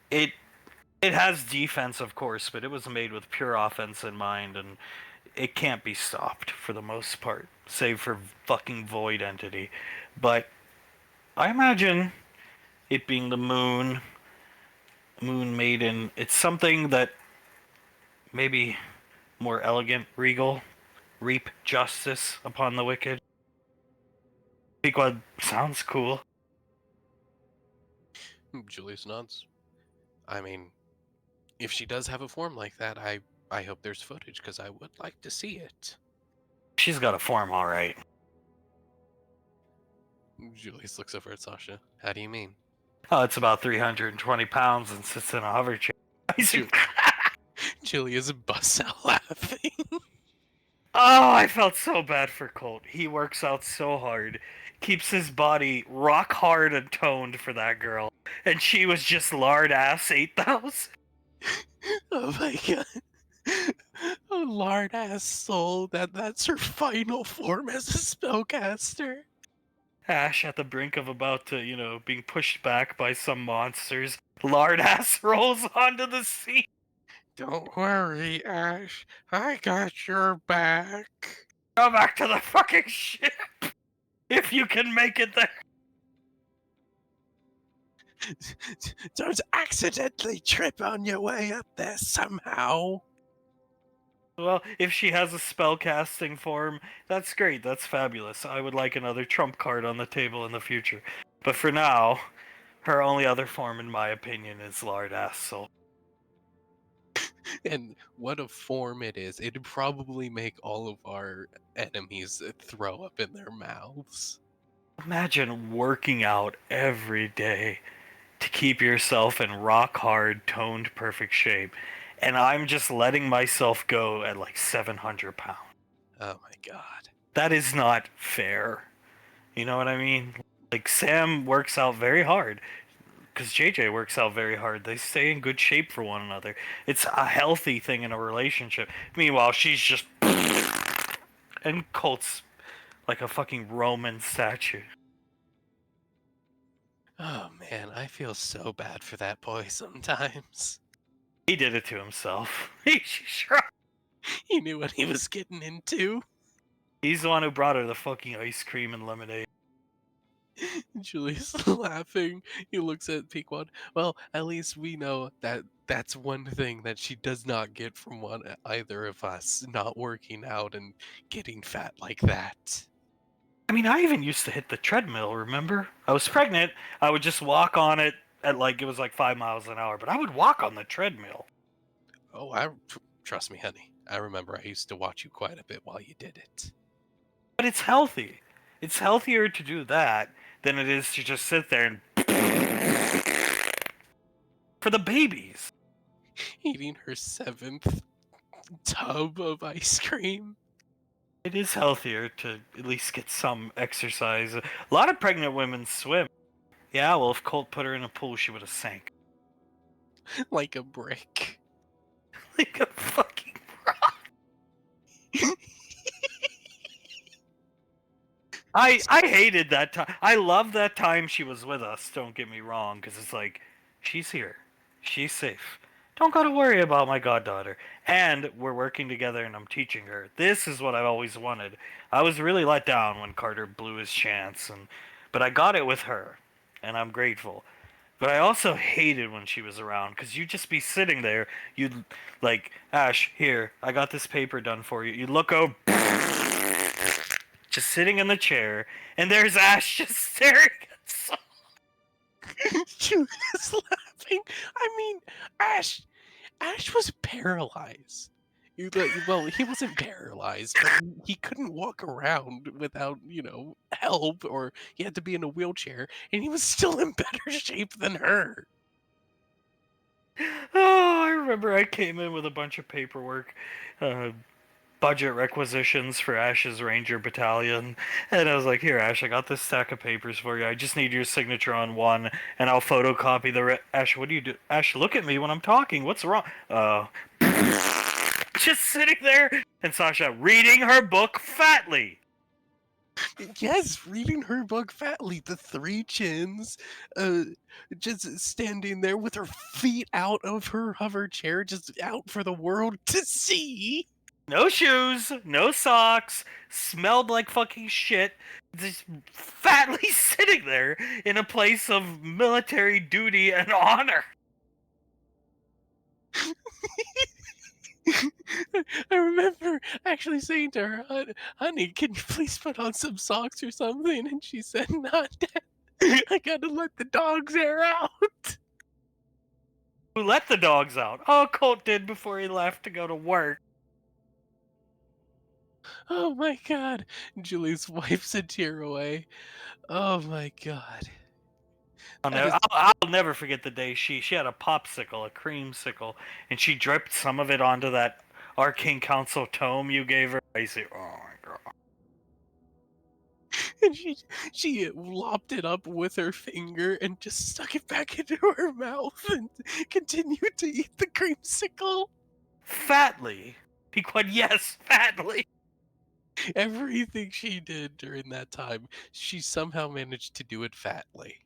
it it has defense, of course, but it was made with pure offense in mind, and it can't be stopped for the most part, save for fucking void entity. But I imagine it being the moon maiden. It's something that maybe more elegant, regal, reap justice upon the wicked. Pequod sounds cool. Julius nods. I mean, if she does have a form like that, I hope there's footage, because I would like to see it. She's got a form, all right. Julius looks over at Sasha. How do you mean? Oh, it's about 320 pounds and sits in a hover chair. Ju- Julius busts out laughing. Oh, I felt so bad for Colt. He works out so hard, keeps his body rock hard and toned for that girl, and she was just lard ass 8,000. Oh my god. A lard ass soul, that's her final form as a spellcaster. Ash at the brink of about to, being pushed back by some monsters. Lard ass rolls onto the sea. Don't worry, Ash. I got your back. Go back to the fucking ship if you can make it there. Don't accidentally trip on your way up there somehow. Well, if she has a spellcasting form, that's great. That's fabulous. I would like another trump card on the table in the future. But for now, her only other form, in my opinion, is Lard Ass Soul. And what a form it is. It'd probably make all of our enemies throw up in their mouths. Imagine working out every day to keep yourself in rock hard, toned, perfect shape. And I'm just letting myself go at like 700 pounds. Oh my god. That is not fair. You know what I mean? Like, Sam works out very hard. Because JJ works out very hard. They stay in good shape for one another. It's a healthy thing in a relationship. Meanwhile, she's just... And Colt's like a fucking Roman statue. Oh man, I feel so bad for that boy sometimes. He did it to himself. He's sure. He knew what he was getting into. He's the one who brought her the fucking ice cream and lemonade. Julius laughing. He looks at Pequod. Well, at least we know that that's one thing that she does not get from either of us, not working out and getting fat like that. I mean, I even used to hit the treadmill, remember? I was pregnant. I would just walk on it at it was like 5 miles an hour, but I would walk on the treadmill. Oh, trust me, honey. I remember I used to watch you quite a bit while you did it. But it's healthy. It's healthier to do that than it is to just sit there and... For the babies. Eating her 7th tub of ice cream. It is healthier to at least get some exercise. A lot of pregnant women swim. Yeah, well, if Colt put her in a pool, she would have sank. Like a brick. Like a fucking rock. I hated that time. I love that time she was with us, don't get me wrong, because it's like, she's here. She's safe. Don't gotta worry about my goddaughter. And we're working together and I'm teaching her. This is what I've always wanted. I was really let down when Carter blew his chance, but I got it with her, and I'm grateful. But I also hated when she was around, because you'd just be sitting there, you'd, like, Ash, here, I got this paper done for you. You'd look over, just sitting in the chair, and there's Ash just staring at someone. Julius laughing. I mean, Ash was paralyzed. Well, he wasn't paralyzed, but he couldn't walk around without, help, or he had to be in a wheelchair, and he was still in better shape than her. Oh, I remember I came in with a bunch of paperwork, budget requisitions for Ash's Ranger Battalion, and I was like, "Here, Ash, I got this stack of papers for you. I just need your signature on one, and I'll photocopy the Ash, what do you do? Ash, look at me when I'm talking. What's wrong?" Just sitting there, and Sasha reading her book fatly. Yes, reading her book fatly, the three chins, just standing there with her feet out of her hover chair, just out for the world to see. No shoes, no socks, smelled like fucking shit, just fatly sitting there in a place of military duty and honor. I remember actually saying to her, honey, can you please put on some socks or something? And she said, not Dad. I gotta let the dogs air out. Who let the dogs out? Oh, Colt did before he left to go to work. Oh my God. Julius wipes a tear away. Oh my God. I'll never forget the day she had a popsicle, a creamsicle, and she dripped some of it onto that Arcane Council tome you gave her. I say, oh my god. And she lopped it up with her finger and just stuck it back into her mouth and continued to eat the creamsicle. Fatly. Be quiet, yes, fatly. Everything she did during that time, she somehow managed to do it fatly.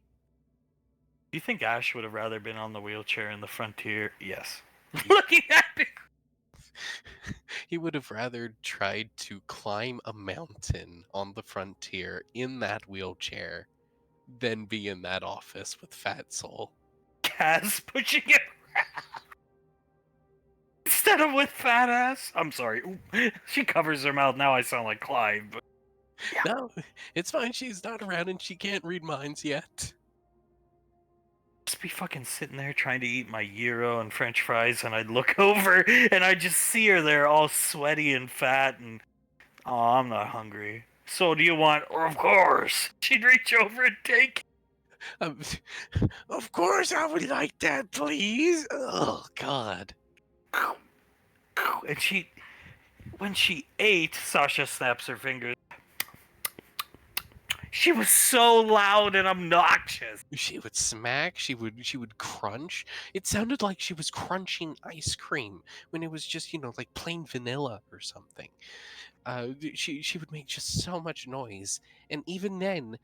Do you think Ash would have rather been on the wheelchair in the frontier? Yes. Looking at me. He would have rather tried to climb a mountain on the frontier in that wheelchair than be in that office with Fat Soul. Kaz pushing it around. Instead of with fat ass. I'm sorry. Ooh, she covers her mouth. Now I sound like Clive. But No, it's fine. She's not around and she can't read minds yet. just be fucking sitting there trying to eat my gyro and french fries, and I'd look over and I'd just see her there all sweaty and fat, and oh, I'm not hungry. So do you want? Of course. She'd reach over and take. Of course I would like that, please. Oh, God. And when she ate, Sasha snaps her fingers. She was so loud and obnoxious. She would smack, she would crunch. It sounded like she was crunching ice cream when it was just, like plain vanilla or something. She would make just so much noise. And even then,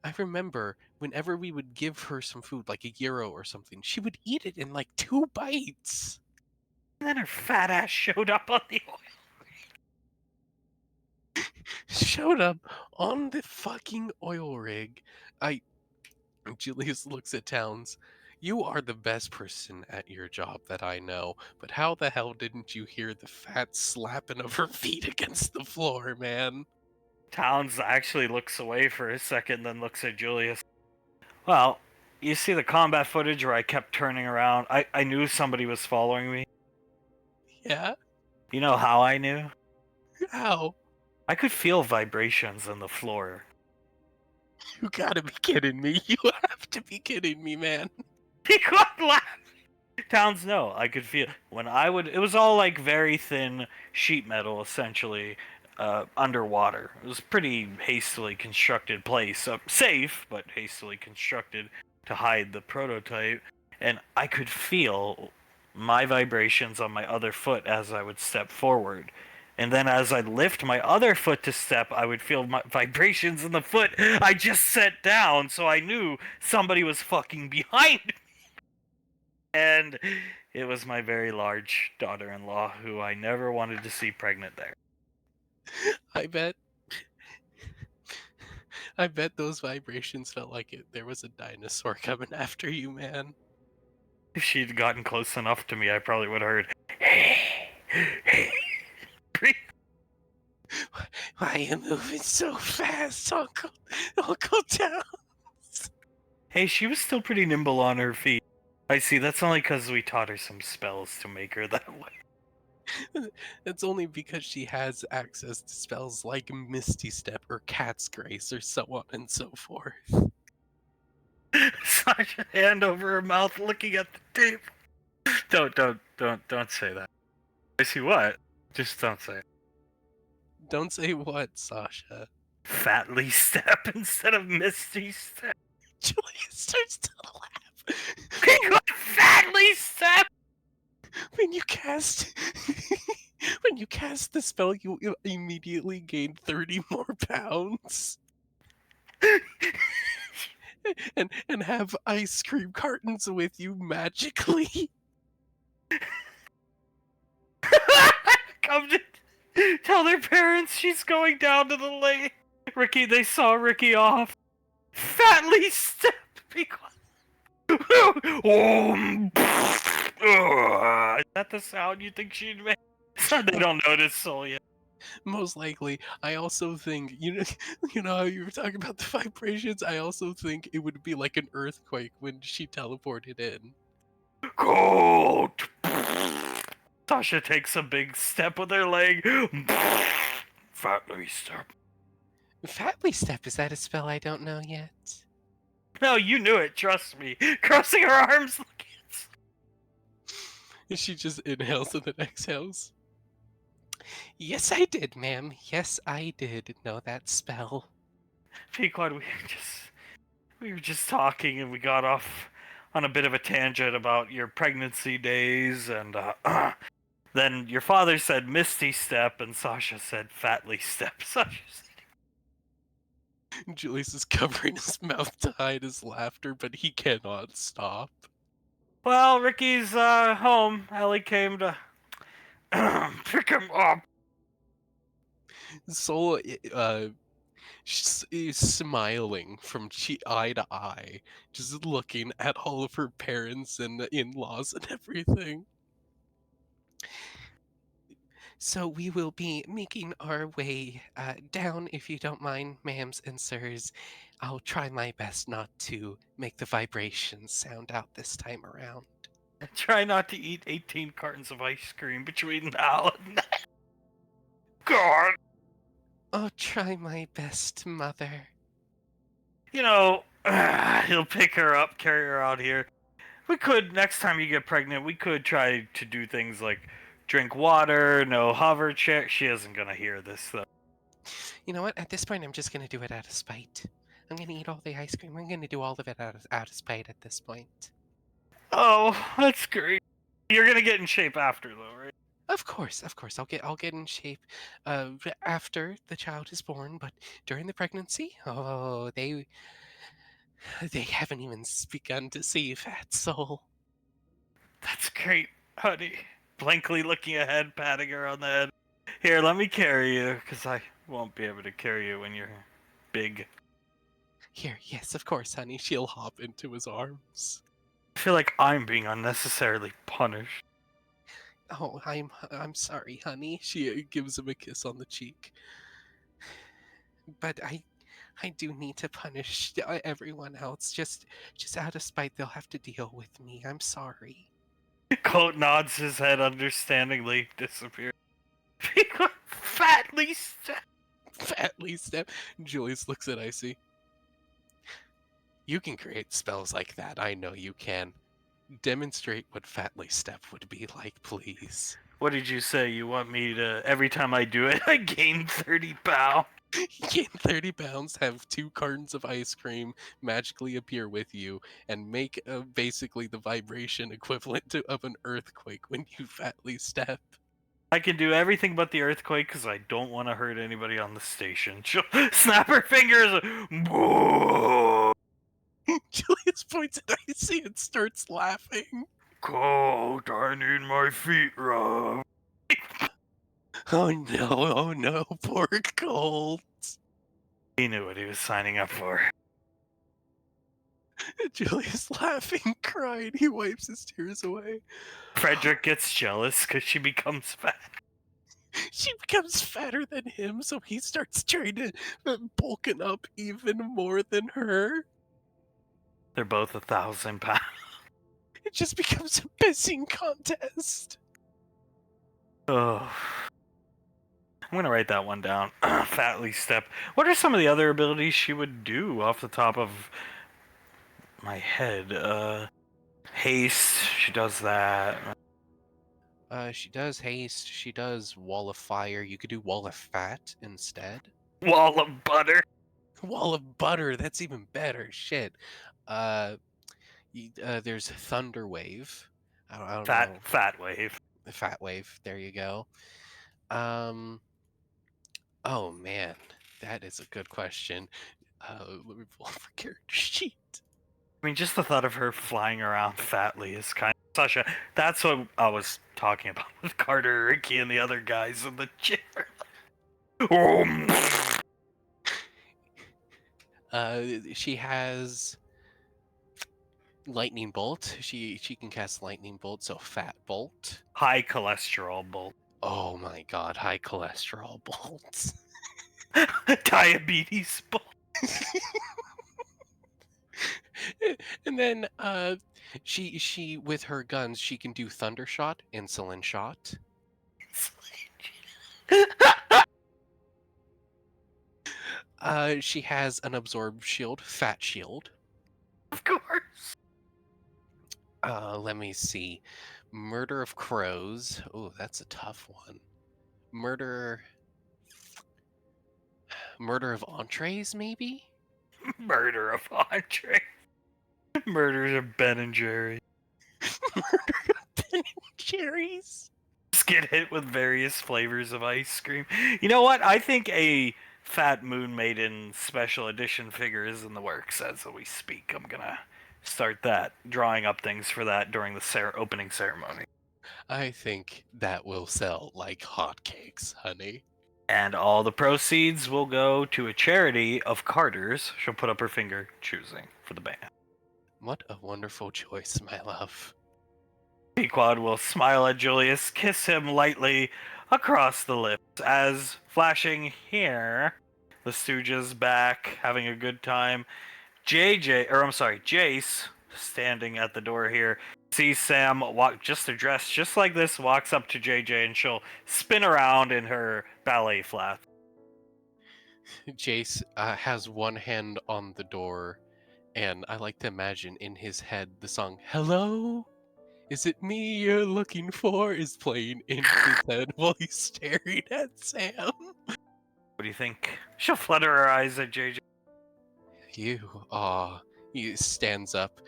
I remember whenever we would give her some food, like a gyro or something, she would eat it in like 2 bites. And then her fat ass showed up on the oil. Showed up on the fucking oil rig. Julius looks at Towns. You are the best person at your job that I know, but how the hell didn't you hear the fat slapping of her feet against the floor, man? Towns actually looks away for a second, then looks at Julius. Well, you see the combat footage where I kept turning around? I knew somebody was following me. Yeah? You know how I knew? How? I could feel vibrations on the floor. You gotta be kidding me. You have to be kidding me, man. He got laughing. Towns, no, I could feel when I would. It was all like very thin sheet metal, essentially, underwater. It was a pretty hastily constructed place, safe but hastily constructed to hide the prototype. And I could feel my vibrations on my other foot as I would step forward. And then as I lift my other foot to step, I would feel my vibrations in the foot I just set down, so I knew somebody was fucking behind me. And it was my very large daughter-in-law, who I never wanted to see pregnant there. I bet those vibrations felt like there was a dinosaur coming after you, man. If she'd gotten close enough to me, I probably would have heard, hey, hey. Why are you moving so fast, Uncle Towns? Hey, she was still pretty nimble on her feet. I see, that's only because we taught her some spells to make her that way. It's only because she has access to spells like Misty Step or Cat's Grace or so on and so forth. Sasha, hand over her mouth, looking at the table. Don't say that. I see what? Just don't say it. Don't say what, Sasha. Fatly step instead of Misty step. Julia starts to laugh. Fatly step. When you cast when you cast the spell, you immediately gain 30 more pounds. and have ice cream cartons with you magically. Come to tell their parents she's going down to the lake. Ricky, they saw Ricky off. Fatly step. Be quiet. Is that the sound you think she'd make? So they don't notice soul yet. Most likely. I also think you know how you were talking about the vibrations. I also think it would be like an earthquake when she teleported in. Cold. Sasha takes a big step with her leg. Fatly step. Fatly step, is that a spell I don't know yet? No, you knew it. Trust me. Crossing her arms. She just inhales and then exhales. Yes, I did, ma'am. Yes, I did know that spell. Pequod, we were just talking and we got off on a bit of a tangent about your pregnancy days and then your father said Misty Step and Sasha said Fatly Step. Sasha said, Julius is covering his mouth to hide his laughter, but he cannot stop. well, Ricky's home. Ellie came to pick him up. Soul is smiling from eye to eye, just looking at all of her parents and in-laws and everything. So we will be making our way down, if you don't mind, ma'ams and sirs. I'll try my best not to make the vibrations sound out this time around. Try not to eat 18 cartons of ice cream between now and then. God. I'll try my best, mother. You know, he'll pick her up, carry her out here. We could, next time you get pregnant, we could try to do things like drink water, no hover chair. She isn't gonna hear this, though. You know what? At this point, I'm just going to do it out of spite. I'm going to eat all the ice cream. I'm going to do all of it out of spite at this point. Oh, that's great. You're gonna get in shape after, though, right? Of course. I'll get in shape after the child is born, but during the pregnancy, oh, they haven't even begun to see Fat Soul. That's great, honey. Blankly looking ahead, patting her on the head. Here, let me carry you, because I won't be able to carry you when you're big. Here, yes, of course, honey. She'll hop into his arms. I feel like I'm being unnecessarily punished. Oh, I'm sorry, honey. She gives him a kiss on the cheek. But I do need to punish everyone else. Just out of spite, they'll have to deal with me. I'm sorry. Colt nods his head understandingly, disappears. Fatly step. Fatly step. Julius looks at Icy. You can create spells like that. I know you can. Demonstrate what Fatly step would be like, please. What did you say? You want me to, every time I do it, I gain 30 pounds? Gain 30 pounds, have 2 cartons of ice cream magically appear with you, and make basically the vibration equivalent of an earthquake when you fatly step. I can do everything but the earthquake because I don't want to hurt anybody on the station. She'll snap her fingers. Julius points at Icy and starts laughing. Cold, I need my feet rubbed. Oh no, poor Colt. He knew what he was signing up for. Julius laughing, crying. He wipes his tears away. Frederick gets jealous because she becomes fat. She becomes fatter than him, so he starts trying to bulking up even more than her. They're both 1,000 pounds. It just becomes a pissing contest. Oh. I'm gonna write that one down. Fatly step. What are some of the other abilities she would do off the top of my head? Haste, she does that. She does haste. She does wall of fire. You could do wall of fat instead. Wall of butter. Wall of butter. That's even better. Shit. Uh, there's thunder wave. I don't know. Fat wave. Fat wave. There you go. Um. Oh man, that is a good question. Let me pull up her character sheet. I mean, just the thought of her flying around fatly is kind of Sasha. That's what I was talking about with Carter, Ricky, and the other guys in the chair. She has lightning bolt. She can cast lightning bolt, so fat bolt. High cholesterol bolt. Oh my god, high cholesterol bolts. Diabetes bolt. And then she with her guns she can do thunder shot, insulin shot. She has an absorb shield, fat shield. Of course. Let me see. Murder of crows. Oh, that's a tough one. Murder of entrees, maybe? Murder of Andre. Murders of Ben and Jerry. Murder of Ben and Jerry's. Just get hit with various flavors of ice cream. You know what? I think a Fat Moon Maiden special edition figure is in the works as we speak. I'm gonna start that, drawing up things for that during the opening ceremony. I think that will sell like hotcakes, honey. And all the proceeds will go to a charity of Carter's. She'll put up her finger choosing for the band. What a wonderful choice, my love. Pequod will smile at Julius, kiss him lightly across the lips, as flashing here, the Stooges back, having a good time. Jace, standing at the door here, sees Sam walk just dressed just like this, walks up to JJ, and she'll spin around in her ballet flats. Jace has one hand on the door, and I like to imagine in his head the song "Hello, is it me you're looking for?" is playing in his head while he's staring at Sam. What do you think? She'll flutter her eyes at JJ. He stands up,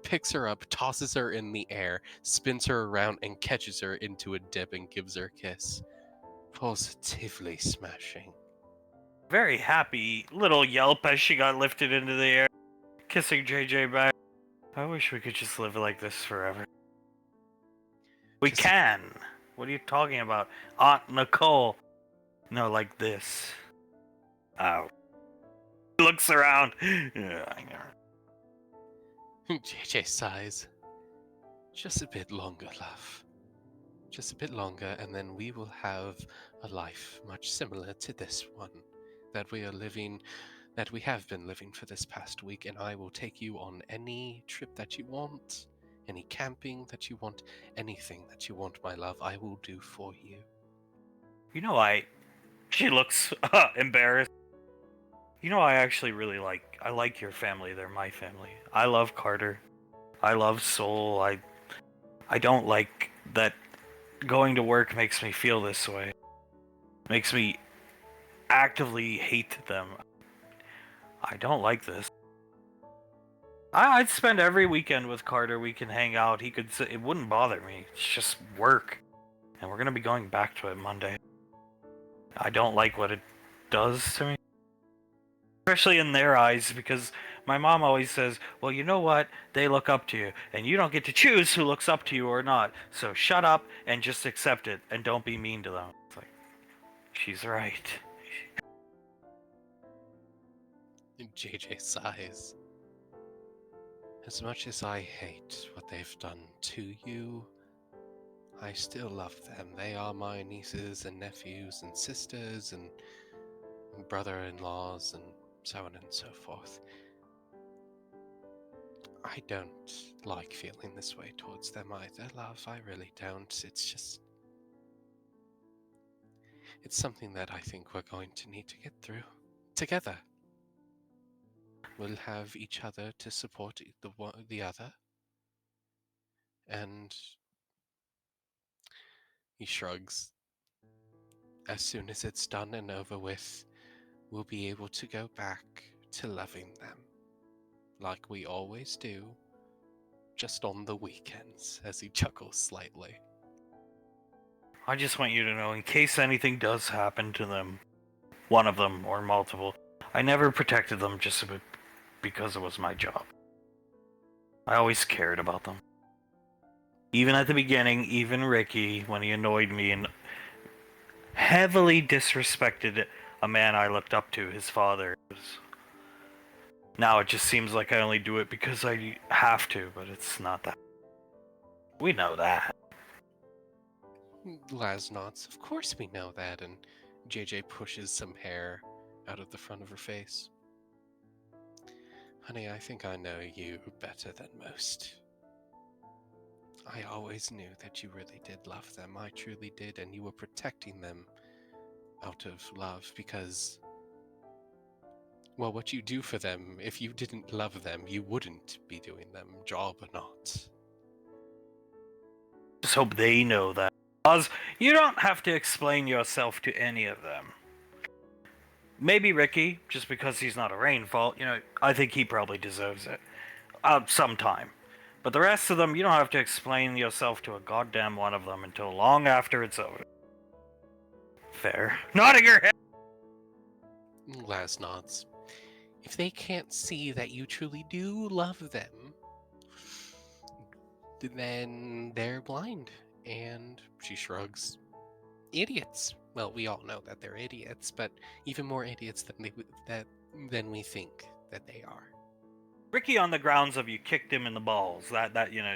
picks her up, tosses her in the air, spins her around, and catches her into a dip and gives her a kiss. Positively smashing. Very happy little yelp as she got lifted into the air, kissing JJ back. I wish we could just live like this forever. We Just- can. What are you talking about? Aunt Nicole. No, like this. Ow. Looks around. Yeah, I know. JJ sighs. Just a bit longer, love. Just a bit longer, and then we will have a life much similar to this one that we are living, that we have been living for this past week, and I will take you on any trip that you want, any camping that you want, anything that you want, my love, I will do for you. You know, she looks embarrassed. You know, I actually really I like your family. They're my family. I love Carter. I love Soul. I don't like that going to work makes me feel this way. Makes me actively hate them. I don't like this. I'd spend every weekend with Carter. We can hang out. It wouldn't bother me. It's just work. And we're gonna be going back to it Monday. I don't like what it does to me. Especially in their eyes, because my mom always says, well, you know what? They look up to you, and you don't get to choose who looks up to you or not. So shut up and just accept it, and don't be mean to them. It's like, she's right. JJ sighs. As much as I hate what they've done to you, I still love them. They are my nieces and nephews and sisters and brother-in-laws and so on and so forth. I don't like feeling this way towards them either, love. I really don't. It's something that I think we're going to need to get through together. We'll have each other to support the other, and He shrugs. As soon as it's done and over with, we'll be able to go back to loving them. Like we always do. Just on the weekends, as he chuckles slightly. I just want you to know, in case anything does happen to them, one of them or multiple, I never protected them just because it was my job. I always cared about them. Even at the beginning, even Ricky, when he annoyed me and heavily disrespected a man I looked up to, his father. Now it just seems like I only do it because I have to, but it's not that. We know that. Laz nods. Of course we know that, and JJ pushes some hair out of the front of her face. Honey, I think I know you better than most. I always knew that you really did love them. I truly did, and you were protecting them out of love because, well, what you do for them, if you didn't love them, you wouldn't be doing them, job or not. Just hope they know that. Oz, you don't have to explain yourself to any of them. Maybe Ricky, just because he's not a Rainfall, I think he probably deserves it. Sometime. But the rest of them, you don't have to explain yourself to a goddamn one of them until long after it's over. Fair. Nodding your head! Laz nods. If they can't see that you truly do love them, then they're blind. And she shrugs. Idiots. Well, we all know that they're idiots, but even more idiots than we think that they are. Ricky on the grounds of you kicked him in the balls. That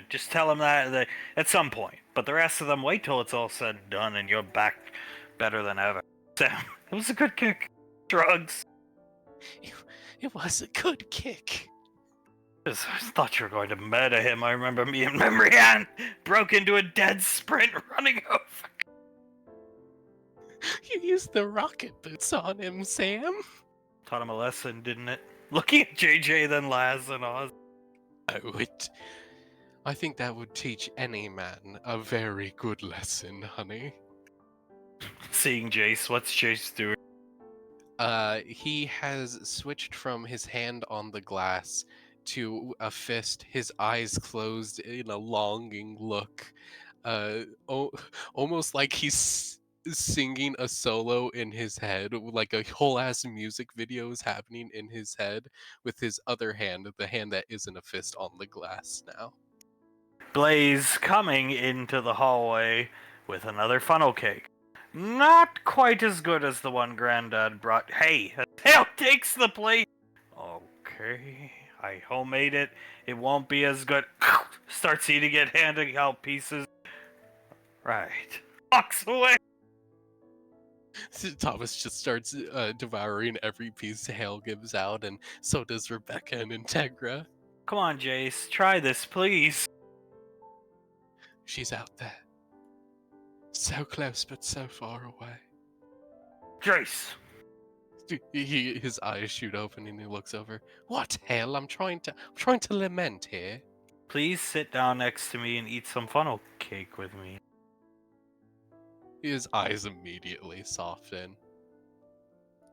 just tell him that at some point. But the rest of them, wait till it's all said and done and you're back better than ever. Sam, it was a good kick. Drugs. It was a good kick. I thought you were going to meta him. I remember me and Memrian broke into a dead sprint running over. You used the rocket boots on him, Sam. Taught him a lesson, didn't it? Looking at JJ, then Laz and Oz. I think that would teach any man a very good lesson, honey. Seeing Jace, what's Jace doing? He has switched from his hand on the glass to a fist, his eyes closed in a longing look. Almost like he's singing a solo in his head, like a whole ass music video is happening in his head with his other hand, the hand that isn't a fist, on the glass now. Blaze coming into the hallway with another funnel cake. Not quite as good as the one Granddad brought. Hey, a tail takes the plate. Okay, I homemade it. It won't be as good. Starts eating it, handing out pieces. Right. Walks away. Thomas just starts devouring every piece Hale gives out, and so does Rebecca and Integra. Come on, Jace. Try this, please. She's out there. So close, but so far away. Jace. His eyes shoot open and he looks over. What hell? I'm trying to lament here. Please sit down next to me and eat some funnel cake with me. His eyes immediately soften.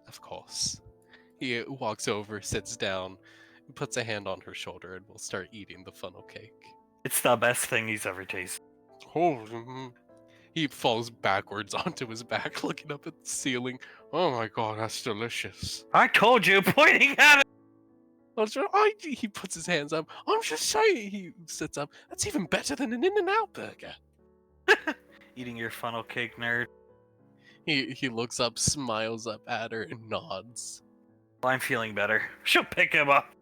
Of course. He walks over, sits down, puts a hand on her shoulder, and will start eating the funnel cake. It's the best thing he's ever tasted. He falls backwards onto his back, looking up at the ceiling. Oh my god, that's delicious. I told you, pointing at it! He puts his hands up. I'm just saying. He sits up. That's even better than an In-N-Out burger. Eating your funnel cake, nerd. He looks up, smiles up at her, and nods. Well, I'm feeling better. She'll pick him up.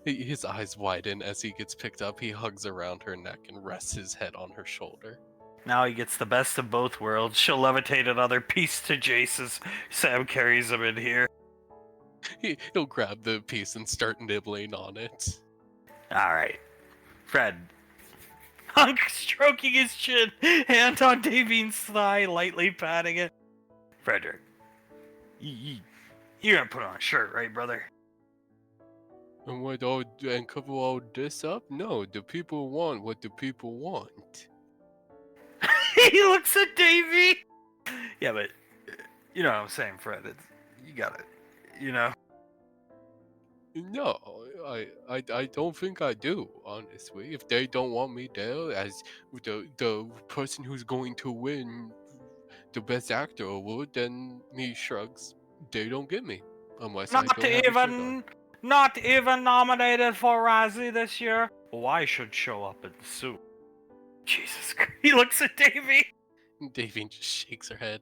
His eyes widen as he gets picked up. He hugs around her neck and rests his head on her shoulder. Now he gets the best of both worlds. She'll levitate another piece to Jace as Sam carries him in here. He'll grab the piece and start nibbling on it. Alright. Fred. Hunk stroking his chin, hand on Davine's thigh, lightly patting it. Frederick. You're gonna put on a shirt, right, brother? And cover all this up? No, the people want what the people want. He He looks at Davy. Yeah, but you know what I'm saying, Fred. You got it. You know. No, I don't think I do, honestly. If they don't want me there as the person who's going to win the Best Actor award, then he shrugs. They don't get me. Unless I Not don't have a shirt on. not even nominated for Razzie this year. Well, I should show up in suit. Jesus Christ. He looks at Davy. Davine just shakes her head.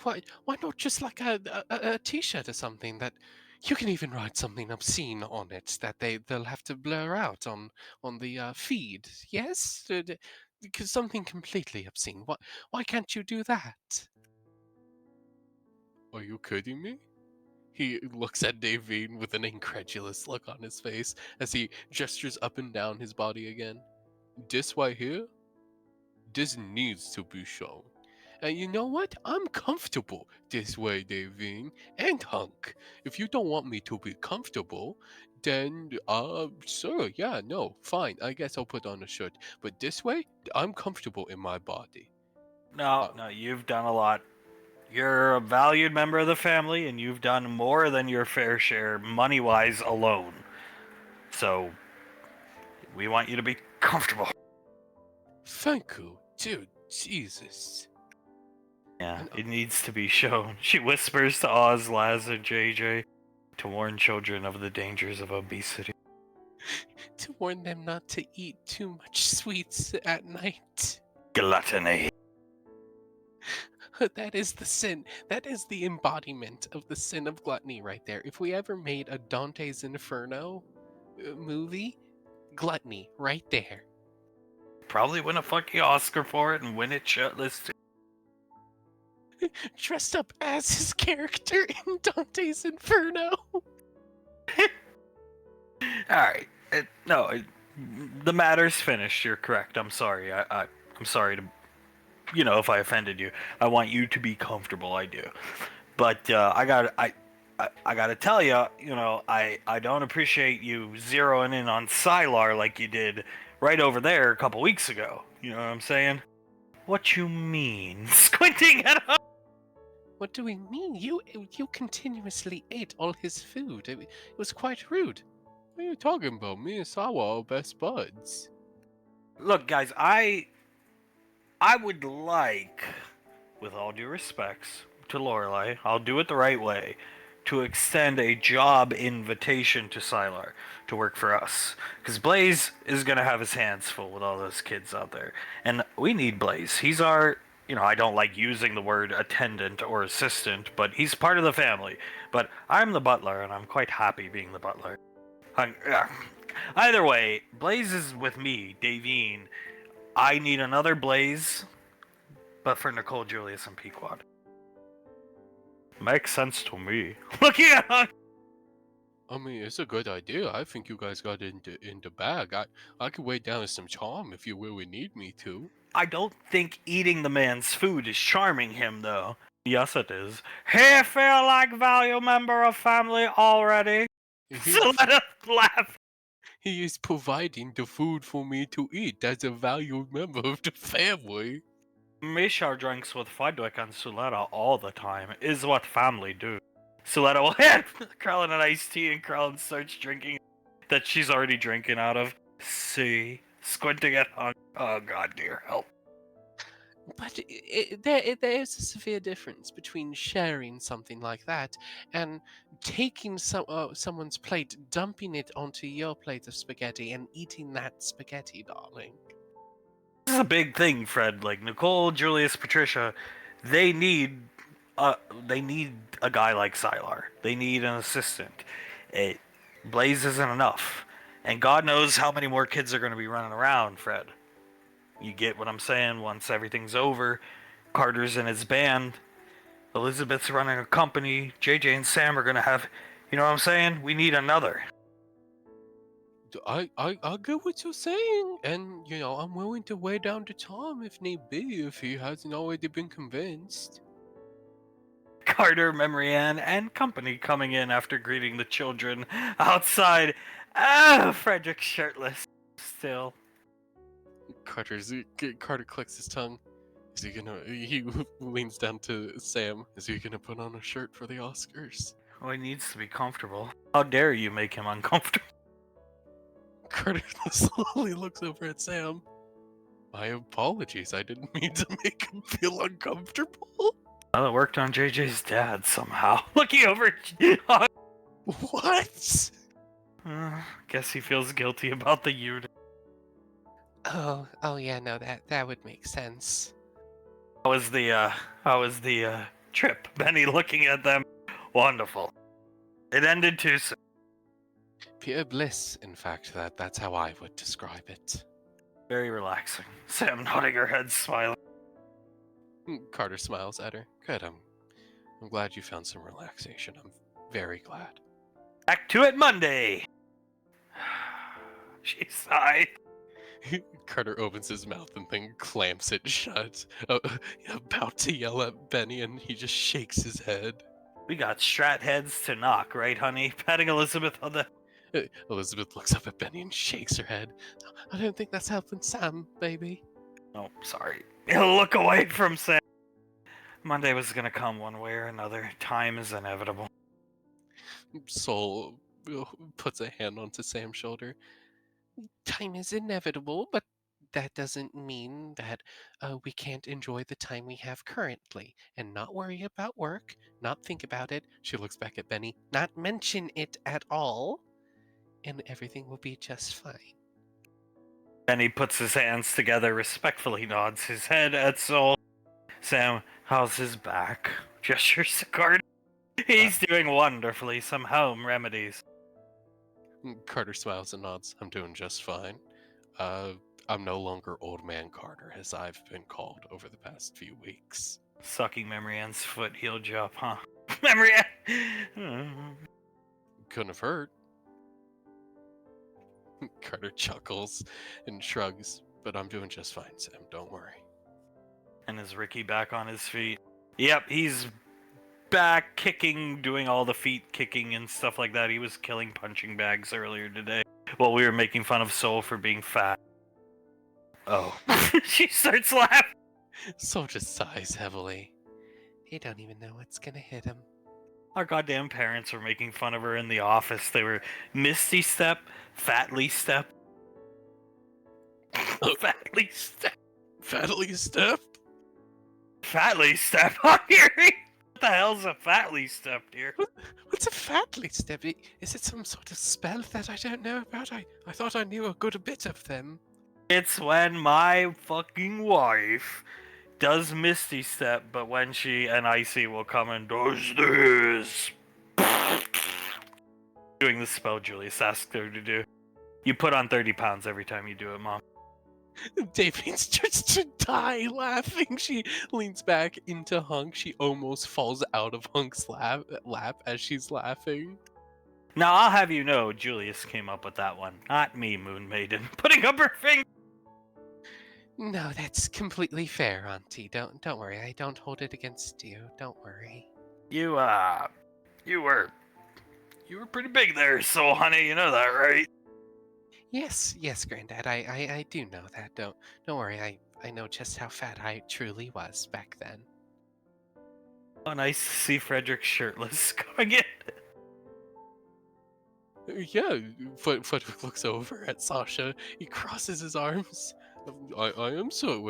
Why not just like a t-shirt or something that you can even write something obscene on it that they'll have to blur out on the feed. Yes, because something completely obscene. Why can't you do that? Are you kidding me? He looks at Davine with an incredulous look on his face as he gestures up and down his body again. This right here? This needs to be shown. And you know what? I'm comfortable this way, Davine and Hunk. If you don't want me to be comfortable, then sure, yeah, no, fine. I guess I'll put on a shirt. But this way, I'm comfortable in my body. No, you've done a lot. You're a valued member of the family, and you've done more than your fair share, money-wise alone. So, we want you to be comfortable. Thank you, dude. Jesus. Yeah, it needs to be shown. She whispers to Oz, Laz, and JJ to warn children of the dangers of obesity. To warn them not to eat too much sweets at night. Gluttony. That is the sin. That is the embodiment of the sin of gluttony right there. If we ever made a Dante's Inferno movie, gluttony right there. Probably win a fucking Oscar for it and win it shirtless too. Dressed up as his character in Dante's Inferno. Alright. The matter's finished. You're correct. I'm sorry. I'm sorry to... You know, if I offended you. I want you to be comfortable. I do. But I gotta tell you, you know, I don't appreciate you zeroing in on Sylar like you did right over there a couple weeks ago. You know what I'm saying? What you mean? Squinting at him. What do we mean? You continuously ate all his food. It was quite rude. What are you talking about? Me and Sawa are best buds. Look, guys, I would like, with all due respects to Lorelai, I'll do it the right way, to extend a job invitation to Sylar to work for us. Because Blaze is going to have his hands full with all those kids out there. And we need Blaze. He's our, you know, I don't like using the word attendant or assistant, but he's part of the family. But I'm the butler, and I'm quite happy being the butler. Either way, Blaze is with me, Davine. I need another Blaze, but for Nicole, Julius, and Pequod. Makes sense to me. Look at him! I mean, it's a good idea. I think you guys got in the bag. I could weigh down some charm if you really need me to. I don't think eating the man's food is charming him, though. Yes, it is. Hey, feel like value member of family already? So let us laugh. He is providing the food for me to eat as a valued member of the family. Misha drinks with Fudwick and Suletta all the time, is what family do. Suletta will hand Krellin an iced tea and Krellin starts drinking that she's already drinking out of. See? Squinting at Hunk. Oh god, dear help. But there is a severe difference between sharing something like that and taking someone's plate, dumping it onto your plate of spaghetti, and eating that spaghetti, darling. This is a big thing, Fred. Like, Nicole, Julius, Patricia, they need a guy like Sylar. They need an assistant. Blaze isn't enough. And God knows how many more kids are going to be running around, Fred. You get what I'm saying? Once everything's over, Carter's in his band, Elizabeth's running a company, JJ and Sam are gonna have, you know what I'm saying? We need another. I get what you're saying, and you know I'm willing to weigh down to Tom if need be, if he hasn't already been convinced. Carter, Memrianne, and company coming in after greeting the children outside. Ah, Frederick's shirtless. Still. Carter clicks his tongue. Is he gonna? He leans down to Sam. Is he gonna put on a shirt for the Oscars? Oh, he needs to be comfortable. How dare you make him uncomfortable? Carter slowly looks over at Sam. My apologies. I didn't mean to make him feel uncomfortable. Well, it worked on JJ's dad somehow. Looking over at What? guess he feels guilty about the unit. Oh yeah, no, that would make sense. How was the trip? Benny looking at them. Wonderful. It ended too soon. Pure bliss, in fact. That's how I would describe it. Very relaxing. Sam nodding her head, smiling. Carter smiles at her. Good. I'm glad you found some relaxation. I'm very glad. Back to it Monday. She sighed. Carter opens his mouth and then clamps it shut, about to yell at Benny, and he just shakes his head. We got strat heads to knock, right, honey? Patting Elizabeth on the... Elizabeth looks up at Benny and shakes her head. I don't think that's helping Sam, baby. Oh, sorry. He'll look away from Sam. Monday was gonna come one way or another. Time is inevitable. Soul puts a hand onto Sam's shoulder. Time is inevitable, but that doesn't mean that we can't enjoy the time we have currently and not worry about work, not think about it. She looks back at Benny, not mention it at all, and everything will be just fine. Benny puts his hands together, respectfully nods his head at Soul. Sam, how's his back? Gestures to Carter. He's doing wonderfully. Some home remedies. Carter smiles and nods. I'm doing just fine. I'm no longer Old Man Carter, as I've been called over the past few weeks. Sucking Memory Ann's foot healed you up, huh? Memory Ann! Couldn't have hurt. Carter chuckles and shrugs, but I'm doing just fine, Sam. Don't worry. And is Ricky back on his feet? Yep, he's back kicking, doing all the feet kicking and stuff like that. He was killing punching bags earlier today while we were making fun of Soul for being fat. Oh. She starts laughing. Soul just sighs heavily. He don't even know what's gonna hit him. Our goddamn parents were making fun of her in the office. They were Misty Step, Fatly Step. Fatly Step. Fatly Step? Fatly Step. What the hell's a Fatly Step, dear? What's a Fatly Step? Is it some sort of spell that I don't know about? I thought I knew a good bit of them. It's when my fucking wife does Misty Step, but when she and Icy will come and does this. Doing the spell Julius asked her to do. You put on 30 pounds every time you do it, Mom. Davine starts to die laughing. She leans back into Hunk. She almost falls out of Hunk's lap as she's laughing. Now, I'll have you know, Julius came up with that one. Not me, Moon Maiden. Putting up her finger. No, that's completely fair, Auntie. Don't worry. I don't hold it against you. Don't worry. You were pretty big there, so honey, you know that, right? Yes, Granddad. I do know that. Don't worry. I know just how fat I truly was back then. Oh, nice to see Frederick shirtless coming in. Yeah, Frederick looks over at Sasha. He crosses his arms. I am so.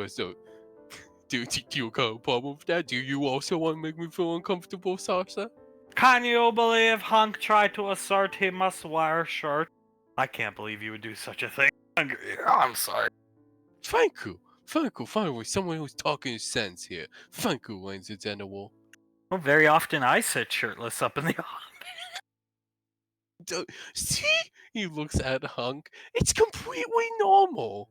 Do you got a problem with that? Do you also want to make me feel uncomfortable, Sasha? Can you believe Hunk tried to assert he must wear a shirt? I can't believe you would do such a thing. I'm sorry. Thank you. Finally, someone who's talking sense here. Thank you, ladies and gentlemen. Well, very often I sit shirtless up in the office. See? He looks at Hunk. It's completely normal.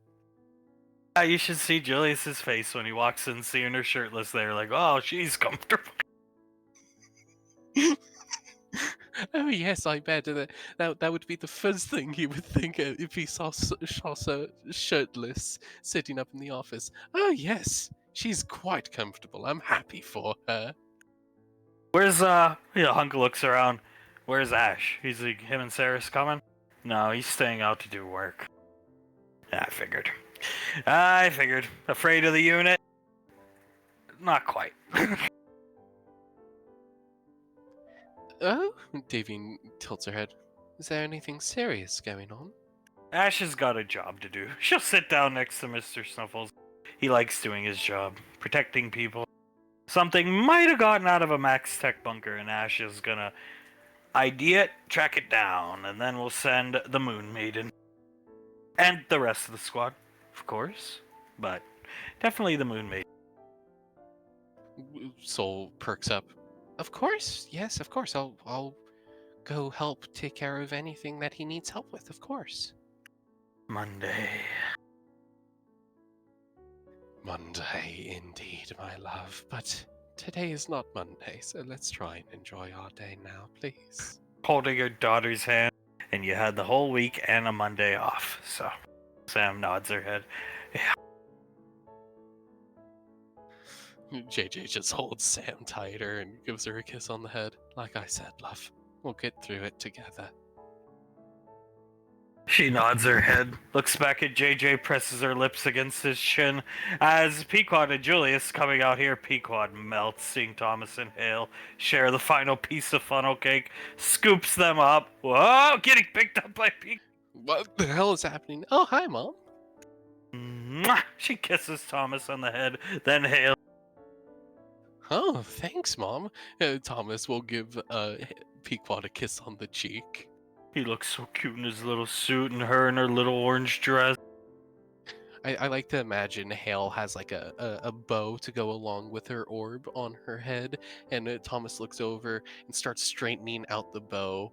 Yeah, you should see Julius's face when he walks in seeing her shirtless there. Like, oh, she's comfortable. Oh yes, I bet that would be the first thing he would think if he saw Sasha shirtless sitting up in the office. Oh yes, she's quite comfortable. I'm happy for her. Where's, Hunk looks around. Where's Ash? He's like, him and Sarah's coming? No, he's staying out to do work. Yeah, I figured. I figured. Afraid of the unit? Not quite. Oh, Davine tilts her head. Is there anything serious going on? Ash has got a job to do. She'll sit down next to Mr. Snuffles. He likes doing his job, protecting people. Something might have gotten out of a Max Tech bunker, and Ash is gonna ID it, track it down, and then we'll send the Moon Maiden. And the rest of the squad, of course. But definitely the Moon Maiden. Soul perks up. Of course, yes, of course. I'll go help take care of anything that he needs help with, of course. Monday. Monday, indeed, my love. But today is not Monday, so let's try and enjoy our day now, please. Holding your daughter's hand, and you had the whole week and a Monday off. So Sam nods her head. JJ just holds Sam tighter and gives her a kiss on the head. Like I said, love, we'll get through it together. She nods her head, looks back at JJ, presses her lips against his chin. As Pequod and Julius coming out here, Pequod melts, seeing Thomas and Hale share the final piece of funnel cake, scoops them up. Whoa, getting picked up by Pequod. What the hell is happening? Oh, hi, Mom. Mwah! She kisses Thomas on the head, then Hale. Oh, thanks, Mom. Thomas will give Pequod a kiss on the cheek. He looks so cute in his little suit and her in her little orange dress. I like to imagine Hale has like a bow to go along with her orb on her head, and Thomas looks over and starts straightening out the bow,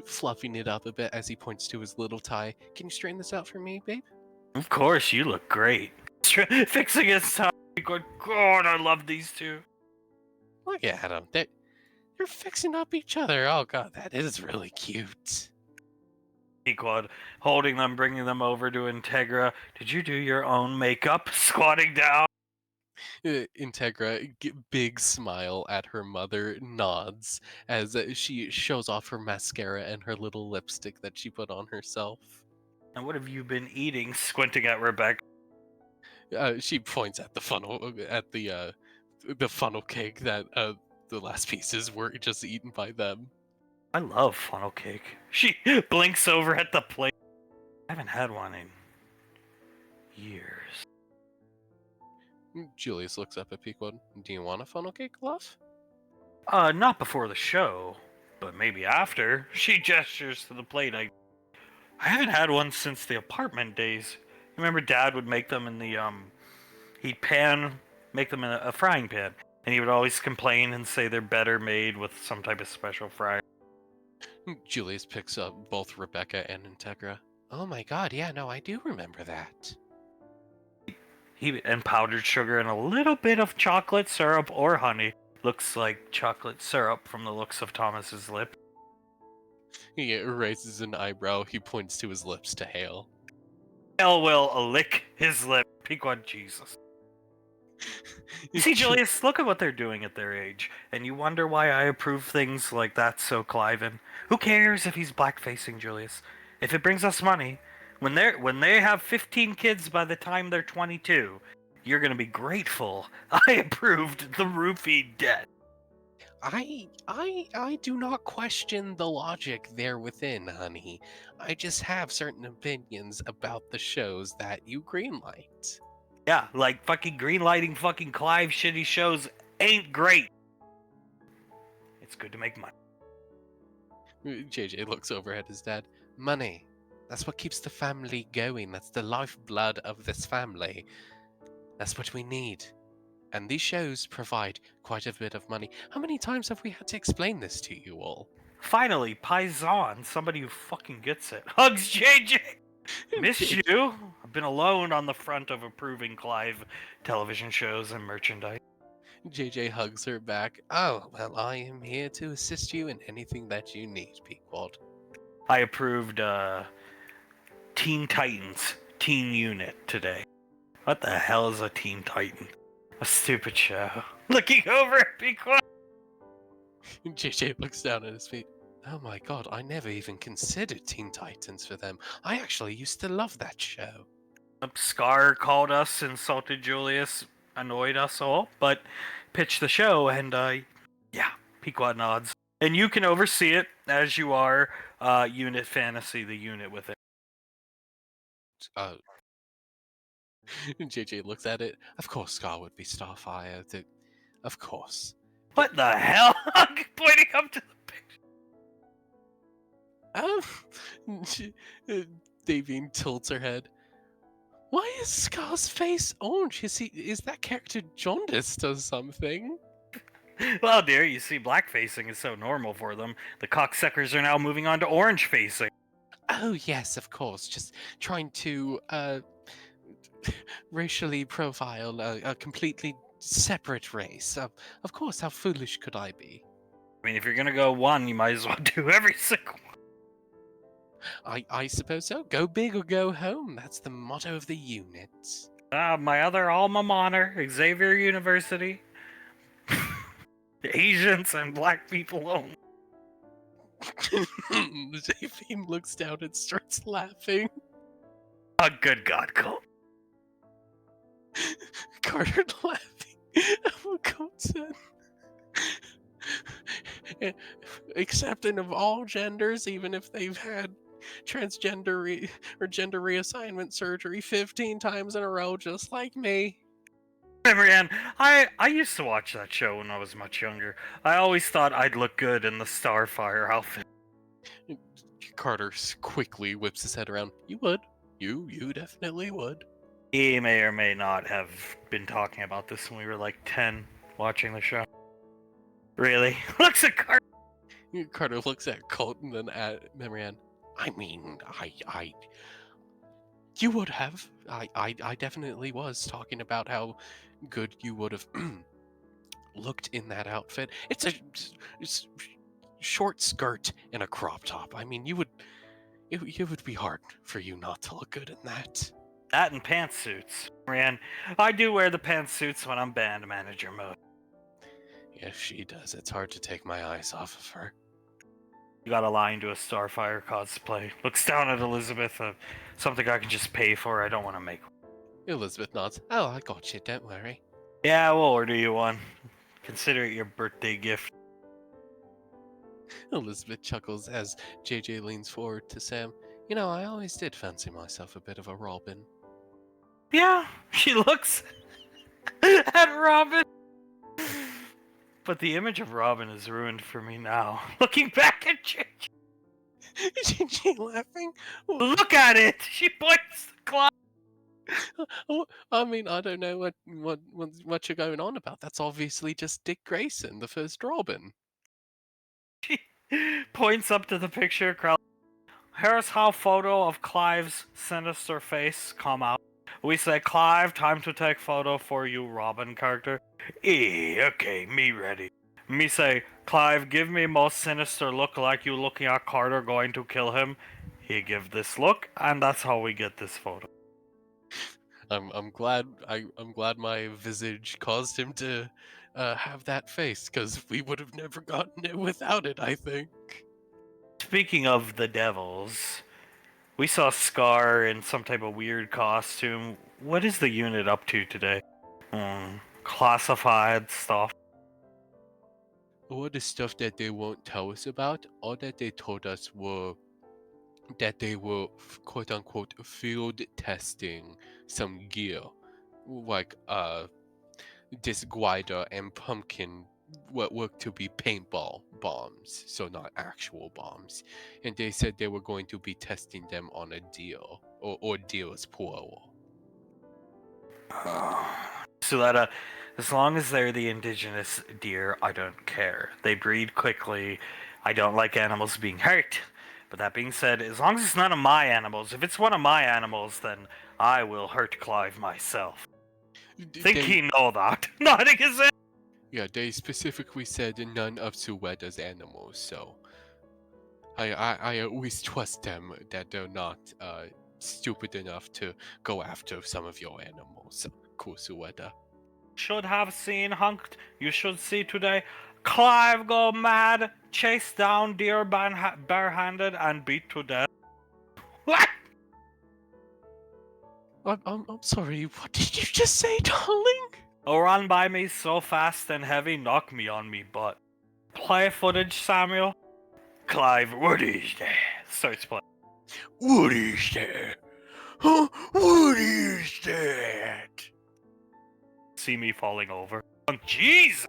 fluffing it up a bit as he points to his little tie. Can you straighten this out for me, babe? Of course, you look great. Fixing his tie. Going, God, I love these two. Look at them. They're fixing up each other. Oh god, that is really cute. Pequod, holding them, bringing them over to Integra. Did you do your own makeup? Squatting down. Integra, big smile at her mother, nods as she shows off her mascara and her little lipstick that she put on herself. And what have you been eating? Squinting at Rebecca. She points at the funnel, at the funnel cake that the last pieces were just eaten by them. I love funnel cake. She blinks over at the plate. I haven't had one in years. Julius looks up at Pequod. Do you want a funnel cake, love? Not before the show, but maybe after. She gestures to the plate. I haven't had one since the apartment days. Remember Dad would make them in the, he'd make them in a frying pan. And he would always complain and say they're better made with some type of special fryer. Julius picks up both Rebecca and Integra. Oh my god, yeah, no, I do remember that. And powdered sugar and a little bit of chocolate syrup or honey. Looks like chocolate syrup from the looks of Thomas's lip. He raises an eyebrow. He points to his lips to Hale. Hale will lick his lip. Pequod, Jesus. You see, Julius, look at what they're doing at their age, and you wonder why I approve things like that so Cliven. Who cares if he's blackfacing, Julius? If it brings us money, when they have 15 kids by the time they're 22, you're gonna be grateful I approved the roofie debt. I do not question the logic there within, honey. I just have certain opinions about the shows that you greenlight. Yeah, like fucking greenlighting fucking Clive shitty shows ain't great. It's good to make money. JJ looks over at his dad. Money. That's what keeps the family going. That's the lifeblood of this family. That's what we need. And these shows provide quite a bit of money. How many times have we had to explain this to you all? Finally, Paisan, somebody who fucking gets it. Hugs JJ! Miss you. I've been alone on the front of approving Clive television shows and merchandise. JJ hugs her back. Oh, well, I am here to assist you in anything that you need, Pequod. I approved Teen Titans Teen Unit today. What the hell is a Teen Titan? A stupid show. Looking over at Pequod. JJ looks down at his feet. Oh my god, I never even considered Teen Titans for them. I actually used to love that show. Scar called us, insulted Julius, annoyed us all, but pitched the show, and yeah, Pequod nods. And you can oversee it as you are Unit Fantasy, the unit with it. Uh, JJ looks at it. Of course, Scar would be Starfire. Of course. What the hell? I'm pointing up to the Davine tilts her head. Why is Scar's face orange? Is that character jaundiced or something? Well, dear, you see, black facing is so normal for them. The cocksuckers are now moving on to orange facing. Oh yes, of course. Just trying to racially profile a completely separate race. Of course, how foolish could I be? I mean, if you're gonna go one, you might as well do every single one. I suppose so. Go big or go home. That's the motto of the unit. My other alma mater, Xavier University. Asians and black people only. Davine looks down and starts laughing. Oh, good God, Cole. Carter laughing. Oh, Colton. Accepting of all genders, even if they've had transgender or gender reassignment surgery 15 times in a row, just like me. Marianne, I used to watch that show when I was much younger. I always thought I'd look good in the Starfire outfit. Carter quickly whips his head around. You would. You definitely would. He may or may not have been talking about this when we were like 10 watching the show. Really? Looks at Carter. Carter looks at Colton and at Marianne. I mean, you would have. I definitely was talking about how good you would have looked in that outfit. It's short skirt and a crop top. I mean, it would be hard for you not to look good in that. That and pantsuits. Marianne, I do wear the pantsuits when I'm band manager mode. Yes, she does. It's hard to take my eyes off of her. You got a line to a Starfire cosplay. Looks down at Elizabeth. Something I can just pay for. I don't want to make. Elizabeth nods. Oh, I got you. Don't worry. Yeah, we'll order you one. Consider it your birthday gift. Elizabeth chuckles as JJ leans forward to Sam. You know, I always did fancy myself a bit of a Robin. Yeah, she looks at Robin. But the image of Robin is ruined for me now. Looking back at JJ. JJ laughing? Look at it! She points the clock. I mean, I don't know what you're going on about. That's obviously just Dick Grayson, the first Robin. She points up to the picture. Here's how photo of Clive's sinister face come out. We say, Clive, time to take photo for you, Robin character. Okay, me ready. Me say, Clive, give me most sinister look like you looking at Carter going to kill him. He give this look, and that's how we get this photo. I'm glad my visage caused him to have that face, because we would have never gotten it without it, I think. Speaking of the devils, we saw Scar in some type of weird costume. What is the unit up to today? Classified stuff. All the stuff that they won't tell us about, all that they told us were that they were quote unquote field testing some gear. Like this glider and pumpkin what looked to be paintball bombs, so not actual bombs. And they said they were going to be testing them on a deer, or deers plural. So that as long as they're the indigenous deer, I don't care. They breed quickly. I don't like animals being hurt. But that being said, as long as it's none of my animals, if it's one of my animals, then I will hurt Clive myself. Think he know that? Nodding his head. Yeah, they specifically said none of Sueda's animals, so I always trust them that they're not stupid enough to go after some of your animals. Cool, Sueda. Should have seen Hunked. You should see today. Clive go mad, chase down deer barehanded, and beat to death. What? I'm sorry. What did you just say, darling? Oh, run by me so fast and heavy, knock me on me butt. Play footage, Samuel. Clive, what is that? Starts playing. What is that? Huh? What is that? See me falling over. Oh, jeez!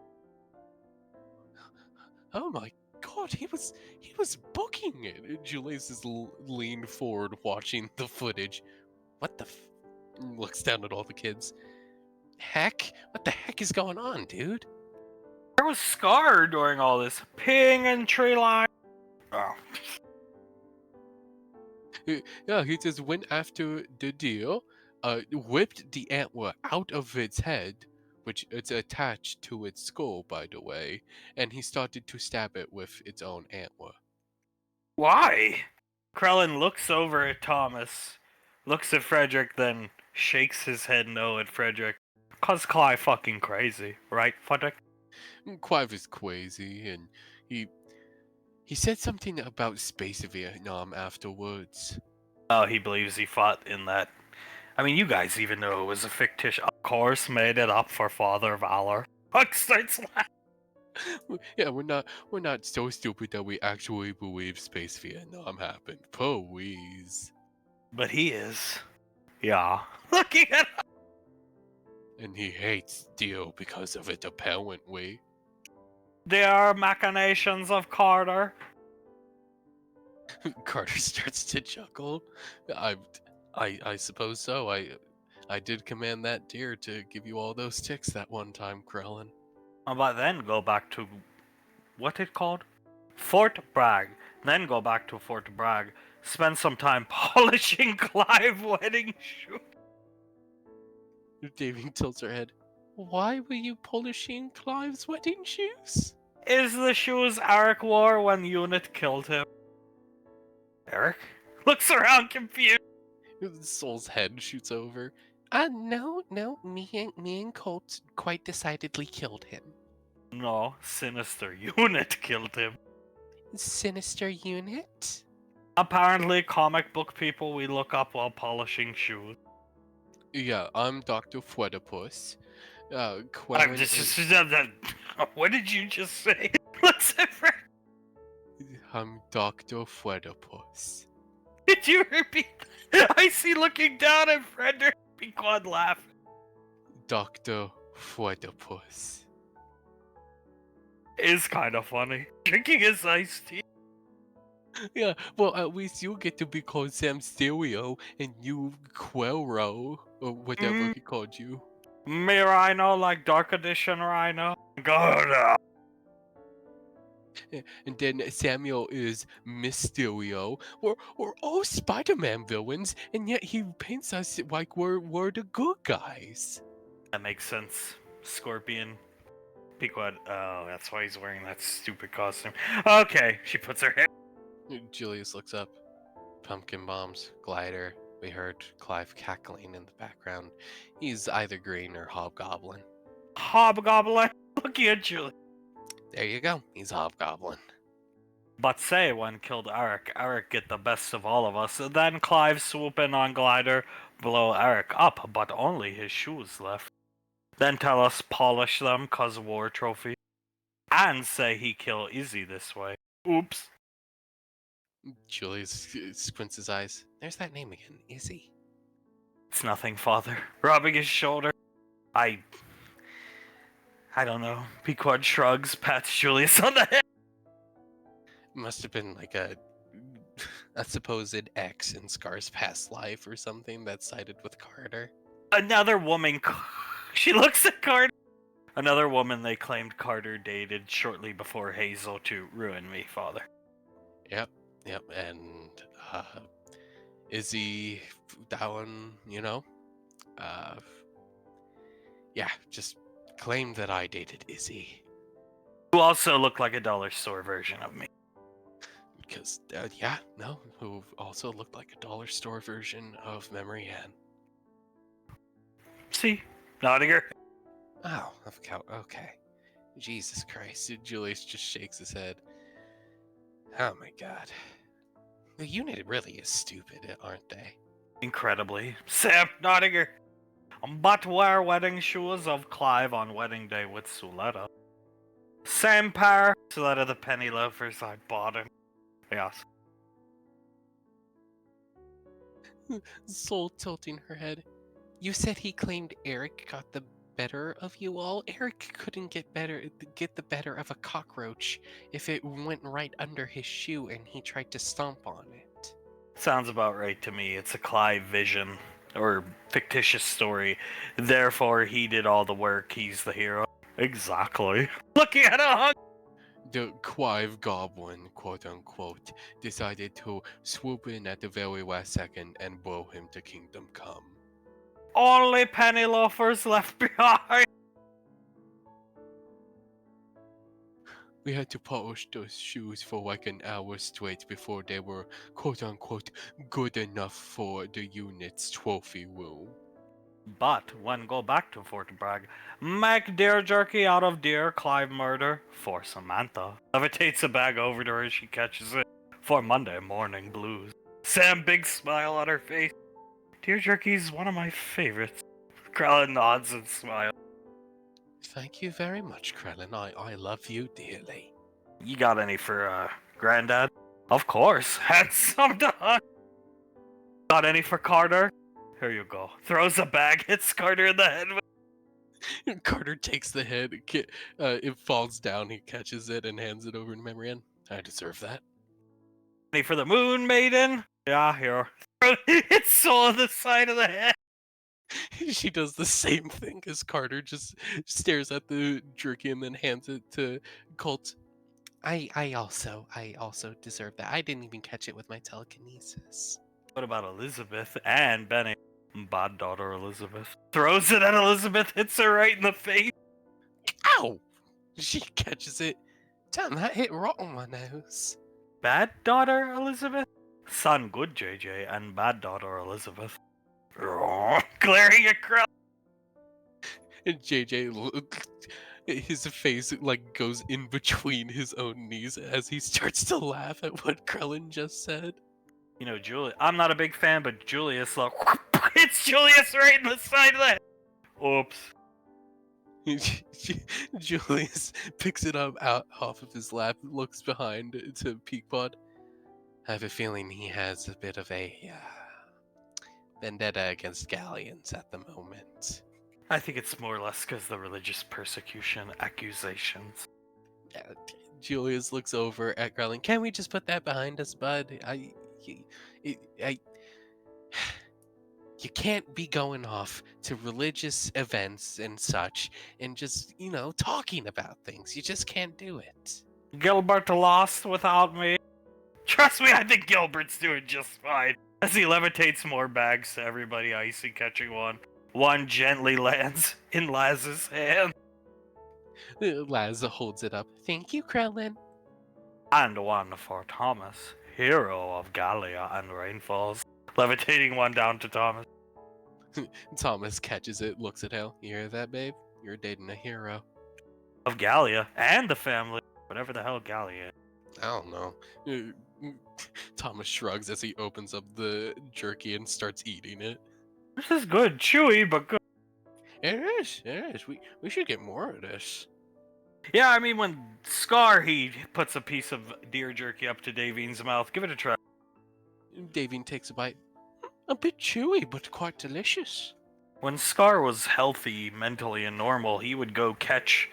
Oh my god, he was booking it. Julius is leaned forward watching the footage. What the looks down at all the kids. Heck? What the heck is going on, dude? I was scarred during all this. Ping and tree line. Oh. Yeah, he just went after the deer, whipped the antler out of its head, which it's attached to its skull, by the way, and he started to stab it with its own antler. Why? Krellin looks over at Thomas, looks at Frederick, then shakes his head no at Frederick. Cause Clive fucking crazy, right, Frederick? Clive is crazy, and he said something about space Vietnam afterwards. Oh, he believes he fought in that. I mean, you guys even know it was a fictitious. Of course, made it up for Father Valor. Huck starts laughing. Yeah, we're not so stupid that we actually believe space Vietnam happened. Please. But he is. Yeah. Looking at And he hates steel because of it, apparently. There are machinations of Carter. Carter starts to chuckle. I suppose so. I did command that deer to give you all those ticks that one time, Krellin. But then go back to what it called? Fort Bragg. Then go back to Fort Bragg. Spend some time polishing Clive wedding shoe. Davy tilts her head. Why were you polishing Clive's wedding shoes? Is the shoes Eric wore when Unit killed him? Eric? Looks around confused. Soul's head shoots over. No, me and Colt quite decidedly killed him. No, Sinister Unit killed him. Sinister unit? Apparently, comic book people we look up while polishing shoes. Yeah, I'm Dr. Fwedipus. I'm just, what did you just say? Looks at Fred. I'm Dr. Fwedipus. Did you repeat that? I see looking down at Frederick Pequod laughing. Dr. Fwedipus. Is kind of funny. Drinking his iced tea. Yeah, well, at least you get to be called Sam Stereo and you Quelro, or whatever he called you. Me Rhino, like Dark Edition Rhino. God. And then Samuel is Mysterio. We're all Spider-Man villains, and yet he paints us like we're the good guys. That makes sense. Scorpion. Pequod. Oh, that's why he's wearing that stupid costume. Okay, she puts her hair. Julius looks up. Pumpkin bombs, glider. We heard Clive cackling in the background. He's either green or hobgoblin. Hobgoblin. Looking at Julie. There you go. He's hobgoblin. But say when killed Eric, Eric get the best of all of us. Then Clive swoop in on glider, blow Eric up, but only his shoes left. Then tell us polish them cause war trophy. And say he kill Izzy this way. Oops. Julius squints his eyes. There's that name again. Izzy. It's nothing, father. Rubbing his shoulder. I don't know. Pequod shrugs, pats Julius on the head. Must have been like a supposed ex in Scar's past life or something that sided with Carter. Another woman. She looks at Carter. Another woman they claimed Carter dated shortly before Hazel to ruin me, father. Yep, and Izzy, that one, yeah, just claimed that I dated Izzy. Who also looked like a dollar store version of me. Because, who also looked like a dollar store version of Memory Ann. See? Nodding her. Oh, okay. Jesus Christ. Julius just shakes his head. Oh my god. The unit really is stupid, aren't they? Incredibly. Sam Nottinger. But wear wedding shoes of Clive on wedding day with Suletta. Same pair. Suletta the penny loafers I bought him. Yes. Soul tilting her head. You said he claimed Eric got the better of you all? Eric couldn't get the better of a cockroach if it went right under his shoe and he tried to stomp on it. Sounds about right to me. It's a Clive vision. Or fictitious story. Therefore, he did all the work. He's the hero. Exactly. Looking at a hunk. The Quive Goblin, quote unquote, decided to swoop in at the very last second and blow him to Kingdom Come. Only penny loafers left behind. We had to polish those shoes for like an hour straight before they were, quote unquote, good enough for the unit's trophy room. But when go back to Fort Bragg, make deer jerky out of deer Clive murder for Samantha. Levitates a bag over to her as she catches it for Monday morning blues. Sam, big smile on her face. Deer jerky's one of my favorites. Krellin nods and smiles. Thank you very much, Krellin. I love you dearly. You got any for, Granddad? Of course. Handsome dog. Got any for Carter? Here you go. Throws a bag, hits Carter in the head with. Carter takes the head, it falls down, he catches it and hands it over to Memorian. I deserve that. Any for the Moon Maiden? Yeah, here. It's so on the side of the head. She does the same thing as Carter, just stares at the jerky and then hands it to Colt. I also deserve that. I didn't even catch it with my telekinesis. What about Elizabeth and Benny? Bad daughter Elizabeth. Throws it at Elizabeth, hits her right in the face. Ow! She catches it. Damn, that hit right on my nose. Bad daughter Elizabeth? Son good JJ and bad daughter Elizabeth. Glaring at Krell. And JJ, his face like goes in between his own knees as he starts to laugh at what Krellin just said. You know, I'm not a big fan, but Julius, look, it's Julius right in the side of the head. Oops. Julius picks it up out off of his lap, looks behind to Peakbot. I have a feeling he has a bit of a vendetta against Galleons at the moment. I think it's more or less because the religious persecution accusations. Julius looks over at Growling. Can we just put that behind us, bud? You can't be going off to religious events and such and just, talking about things. You just can't do it. Gilbert lost without me. Trust me, I think Gilbert's doing just fine. As he levitates more bags to everybody, Icy catching one. One gently lands in Laz's hand. Laz holds it up. Thank you, Krellin. And one for Thomas, hero of Gallia and Rainfalls. Levitating one down to Thomas. Thomas catches it, looks at Hale. You hear that, babe? You're dating a hero. Of Gallia and the family. Whatever the hell Gallia is. I don't know. Thomas shrugs as he opens up the jerky and starts eating it. This is good. Chewy, but good. It is. We should get more of this. Yeah, I mean, when Scar, he puts a piece of deer jerky up to Davine's mouth. Give it a try. Davine takes a bite. A bit chewy, but quite delicious. When Scar was healthy, mentally, and normal, he would go catch...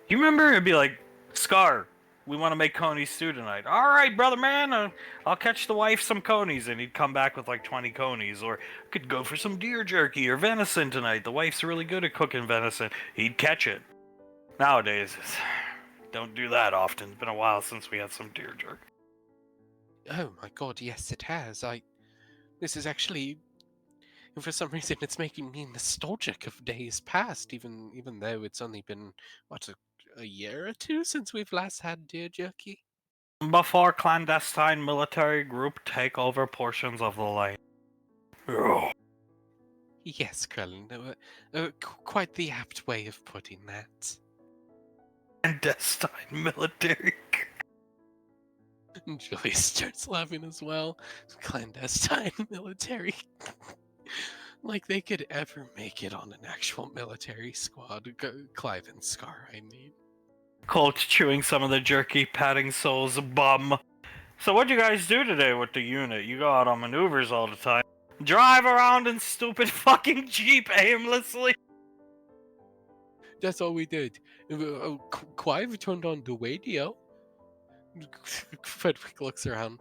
You remember? It'd be like, Scar, we want to make coney stew tonight. All right, brother man, I'll catch the wife some conies. And he'd come back with like 20 conies. Or could go for some deer jerky or venison tonight. The wife's really good at cooking venison. He'd catch it. Nowadays, don't do that often. It's been a while since we had some deer jerky. Oh my god, yes it has. This is actually... For some reason, it's making me nostalgic of days past, even though it's only been, a year or two since we've last had deer jerky? Before clandestine military group take over portions of the land. Oh. Yes, Krellin. Quite the apt way of putting that. Clandestine military. And Julie starts laughing as well. Clandestine military. Like they could ever make it on an actual military squad. Clive and Scar, I mean. Colt chewing some of the jerky, patting Soul's bum. So what'd you guys do today with the unit? You go out on maneuvers all the time. Drive around in stupid fucking Jeep aimlessly. That's all we did. Clive turned on the radio. Frederick looks around.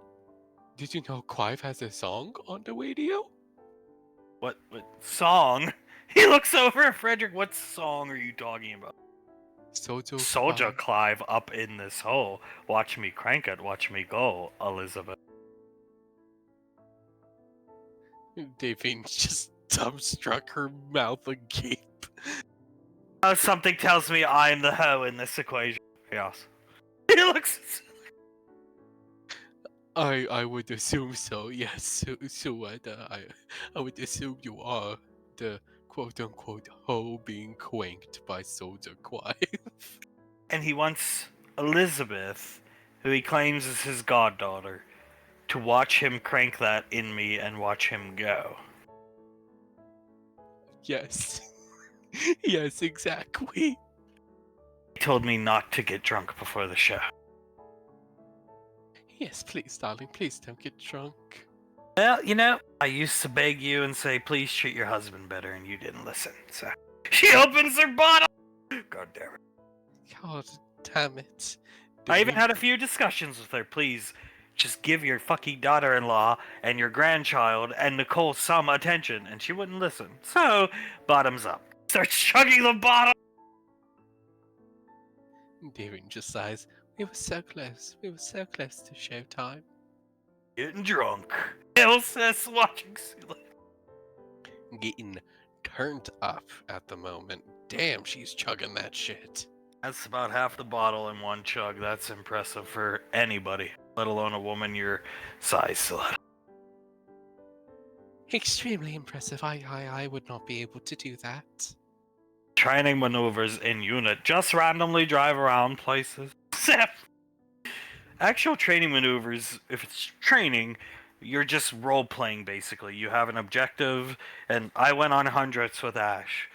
Did you know Clive has a song on the radio? What song? He looks over at Frederick. What song are you talking about? Soldier Clive up in this hole. Watch me crank it. Watch me go, Elizabeth. Davine just dumbstruck, her mouth agape. Something tells me I'm the hoe in this equation. Yes. He looks. I would assume so. Yes. So what? I would assume you are the quote unquote hoe being quanked by Soldier Clive. And he wants Elizabeth, who he claims is his goddaughter, to watch him crank that in me and watch him go. Yes. Yes, exactly. He told me not to get drunk before the show. Yes, please, darling, please don't get drunk. Well, you know, I used to beg you and say, please treat your husband better, and you didn't listen, so... She opens her bottle! God damn it. God damn it. I even had a few discussions with her, please. Just give your fucking daughter-in-law and your grandchild and Nicole some attention, and she wouldn't listen. So, bottoms up. Starts chugging the bottle! Davine just sighs. We were so close. We were so close to showtime. Getting drunk. Bill says watching Celia. Getting turned up at the moment. Damn, she's chugging that shit. That's about half the bottle in one chug. That's impressive for anybody, let alone a woman your size, Celia. Extremely impressive. I would not be able to do that. Training maneuvers in unit. Just randomly drive around places. Actual training maneuvers, if it's training, you're just role-playing, basically. You have an objective, and I went on hundreds with Ash.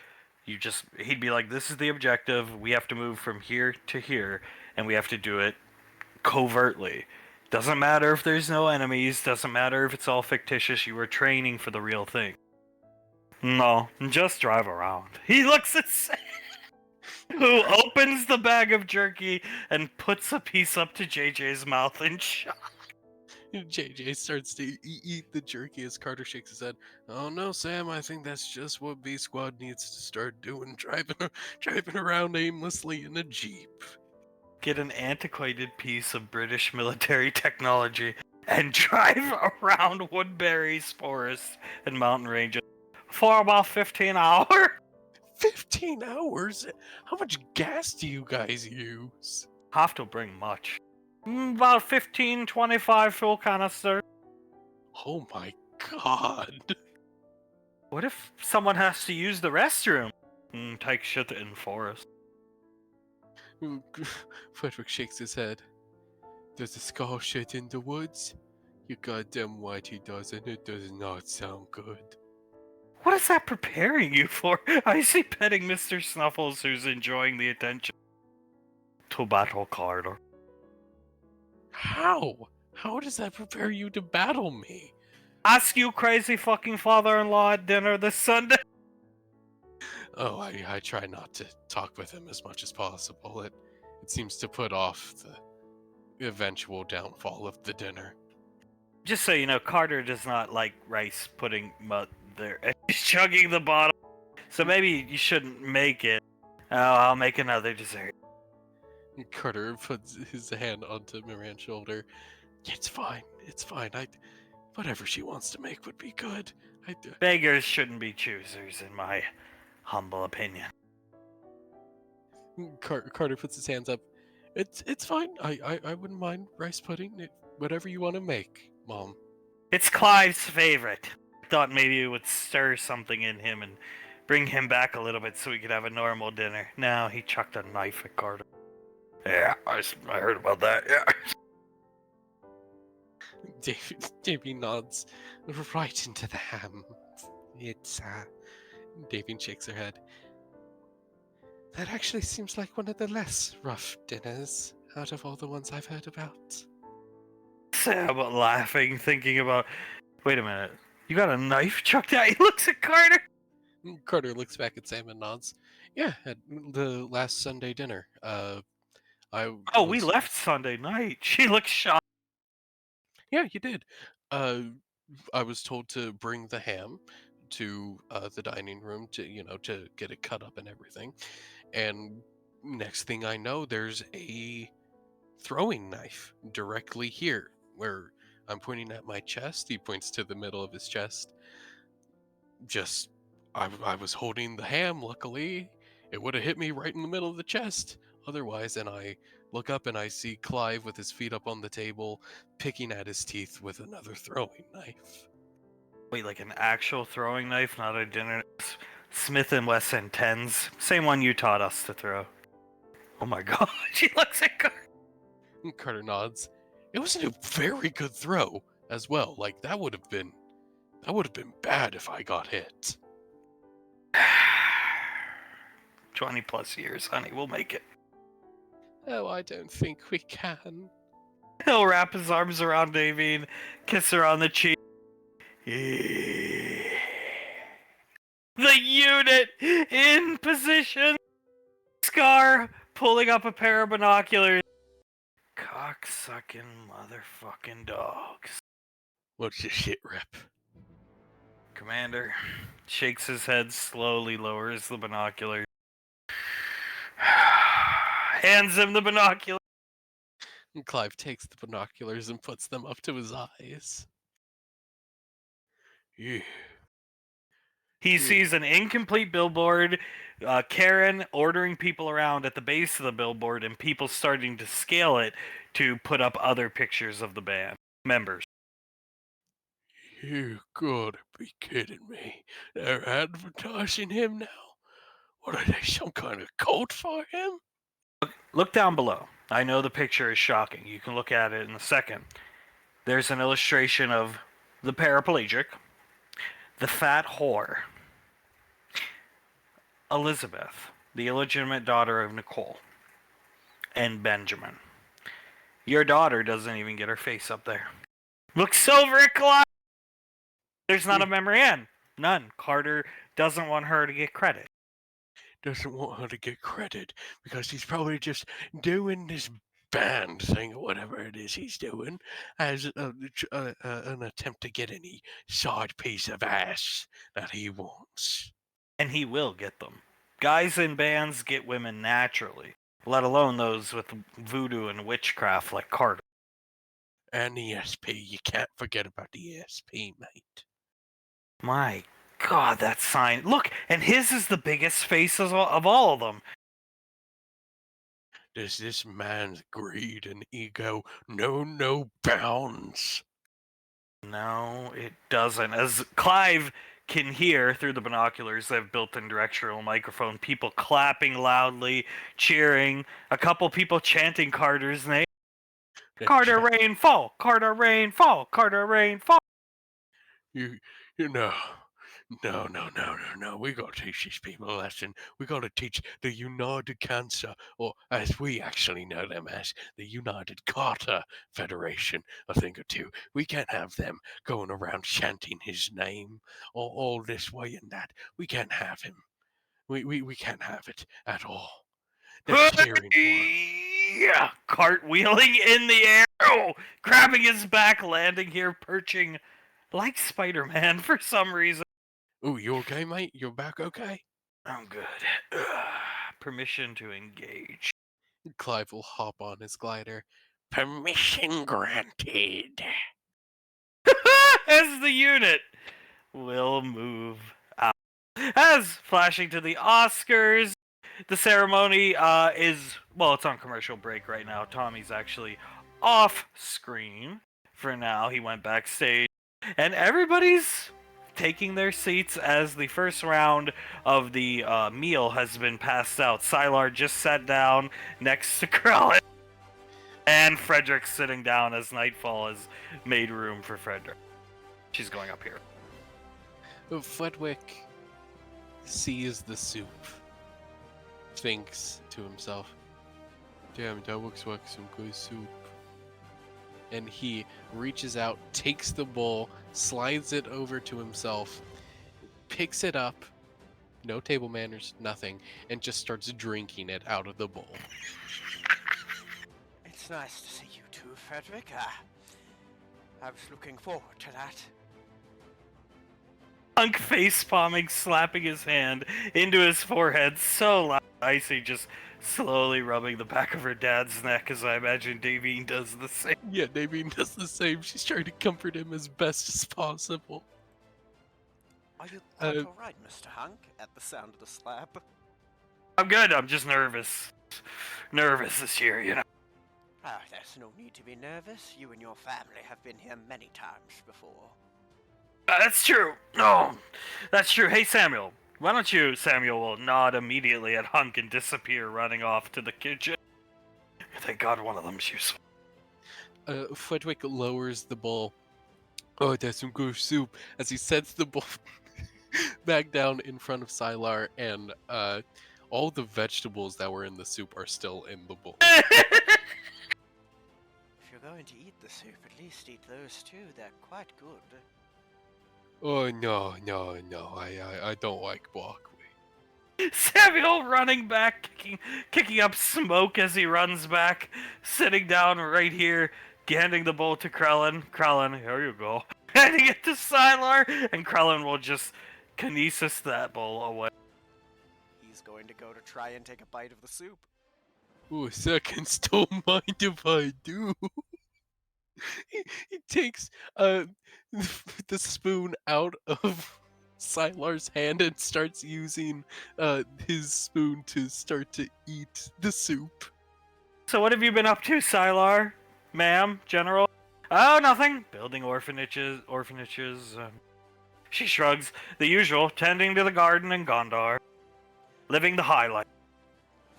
He'd be like, this is the objective, we have to move from here to here, and we have to do it covertly. Doesn't matter if there's no enemies, doesn't matter if it's all fictitious, you were training for the real thing. No, just drive around. He looks at Sam, who opens the bag of jerky and puts a piece up to JJ's mouth in shock. JJ starts to eat the jerky as Carter shakes his head. Oh no, Sam, I think that's just what B Squad needs to start doing, driving around aimlessly in a Jeep. Get an antiquated piece of British military technology and drive around Woodbury's forest and mountain ranges for about 15 hours. 15 hours? How much gas do you guys use? Have to bring much. About 15, 25 full canisters. Oh my god. What if someone has to use the restroom? Take shit in forest. Frederick shakes his head. Does the Scar shit in the woods? You goddamn right he does, and it does not sound good. What is that preparing you for? I see petting Mr. Snuffles, who's enjoying the attention. To battle Carter. How? How does that prepare you to battle me? Ask you crazy fucking father-in-law at dinner this Sunday. Oh, I try not to talk with him as much as possible. It seems to put off the eventual downfall of the dinner. Just so you know, Carter does not like rice pudding there. He's chugging the bottle. So maybe you shouldn't make it. Oh, I'll make another dessert. Carter puts his hand onto Moran's shoulder. It's fine. It's fine. Whatever she wants to make would be good. Beggars shouldn't be choosers, in my humble opinion. Carter puts his hands up. It's fine. I wouldn't mind rice pudding. Whatever you want to make, Mom. It's Clive's favorite. Thought maybe it would stir something in him and bring him back a little bit so we could have a normal dinner. No, he chucked a knife at Carter. Yeah, I heard about that, yeah. Davy nods right into the ham. It's, Davy shakes her head. That actually seems like one of the less rough dinners out of all the ones I've heard about. Sam laughing, thinking about, wait a minute, you got a knife chucked out? He looks at Carter. Carter looks back at Sam and nods. Yeah, at the last Sunday dinner. Oh, we left Sunday night. She looks shocked. Yeah, you did. I was told to bring the ham to the dining room to get it cut up and everything. And next thing I know, there's a throwing knife directly here where I'm pointing at my chest. He points to the middle of his chest. Just, I was holding the ham, luckily. It would have hit me right in the middle of the chest otherwise. And I look up and I see Clive with his feet up on the table, picking at his teeth with another throwing knife. Wait, like an actual throwing knife, not a dinner. Smith and Wesson 10s. Same one you taught us to throw. Oh my god, she looks at Carter. Carter nods. It was a very good throw as well. Like that would have been bad if I got hit. 20 plus years, honey, we'll make it. Oh, I don't think we can. He'll wrap his arms around Davy and kiss her on the cheek. The unit in position. Scar pulling up a pair of binoculars. Cocksucking motherfucking dogs. What's your shit rep? Commander shakes his head slowly, lowers the binoculars. Hands him the binoculars. And Clive takes the binoculars and puts them up to his eyes. Yeah. He sees an incomplete billboard, Karen ordering people around at the base of the billboard, and people starting to scale it to put up other pictures of the band members. You gotta be kidding me. They're advertising him now? What are they, some kind of cult for him? Look down below. I know the picture is shocking. You can look at it in a second. There's an illustration of the paraplegic, the fat whore, Elizabeth, the illegitimate daughter of Nicole, and Benjamin. Your daughter doesn't even get her face up there. Looks over at Clive. There's not a memory in. None. Carter doesn't want her to get credit. Doesn't want her to get credit because he's probably just doing this band thing or whatever it is he's doing as an attempt to get any side piece of ass that he wants. And he will get them. Guys in bands get women naturally, let alone those with voodoo and witchcraft like Carter. And ESP, you can't forget about the ESP, mate. My god, that sign. Look, and his is the biggest face of all of them. Does this man's greed and ego know no bounds? No, it doesn't. As Clive can hear through the binoculars, they have built-in directional microphone, people clapping loudly, cheering, a couple people chanting Carter's name. Carter rain fall, Carter rain fall, Carter rain fall. You know, no. We gotta teach these people a lesson. We gotta teach the United Cancer, or as we actually know them as, the United Carter Federation, a thing or two. We can't have them going around chanting his name all this way and that. We can't have him. We can't have it at all. They're cheering for him. Yeah, cartwheeling in the air, grabbing his back, landing here, perching like Spider-Man for some reason. Ooh, you okay, mate? You're back okay? I'm good. Permission to engage. Clive will hop on his glider. Permission granted. As the unit will move out. As flashing to the Oscars, the ceremony is, well, it's on commercial break right now. Tommy's actually off screen for now. He went backstage, and everybody's taking their seats as the first round of the meal has been passed out. Sylar just sat down next to Krellin. And Frederick's sitting down as nightfall has made room for Frederick. She's going up here. Fledwick sees the soup, thinks to himself, "Damn, that looks like some good soup." And he reaches out, takes the bowl, slides it over to himself, picks it up, no table manners, nothing, and just starts drinking it out of the bowl. It's nice to see you too, Frederick. I was looking forward to that. Hunk face palming, slapping his hand into his forehead so loud. Icy just slowly rubbing the back of her dad's neck as I imagine Davine does the same. Yeah, Davine does the same. She's trying to comfort him as best as possible. Are you quite alright, Mr. Hunk, at the sound of the slap? I'm good, I'm just nervous. Nervous this year, you know. Ah, there's no need to be nervous. You and your family have been here many times before. That's true. No, that's true. Hey, Samuel. Why don't you, Samuel will nod immediately at Hunk and disappear, running off to the kitchen. Thank God one of them's useful. Fredwick lowers the bowl. "Oh, that's some good soup," as he sets the bowl back down in front of Sylar, and all the vegetables that were in the soup are still in the bowl. If you're going to eat the soup, at least eat those too. They're quite good. "Oh, no, I don't like broccoli." Samuel running back, kicking up smoke as he runs back, sitting down right here, handing the bowl to Krellin. Krellin, here you go. Handing it to Sylar, and Krellin will just kinesis that bowl away. He's going to go to try and take a bite of the soup. "Oh, seconds, don't mind if I do." He takes the spoon out of Sylar's hand and starts using his spoon to start to eat the soup. So what have you been up to, Sylar? Ma'am, General? Oh, nothing. Building orphanages. She shrugs. The usual, tending to the garden in Gondar. Living the high life.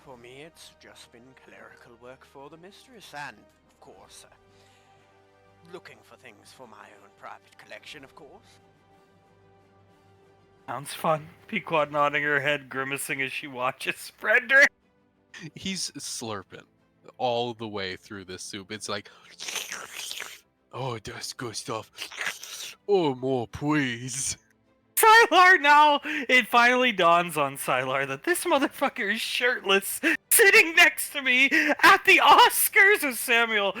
For me, it's just been clerical work for the mistress, and, of course, looking for things for my own private collection, of course. Sounds fun. Pequod nodding her head, grimacing as she watches Frederick. He's slurping all the way through this soup. It's like, "Oh, that's good stuff. Oh, more, please." Sylar now! It finally dawns on Sylar that this motherfucker is shirtless, sitting next to me at the Oscars as Samuel,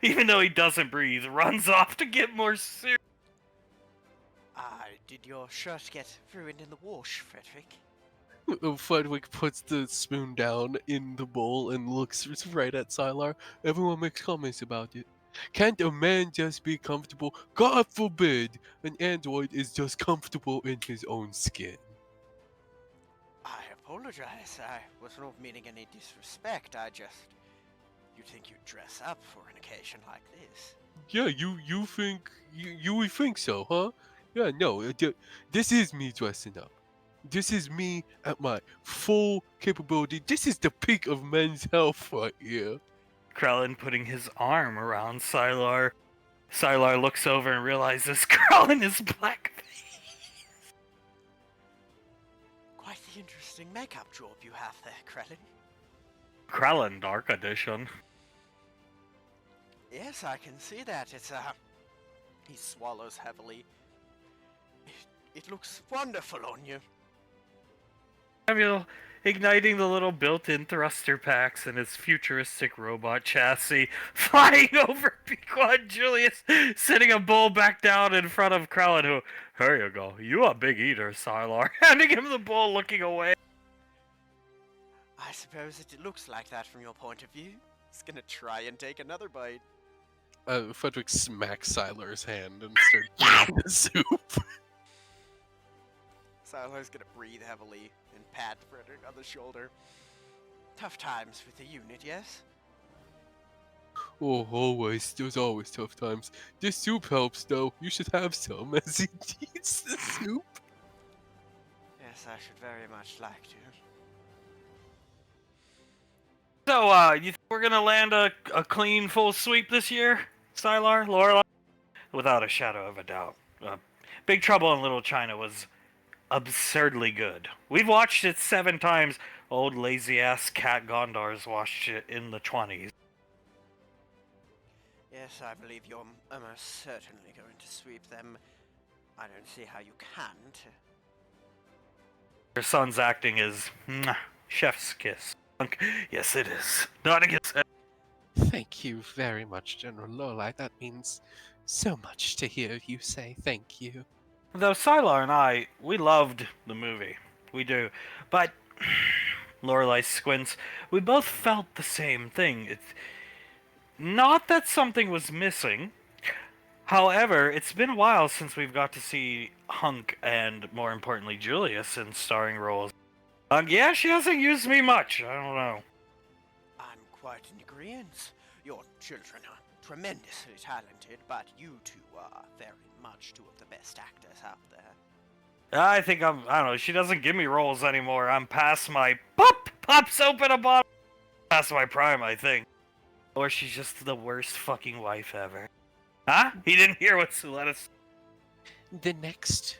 even though he doesn't breathe, runs off to get more soup. Did your shirt get ruined in the wash, Frederick? Fredwick puts the spoon down in the bowl and looks right at Sylar. "Everyone makes comments about it. Can't a man just be comfortable? God forbid an android is just comfortable in his own skin." I apologize. I was not meaning any disrespect. You'd think you'd dress up for an occasion like this. "Yeah, you think you would think so, huh? Yeah, no, this is me dressing up. This is me at my full capability. This is the peak of men's health right here." Krellin putting his arm around Sylar. Sylar looks over and realizes Krellin is blackface. Quite the interesting makeup job you have there, Krellin. Krellin Dark Edition. Yes, I can see that. He swallows heavily. It looks wonderful on you. Samuel igniting the little built-in thruster packs in his futuristic robot chassis, flying over Pequod Julius, sitting a bowl back down in front of Krellin, who, "Here you go, you a big eater, Sylar," handing him the bowl, looking away. I suppose it looks like that from your point of view. He's gonna try and take another bite. Frederick smacks Sylar's hand and starts eating the soup. Sylar's gonna breathe heavily and pat Frederick on the shoulder. Tough times with the unit, yes? "Oh, always. There's always tough times. This soup helps, though. You should have some," as he eats the soup. Yes, I should very much like to. So, you think we're gonna land a clean full sweep this year, Stylar, Lorelai? Without a shadow of a doubt. Big Trouble in Little China was absurdly good. We've watched it 7 times. Old lazy ass Cat Gondar's watched it in the 20s. Yes, I believe you're almost certainly going to sweep them. I don't see how you can't. Your son's acting is mwah, chef's kiss. Yes, it is. Not against. Thank you very much, General Lorelai. That means so much to hear you say thank you. Though Sylar and I, we loved the movie. We do. But Lorelai squints. We both felt the same thing. It's not that something was missing. However, it's been a while since we've got to see Hunk and, more importantly, Julius in starring roles. Yeah, she hasn't used me much. I don't know. I'm quite in agreement. Your children are tremendously talented, but you two are very much two of the best actors out there. I think I don't know, she doesn't give me roles anymore. I'm past my pops open a bottle. Past my prime, I think. Or she's just the worst fucking wife ever. Huh? He didn't hear what Suletta said. The next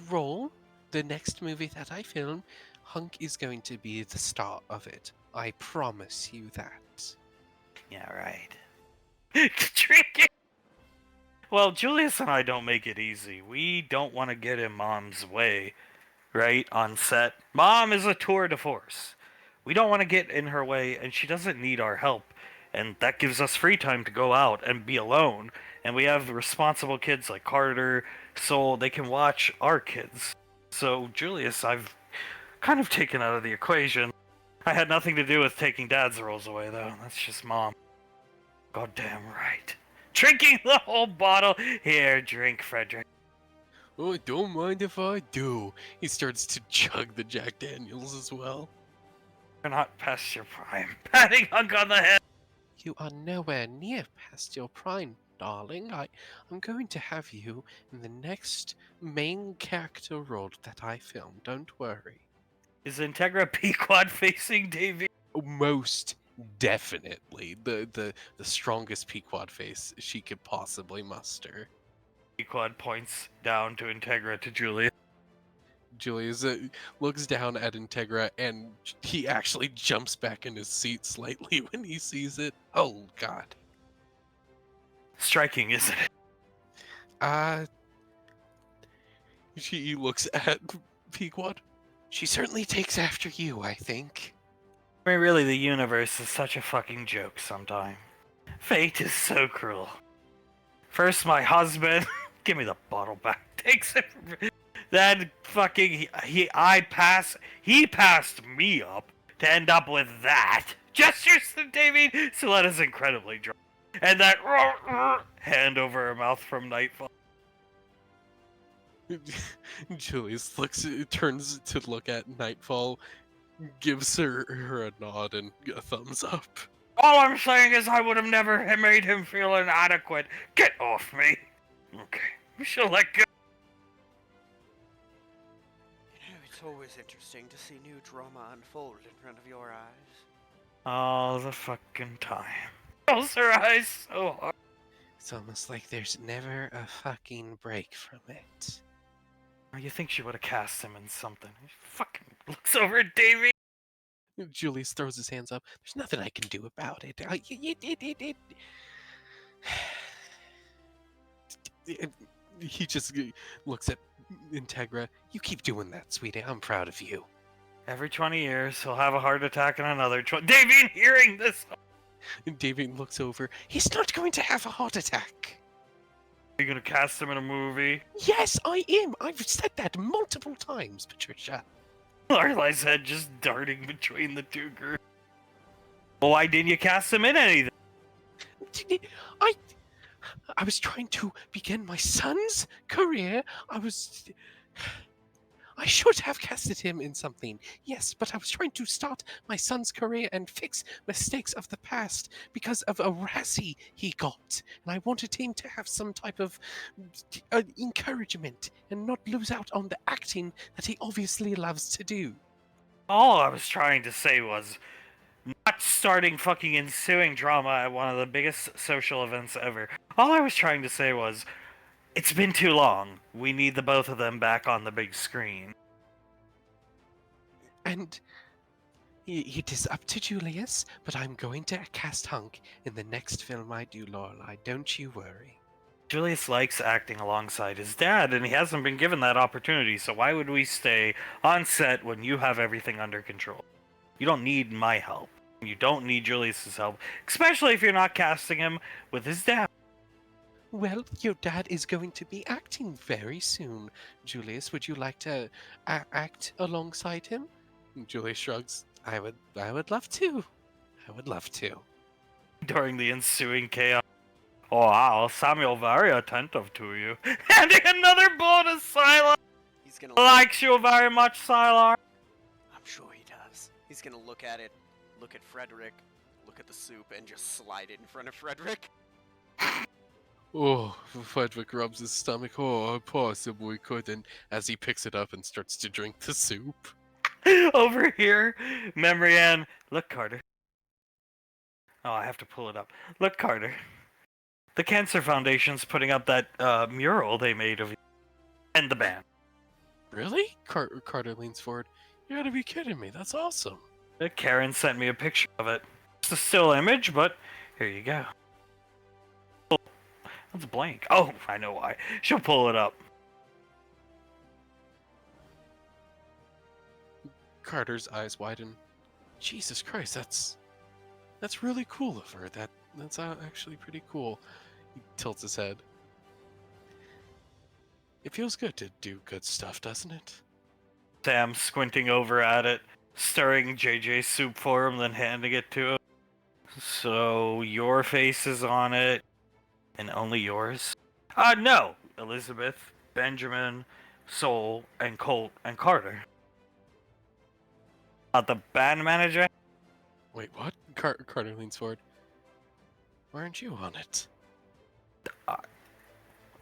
role, the next movie that I film, Hunk is going to be the star of it. I promise you that. Yeah, right. Tricky. Well, Julius and I don't make it easy. We don't want to get in Mom's way, right? On set. Mom is a tour de force. We don't want to get in her way, and she doesn't need our help. And that gives us free time to go out and be alone. And we have responsible kids like Carter, so they can watch our kids. So, Julius, I've kind of taken out of the equation. I had nothing to do with taking Dad's roles away, though. That's just Mom. Goddamn right. Drinking the whole bottle. Here, drink, Frederick. Oh, don't mind if I do. He starts to chug the Jack Daniels as well. You're not past your prime. Patting Hunk on the head. You are nowhere near past your prime, darling. I'm going to have you in the next main character role that I film. Don't worry. Is Integra Pequod facing Davy? Most definitely the strongest Pequod face she could possibly muster. Pequod points down to Integra to Julia. Julius looks down at Integra and he actually jumps back in his seat slightly when he sees it. Oh God. Striking, isn't it? She looks at Pequod. She certainly takes after you, I think. I mean, really, the universe is such a fucking joke sometimes. Fate is so cruel. First, my husband, give me the bottle back, takes it from me. Then, fucking, he passed me up to end up with that. Gestures to Davy, Soletta's incredibly drunk. And that hand over her mouth from Nightfall. Julius turns to look at Nightfall, gives her a nod and a thumbs up. All I'm saying is I would have never made him feel inadequate. Get off me. Okay, we shall let go. You know, it's always interesting to see new drama unfold in front of your eyes. All the fucking time. Close her eyes so hard. It's almost like there's never a fucking break from it. You think she would have cast him in something? He fucking looks over at Davy. Julius throws his hands up. There's nothing I can do about it. He just looks at Integra. You keep doing that, sweetie. I'm proud of you. Every 20 years, he'll have a heart attack and another 20. Davy, hearing this. Davy looks over. He's not going to have a heart attack. Are you gonna cast him in a movie? Yes, I am. I've said that multiple times, Patricia. Lorelai's head just darting between the two groups. Well, why didn't you cast him in anything? I was trying to begin my son's career. I should have casted him in something, yes, but I was trying to start my son's career and fix mistakes of the past because of a Razzie he got. And I wanted him to have some type of encouragement and not lose out on the acting that he obviously loves to do. All I was trying to say was not not starting fucking ensuing drama at one of the biggest social events ever. All I was trying to say was, it's been too long. We need the both of them back on the big screen. And it is up to Julius, but I'm going to cast Hunk in the next film I do, Lorelai. Don't you worry. Julius likes acting alongside his dad, and he hasn't been given that opportunity, so why would we stay on set when you have everything under control? You don't need my help. You don't need Julius's help, especially if you're not casting him with his dad. Well, your dad is going to be acting very soon. Julius, would you like to act alongside him? Julius shrugs. I would love to. I would love to. During the ensuing chaos. Oh wow, Samuel very attentive to you. Handing another bonus, Sylar! He's gonna Likes you very much, Sylar. I'm sure he does. He's gonna look at it, look at Frederick, look at the soup, and just slide it in front of Frederick. Oh, Frederick rubs his stomach. Oh, I possibly couldn't. As he picks it up and starts to drink the soup. Over here, Memory Ann. Look, Carter. Oh, I have to pull it up. Look, Carter. The Cancer Foundation's putting up that mural they made of you and the band. Really? Carter leans forward. You gotta be kidding me. That's awesome. Karen sent me a picture of it. It's a still image, but here you go. Oh, that's blank. Oh, I know why. She'll pull it up. Carter's eyes widen. Jesus Christ, that's really cool of her. That's actually pretty cool. He tilts his head. It feels good to do good stuff, doesn't it? Sam squinting over at it, stirring JJ's soup for him, then handing it to him. So your face is on it, and only yours? No! Elizabeth, Benjamin, Soul, and Colt, and Carter. Not the band manager? Wait, what? Carter leans forward. Why aren't you on it?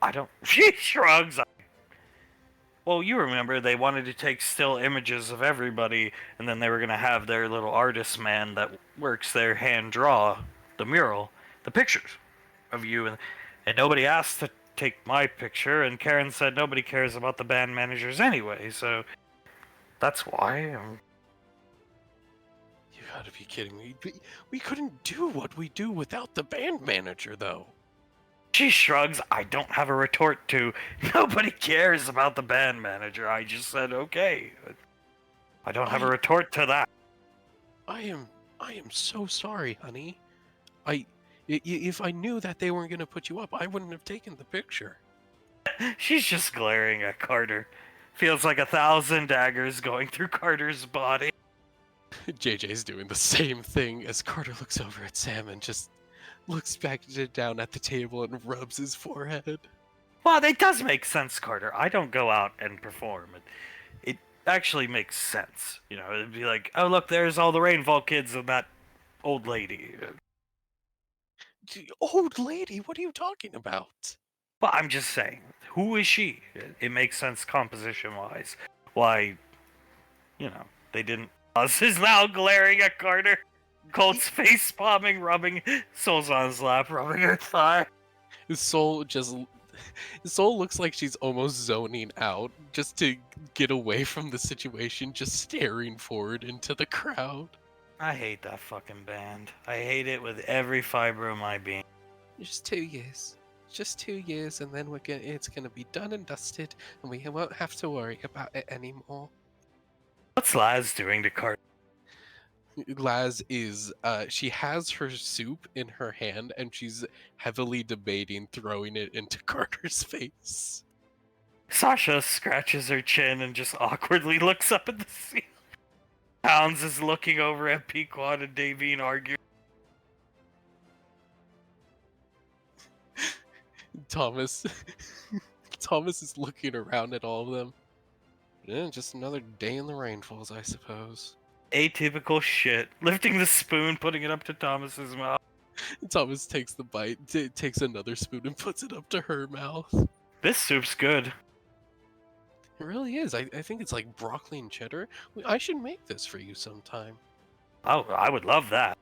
I don't... She shrugs. Well, you remember they wanted to take still images of everybody, and then they were going to have their little artist man that works there hand draw the mural, the pictures of you, and nobody asked to take my picture, and Karen said nobody cares about the band managers anyway, so that's why. You gotta be kidding me. We couldn't do what we do without the band manager, though. She shrugs. I don't have a retort to. Nobody cares about the band manager. I just said okay. I don't have a retort to that. I am so sorry, honey. If I knew that they weren't gonna put you up, I wouldn't have taken the picture. She's just glaring at Carter. Feels like 1,000 daggers going through Carter's body. JJ's doing the same thing as Carter looks over at Sam and just looks back down at the table and rubs his forehead. Well, it does make sense, Carter. I don't go out and perform. It actually makes sense. You know, it'd be like, oh, look, there's all the Rainfall kids and that old lady. Old lady? What are you talking about? Well, I'm just saying, who is she? It makes sense composition-wise. Why, you know, they didn't... Us is now glaring at Carter. Colt's face palming, rubbing Soul's on his lap, rubbing her thigh. Soul looks like she's almost zoning out just to get away from the situation, just staring forward into the crowd. I hate that fucking band. I hate it with every fiber of my being. Just 2 years. Just 2 years, and then it's gonna be done and dusted, and we won't have to worry about it anymore. What's Laz doing to Carter? Laz is, she has her soup in her hand, and she's heavily debating throwing it into Carter's face. Sasha scratches her chin and just awkwardly looks up at the ceiling. Pounds is looking over at Pequod and Davine arguing. Thomas is looking around at all of them. Yeah, just another day in the rainfalls, I suppose. Atypical shit. Lifting the spoon, putting it up to Thomas's mouth. Thomas takes the bite, takes another spoon and puts it up to her mouth. This soup's good. It really is. I think it's like broccoli and cheddar. I should make this for you sometime. Oh, I would love that.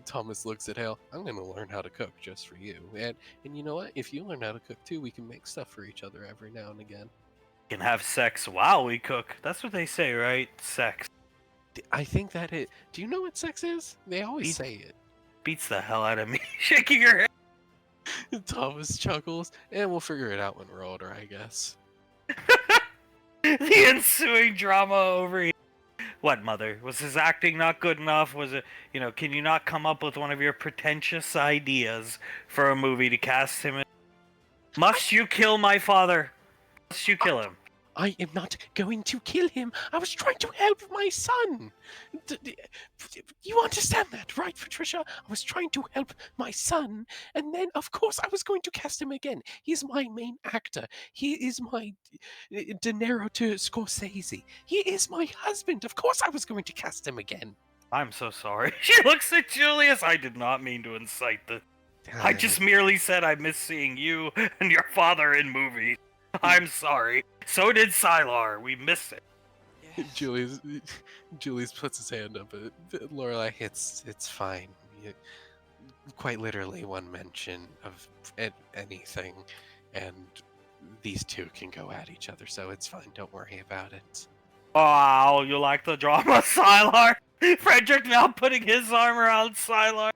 Thomas looks at Hale. I'm gonna learn how to cook just for you. And you know what? If you learn how to cook too, we can make stuff for each other every now and again. Can have sex while we cook. That's what they say, right? Sex. I think that it. Do you know what sex is? They always Eat- say it. Beats the hell out of me. Shaking your head. Thomas chuckles, and we'll figure it out when we're older, I guess. The ensuing drama over here. What, mother? Was his acting not good enough? Was it, can you not come up with one of your pretentious ideas for a movie to cast him in? Must you kill my father? Must you kill him? I am not going to kill him. I was trying to help my son. You understand that, right, Patricia? I was trying to help my son, and then, of course, I was going to cast him again. He's my main actor. He is my De Niro to Scorsese. He is my husband. Of course, I was going to cast him again. I'm so sorry. She looks at Julius. I did not mean to incite this. I just merely said I miss seeing you and your father in movies. I'm sorry. So did Sylar. We missed it. Yes. Julius puts his hand up. Lorelai, it's fine. Quite literally, one mention of anything, and these two can go at each other. So it's fine. Don't worry about it. Oh, you like the drama, Sylar? Frederick now putting his arm around Sylar.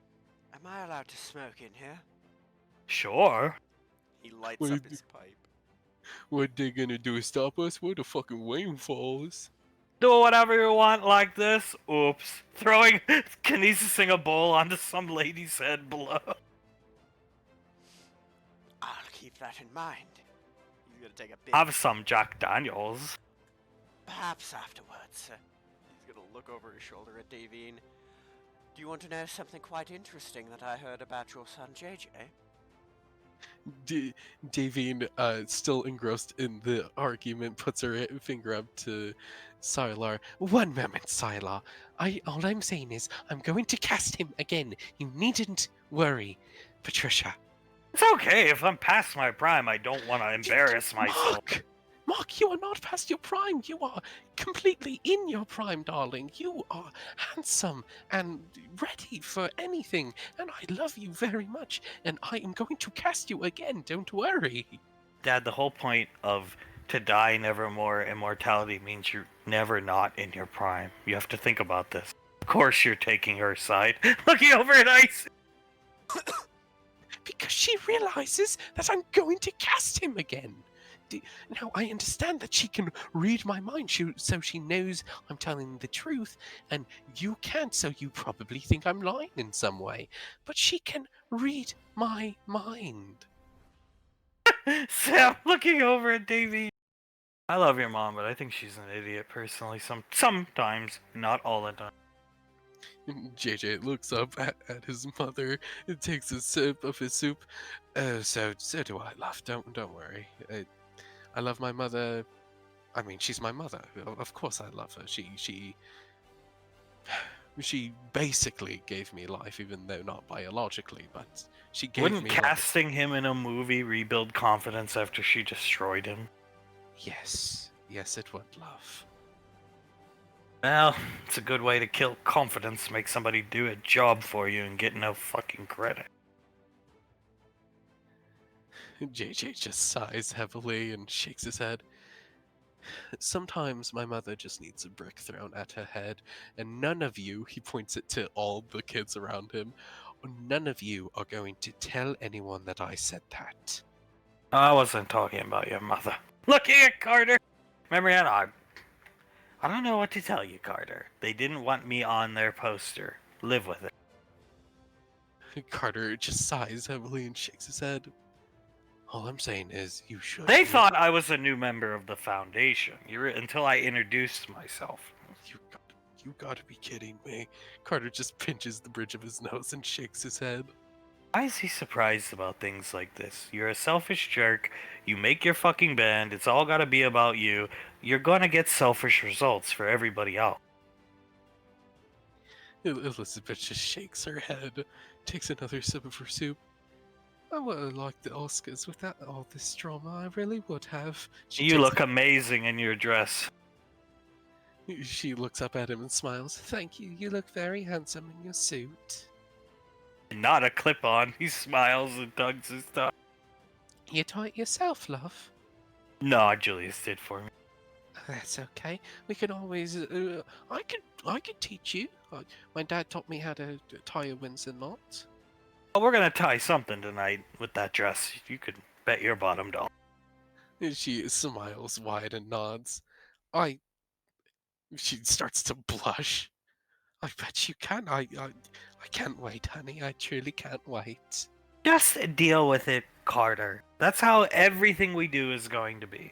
Am I allowed to smoke in here? Sure. He lights What up did his pipe. What they gonna do? Stop us? Where the fucking Wayne Falls? Do whatever you want like this. Oops. Throwing kinesising a bowl onto some lady's head below. I'll keep that in mind. He's gonna take a big. Have some Jack Daniels. Perhaps afterwards. He's gonna look over his shoulder at Davine. Do you want to know something quite interesting that I heard about your son JJ? Davine, still engrossed in the argument, puts her finger up to Sylar. One moment, Sylar. All I'm saying is, I'm going to cast him again. You needn't worry, Patricia. It's okay. If I'm past my prime, I don't want to embarrass myself. Mark, you are not past your prime. You are completely in your prime, darling. You are handsome and ready for anything. And I love you very much. And I am going to cast you again. Don't worry. Dad, the whole point of to die nevermore immortality means you're never not in your prime. You have to think about this. Of course you're taking her side. Looking over at Ice. Because she realizes that I'm going to cast him again. Now, I understand that she can read my mind, so she knows I'm telling the truth, and you can't, so you probably think I'm lying in some way. But she can read my mind. Sam looking over at Davy. I love your mom, but I think she's an idiot personally. Sometimes, not all the time. JJ looks up at his mother and takes a sip of his soup. So do I, love. Don't worry. I love my mother. I mean, she's my mother. Of course I love her. She basically gave me life, even though not biologically, but she gave Wouldn't me casting him in a movie rebuild confidence after she destroyed him? life. Yes, it would, love. Well, it's a good way to kill confidence, make somebody do a job for you and get no fucking credit. JJ just sighs heavily and shakes his head. Sometimes my mother just needs a brick thrown at her head, and none of you, he points it to all the kids around him, none of you are going to tell anyone that I said that. I wasn't talking about your mother. Looking at Carter. Marianne, I don't know what to tell you, Carter. They didn't want me on their poster. Live with it. Carter just sighs heavily and shakes his head. All I'm saying is, you should. They thought I was a new member of the Foundation until I introduced myself. You gotta be kidding me. Carter just pinches the bridge of his nose and shakes his head. Why is he surprised about things like this? You're a selfish jerk. You make your fucking band. It's all gotta be about you. You're gonna get selfish results for everybody else. Elizabeth just shakes her head, takes another sip of her soup. I would have liked the Oscars without all this drama. I really would have. You look amazing in your dress. She looks up at him and smiles. Thank you. You look very handsome in your suit. Not a clip-on. He smiles and tugs his tongue. You tie it yourself, love? No, Julius did for me. That's okay. We can always. I could teach you. My dad taught me how to tie a Windsor knot. Oh, we're gonna tie something tonight with that dress. You could bet your bottom dollar. And she smiles wide and nods. She starts to blush. I bet you can. I can't wait, honey. I truly can't wait. Just deal with it, Carter. That's how everything we do is going to be.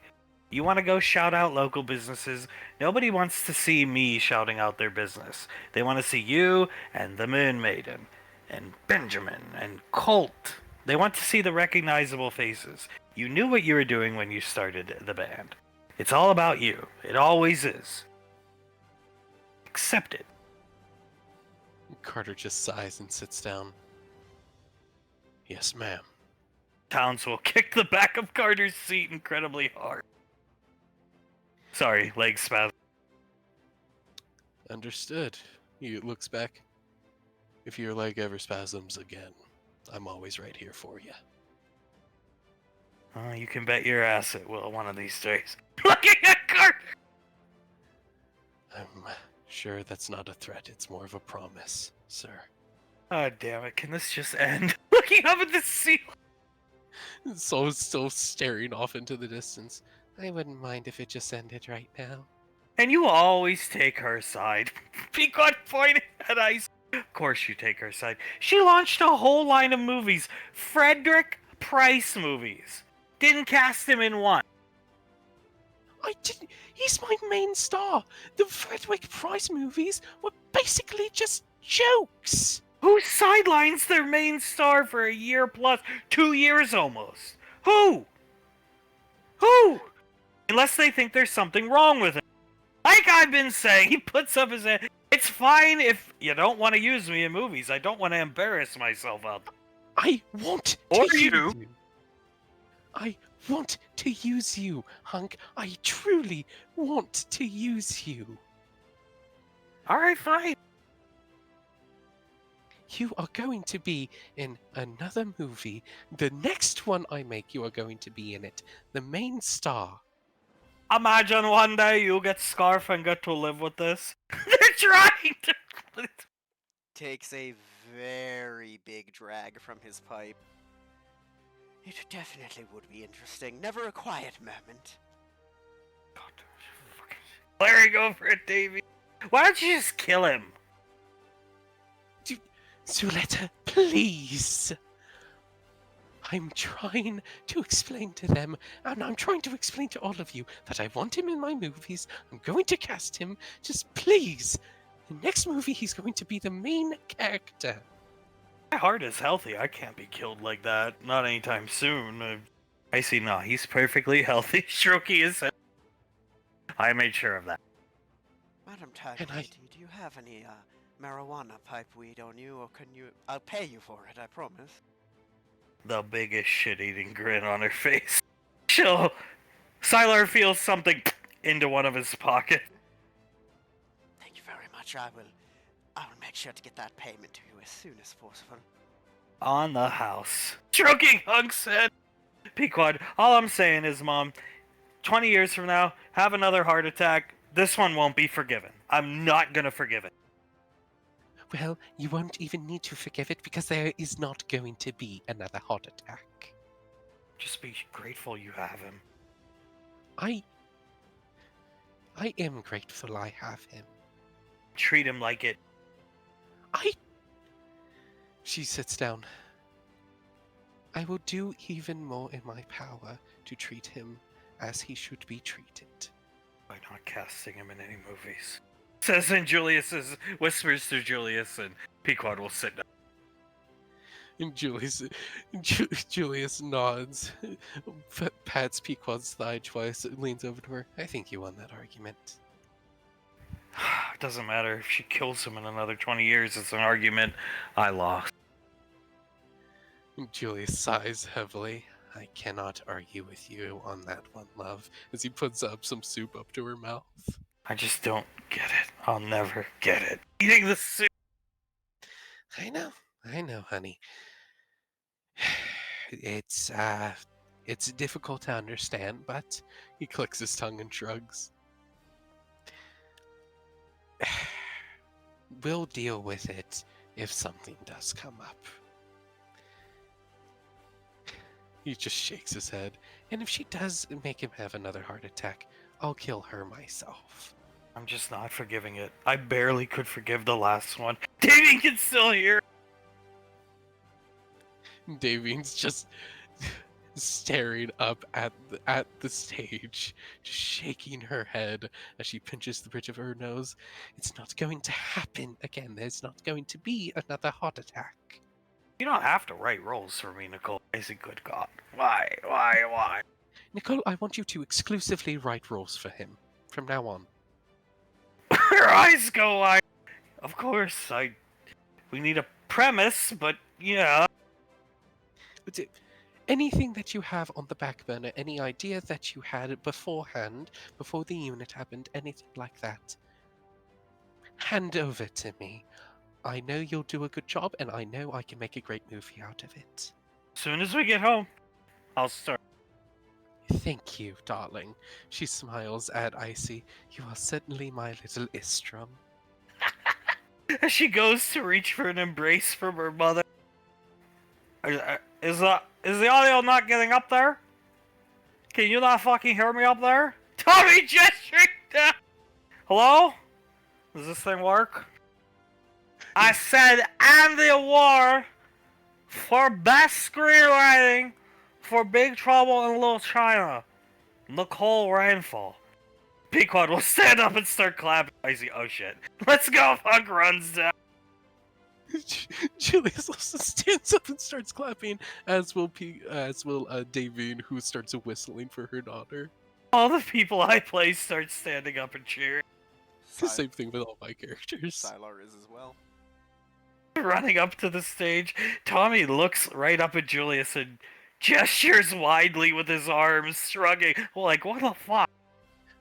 You want to go shout out local businesses? Nobody wants to see me shouting out their business. They want to see you and the Moon Maiden and Benjamin and Colt. They want to see the recognizable faces. You knew what you were doing when you started the band. It's all about you. It always is. Accept it. Carter just sighs and sits down. Yes, ma'am. Townsville kicked the back of Carter's seat incredibly hard. Sorry, leg spasm. Understood. He looks back. If your leg ever spasms again, I'm always right here for you. You can bet your ass it will one of these days. Looking at Carter! I'm sure that's not a threat. It's more of a promise, sir. Oh, damn it. Can this just end? Looking up at the ceiling. Soul's still staring off into the distance. I wouldn't mind if it just ended right now. And you always take her side. Peacock pointing at Ice. Of course you take her side. She launched a whole line of movies. Frederick Price movies. Didn't cast him in one. I didn't. He's my main star. The Frederick Price movies were basically just jokes. Who sidelines their main star for a year plus, 2 years almost? Who? Who? Unless they think there's something wrong with him. Like I've been saying, he puts up his hand. It's fine if you don't want to use me in movies. I don't want to embarrass myself out there. I want Or to you. use you. I want to use you, Hunk. I truly want to use you. Alright, fine. You are going to be in another movie. The next one I make, you are going to be in it. The main star. Imagine one day you get Scarf and get to live with this. They're trying to... Takes a very big drag from his pipe. It definitely would be interesting. Never a quiet moment. Larry, go for it, Davey. Why don't you just kill him? Zuletta, please. I'm trying to explain to them, and I'm trying to explain to all of you that I want him in my movies. I'm going to cast him. Just please. The next movie, he's going to be the main character. My heart is healthy. I can't be killed like that. Not anytime soon. I see. No, he's perfectly healthy. Stroky is. I made sure of that. Madam And I- Tagliati, do you have any marijuana pipe weed on you, or can you? I'll pay you for it. I promise. The biggest shit-eating grin on her face. Sylar feels something into one of his pockets. Thank you very much. I will make sure to get that payment to you as soon as possible. On the house. Stroking Hunk's head. Pequod, all I'm saying is, Mom, 20 years from now, have another heart attack. This one won't be forgiven. I'm not gonna forgive it. Well, you won't even need to forgive it because there is not going to be another heart attack. Just be grateful you have him. I am grateful I have him. Treat him like it. She sits down. I will do even more in my power to treat him as he should be treated. By not casting him in any movies. Says and whispers to Julius, and Pequod will sit down. And Julius nods, pats Pequod's thigh twice, leans over to her. I think you won that argument. It doesn't matter if she kills him in another 20 years. It's an argument I lost. Julius sighs heavily. I cannot argue with you on that one, love, as he puts up some soup up to her mouth. I just don't get it. I'll never get it. Eating the soup. I know. I know, honey. It's it's difficult to understand, but he clicks his tongue and shrugs. We'll deal with it if something does come up. He just shakes his head. And if she does make him have another heart attack, I'll kill her myself. I'm just not forgiving it. I barely could forgive the last one. Davey can still hear. Davine's just staring up at the stage, just shaking her head as she pinches the bridge of her nose. It's not going to happen again. There's not going to be another heart attack. You don't have to write roles for me, Nicole. I say, good God. Why? Nicole, I want you to exclusively write roles for him from now on. Her eyes go wide. Of course, we need a premise, but yeah. But anything that you have on the back burner, any idea that you had beforehand, before the unit happened, anything like that, hand over to me. I know you'll do a good job, and I know I can make a great movie out of it. As soon as we get home, I'll start. Thank you, darling. She smiles at Icy. You are certainly my little Istrum. As she goes to reach for an embrace from her mother. Is the audio not getting up there? Can you not fucking hear me up there? Tommy gesturing down. Hello? Does this thing work? I said, and the award for best screenwriting for Big Trouble in Little China, Nicole Rainfall. Pequod will stand up and start clapping. I see. Oh shit. Let's go. Fuck runs down. Julius also stands up and starts clapping, as will Davine, who starts whistling for her daughter. All the people I play start standing up and cheering. The same thing with all my characters. Sylar is as well. Running up to the stage, Tommy looks right up at Julius and gestures widely with his arms, shrugging. Like, what the fuck?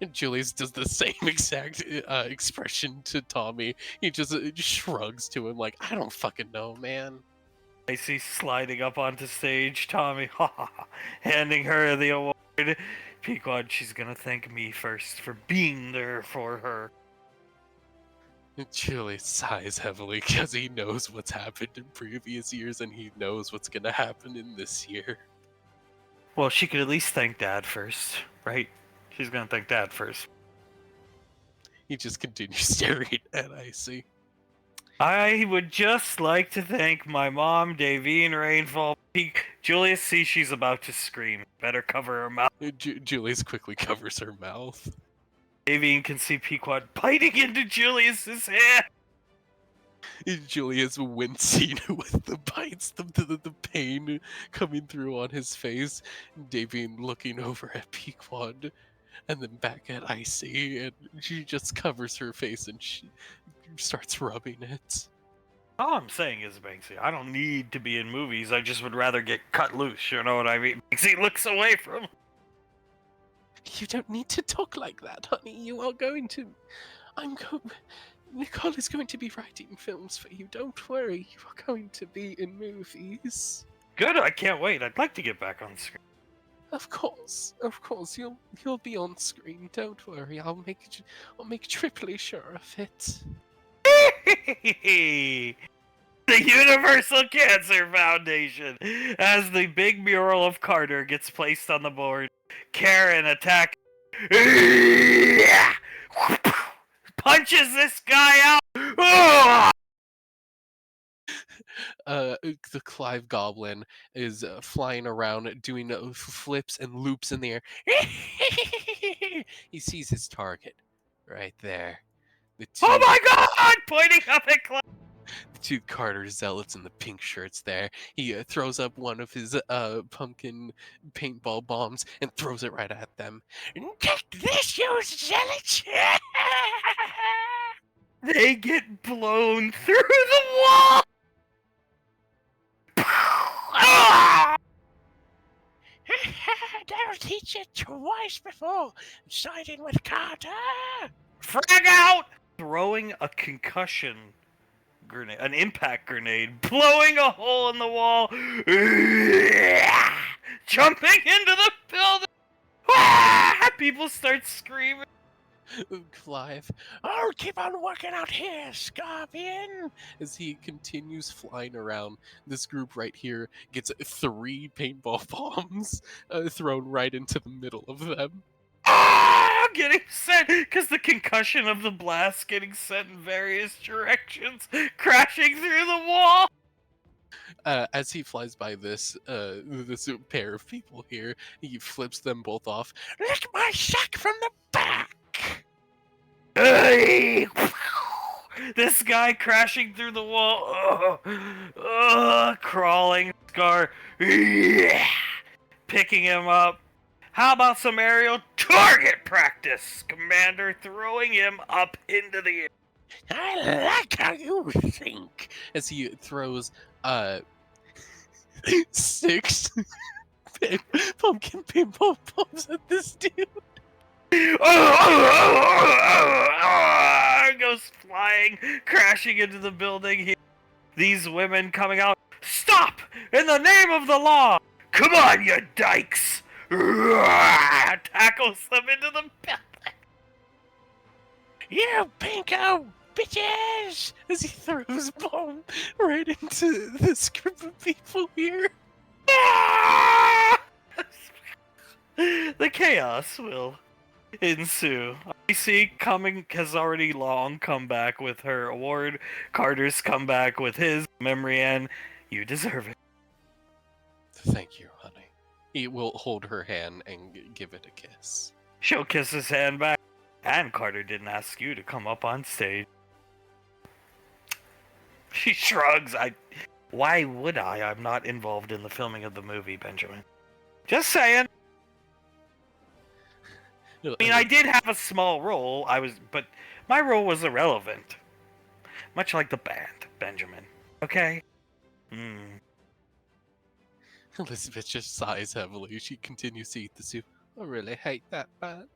And Julius does the same exact expression to Tommy. He just shrugs to him like, I don't fucking know, man. I see sliding up onto stage, Tommy, handing her the award. Pequod, she's gonna thank me first for being there for her. Julius sighs heavily because he knows what's happened in previous years and he knows what's gonna happen in this year. Well, she could at least thank Dad first, right? She's gonna thank Dad first. He just continues staring at Icy. I would just like to thank my mom, Davine Rainfall. Julius sees she's about to scream. Better cover her mouth. Julius quickly covers her mouth. Davine can see Pequod biting into Julius's hand. Julius wincing with the bites, the pain coming through on his face. Davine looking over at Pequod and then back at Icy, and she just covers her face and she starts rubbing it. All I'm saying is, Banksy, I don't need to be in movies. I just would rather get cut loose, you know what I mean? Banksy looks away from him. You don't need to talk like that, honey. You are going to... Nicole is going to be writing films for you. Don't worry. You are going to be in movies. Good, I can't wait. I'd like to get back on screen. Of course. You'll be on screen. Don't worry. I'll make triply sure of it. The Universal Cancer Foundation. As the big mural of Carter gets placed on the board, Karen attacks. Punches this guy out. The Clive Goblin is flying around doing flips and loops in the air. He sees his target right there. Oh my god! Pointing up at Clive. The two Carter zealots in the pink shirts there. He throws up one of his pumpkin paintball bombs and throws it right at them. Take this, you zealots! They get blown through the wall! That'll teach you twice before siding with Carter! Frag out! Throwing a concussion grenade, an impact grenade, blowing a hole in the wall, jumping into the building. People start screaming. Clive, oh, keep on working out here, Scorpion! As he continues flying around, this group right here gets 3 paintball bombs thrown right into the middle of them. Getting sent because the concussion of the blast getting sent in various directions, crashing through the wall. As he flies by this pair of people here, he flips them both off. Lick my sack from the back! Hey! This guy crashing through the wall, crawling, Scar, picking him up. How about some aerial target practice, Commander? Throwing him up into the air. I like how you think. As he throws 6 pumpkin pinball bombs at this dude. Goes flying, crashing into the building here. These women coming out. Stop! In the name of the law! Come on, you dykes! Tackles them into the building. You pinko bitches! As he throws a bomb right into this group of people here. The chaos will ensue. IC has already long come back with her award. Carter's come back with his memory, and you deserve it. Thank you, honey. He will hold her hand and give it a kiss. She'll kiss his hand back. And Carter didn't ask you to come up on stage. She shrugs. Why would I? I'm not involved in the filming of the movie, Benjamin. Just saying. I mean, I did have a small role. But my role was irrelevant. Much like the band, Benjamin. Okay? Elizabeth just sighs heavily. She continues to eat the soup. I really hate that band.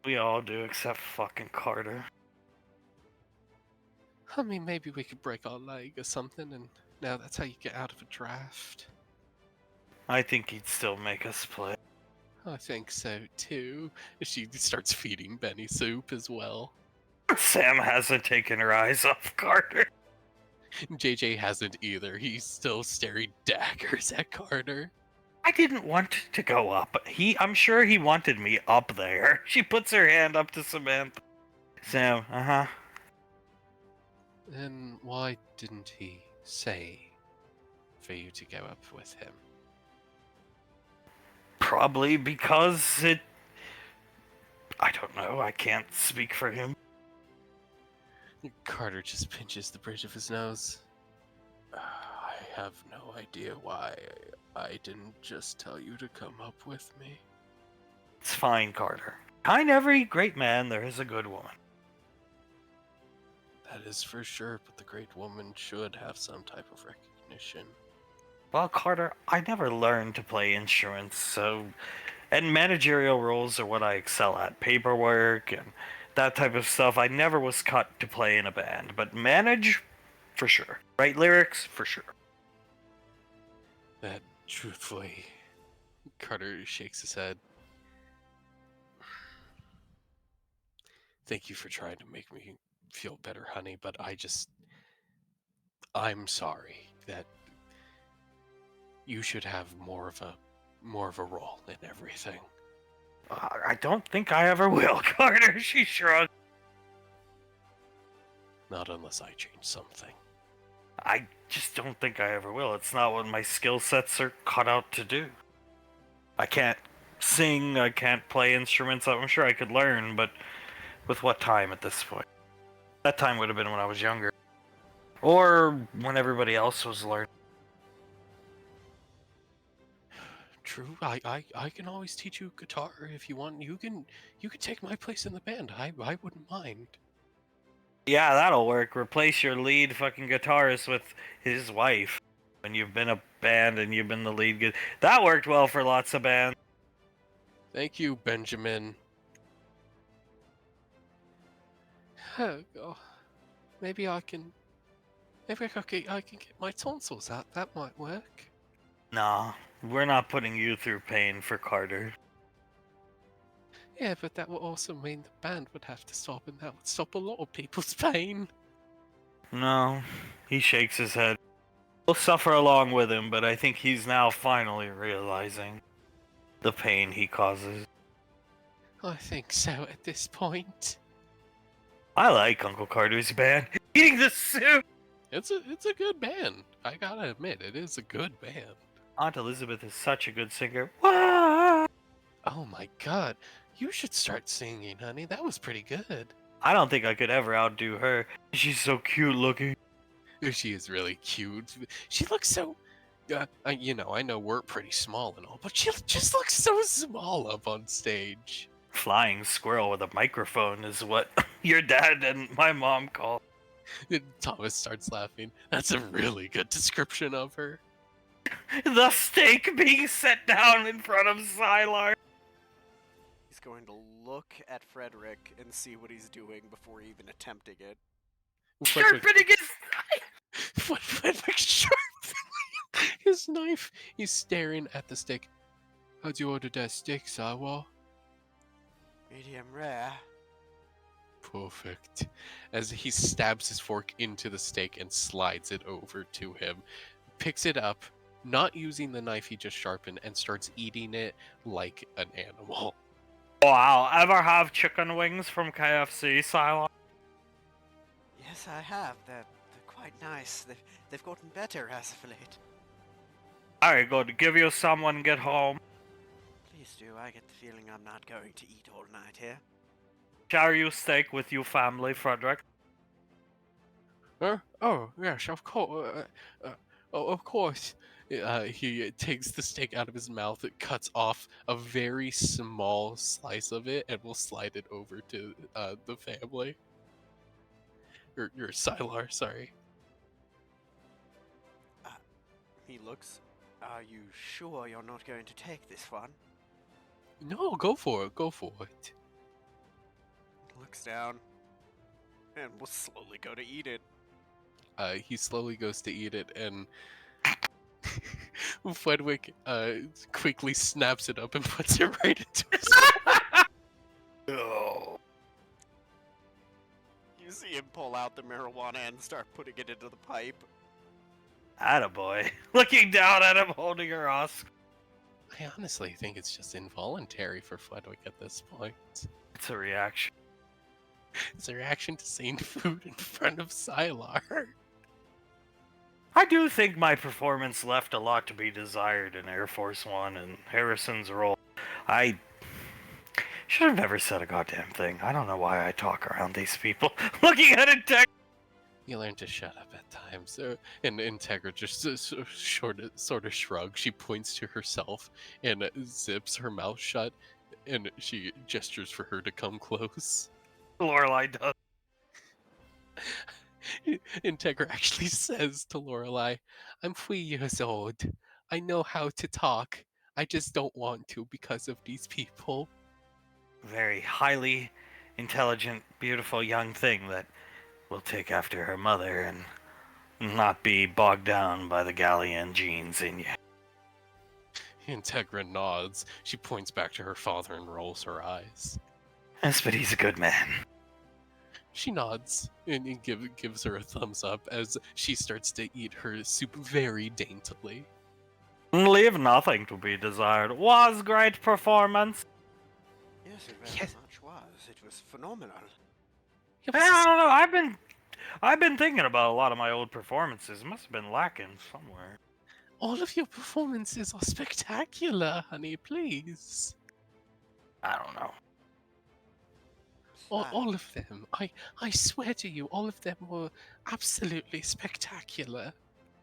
We all do, except fucking Carter. I mean, maybe we could break our leg or something, and now that's how you get out of a draft. I think he'd still make us play. I think so too. She starts feeding Benny soup as well. Sam hasn't taken her eyes off Carter. JJ hasn't either. He's still staring daggers at Carter. I didn't want to go up. I'm sure he wanted me up there. She puts her hand up to Samantha. Sam, Then why didn't he say for you to go up with him? Probably because I don't know. I can't speak for him. Carter just pinches the bridge of his nose. I have no idea why I didn't just tell you to come up with me. It's fine, Carter. Behind every great man, there is a good woman. That is for sure, but the great woman should have some type of recognition. Well, Carter, I never learned to play instruments, and managerial roles are what I excel at. Paperwork and that type of stuff. I never was cut to play in a band, but manage, for sure. Write lyrics, for sure. That, truthfully, Carter shakes his head. Thank you for trying to make me feel better, honey, but I'm sorry that you should have more of a role in everything. I don't think I ever will, Carter. She shrugged. Not unless I change something. I just don't think I ever will. It's not what my skill sets are cut out to do. I can't sing, I can't play instruments. I'm sure I could learn, but with what time at this point? That time would have been when I was younger. Or when everybody else was learning. True, I can always teach you guitar if you want. You can take my place in the band. I wouldn't mind. Yeah, that'll work. Replace your lead fucking guitarist with his wife. When you've been a band and you've been the lead. That worked well for lots of bands. Thank you, Benjamin. Oh, maybe I can Maybe I can get my tonsils out. That might work. Nah, we're not putting you through pain for Carter. Yeah, but that would also mean the band would have to stop, and that would stop a lot of people's pain. No, he shakes his head. We'll suffer along with him, but I think he's now finally realizing the pain he causes. I think so at this point. I like Uncle Carter's band. Eating the soup! It's a good band. I gotta admit, it is a good band. Aunt Elizabeth is such a good singer. Wah! Oh my god, you should start singing, honey. That was pretty good. I don't think I could ever outdo her. She's so cute looking. She is really cute. She looks so. You know, I know we're pretty small and all, but she just looks so small up on stage. Flying squirrel with a microphone is what your dad and my mom call. And Thomas starts laughing. That's a really good description of her. The steak being set down in front of Sylar. He's going to look at Frederick and see what he's doing before even attempting it. Sharpening his Frederick sharpening his knife. He's staring at the steak. How'd you order that steak, Sawa? Medium rare. Perfect. As he stabs his fork into the steak and slides it over to him, picks it up, not using the knife he just sharpened, and starts eating it like an animal. Wow, ever have chicken wings from KFC, Sylar? Yes, I have. They're quite nice. They've gotten better as of late. Alright, good. Give you some when get home. Please do. I get the feeling I'm not going to eat all night here. Share you steak with you family, Frederick. Oh, yes, of course. Of course. He takes the steak out of his mouth, cuts off a very small slice of it, and will slide it over to the family. Or Sylar, sorry. He looks. Are you sure you're not going to take this one? No, go for it. Go for it. Looks down. And will slowly go to eat it. He slowly goes to eat it, and Fredwick quickly snaps it up and puts it right into his mouth. Oh. You see him pull out the marijuana and start putting it into the pipe. Attaboy. Looking down at him holding her Oscar. I honestly think it's just involuntary for Fledwick at this point. It's a reaction. It's a reaction to seeing food in front of Sylar. I do think my performance left a lot to be desired in Air Force One and Harrison's role. I should have never said a goddamn thing. I don't know why I talk around these people. Looking at it, Tech. You learn to shut up at times. And Integra just sort of shrugs. She points to herself and zips her mouth shut, and she gestures for her to come close. Lorelai does. Integra actually says to Lorelai, "I'm 3 years old. I know how to talk. I just don't want to because of these people." Very highly intelligent, beautiful young thing that will take after her mother and not be bogged down by the Gallian genes in you. Integra nods. She points back to her father and rolls her eyes. Yes, but he's a good man. She nods and gives her a thumbs up as she starts to eat her soup very daintily. Leave nothing to be desired. Was great performance. Yes, it very Yes. much was. It was phenomenal. I don't know. I've been thinking about a lot of my old performances. Must have been lacking somewhere. All of your performances are spectacular, honey, please. I don't know. All of them. I swear to you, all of them were absolutely spectacular.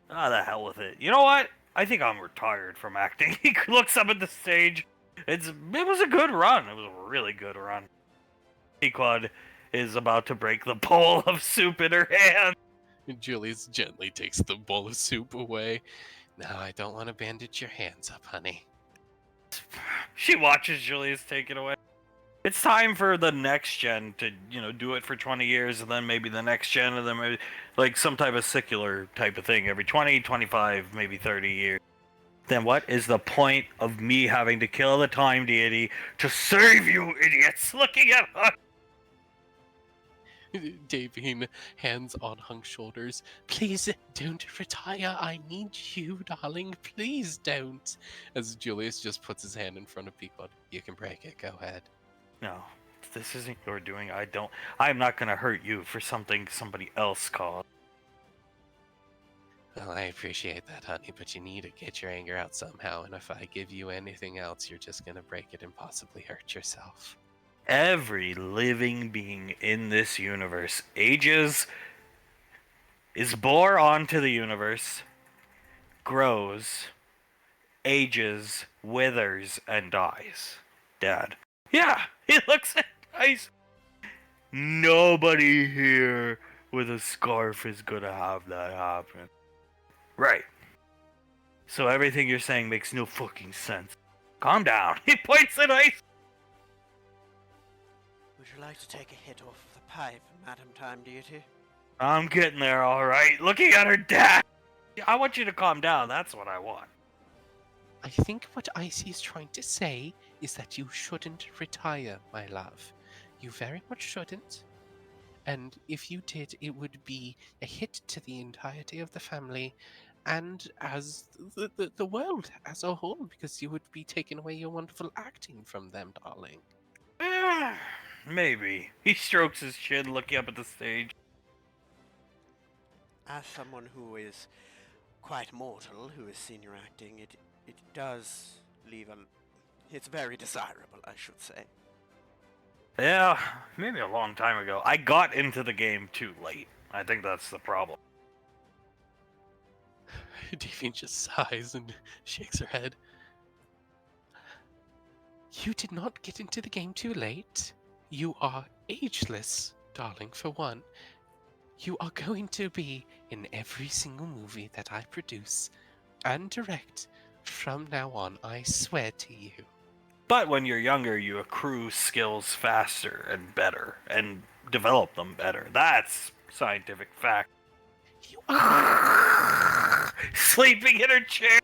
Ah, the hell with it. You know what? I think I'm retired from acting. He looks up at the stage. It was a good run. It was a really good run. Pequod is about to break the bowl of soup in her hand. And Julius gently takes the bowl of soup away. Now, I don't want to bandage your hands up, honey. She watches Julius take it away. It's time for the next gen to, do it for 20 years, and then maybe the next gen, and then maybe, like, some type of secular type of thing every 20, 25, maybe 30 years. Then what is the point of me having to kill the time deity to save you idiots looking at us? Davine, hands on Hunk's shoulders. Please don't retire. I need you, darling. Please don't. As Julius just puts his hand in front of Pequod. You can break it. Go ahead. No, this isn't your doing. I'm not gonna hurt you for something somebody else caused. Well, I appreciate that, honey, but you need to get your anger out somehow, and if I give you anything else, you're just gonna break it and possibly hurt yourself. Every living being in this universe is born onto the universe, grows, ages, withers, and dies. Dad. Yeah, he looks nice. Nobody here with a scarf is gonna have that happen. Right. So everything you're saying makes no fucking sense. Calm down. He points at ice. Would you like to take a hit off the pipe, Madam Time Deity? I'm getting there, alright. Looking at her dad. I want you to calm down. That's what I want. I think what Icy is trying to say is that you shouldn't retire, my love. You very much shouldn't. And if you did, it would be a hit to the entirety of the family and as the world as a whole, because you would be taking away your wonderful acting from them, darling. Maybe. He strokes his chin, looking up at the stage. As someone who is quite mortal, who has seen your acting, it does leave a... It's very desirable, I should say. Yeah, maybe a long time ago. I got into the game too late. I think that's the problem. Davine just sighs and shakes her head. You did not get into the game too late. You are ageless, darling, for one. You are going to be in every single movie that I produce and direct from now on, I swear to you. But when you're younger, you accrue skills faster and better, and develop them better. That's scientific fact. You are Sleeping in her chair.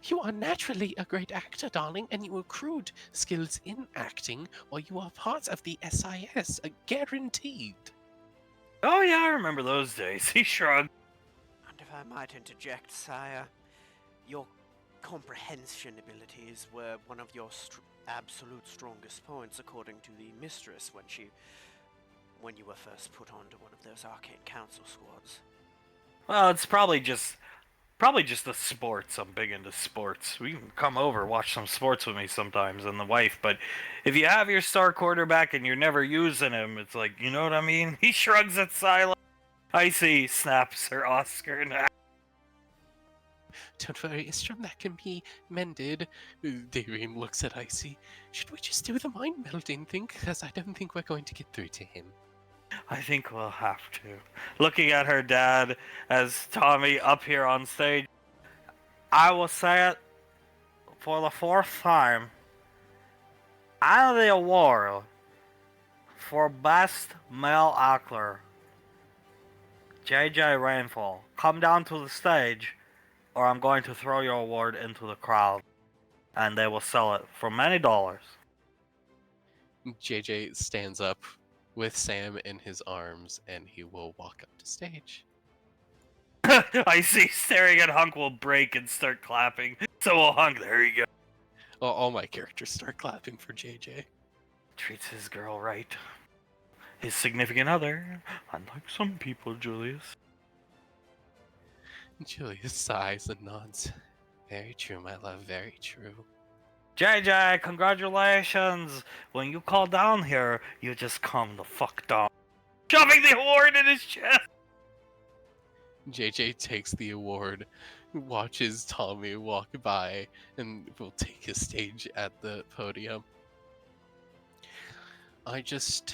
You are naturally a great actor, darling, and you accrued skills in acting while you are part of the SIS, guaranteed. Oh yeah, I remember those days. He shrugged. And if I might interject, sire, your comprehension abilities were one of your absolute strongest points, according to the mistress when you were first put onto one of those arcane council squads. Well, it's probably just the sports. I'm big into sports. We can come over, watch some sports with me sometimes, and the wife. But if you have your star quarterback and you're never using him, it's like, you know what I mean? He shrugs at Silo. Icy snaps her Oscar now. Don't worry, Istrom, that can be mended. Davine looks at Icy. Should we just do the mind melding thing? Because I don't think we're going to get through to him. I think we'll have to. Looking at her dad as Tommy up here on stage. I will say it for the fourth time. And the award for Best Male Actor, JJ Rainfall, come down to the stage or I'm going to throw your award into the crowd. And they will sell it for many dollars. JJ stands up with Sam in his arms and he will walk up to stage. I see staring at Hunk will break and start clapping. So will Hunk, there you go. All my characters start clapping for JJ. Treats his girl right. His significant other, unlike some people, Julius. Julius sighs and nods. Very true, my love, very true. JJ, congratulations! When you call down here, you just come the fuck down. Shoving the award in his chest! JJ takes the award, watches Tommy walk by, and will take his stage at the podium. I just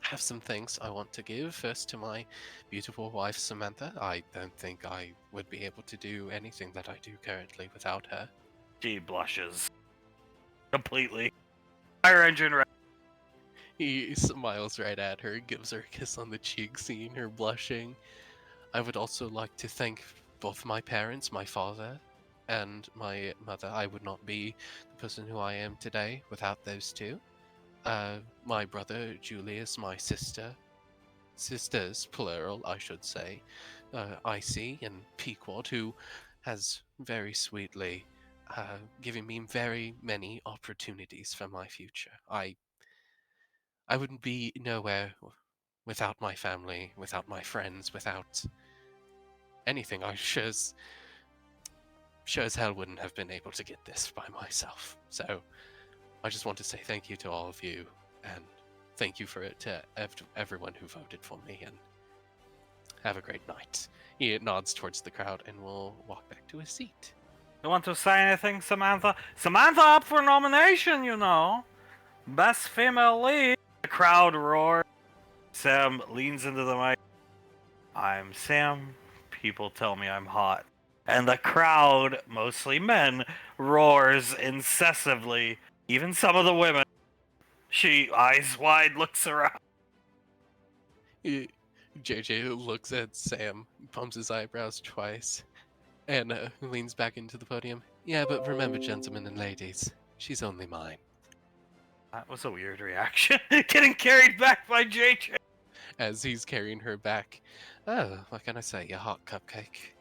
have some thanks I want to give. First to my beautiful wife, Samantha. I don't think I would be able to do anything that I do currently without her. She blushes. completely. Fire engine right. He smiles right at her, gives her a kiss on the cheek, seeing her blushing. I would also like to thank both my parents, my father and my mother. I would not be the person who I am today without those two. My brother Julius, my sisters, plural, I should say, Icy and Pequod, who has very sweetly given me very many opportunities for my future. I wouldn't be nowhere without my family, without my friends, without anything. I sure as hell wouldn't have been able to get this by myself. So I just want to say thank you to all of you, and thank you to everyone who voted for me, and have a great night. He nods towards the crowd and will walk back to his seat. You want to say anything, Samantha? Samantha up for nomination, you know. Best female lead. The crowd roars. Sam leans into the mic. I'm Sam. People tell me I'm hot. And the crowd, mostly men, roars incessantly. Even some of the women. She, eyes wide, looks around. JJ looks at Sam, pumps his eyebrows twice, and leans back into the podium. Yeah, but remember, gentlemen and ladies, she's only mine. That was a weird reaction. Getting carried back by JJ. As he's carrying her back. Oh, what can I say? A hot cupcake.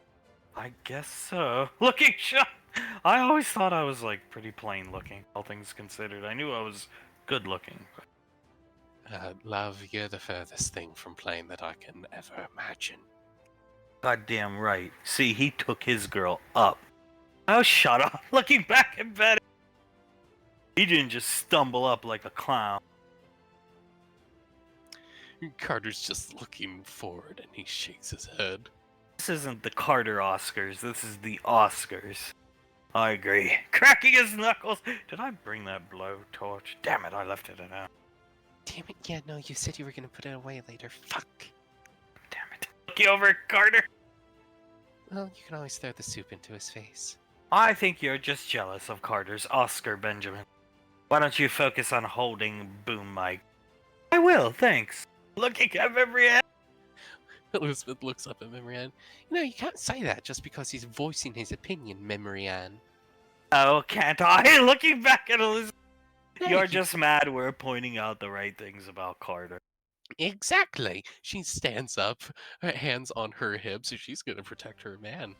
I guess so. Looking shocked. I always thought I was like pretty plain looking, all things considered. I knew I was good looking. Love, you're the furthest thing from plain that I can ever imagine. Goddamn right. See, he took his girl up. Oh, shut up. Looking back at Betty. He didn't just stumble up like a clown. Carter's just looking forward and he shakes his head. This isn't the Carter Oscars. This is the Oscars. I agree. Cracking his knuckles. Did I bring that blowtorch? Damn it, I left it at home. Damn it, yeah, no, you said you were gonna put it away later. Fuck. Damn it. Looking over at Carter. Well, you can always throw the soup into his face. I think you're just jealous of Carter's Oscar, Benjamin. Why don't you focus on holding boom mic? I will, thanks. Looking at Memrian. Elizabeth looks up at Memrian. You know, you can't say that just because he's voicing his opinion, Memrian. Oh, can't I? Looking back at Elizabeth. Hey. You're just mad we're pointing out the right things about Carter. Exactly. She stands up, her hands on her hips, so she's gonna protect her man.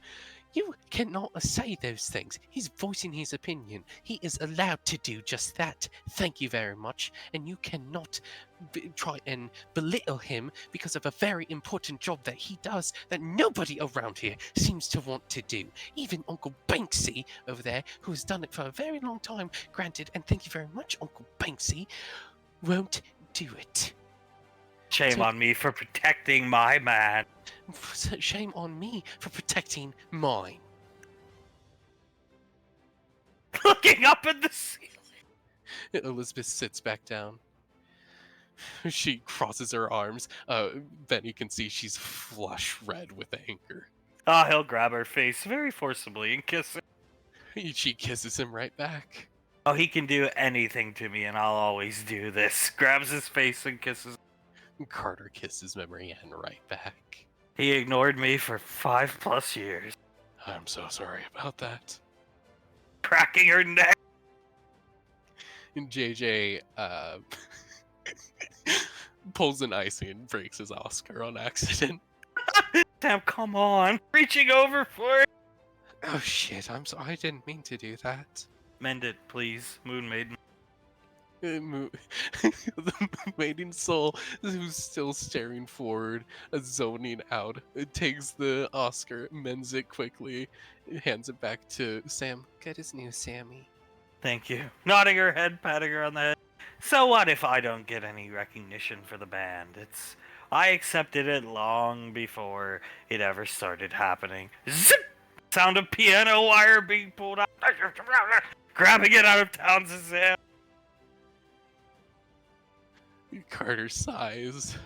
You cannot say those things. He's voicing his opinion. He is allowed to do just that. Thank you very much. And you cannot try and belittle him because of a very important job that he does that nobody around here seems to want to do. Even Uncle Banksy over there, who has done it for a very long time, granted, and thank you very much, Uncle Banksy, won't do it. Shame on me for protecting my man. Shame on me for protecting mine. Looking up at the ceiling. Elizabeth sits back down. She crosses her arms. Benny can see she's flush red with anger. Ah, he'll grab her face very forcibly and kiss her. She kisses him right back. Oh, he can do anything to me and I'll always do this. Grabs his face and kisses. Carter kisses Memory Ann right back. He ignored me for 5+ years. I'm so sorry about that. Cracking her neck. And JJ pulls an icy and breaks his Oscar on accident. Damn, come on. Reaching over for it. Oh shit, I'm sorry. I didn't mean to do that. Mend it, please, Moon Maiden. The maiden soul, who's still staring forward, zoning out, takes the Oscar, mends it quickly, hands it back to Sam. Good as new, Sammy. Thank you. Nodding her head, patting her on the head. So what if I don't get any recognition for the band? I accepted it long before it ever started happening. Zip! Sound of piano wire being pulled out. Grabbing it out of Townsend's hand. Carter sighs.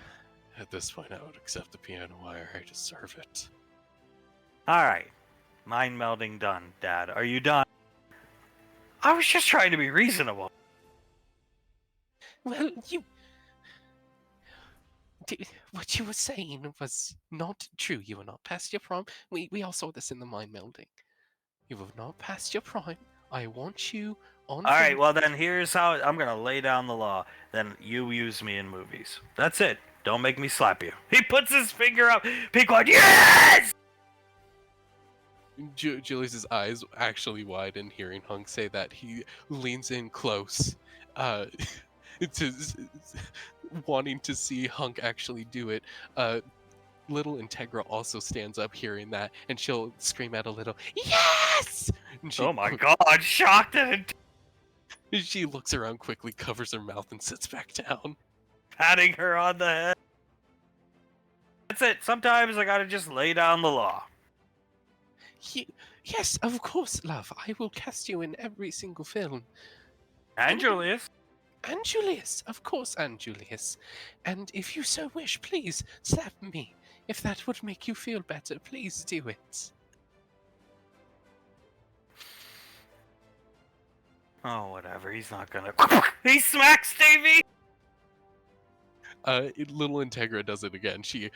At this point, I would accept the piano wire. I deserve it. Alright. Mind melding done, Dad. Are you done? I was just trying to be reasonable. Well, what you were saying was not true. You were not past your prime. We all saw this in the mind melding. You have not passed your prime. I want you on. All right, well then here's how I'm gonna lay down the law. Then you use me in movies. That's it. Don't make me slap you. He puts his finger up. Pequod, yes! Julius's eyes actually widen hearing Hunk say that. He leans in close, uh, to wanting to see Hunk actually do it. Little Integra also stands up hearing that, and she'll scream out a little, "Yes!" And she Oh my god, shocked and she looks around quickly, covers her mouth, and sits back down. patting her on the head. That's it. Sometimes I gotta just lay down the law. Yes, of course, love. I will cast you in every single film. And Julius. And Julius, of course, and Julius. And if you so wish, please slap me. If that would make you feel better, please do it. Oh, whatever. He's not gonna. He smacks Davey! Little Integra does it again. She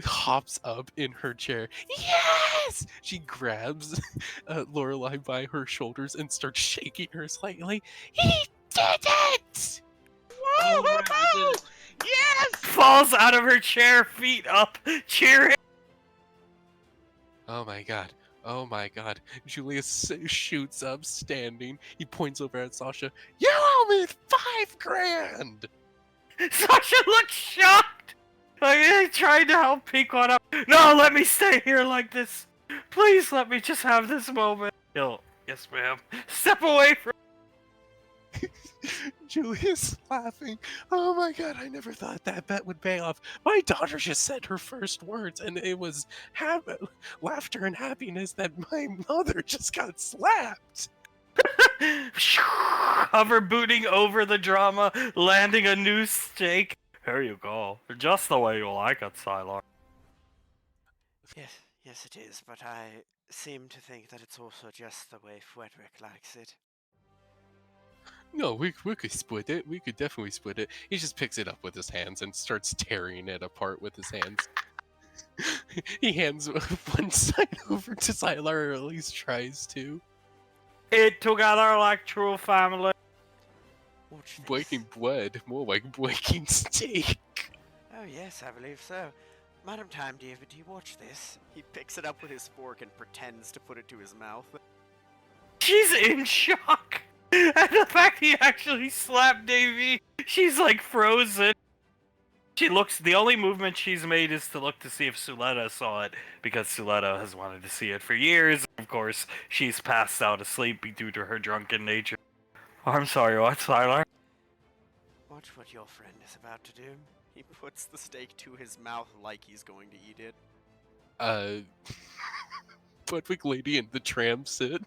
hops up in her chair. Yes! She grabs Lorelai by her shoulders and starts shaking her slightly. He did it! Oh, Yes! Falls out of her chair, feet up, cheering. Oh my god. Oh my god. Julius shoots up, standing. He points over at Sasha. You owe me $5,000! Sasha looks shocked. Like he tried to help Pequod up. No, let me stay here like this. Please let me just have this moment. He'll, yes, ma'am. Step away from. Julius laughing. Oh my god, I never thought that bet would pay off. My daughter just said her first words, and it was laughter and happiness that my mother just got slapped. Hover booting over the drama, landing a new stake. There you go. Just the way you like it, Sylar. Yes, it is, but I seem to think that it's also just the way Frederick likes it. No, we could split it. We could definitely split it. He just picks it up with his hands and starts tearing it apart with his hands. He hands one side over to Sylar, or at least tries to. Eat together like true family. Watch this. Breaking bread, more like breaking steak. Oh yes, I believe so. Madam Time, David, do you watch this? He picks it up with his fork and pretends to put it to his mouth. She's in shock. And the fact he actually slapped Davy, she's like frozen. She looks, the only movement she's made is to look to see if Suletta saw it, because Suletta has wanted to see it for years. Of course, she's passed out asleep due to her drunken nature. Oh, I'm sorry, what, Sylar? Watch what your friend is about to do. He puts the steak to his mouth like he's going to eat it. Budwig lady in the tram sit.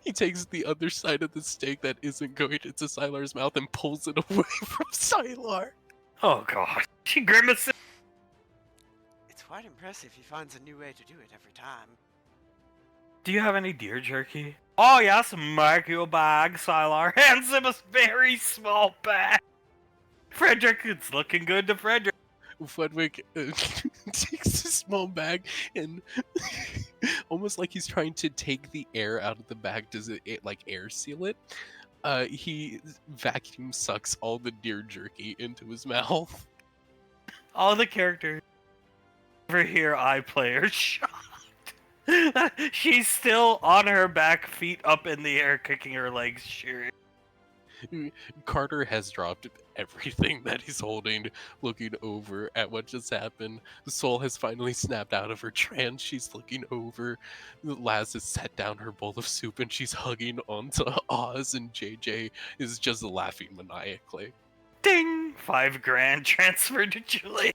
He takes the other side of the steak that isn't going into Sylar's mouth and pulls it away from Sylar. Oh god, she grimaces. It's quite impressive. He finds a new way to do it every time. Do you have any deer jerky? Oh yes, mark your bag, Sylar. Hands him a very small bag. Frederick, it's looking good to Frederick. Fredwick takes a small bag and almost like he's trying to take the air out of the bag, does it like air seal it? He vacuum sucks all the deer jerky into his mouth. All the characters over here, iPlayer shocked. She's still on her back, feet up in the air, kicking her legs, cheering. Carter has dropped everything that he's holding, looking over at what just happened. The soul has finally snapped out of her trance. She's looking over. Laz has set down her bowl of soup and she's hugging onto Oz, and JJ is just laughing maniacally. Ding! $5,000 transferred to Julie.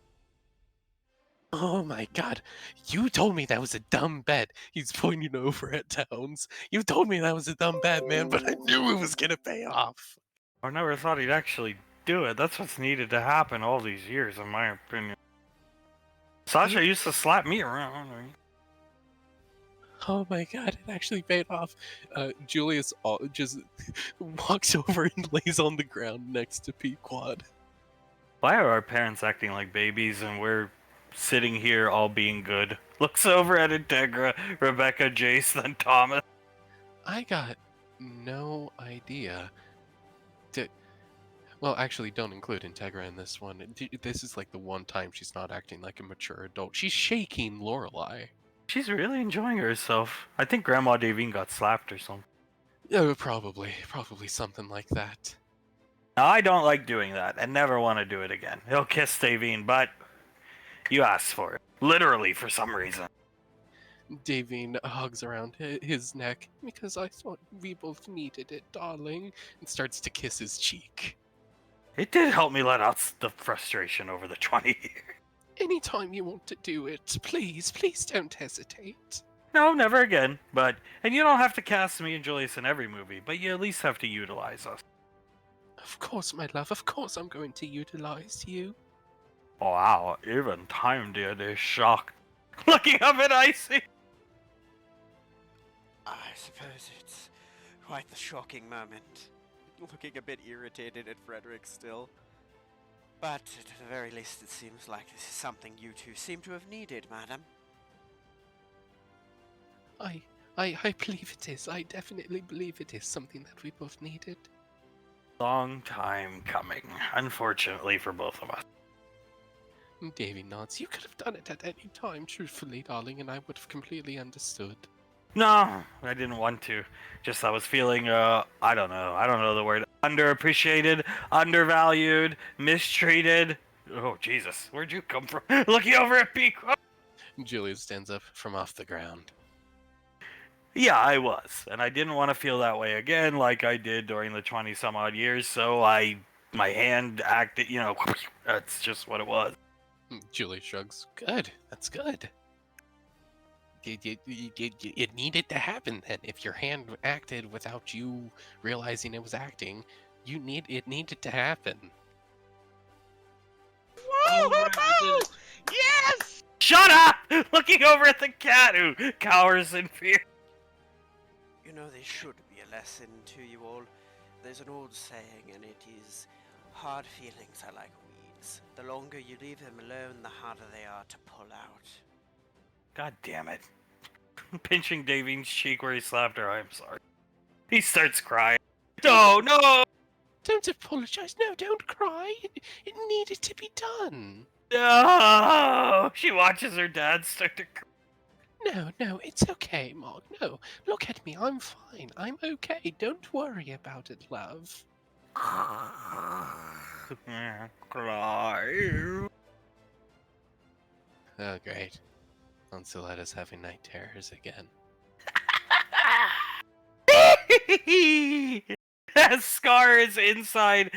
Oh my god, you told me that was a dumb bet. He's pointing over at Towns. You told me that was a dumb bet, man, but I knew it was gonna pay off. I never thought he'd actually do it. That's what's needed to happen all these years, in my opinion. Sasha used to slap me around. Oh my god, it actually paid off. Julius just walks over and lays on the ground next to Pequod. Why are our parents acting like babies and we're sitting here all being good? Looks over at Integra, Rebecca, Jace, then Thomas. I got no idea. Well, actually, don't include Integra in this one. This is like the one time she's not acting like a mature adult. She's shaking Lorelei. She's really enjoying herself. I think Grandma Davine got slapped or something. Yeah, probably something like that. Now, I don't like doing that and never want to do it again. He'll kiss Davine, but you asked for it. Literally, for some reason. Davine hugs around his neck because I thought we both needed it, darling, and starts to kiss his cheek. It did help me let out the frustration over the 20 years. Anytime you want to do it, please don't hesitate. No, never again. And you don't have to cast me and Julius in every movie, but you at least have to utilize us. Of course, my love, of course I'm going to utilize you. Oh, wow, even time did is shocked. Looking up at Icy. I suppose it's quite the shocking moment. Looking a bit irritated at Frederick still. But at the very least, it seems like this is something you two seem to have needed, madam. I believe it is. I definitely believe it is something that we both needed. Long time coming, unfortunately for both of us. Davy nods. You could have done it at any time, truthfully, darling, and I would have completely understood. No, I didn't want to. Just I was feeling, I don't know the word. Underappreciated, undervalued, mistreated. Oh, Jesus, where'd you come from? Looking over at Pico. Julius stands up from off the ground. Yeah, I was. And I didn't want to feel that way again like I did during the 20-some-odd years, so my hand acted, that's just what it was. Julius shrugs. Good, that's good. It needed to happen then. If your hand acted without you realizing it was acting, it needed to happen. Whoa! Yes! Shut up! Looking over at the cat who cowers in fear. You know, this should be a lesson to you all. There's an old saying, and it is, hard feelings are like weeds. The longer you leave them alone, the harder they are to pull out. God damn it. Pinching Davine's cheek where he slapped her. I'm sorry. He starts crying. No, no! Don't apologize. No, don't cry. It needed to be done. No! She watches her dad start to cry. No, it's okay, Mark. No, look at me. I'm fine. I'm okay. Don't worry about it, love. Cry. Oh, great. Anciletta's having night terrors again. As Scar is inside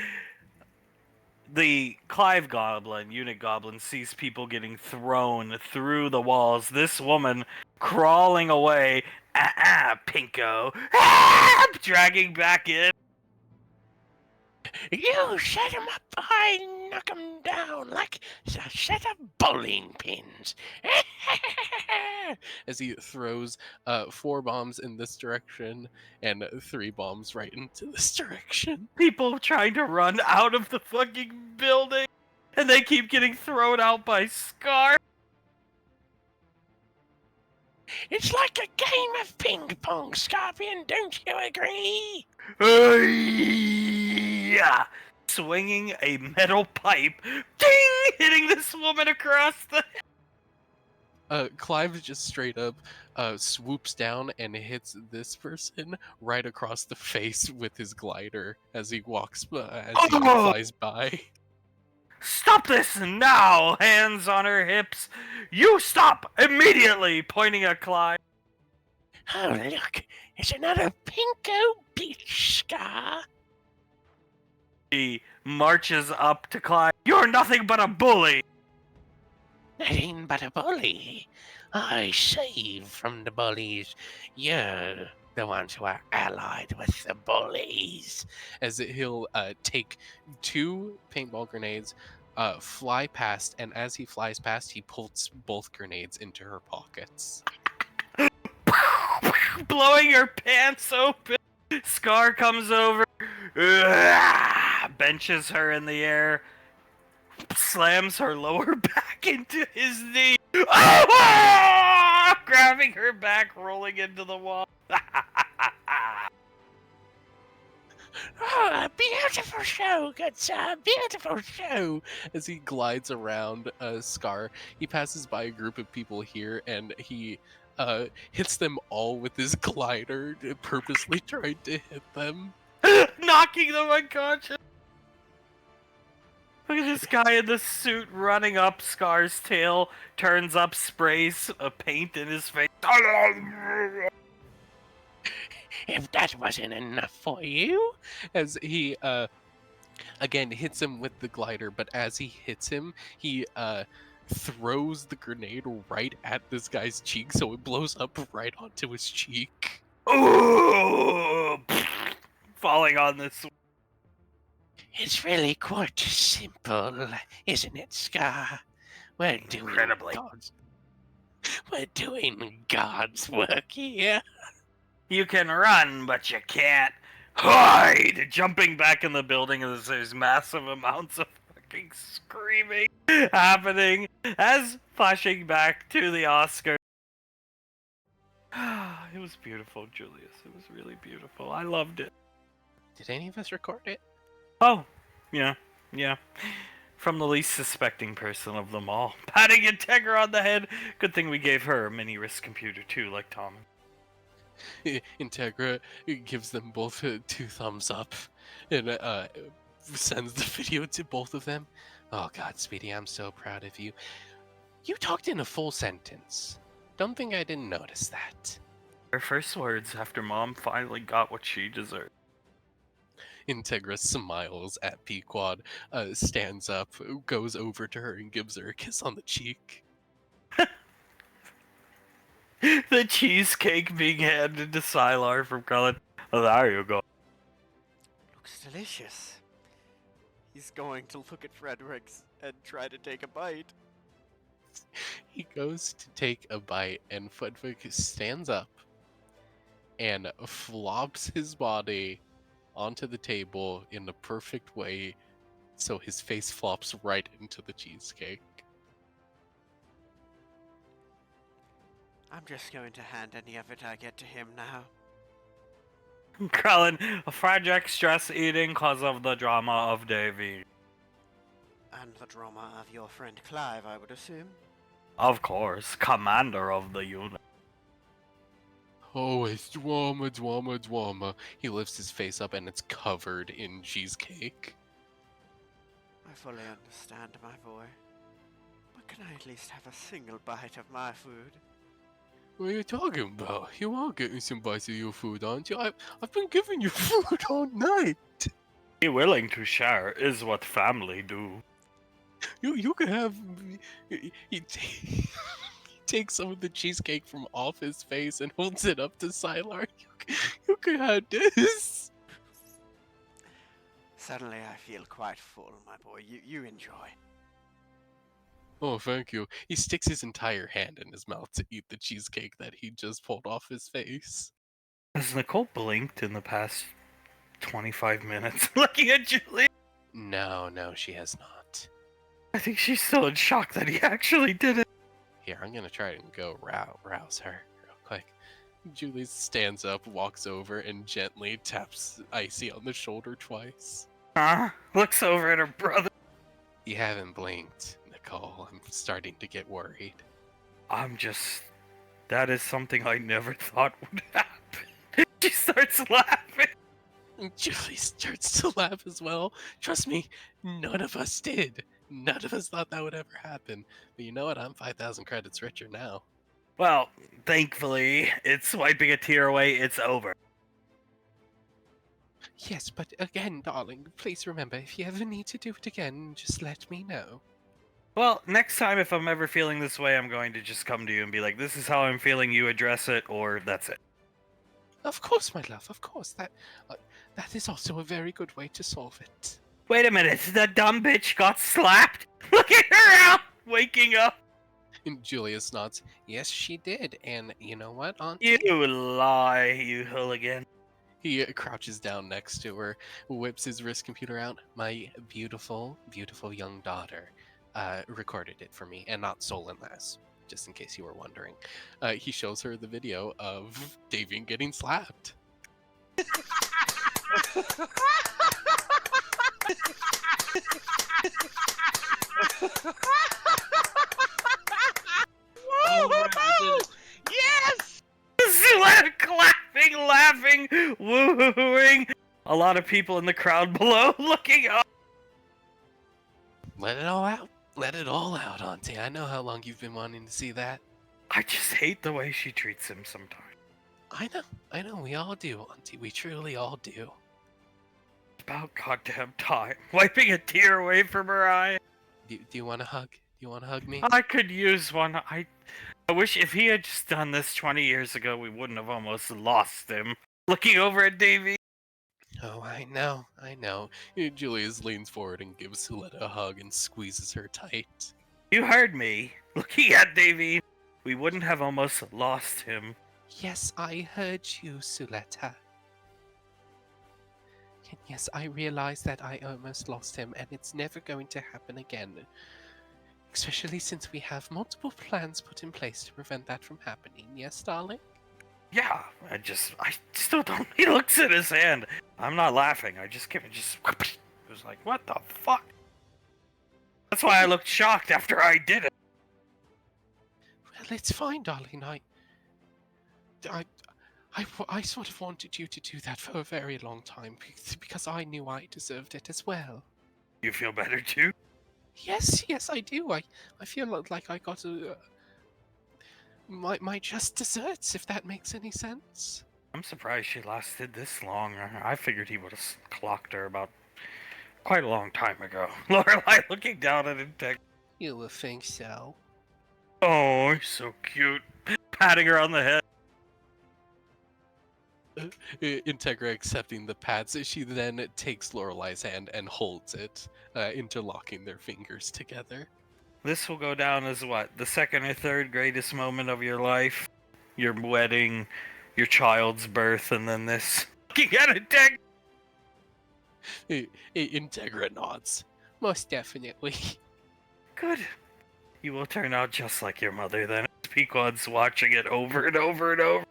the Clive Goblin, Unit Goblin, sees people getting thrown through the walls. This woman crawling away. Pinko. Dragging back in. You set him up, I knock him down like a set of bowling pins. As he throws 4 bombs in this direction and 3 bombs right into this direction. People trying to run out of the fucking building. And they keep getting thrown out by Scar. It's like a game of ping pong, Scorpion, don't you agree? Yeah. Swinging a metal pipe. Ding! Hitting this woman across the Clive just straight up swoops down and hits this person right across the face with his glider as he walks as he flies by. Stop this now! Hands on her hips. You stop immediately! Pointing at Clive. Oh, look, it's another pinko beach scar. He marches up to Clive. You're nothing but a bully! Nothing but a bully. I save from the bullies. You're the ones who are allied with the bullies. As he'll take 2 paintball grenades, fly past, and as he flies past, he pulls both grenades into her pockets. blowing her pants open. Scar comes over, benches her in the air, slams her lower back into his knee, grabbing her back, rolling into the wall. Oh, a beautiful show, good sir. Beautiful show. As he glides around Scar, he passes by a group of people here, and he hits them all with his glider, purposely trying to hit them. Knocking them unconscious. Look at this guy in the suit running up Scar's tail, turns up, sprays a paint in his face. If that wasn't enough for you. As he again hits him with the glider, but as he hits him, he throws the grenade right at this guy's cheek, so it blows up right onto his cheek. Ooh, falling on this. It's really quite simple, isn't it, Scar? We're doing Incredibly. We're doing God's work here. You can run, but you can't hide. Jumping back in the building as there's massive amounts of fucking screaming happening as flashing back to the Oscar. It was beautiful, Julius. It was really beautiful. I loved it. Did any of us record it? Oh, yeah. From the least suspecting person of them all. Patting Integra on the head. Good thing we gave her a mini wrist computer too, like Tom. Integra gives them both 2 thumbs up and sends the video to both of them. Oh God, Speedy, I'm so proud of you. You talked in a full sentence. Don't think I didn't notice that. Her first words after Mom finally got what she deserved. Integra smiles at Pequod, stands up, goes over to her and gives her a kiss on the cheek. The cheesecake being handed to Sylar from Cullen. Oh, there you go. Looks delicious. He's going to look at Fredericks and try to take a bite. He goes to take a bite, and Frederick stands up and flops his body onto the table in the perfect way, so his face flops right into the cheesecake. I'm just going to hand any of it I get to him now. Cullen, Frederick stress eating cause of the drama of Davy. And the drama of your friend Clive, I would assume. Of course, commander of the unit. Oh, it's drama, drama, drama. He lifts his face up and it's covered in cheesecake. I fully understand, my boy. But can I at least have a single bite of my food? What are you talking about? You are getting some bites of your food, aren't you? I've been giving you food all night. Be willing to share is what family do. You can have. He takes some of the cheesecake from off his face and holds it up to Sylar. You can have this. Suddenly I feel quite full, my boy. You enjoy. Oh, thank you. He sticks his entire hand in his mouth to eat the cheesecake that he just pulled off his face. Has Nicole blinked in the past 25 minutes looking at Julie? No, she has not. I think she's still in shock that he actually did it. Here, I'm gonna try and go rouse her real quick. Julie stands up, walks over, and gently taps Icy on the shoulder twice. Huh? Looks over at her brother. You haven't blinked, Nicole. I'm starting to get worried. That is something I never thought would happen. She starts laughing. Julie starts to laugh as well. Trust me, none of us did. None of us thought that would ever happen. But you know what? I'm 5,000 credits richer now. Well, thankfully, it's wiping a tear away. It's over. Yes, but again, darling, please remember, if you ever need to do it again, just let me know. Well, next time if I'm ever feeling this way, I'm going to just come to you and be like, this is how I'm feeling, you address it, or that's it. Of course, my love, of course. That is also a very good way to solve it. Wait a minute, that dumb bitch got slapped? Look at her out, waking up. And Julius nods. Yes, she did. And you know what, Auntie? You lie, you hooligan. He crouches down next to her, whips his wrist computer out. My beautiful, beautiful young daughter recorded it for me, and not stolen this, just in case you were wondering. He shows her the video of Davian getting slapped. Yes! Clapping, laughing, wooing. A lot of people in the crowd below looking up. Let it all out. Let it all out, Auntie. I know how long you've been wanting to see that. I just hate the way she treats him sometimes. I know, we all do, Auntie. We truly all do. It's about goddamn time. Wiping a tear away from her eye. Do you want a hug? Do you want to hug me? I could use one. I wish if he had just done this 20 years ago, we wouldn't have almost lost him. Looking over at Davy. Oh, I know. Julius leans forward and gives Suletta a hug and squeezes her tight. You heard me. Looking at Davy. We wouldn't have almost lost him. Yes, I heard you, Suletta. And yes, I realize that I almost lost him, and it's never going to happen again. Especially since we have multiple plans put in place to prevent that from happening. Yes, darling? Yeah, I still don't. He looks at his hand. I'm not laughing. I just give it just. It was like, what the fuck? That's why I looked shocked after I did it. Well, it's fine, darling. I sort of wanted you to do that for a very long time because I knew I deserved it as well. You feel better too? Yes, I do. I feel like I got my just desserts, if that makes any sense. I'm surprised she lasted this long. I figured he would have clocked her about quite a long time ago. Lorelai looking down at him. You would think so. Oh, he's so cute. Patting her on the head. Integra accepting the pats, she then takes Lorelai's hand and holds it, interlocking their fingers together. This will go down as what? The second or third greatest moment of your life? Your wedding, your child's birth, and then this. Looking at Integra. Integra nods. Most definitely. Good. You will turn out just like your mother then. Pequod's watching it over and over and over.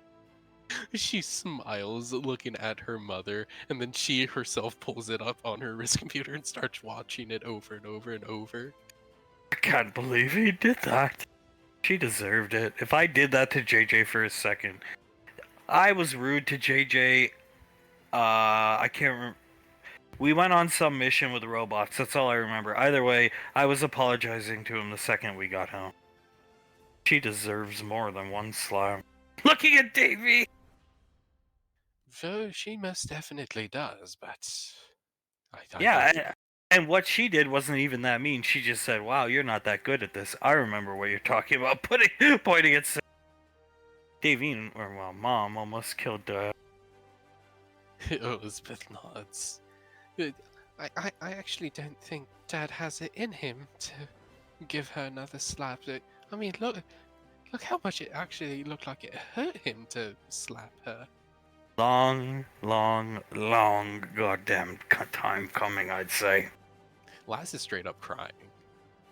She smiles, looking at her mother, and then she herself pulls it up on her wrist computer and starts watching it over and over and over. I can't believe he did that. She deserved it. If I did that to JJ for a second, I was rude to JJ. I can't remember. We went on some mission with robots. That's all I remember. Either way, I was apologizing to him the second we got home. She deserves more than one slap. Looking at Davy. So she most definitely does, but Yeah, and what she did wasn't even that mean. She just said, "Wow, you're not that good at this." I remember what you're talking about. Pointing at Davine, or well, Mom almost killed Dad. Elizabeth nods. I actually don't think Dad has it in him to give her another slap. I mean, look how much it actually looked like it hurt him to slap her. Long goddamn time coming, I'd say. Laz is straight up crying.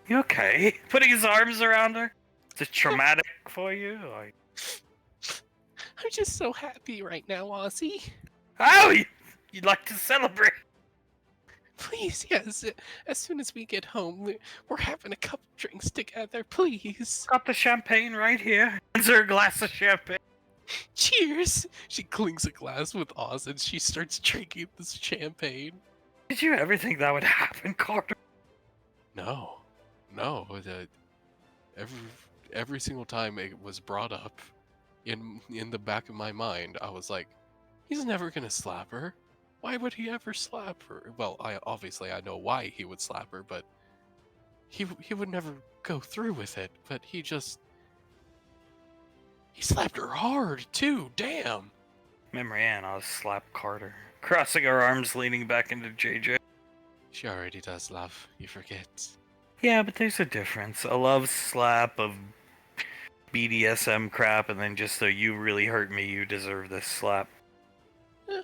You okay? Putting his arms around her? Is it traumatic for you? I'm just so happy right now, Ozzy. Oh, you'd like to celebrate? Please, yes. As soon as we get home, we're having a couple drinks together, please. Got the champagne right here. Hands her a glass of champagne. Cheers! She clinks a glass with Oz and she starts drinking this champagne. Did you ever think that would happen, Carter? No. Every single time it was brought up in the back of my mind, I was like, he's never gonna slap her. Why would he ever slap her? Well, I know why he would slap her, but he would never go through with it. But he slapped her hard too. Damn. Memory Ann, I'll slap Carter, crossing her arms, leaning back into JJ. She already does, love. You forget. Yeah, but there's a difference. A love slap of BDSM crap, and then just so you really hurt me, you deserve this slap.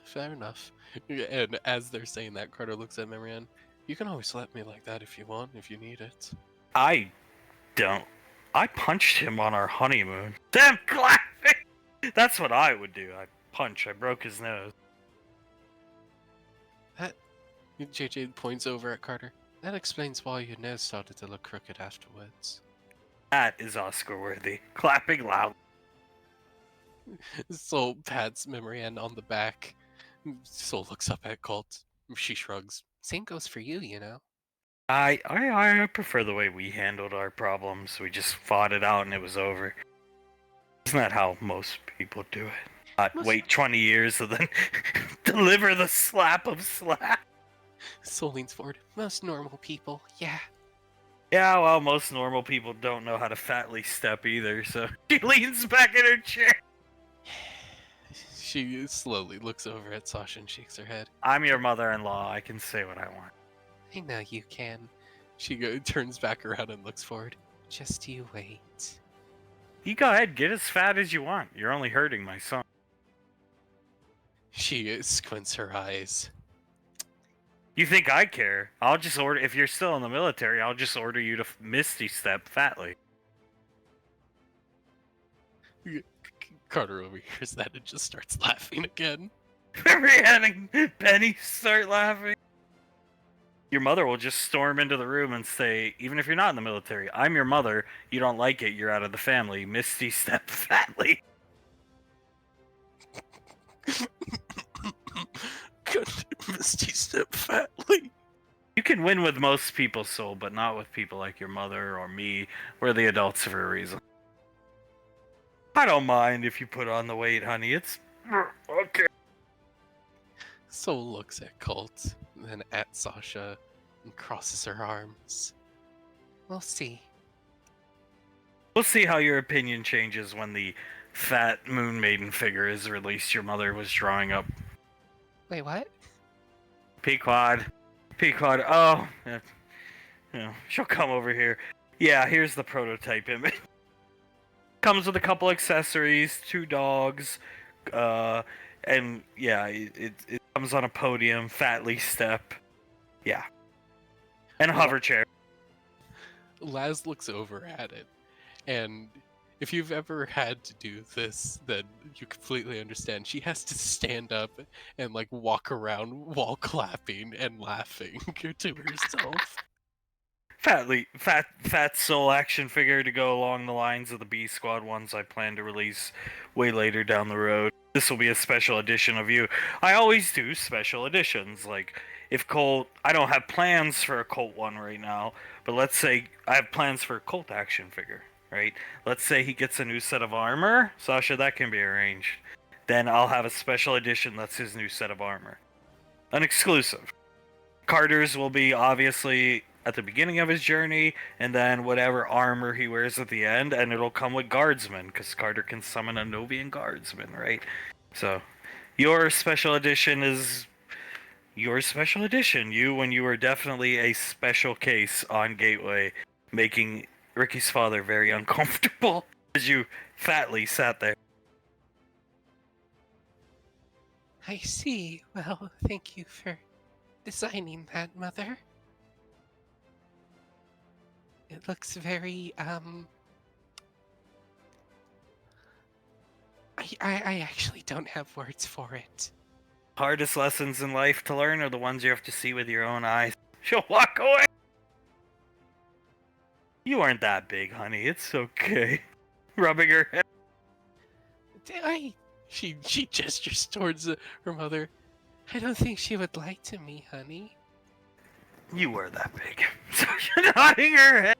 Fair enough. And as they're saying that, Carter looks at Marianne. You can always slap me like that if you want, if you need it. I don't. I punched him on our honeymoon. Damn, clapping! That's what I would do. I punch. I broke his nose. JJ points over at Carter. That explains why your nose started to look crooked afterwards. That is Oscar worthy. Clapping loud. Soul pats Marianne on the back. Soul looks up at Colt. She shrugs. Same goes for you, you know. I prefer the way we handled our problems. We just fought it out and it was over. Isn't that how most people do it? Wait 20 years and then deliver the slap of slap. Soul leans forward. Most normal people, yeah. Yeah, well, most normal people don't know how to fatly step either, so she leans back in her chair. She slowly looks over at Sasha and shakes her head. I'm your mother-in-law. I can say what I want. I know you can. She turns back around and looks forward. Just you wait. You go ahead, get as fat as you want. You're only hurting my son. She squints her eyes. You think I care? I'll just order, if you're still in the military, I'll just order you to Misty Step fatly. Carter overhears that and just starts laughing again. Marianne and Penny start laughing. Your mother will just storm into the room and say, even if you're not in the military, I'm your mother, you don't like it, you're out of the family. Misty Step fatly. Good Misty Step fatly. You can win with most people, Soul, but not with people like your mother or me. We're the adults for a reason. I don't mind if you put on the weight, honey. It's okay. Soul looks at Colt, then at Sasha, and crosses her arms. We'll see. We'll see how your opinion changes when the fat Moon Maiden figure is released your mother was drawing up. Wait, what? Pequod. Pequod. Oh, yeah, she'll come over here. Yeah, here's the prototype image. Comes with a couple accessories, 2 dogs, and yeah, it comes on a podium, fatly step. Yeah. And a hover chair. Laz looks over at it, and if you've ever had to do this, then you completely understand. She has to stand up and like walk around while clapping and laughing to herself. Fat Soul action figure to go along the lines of the B Squad ones I plan to release way later down the road. This will be a special edition of you. I always do special editions, like if Colt, I don't have plans for a Colt one right now, but let's say I have plans for a Colt action figure, right? Let's say he gets a new set of armor, Sasha, that can be arranged. Then I'll have a special edition that's his new set of armor. An exclusive. Carter's will be obviously at the beginning of his journey, and then whatever armor he wears at the end, and it'll come with guardsmen, because Carter can summon a Novian guardsman, right? So, your special edition is your special edition. You, when you were definitely a special case on Gateway, making Ricky's father very uncomfortable as you fatly sat there. I see. Well, thank you for designing that, Mother. It looks very, I actually don't have words for it. Hardest lessons in life to learn are the ones you have to see with your own eyes. She'll walk away. You aren't that big, honey. It's okay. Rubbing her head. She gestures towards her mother. I don't think she would lie to me, honey. You were that big. So you're nodding her head.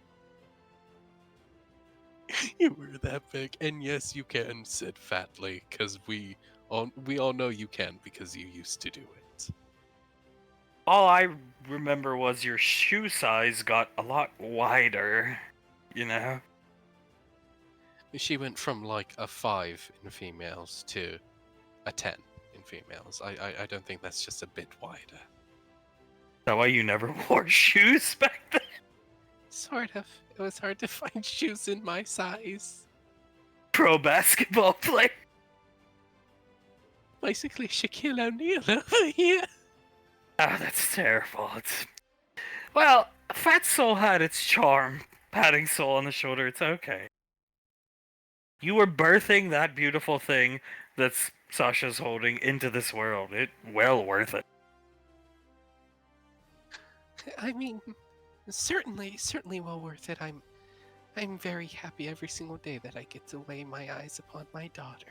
You were that big, and yes, you can sit fatly, because we all know you can because you used to do it. All I remember was your shoe size got a lot wider, you know? She went from like a 5 in females to a 10 in females. I don't think that's just a bit wider. Is that why you never wore shoes back then? Sort of. It was hard to find shoes in my size. pro basketball player. Basically, Shaquille O'Neal over here. Oh, that's terrible. Well, Fat Soul had its charm. Patting Soul on the shoulder, it's okay. You were birthing that beautiful thing that's Sasha's holding into this world. It well worth it. I mean, certainly well worth it. I'm very happy every single day that I get to lay my eyes upon my daughter.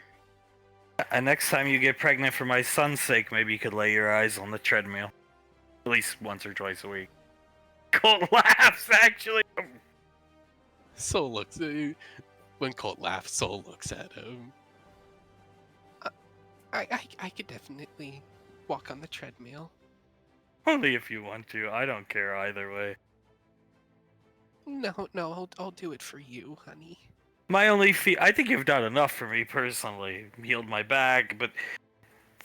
And next time you get pregnant for my son's sake, maybe you could lay your eyes on the treadmill. At least once or twice a week. Colt laughs, actually. Soul looks when Colt laughs, Soul looks at him. I could definitely walk on the treadmill. Only if you want to. I don't care either way. No, I'll do it for you, honey. My only I think you've done enough for me personally. Healed my back, but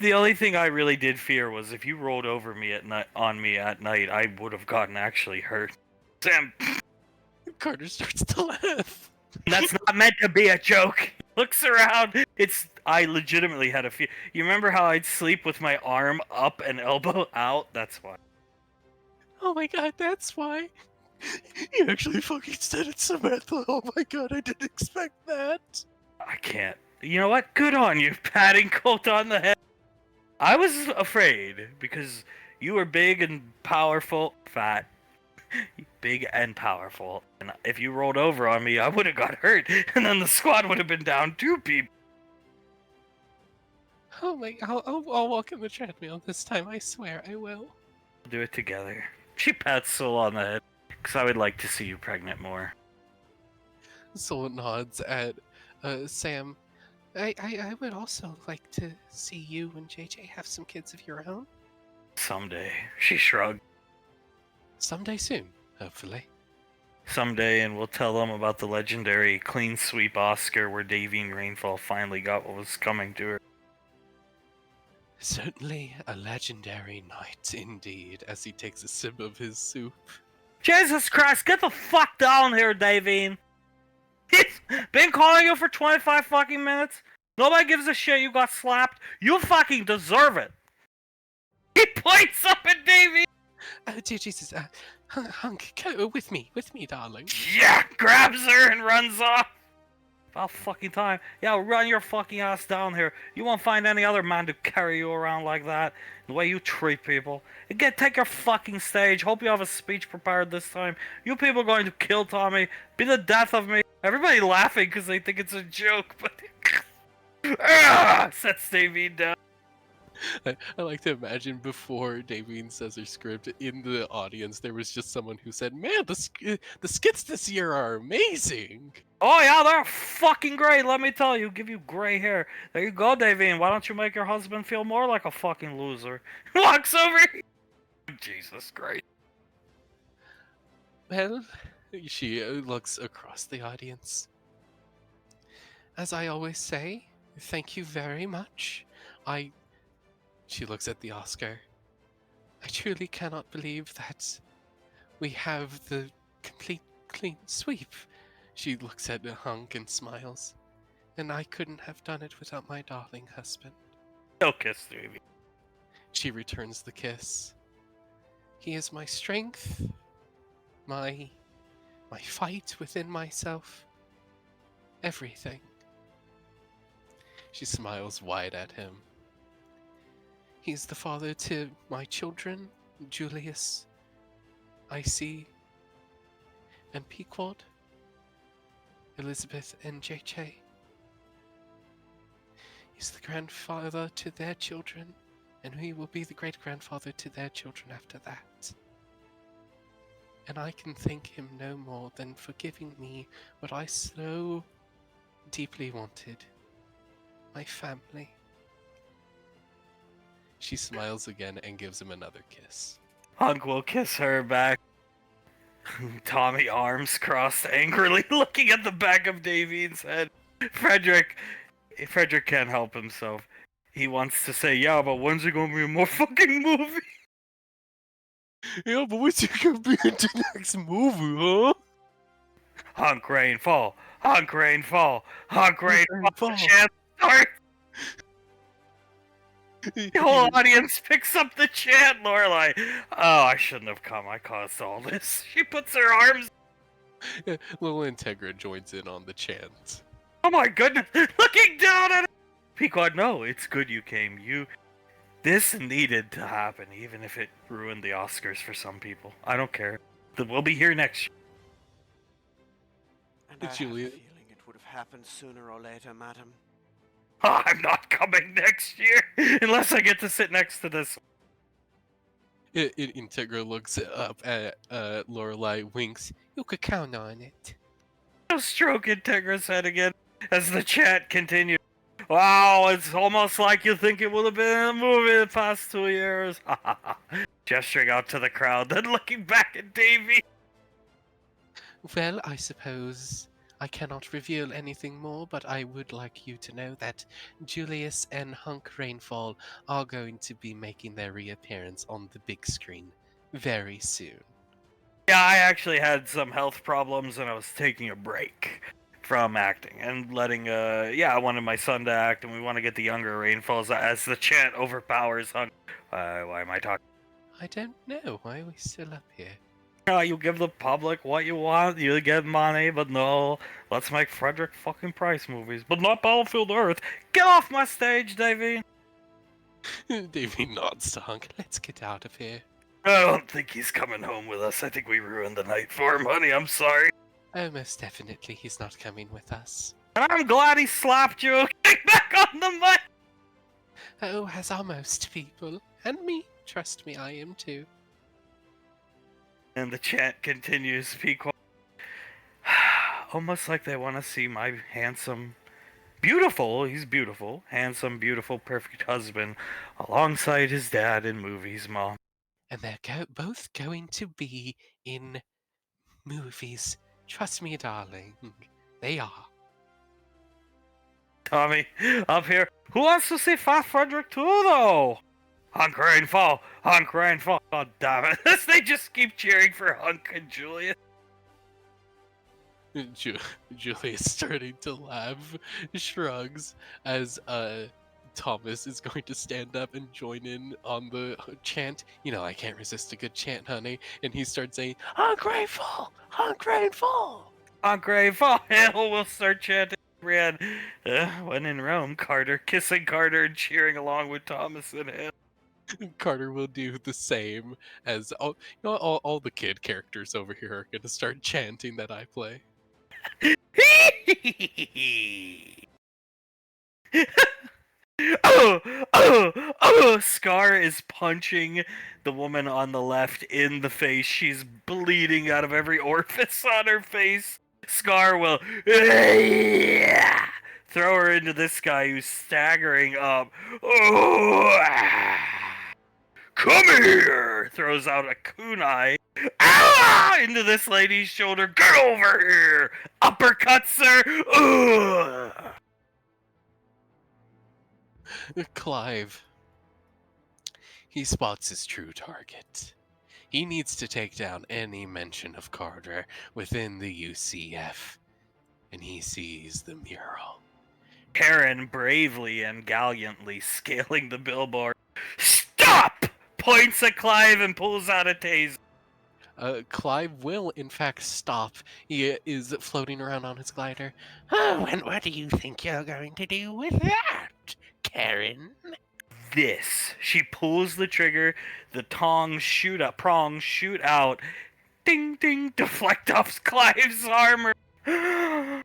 the only thing I really did fear was if you rolled over me at night on me at night, I would have gotten actually hurt. Sam, Carter starts to laugh. that's not meant to be a joke. Looks around. I legitimately had a fear. You remember how I'd sleep with my arm up and elbow out? That's why. Oh my god, that's why. You actually fucking said it, Samantha. Oh my god, I didn't expect that. I can't. You know what? Good on you, patting Colt on the head. I was afraid because you were big and powerful, fat, big and powerful. And if you rolled over on me, I would have got hurt, and then the squad would have been down 2 people. Oh my, I'll walk in the treadmill this time. I swear I will. We'll do it together. She pats Soul on the head because I would like to see you pregnant more. Soul nods at Sam. I would also like to see you and JJ have some kids of your own. Someday. She shrugged. Someday soon, hopefully. Someday, and we'll tell them about the legendary clean sweep Oscar where Davine Rainfall finally got what was coming to her. Certainly a legendary night indeed, as he takes a sip of his soup. Jesus Christ, get the fuck down here, Davine! He's been calling you for 25 fucking minutes. Nobody gives a shit you got slapped. You fucking deserve it. He points up at Davine. Dear Jesus, Hunk, go with me, darling. Yeah, grabs her and runs off. About fucking time. Yeah, run your fucking ass down here. You won't find any other man to carry you around like that. The way you treat people. Take your fucking stage. Hope you have a speech prepared this time. You people are going to kill Tommy. Be the death of me. Everybody laughing because they think it's a joke, but... sets Davine down. I like to imagine before Davine says her script, in the audience there was just someone who said, "Man, the skits this year are amazing." Oh yeah, they're fucking great. Let me tell you, give you gray hair. There you go, Davine. Why don't you make your husband feel more like a fucking loser? Walks over. Jesus Christ. Well, she looks across the audience. As I always say, thank you very much. She looks at the Oscar. I truly cannot believe that we have the complete clean sweep. She looks at Hunk and smiles. And I couldn't have done it without my darling husband. No kiss, Davine. She returns the kiss. He is my strength, my fight within myself, everything. She smiles wide at him. He's the father to my children, Julius, Icy, and Pequod, Elizabeth and JJ. He's the grandfather to their children, and he will be the great-grandfather to their children after that. And I can thank him no more than for giving me what I so deeply wanted, my family. She smiles again and gives him another kiss. Hunk will kiss her back. Tommy, arms crossed angrily, looking at the back of Davine's head. Frederick can't help himself. He wants to say, yeah, but when's it gonna be a more fucking movie? Yeah, but what's it gonna be in the next movie, huh? Hunk, Rainfall, Honk rain fall. Honk rain Rain fall. fall. Chant starts. He- The whole audience picks up the chant, Lorelai. Oh, I shouldn't have come. I caused all this. She puts her arms. Little Integra joins in on the chant. Oh my goodness! Looking down at it. Pequod, no, it's good you came. This needed to happen, even if it ruined the Oscars for some people. I don't care. We'll be here next year. And I have a Juliet. feeling it would have happened sooner or later, madam. Oh, I'm not coming next year unless I get to sit next to this. Integra looks up at Lorelai, winks. You could count on it. I'll stroke Integra's head again as the chat continues. Wow, it's almost like you think it would have been a movie the past 2 years. Gesturing out to the crowd, then looking back at Davy. Well, I suppose I cannot reveal anything more, but I would like you to know that Julius and Hunk Rainfall are going to be making their reappearance on the big screen very soon. Yeah, I actually had some health problems and I was taking a break from acting and letting, I wanted my son to act and we want to get the younger Rainfalls as the chant overpowers Hunk. Why am I talking? I don't know. Why are we still up here? You give the public what you want, you get money, but no, let's make Frederick fucking Price movies, but not Battlefield Earth. Get off my stage, Davey! Davey nods to Hunk. Let's get out of here. I don't think he's coming home with us. I think we ruined the night for him, honey. I'm sorry. Oh, most definitely he's not coming with us. And I'm glad he slapped you. Get back on the mic! Oh, as are most people. And me. Trust me, I am too. And the chant continues, Pequod. Almost like they want to see my handsome, he's beautiful, handsome, beautiful, perfect husband alongside his dad in movies, Mom. And they're both going to be in movies. Trust me, darling. They are. Tommy, up here. Who wants to see Fat Frederick too, though? Hunk Rainfall! Hunk Rainfall! God damn it. They just keep cheering for Hunk and Julia. Julia's starting to laugh, shrugs, as Thomas is going to stand up and join in on the chant. You know, I can't resist a good chant, honey. And he starts saying, Ungrateful! Ungrateful! Hunk Rainfall! Hell, we'll start chanting. Ran. When in Rome, Carter kissing Carter and cheering along with Thomas and him. Carter will do the same as all the kid characters over here are going to start chanting that I play. Scar is punching the woman on the left in the face. She's bleeding out of every orifice on her face. Scar will throw her into this guy who's staggering up. Come here! Throws out a kunai. Into this lady's shoulder. Get over here! Uppercuts her. Clive. He spots his true target. He needs to take down any mention of Carter within the UCF. And he sees the mural. Karen bravely and gallantly scaling the billboard. Stop! Points at Clive and pulls out a taser. Clive will, in fact, stop. He is floating around on his glider. Oh, and what do you think you're going to do with that, Karen? This. She pulls the trigger, the prongs shoot out. Ding ding, deflect off Clive's armor. Oh,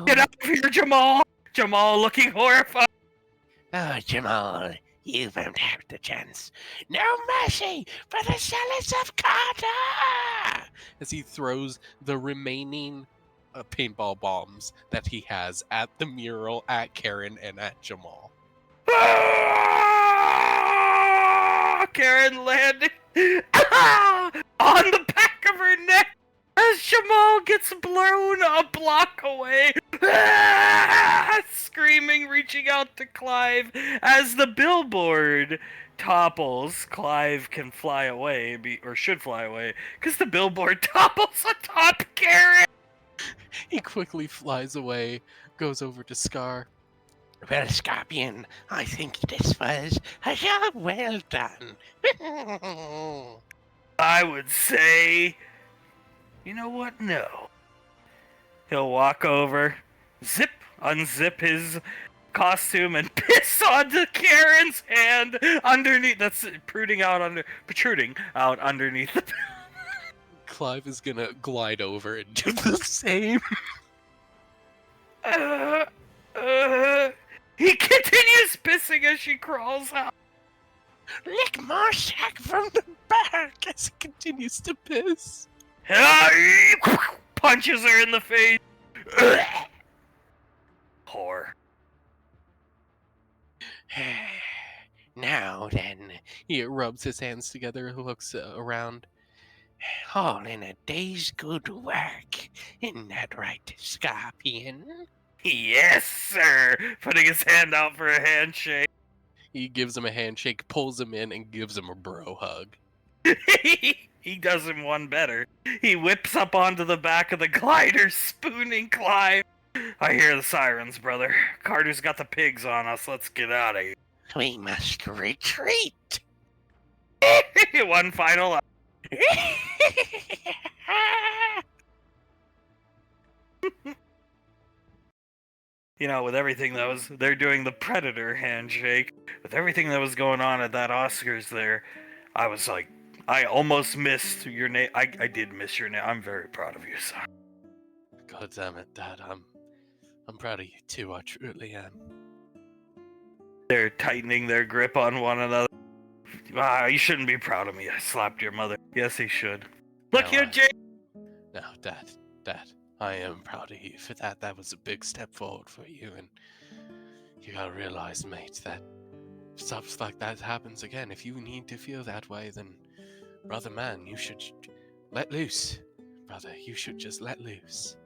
Get out of here, Jamal! Jamal looking horrified. oh, Jamal, you won't have the chance. No mercy for the zealots of Carter! As he throws the remaining paintball bombs that he has at the mural, at Karen, and at Jamal. Karen landing on the back of her neck as Jamal gets blown a block away. Screaming, reaching out to Clive as the billboard topples. Clive can fly away, or should fly away, because the billboard topples atop Karen. He quickly flies away, goes over to Scar. Well, Scorpion, I think this was a job well done. I would say, you know what? No. He'll walk over, unzip his costume, and piss onto Karen's hand underneath. That's protruding out underneath the. Clive is gonna glide over and do the same. Uh, he continues pissing as she crawls out. Lick more sack from the back. As he continues to piss. Punches her in the face. Whore. Now then, He rubs his hands together and looks around. all in a day's good work. Isn't that right, Scorpion? Yes, sir. Putting his hand out for a handshake. He gives him a handshake, pulls him in, and gives him a bro hug. He does him one better. He whips up onto the back of the glider, spooning Clive. I hear the sirens, brother. Carter's got the pigs on us. Let's get out of here. We must retreat. One final. You know, with everything that was, they're doing the Predator handshake. With everything that was going on at that Oscars there, I was like, I almost missed your name. I did miss your name. I'm very proud of you, son. God damn it, Dad. I'm proud of you too. I truly am. They're tightening their grip on one another. You shouldn't be proud of me. I slapped your mother. Yes, he should. Look No, here, Jay. No, Dad, I am proud of you for that. That was a big step forward for you, and you gotta realize, mate, that if stuff like that happens again, if you need to feel that way, then, brother man, you should let loose. Brother, you should just let loose.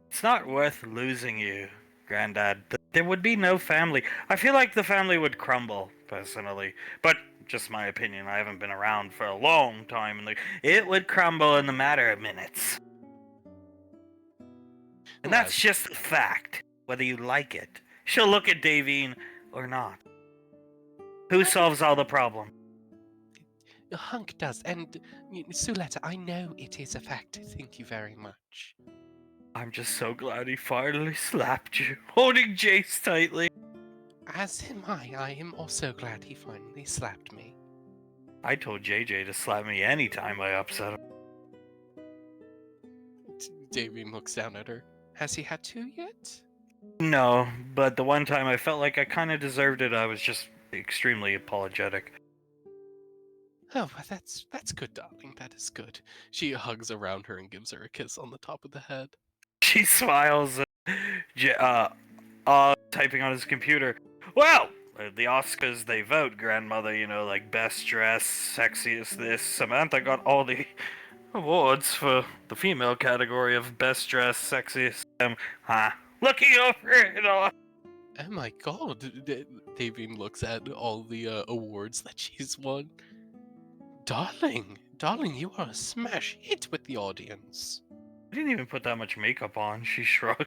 It's not worth losing you, Granddad. There would be no family. I feel like the family would crumble, personally. But just my opinion. I haven't been around for a long time, and it would crumble in the matter of minutes. And that's just a fact, whether you like it. She'll look at Davine or not. Who solves all the problems? Hunk does, and Suletta, I know it is a fact. Thank you very much. I'm just so glad he finally slapped you, holding Jace tightly. As am I. I am also glad he finally slapped me. I told JJ to slap me anytime I upset him. Davine looks down at her. Has he had to yet? No, but the one time I felt like I kind of deserved it, I was just extremely apologetic. Oh, well, that's good, darling. That is good. She hugs around her and gives her a kiss on the top of the head. She smiles, typing on his computer. Well, the Oscars, they vote, grandmother, like best dress, sexiest this. Samantha got all the awards for the female category of best dress, sexiest. Looking over it all. Oh my god. Davine looks at all the awards that she's won. Darling, you are a smash hit with the audience. I didn't even put that much makeup on, she shrugged.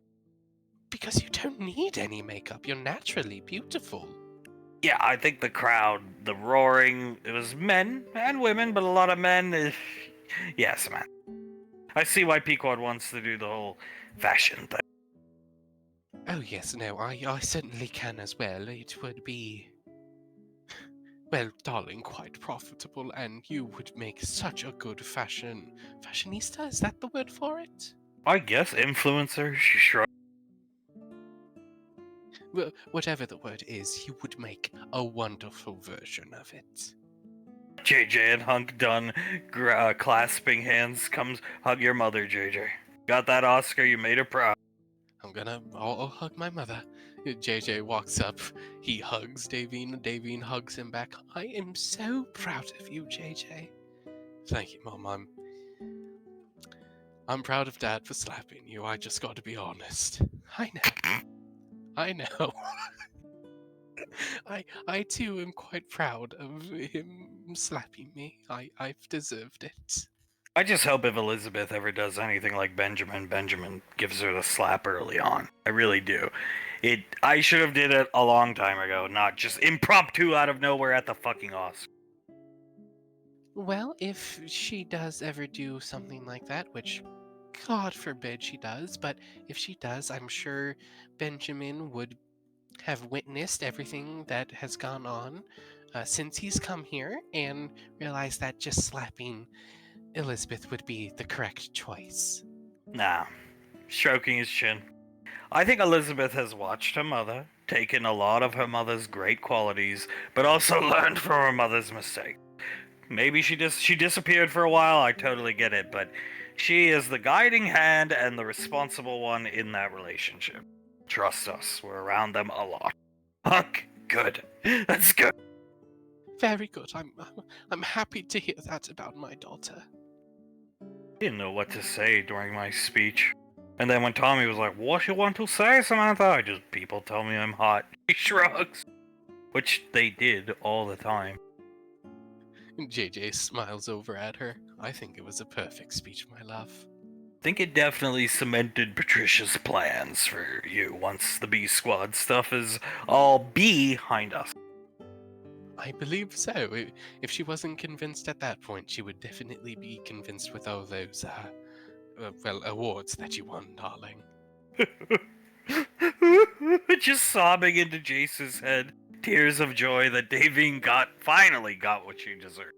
Because you don't need any makeup. You're naturally beautiful. Yeah, I think the crowd, the roaring, it was men and women, but a lot of men. Yes, man. I see why Pequod wants to do the whole fashion thing. Oh yes, no, I certainly can as well. It would be, well, darling, quite profitable, and you would make such a good fashionista. Is that the word for it? I guess influencer, she shrugged. Well, whatever the word is, you would make a wonderful version of it. JJ and Hunk done clasping hands. Comes, hug your mother, JJ. Got that Oscar, you made her proud. I'll hug my mother. JJ walks up, he hugs Davine, and Davine hugs him back. I am so proud of you, JJ. Thank you, Mom. I'm proud of Dad for slapping you. I just got to be honest. I know. I too am quite proud of him slapping me. I've deserved it. I just hope if Elizabeth ever does anything like Benjamin gives her the slap early on. I really do. I should have did it a long time ago, not just impromptu out of nowhere at the fucking Oscar. Well, if she does ever do something like that, which God forbid she does, but if she does, I'm sure Benjamin would have witnessed everything that has gone on since he's come here and realized that just slapping Elizabeth would be the correct choice. Nah, stroking his chin. I think Elizabeth has watched her mother, taken a lot of her mother's great qualities, but also learned from her mother's mistake. Maybe she disappeared for a while, I totally get it, but she is the guiding hand and the responsible one in that relationship. Trust us, we're around them a lot. Fuck, good. That's good. Very good. I'm happy to hear that about my daughter. Didn't know what to say during my speech. And then when Tommy was like, "What you want to say, Samantha?" People tell me I'm hot. He shrugs. Which they did all the time. JJ smiles over at her. I think it was a perfect speech, my love. I think it definitely cemented Patricia's plans for you once the B Squad stuff is all behind us. I believe so. If she wasn't convinced at that point, she would definitely be convinced with all those, awards that you won, darling. Just sobbing into Jace's head. Tears of joy that Davine finally got what she deserved.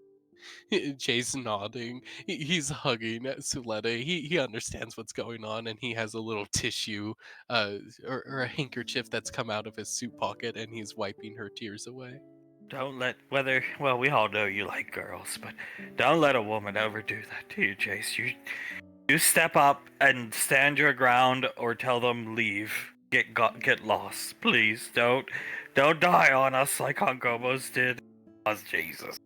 Jay's nodding. He's hugging Suletta. He understands what's going on, and he has a little tissue, or a handkerchief that's come out of his suit pocket, and he's wiping her tears away. Don't let we all know you like girls, but don't let a woman overdo that to you, Jace. You step up and stand your ground, or tell them leave. Get lost, please. Don't die on us like Unc almost did. Oh, Jesus.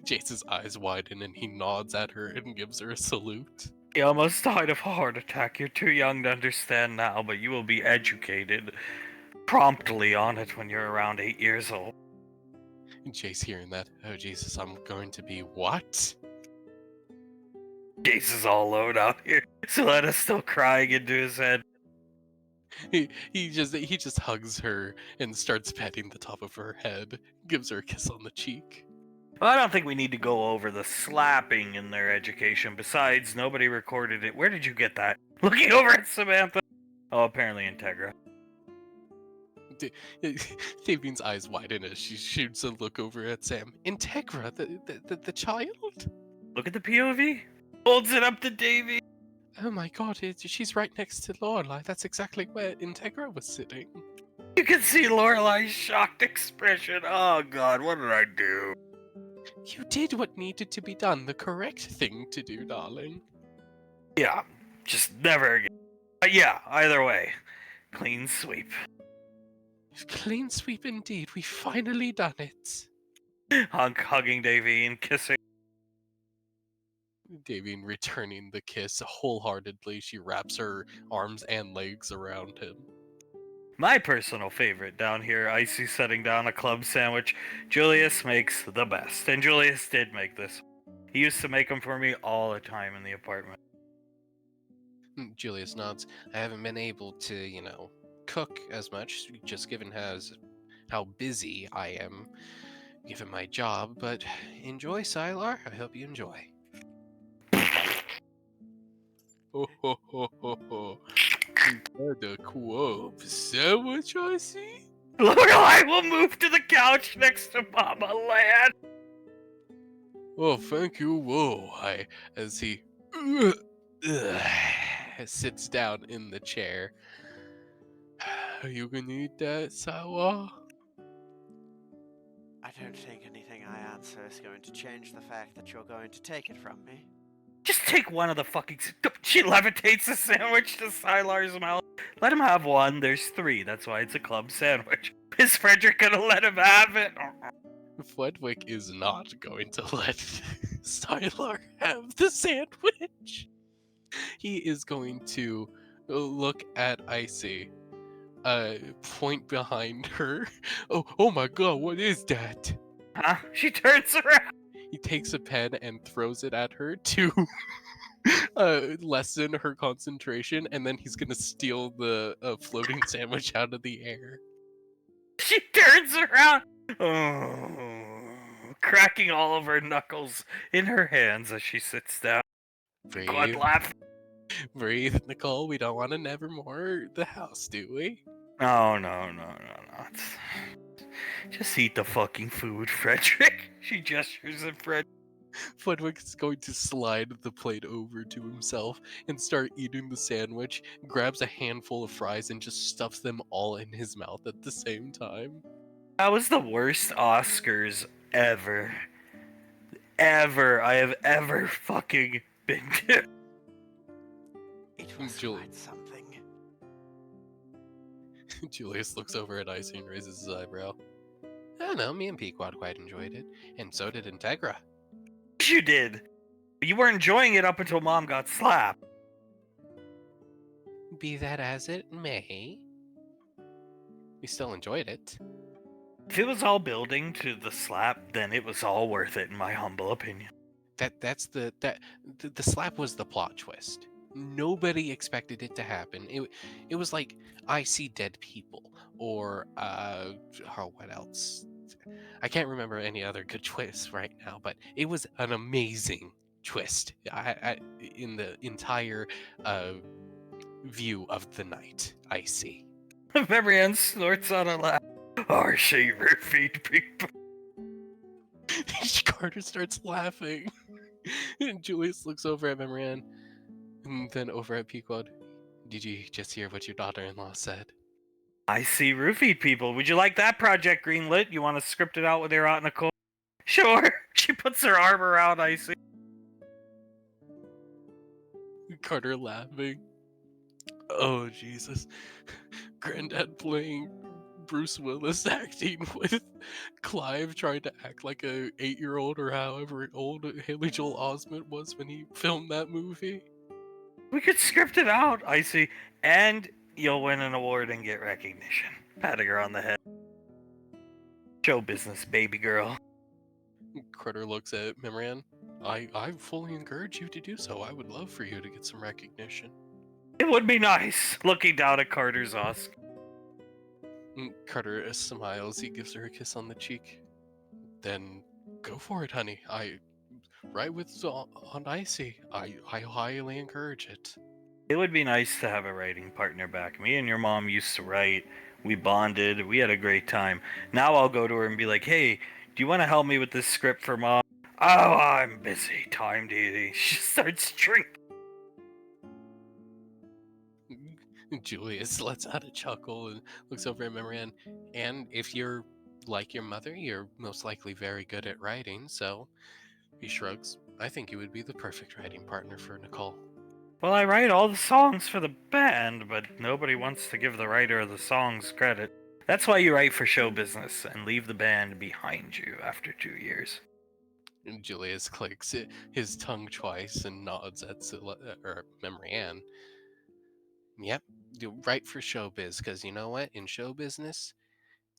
Jace's eyes widen and he nods at her and gives her a salute. He almost died of a heart attack. You're too young to understand now, but you will be educated promptly on it when you're around 8 years old. Jace hearing that, oh Jesus, I'm going to be what? Jace is all alone out here. Soletta's still crying into his head. He just hugs her and starts petting the top of her head, gives her a kiss on the cheek. Well, I don't think we need to go over the slapping in their education. Besides, nobody recorded it. Where did you get that? Looking over at Samantha. Oh, apparently Integra. Davine's eyes widen as she shoots a look over at Sam. Integra, the child? Look at the POV. Holds it up to Davy. Oh my god, she's right next to Lorelai. That's exactly where Integra was sitting. You can see Lorelai's shocked expression. Oh god, what did I do? You did what needed to be done, the correct thing to do, darling. Yeah, just never again. Yeah, either way. Clean sweep. Clean sweep indeed, we finally done it. Hunk hugging Davy and kissing. Davine returning the kiss wholeheartedly. She wraps her arms and legs around him. My personal favorite down here, Icy setting down a club sandwich. Julius makes the best, and Julius did make this. He used to make them for me all the time in the apartment. Julius nods. I haven't been able to, cook as much, just given how busy I am, given my job, but enjoy, Sylar. I hope you enjoy. Ho ho ho ho ho. You had a club sandwich, I see? Lorelai will move to the couch next to Mama Land. Oh, thank you. Whoa, as he sits down in the chair. Are you gonna eat that, Sawa? I don't think anything I answer is going to change the fact that you're going to take it from me. Just take one of the fucking... She levitates the sandwich to Sylar's mouth. Let him have one. There's 3. That's why it's a club sandwich. Is Frederick gonna let him have it? Fledwick is not going to let Sylar have the sandwich. He is going to look at Icy, point behind her. Oh my god, what is that? Huh? She turns around. He takes a pen and throws it at her to lessen her concentration, and then he's gonna steal the floating sandwich out of the air. She turns around, oh, cracking all of her knuckles in her hands as she sits down. God Breathe, laugh. breathe, Nicole. We don't want to nevermore the house, do we? No. Just eat the fucking food, Frederick. She gestures at Fred. Flitwick is going to slide the plate over to himself and start eating the sandwich, grabs a handful of fries, and just stuffs them all in his mouth at the same time. That was the worst Oscars ever. I have ever fucking been to. It was Julie. quite something. Julius looks over at Icy and raises his eyebrow. I don't know, me and Pequod quite enjoyed it, and so did Integra. You did. You were enjoying it up until Mom got slapped. Be that as it may, we still enjoyed it. If it was all building to the slap, then it was all worth it, in my humble opinion. The slap was the plot twist. Nobody expected it to happen. It was like I see dead people, or what else? I can't remember any other good twists right now, but it was an amazing twist. In the entire view of the night, I see. Marianne snorts on a laugh. Our favorite feed people. Carter starts laughing. And Julius looks over at Memorian and then over at Pequod. Did you just hear what your daughter-in-law said? I see roofied people. Would you like that project greenlit? You want to script it out with her out in a cold? Sure. She puts her arm around Icy. Carter laughing. Oh, Jesus. Granddad playing Bruce Willis acting with Clive trying to act like a 8-year-old or however old Haley Joel Osment was when he filmed that movie. We could script it out, Icy, and you'll win an award and get recognition. Patting her on the head. Show business, baby girl. Carter looks at Memorian. I fully encourage you to do so. I would love for you to get some recognition. It would be nice. Looking down at Carter's Oscar. Carter smiles. He gives her a kiss on the cheek. Then go for it, honey. Right with on Icy. I highly encourage it. It would be nice to have a writing partner back. Me and your mom used to write. We bonded. We had a great time. Now I'll go to her and be like, hey, do you want to help me with this script for Mom? Oh, I'm busy. Time eating. She starts drinking. Julius lets out a chuckle and looks over at Memorian. And if you're like your mother, you're most likely very good at writing, so he shrugs. I think you would be the perfect writing partner for Nicole. Well, I write all the songs for the band, but nobody wants to give the writer of the songs credit. That's why you write for show business and leave the band behind you after 2 years. And Julius clicks his tongue twice and nods at Memorian. Yep, you write for showbiz, because you know what? In show business,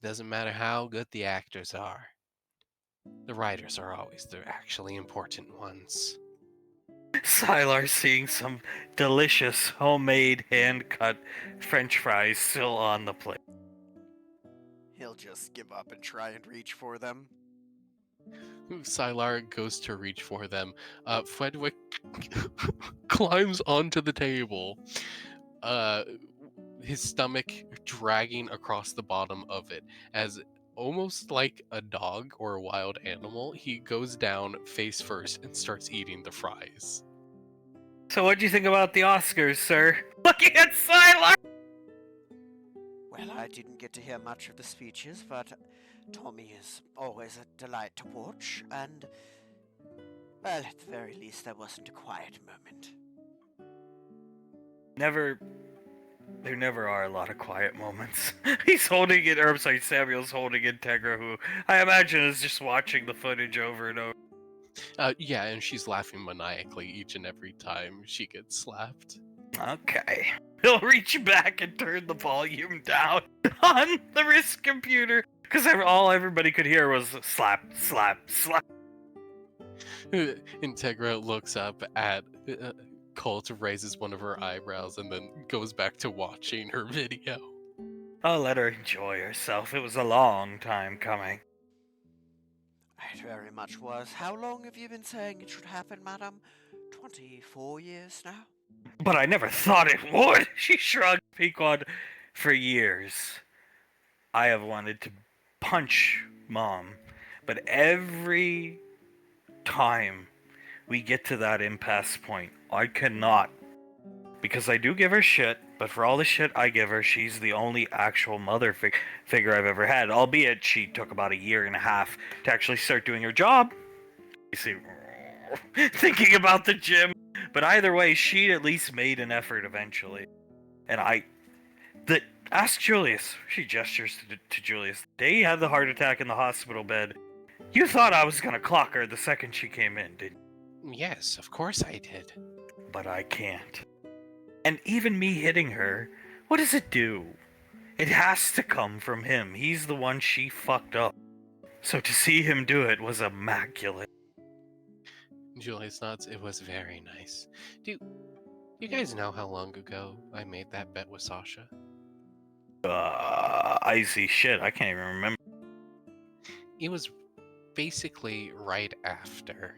doesn't matter how good the actors are. The writers are always the actually important ones. Sylar seeing some delicious homemade hand-cut French fries still on the plate. He'll just give up and try and reach for them. Sylar goes to reach for them. Fredwick climbs onto the table. His stomach dragging across the bottom of it, as almost like a dog or a wild animal, he goes down face first and starts eating the fries. So what do you think about the Oscars, sir? Looking at Sylar! Well, I didn't get to hear much of the speeches, but Tommy is always a delight to watch, and, well, at the very least, there wasn't a quiet moment. There never are a lot of quiet moments. He's holding it, or I'm sorry, Samuel's holding Integra, who I imagine is just watching the footage over and over. Yeah, and she's laughing maniacally each and every time she gets slapped. Okay. He'll reach back and turn the volume down on the wrist computer, because all everybody could hear was slap, slap, slap. Integra looks up at Colt, raises one of her eyebrows, and then goes back to watching her video. I'll let her enjoy herself. It was a long time coming. It very much was. How long have you been saying it should happen, madam? 24 years now? But I never thought it would. She shrugged. Pequod, for years, I have wanted to punch Mom. But every time we get to that impasse point, I cannot. Because I do give her shit, but for all the shit I give her, she's the only actual mother figure I've ever had. Albeit she took about 1.5 years to actually start doing her job. You see, thinking about the gym. But either way, she at least made an effort eventually. And ask Julius. She gestures to Julius. The day he had the heart attack in the hospital bed, you thought I was gonna clock her the second she came in, didn't you? Yes, of course I did. But I can't. And even me hitting her, what does it do? It has to come from him. He's the one she fucked up. So to see him do it was immaculate. Julius nods. It was very nice. Do you guys know how long ago I made that bet with Sasha? Icy shit, I can't even remember. It was basically right after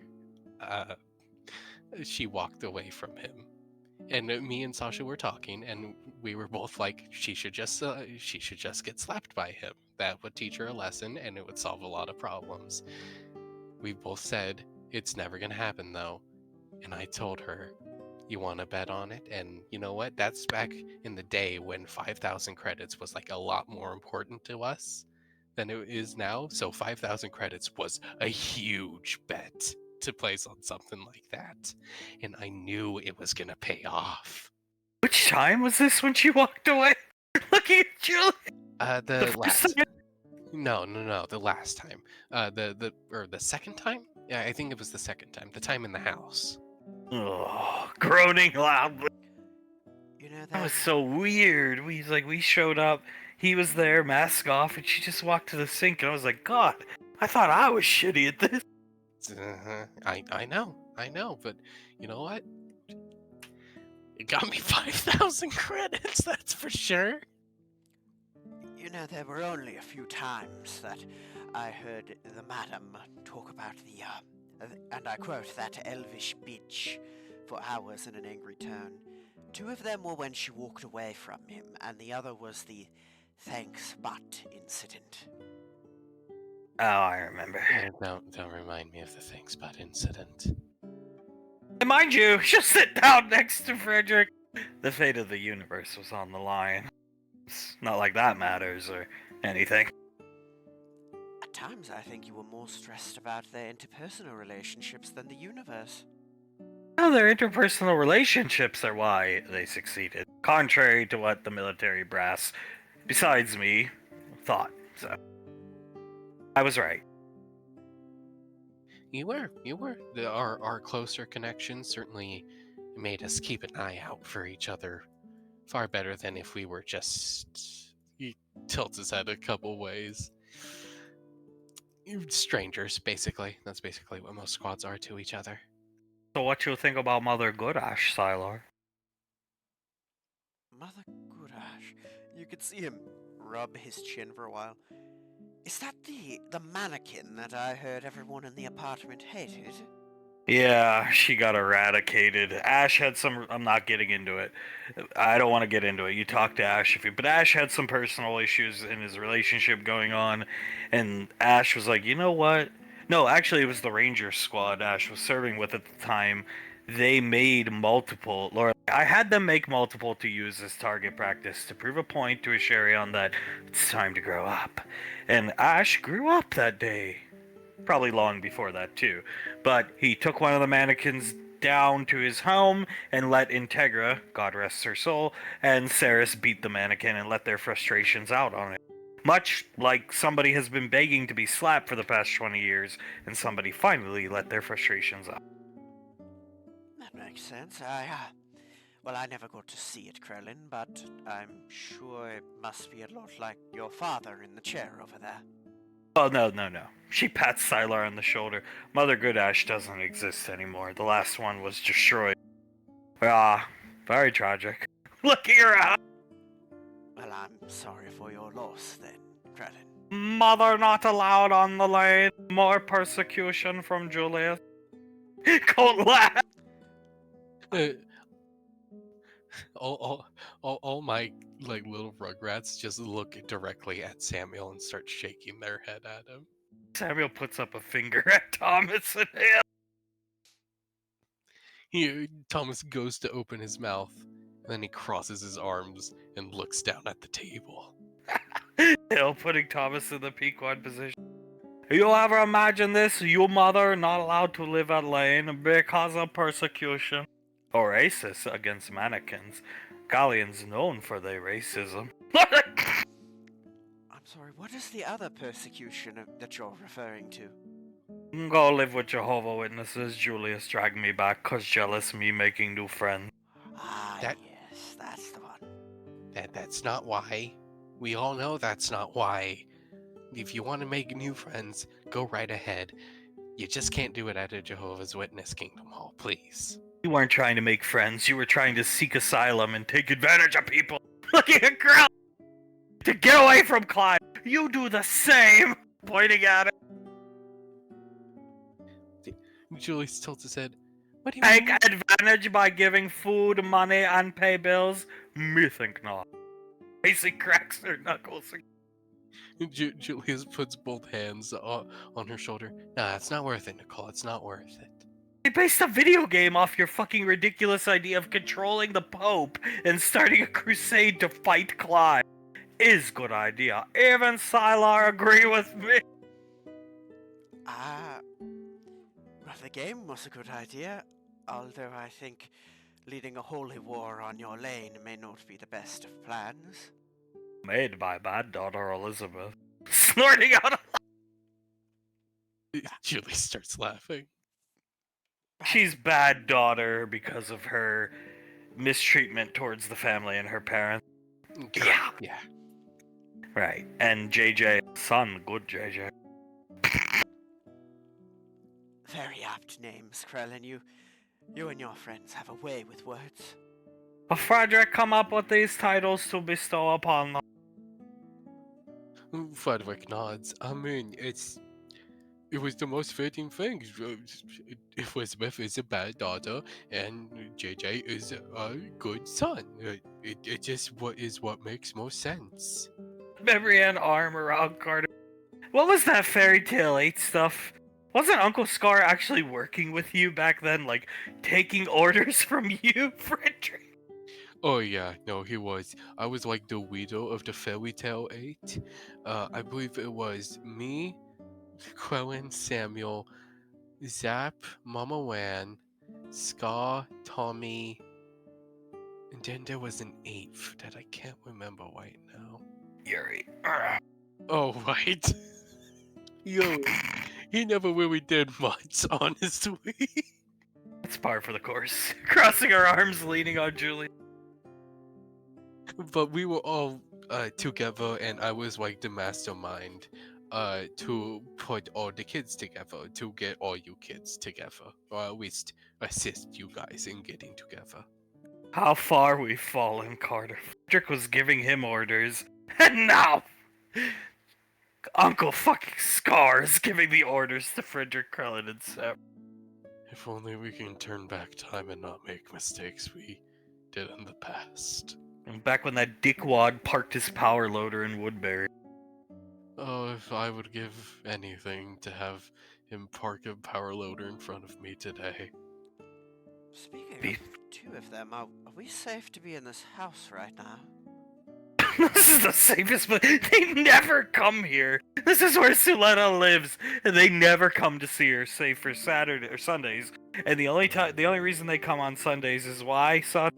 she walked away from him. And me and Sasha were talking, and we were both like, she should just get slapped by him. That would teach her a lesson, and it would solve a lot of problems. We both said, it's never gonna happen though. And I told her, you want to bet on it? And you know what? That's back in the day when 5,000 credits was like a lot more important to us than it is now. So 5,000 credits was a huge bet to place on something like that. And I knew it was gonna pay off. Which time was this when she walked away? Looking at Julie. The first last time? No, the last time. The second time? Yeah, I think it was the second time. The time in the house. Oh, groaning loudly. You know, That was so weird. We showed up, he was there, mask off, and she just walked to the sink, and I was like, God, I thought I was shitty at this. I know, but you know what? It got me 5,000 credits, that's for sure. You know, there were only a few times that I heard the madam talk about and I quote, that elvish bitch, for hours in an angry tone. 2 of them were when she walked away from him, and the other was the thanks but incident. Oh, I remember. Don't remind me of the thanks but incident. And mind you, she'll sit down next to Frederick. The fate of the universe was on the line. It's not like that matters or anything. At times, I think you were more stressed about their interpersonal relationships than the universe. Now, their interpersonal relationships are why they succeeded, contrary to what the military brass, besides me, thought. So, I was right. You were. Our closer connection certainly made us keep an eye out for each other far better than if we were just... He tilts his head a couple ways. Strangers, basically. That's basically what most squads are to each other. So what you think about Mother Goodash, Sylar? Mother Goodash. You could see him rub his chin for a while. Is that the mannequin that I heard everyone in the apartment hated? Yeah, she got eradicated. Ash had some... I'm not getting into it. I don't want to get into it. You talk to Ash if you... But Ash had some personal issues in his relationship going on. And Ash was like, you know what? No, actually, it was the Ranger squad Ash was serving with at the time. They made multiple... I had them make multiple to use as target practice to prove a point to Asherion that it's time to grow up. And Ash grew up that day. Probably long before that, too. But he took one of the mannequins down to his home and let Integra, God rest her soul, and Ceres beat the mannequin and let their frustrations out on it. Much like somebody has been begging to be slapped for the past 20 years, and somebody finally let their frustrations out. That makes sense. I never got to see it, Krellin, but I'm sure it must be a lot like your father in the chair over there. Oh, no. She pats Sylar on the shoulder. Mother Goodash doesn't exist anymore. The last one was destroyed. Ah, very tragic. Looking around. Well, I'm sorry for your loss then, Krellin. Mother not allowed on the lane. More persecution from Julius. Colt laugh. Uh, all my like little rugrats just look directly at Samuel and start shaking their head at him. Samuel puts up a finger at Thomas and Hale. Thomas goes to open his mouth, and then he crosses his arms and looks down at the table. Hale putting Thomas in the Pequod position. You ever imagine this? Your mother not allowed to live at Lane because of persecution or racist against mannequins. Galleon's known for their racism. I'm sorry, what is the other persecution that you're referring to? Go live with Jehovah Witnesses. Julius dragged me back cause jealous me making new friends. Ah, That- yes, that's the one. That's not why. We all know that's not why. If you want to make new friends, go right ahead. You just can't do it at a Jehovah's Witness Kingdom Hall, please. You weren't trying to make friends. You were trying to seek asylum and take advantage of people. Looking at girl to get away from Clive. You do the same. Pointing at it. Julie tilts his head. What do you Take mean? advantage by giving food, money, and pay bills? Me think not. Casey cracks her knuckles. Julius puts both hands on her shoulder. Nah, it's not worth it, Nicole. It's not worth it. They based a video game off your fucking ridiculous idea of controlling the Pope and starting a crusade to fight Clive. Is good idea. Even Sylar agree with me. Well, the game was a good idea, although I think leading a holy war on your lane may not be the best of plans. Made by bad daughter Elizabeth. Snorting out. Julie starts laughing. She's bad daughter because of her mistreatment towards the family and her parents. Yeah. Yeah. Right. And JJ, son, good JJ. Very apt names, Krellin. You and your friends have a way with words. Frederick come up with these titles to bestow upon them. Frederick nods. I mean, it was the most fitting thing. Elizabeth is a bad daughter, and JJ is a good son. It just what makes most sense. Memory and arm around Carter. What was that fairy tale 8 stuff? Wasn't Uncle Scar actually working with you back then, like taking orders from you, Frederick? Oh yeah, no, he was. I was like the widow of the fairy tale 8. I believe it was me, Quellen, Samuel, Zap, Mama Wan, Scar, Tommy, and then there was an 8th that I can't remember right now. Yuri. Oh, right. Yo, he never really did much, honestly. It's par for the course. Crossing her arms, leaning on Julie. But we were all together, and I was like the mastermind to put all the kids together, to get all you kids together, or at least assist you guys in getting together. How far we've fallen, Carter. Frederick was giving him orders, and now Uncle fucking Scar is giving the orders to Frederick Krellin and Sam. If only we can turn back time and not make mistakes we did in the past. And back when that dickwad parked his power loader in Woodbury. Oh, if I would give anything to have him park a power loader in front of me today. Speaking of two of them, are we safe to be in this house right now? This is the safest place. They never come here. This is where Suletta lives, and they never come to see her, save for Saturday or Sundays. And the only reason they come on Sundays is why, son?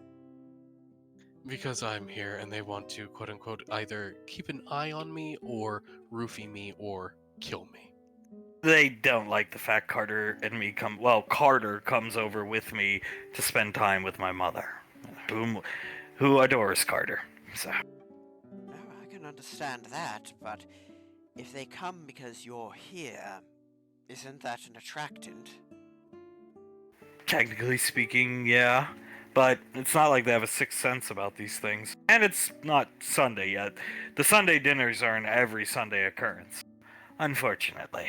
Because I'm here and they want to, quote unquote, either keep an eye on me or roofie me or kill me. They don't like the fact Carter and me come. Well, Carter comes over with me to spend time with my mother, who adores Carter. So No, I can understand that, but If they come because you're here, isn't that an attractant? Technically speaking, yeah. But it's not like they have a sixth sense about these things. And it's not Sunday yet. The Sunday dinners are an every Sunday occurrence. Unfortunately.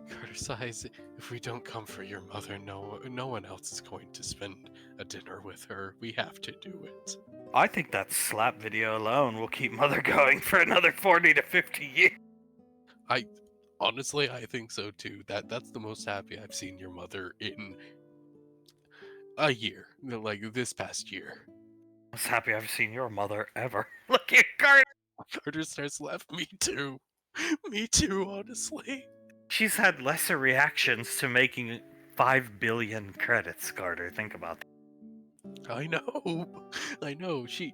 Carter sighs. If we don't come for your mother, no one else is going to spend a dinner with her. We have to do it. I think that slap video alone will keep Mother going for another 40 to 50 years. Honestly, I think so too. That's the most happy I've seen your mother in a year. Like this past year. Most happy I've seen your mother ever. Look at Carter. Carter starts laughing. Me too. Me too, honestly. She's had lesser reactions to making 5 billion credits, Carter. Think about that. I know. She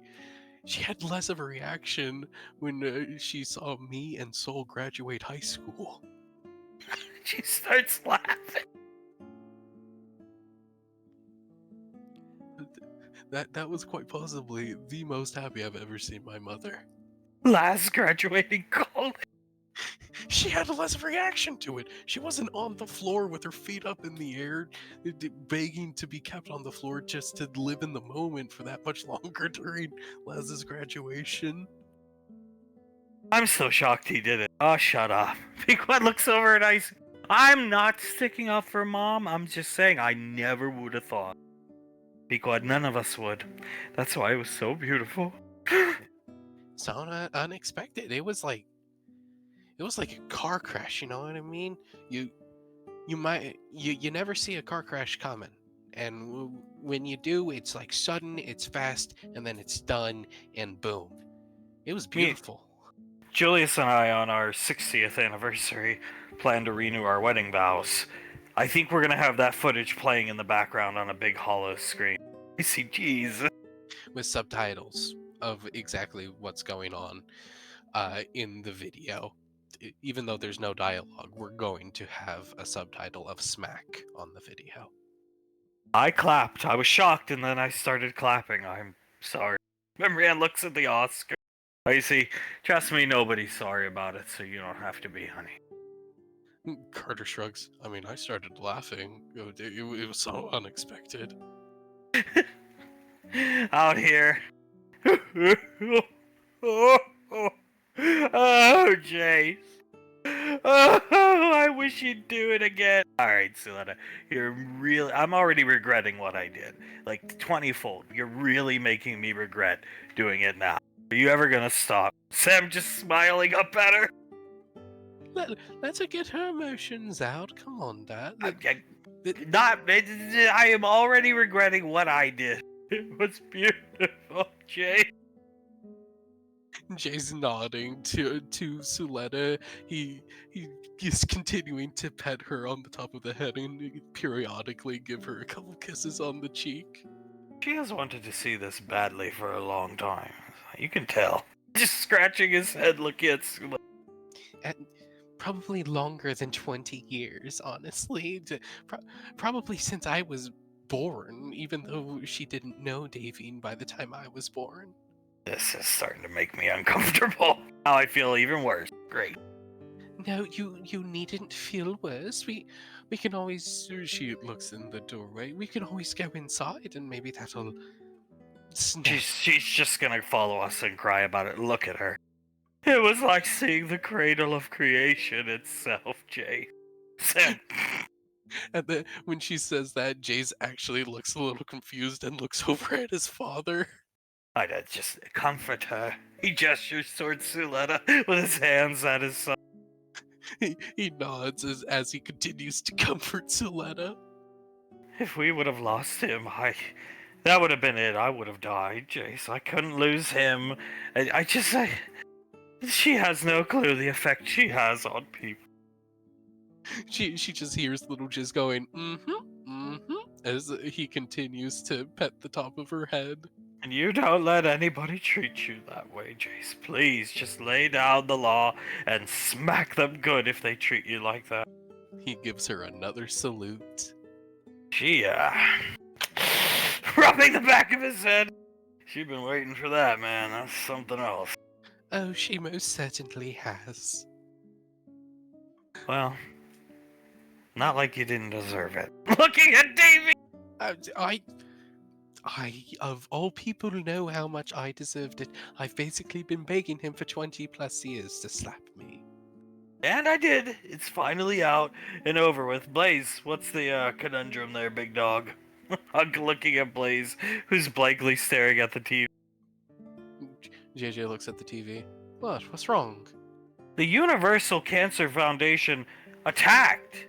had less of a reaction when she saw me and Soul graduate high school. She starts laughing. That was quite possibly the most happy I've ever seen my mother. Last graduating college. She had less of a reaction to it. She wasn't on the floor with her feet up in the air, begging to be kept on the floor just to live in the moment for that much longer during Laz's graduation. I'm so shocked he did it. Oh, shut up. Pequod looks over at Ice. I'm not sticking up for Mom. I'm just saying I never would have thought. Pequod, none of us would. That's why it was so beautiful. So unexpected. It was like a car crash. You know what I mean? You never see a car crash coming, and when you do, it's like sudden, it's fast, and then it's done, and boom. It was beautiful. Julius and I, on our 60th anniversary, plan to renew our wedding vows. I think we're gonna have that footage playing in the background on a big hollow screen. I see, jeez. With subtitles of exactly what's going on in the video. Even though there's no dialogue, we're going to have a subtitle of smack on the video. I clapped. I was shocked, and then I started clapping. I'm sorry. Marianne looks at the Oscar. I see. Trust me, nobody's sorry about it, so you don't have to be, honey. Carter shrugs. I mean, I started laughing. It was so unexpected. Out here. Oh, Jace. Oh, I wish you'd do it again. Alright, Suletta. I'm already regretting what I did. Like, 20-fold. You're really making me regret doing it now. Are you ever gonna stop? Sam just smiling up at her. Let her get her emotions out. Come on, Dad. I am already regretting what I did. It was beautiful, Jay. Jay's nodding to Suletta. He is continuing to pet her on the top of the head and periodically give her a couple kisses on the cheek. She has wanted to see this badly for a long time. You can tell. Just scratching his head looking at Suletta. Probably longer than 20 years, honestly. Probably since I was born, even though she didn't know Davine by the time I was born. This is starting to make me uncomfortable. Now I feel even worse. Great. No, you needn't feel worse. We can always. She looks in the doorway. We can always go inside, and maybe that'll. She's just gonna follow us and cry about it. Look at her. It was like seeing the cradle of creation itself, Jay. Sam. And then when she says that, Jace actually looks a little confused and looks over at his father. I'd just comfort her. He gestures towards Suletta with his hands at his side. He nods as he continues to comfort Suletta. If we would have lost him, that would have been it. I would have died, Jace. I couldn't lose him. She has no clue the effect she has on people. She just hears little Jiz going, as he continues to pet the top of her head. And you don't let anybody treat you that way, Jace. Please, just lay down the law and smack them good if they treat you like that. He gives her another salute. She, rubbing the back of his head. She'd been waiting for that, man. That's something else. Oh, she most certainly has. Well, not like you didn't deserve it. Looking at Davy! I, of all people, know how much I deserved it. I've basically been begging him for 20 plus years to slap me. And I did. It's finally out and over with. Blaze, what's the conundrum there, big dog? I'm looking at Blaze, who's blankly staring at the TV. JJ looks at the TV. What? What's wrong? The Universal Cancer Foundation attacked!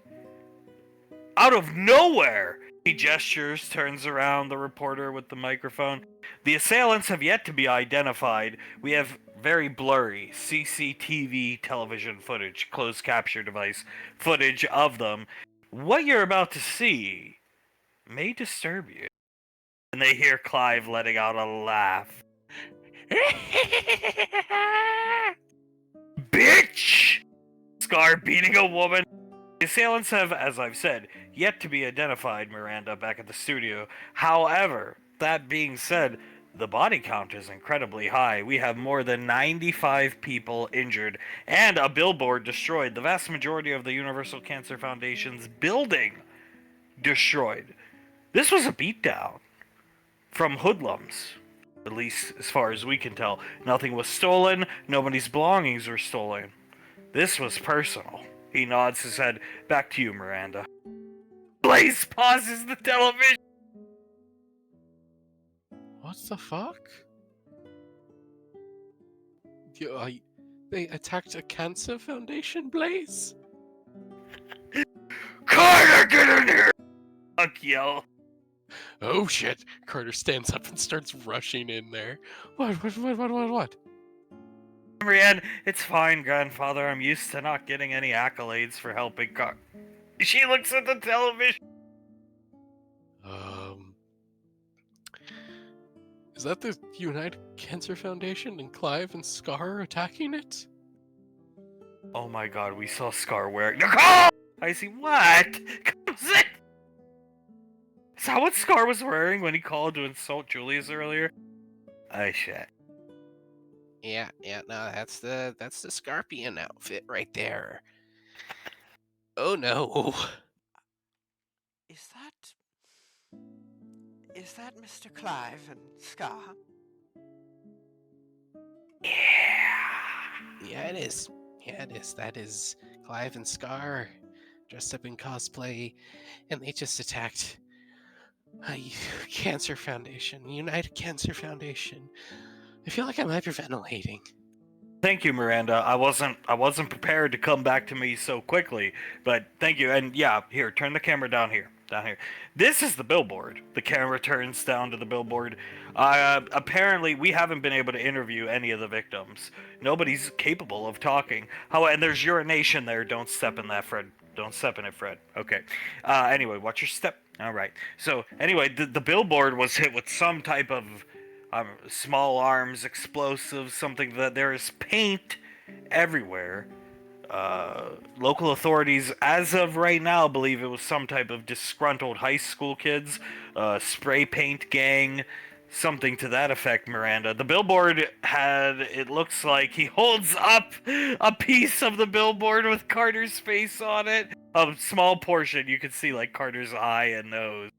Out of nowhere! He gestures, turns around the reporter with the microphone. The assailants have yet to be identified. We have very blurry CCTV television footage, closed capture device footage of them. What you're about to see may disturb you. And they hear Clive letting out a laugh. Bitch! Scar beating a woman. The assailants have, as I've said, yet to be identified, Miranda, back at the studio. However, that being said, the body count is incredibly high. We have more than 95 people injured and a billboard destroyed. The vast majority of the Universal Cancer Foundation's building destroyed. This was a beatdown from hoodlums, at least as far as we can tell. Nothing was stolen, nobody's belongings were stolen. This was personal. He nods his head. Back to you, Miranda. Blaze pauses the television. What the fuck? They attacked a cancer foundation, Blaze? Carter, get in here! Fuck yell. Oh shit! Carter stands up and starts rushing in there. What? Marianne, it's fine, grandfather. I'm used to not getting any accolades for helping She looks at the television. Is that the United Cancer Foundation and Clive and Scar attacking it? Oh my god, we saw Scar wearing. Nicole! I see what? Comes in! Is that what Scar was wearing when he called to insult Julius earlier? Oh shit. Yeah, no, that's the Scorpion outfit right there. Oh no. Is that Mr. Clive and Scar? Yeah, it is. That is Clive and Scar dressed up in cosplay, and they just attacked a Cancer Foundation, United Cancer Foundation. I feel like I'm hyperventilating. Thank you, Miranda. I wasn't prepared to come back to me so quickly, but thank you. And yeah, here, turn the camera down here. Down here. This is the billboard. The camera turns down to the billboard. Apparently, we haven't been able to interview any of the victims. Nobody's capable of talking. And there's urination there. Don't step in that, Fred. Don't step in it, Fred. Okay. Anyway, watch your step. All right. So, anyway, the billboard was hit with some type of small arms explosives, something that there is paint everywhere. Local authorities, as of right now, believe it was some type of disgruntled high school kids, spray paint gang, something to that effect, Miranda. The billboard it looks like he holds up a piece of the billboard with Carter's face on it. A small portion, you can see like Carter's eye and nose.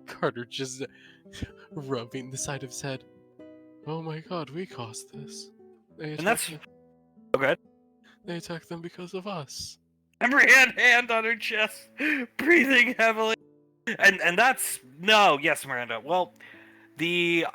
Carter just rubbing the side of his head. Oh my god, we caused this. And that's... Okay. They attacked them because of us. Miranda, hand on her chest, breathing heavily. And that's... No, yes, Miranda. Well, the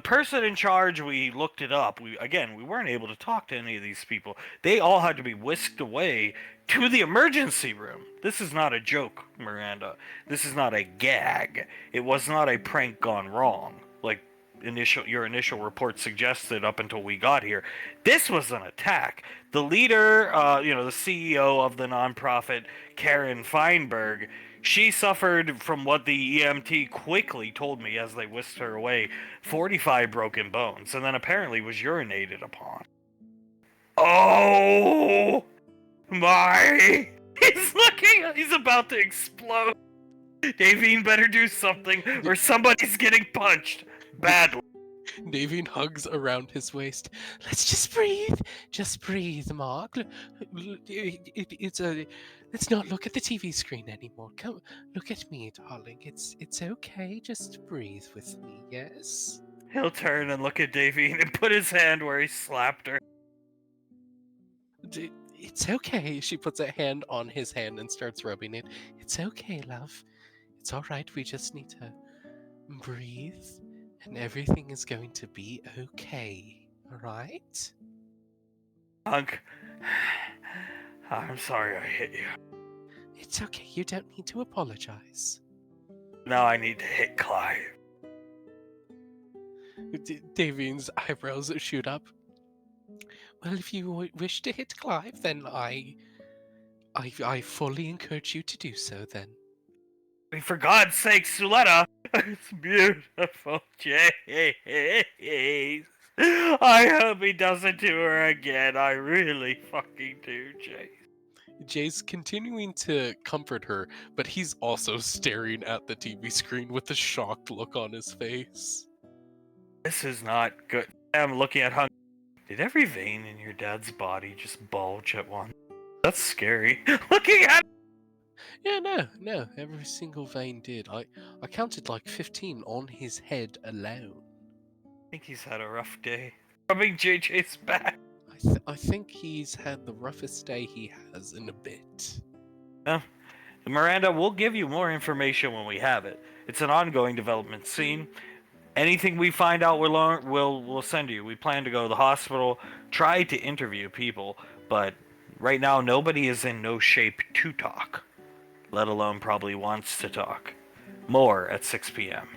person in charge, we looked it up. We weren't able to talk to any of these people. They all had to be whisked away to the emergency room. This is not a joke, Miranda. This is not a gag. It was not a prank gone wrong, like your initial report suggested up until we got here. This was an attack. The leader, the CEO of the nonprofit, Karen Feinberg, she suffered from what the EMT quickly told me as they whisked her away, 45 broken bones, and then apparently was urinated upon. Oh my! He's about to explode. Davine better do something, or somebody's getting punched badly. Davine hugs around his waist. Let's just breathe. Just breathe, Mark. It's a. Let's not look at the TV screen anymore. Come, look at me, darling. It's okay. Just breathe with me. Yes. He'll turn and look at Davine and put his hand where he slapped her. It's okay. She puts a hand on his hand and starts rubbing it. It's okay, love. It's all right. We just need to breathe, and everything is going to be okay. All right? Hunk, I'm sorry I hit you. It's okay. You don't need to apologize. Now I need to hit Clive. Davine's eyebrows shoot up. Well, if you wish to hit Clive, then I fully encourage you to do so. Then. I mean, for God's sake, Suletta! It's beautiful, Jace. I hope he doesn't do her again. I really fucking do, Jace. Jay's continuing to comfort her, but he's also staring at the TV screen with a shocked look on his face. This is not good. I'm looking at Hunk. Did every vein in your dad's body just bulge at once? That's scary. Looking at. Yeah, no, every single vein did. I counted like 15 on his head alone. I think he's had a rough day. Rubbing JJ's back. I think he's had the roughest day he has in a bit. Miranda, we'll give you more information when we have it. It's an ongoing development scene. Anything we find out, we'll send you. We plan to go to the hospital, try to interview people, but right now nobody is in no shape to talk, let alone probably wants to talk. More at 6 p.m.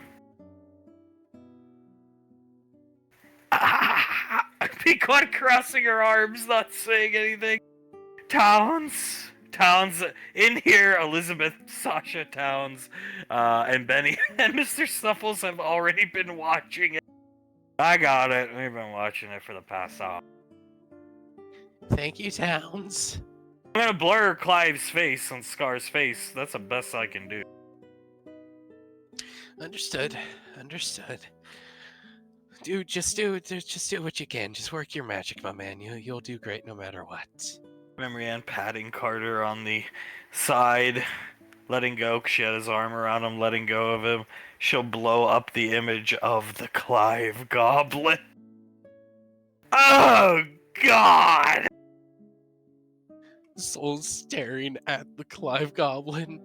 Pequod crossing her arms, not saying anything. Towns in here. Elizabeth, Sasha, Towns, and Benny and Mr. Snuffles have already been watching it. I got it. We've been watching it for the past hour. Thank you, Towns. I'm gonna blur Clive's face on Scar's face. That's the best I can do. Understood. Dude, just do what you can. Just work your magic, my man. You'll do great no matter what. Memory Ann patting Carter on the side, letting go. She had his arm around him, letting go of him. She'll blow up the image of the Clive Goblin. Oh, God! Soul staring at the Clive Goblin.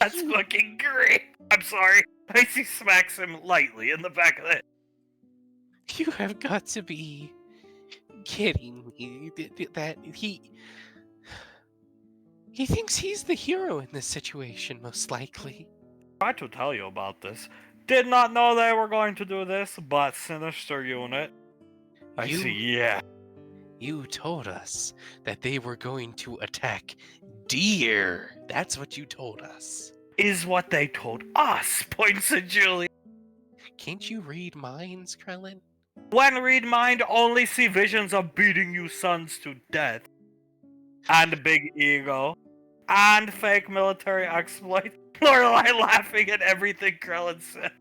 That's fucking great. I'm sorry. Icy smacks him lightly in the back of the head. You have got to be kidding me. That he thinks he's the hero in this situation, most likely. Tried to tell you about this. Did not know they were going to do this, but Sinister Unit. I see, yeah. You told us that they were going to attack deer. That's what you told us. Is what they told us, points at Julie. Can't you read minds, Krellin? When read mind, only see visions of beating you sons to death. And big ego. And fake military exploits. Lorelai laughing at everything Krellin said.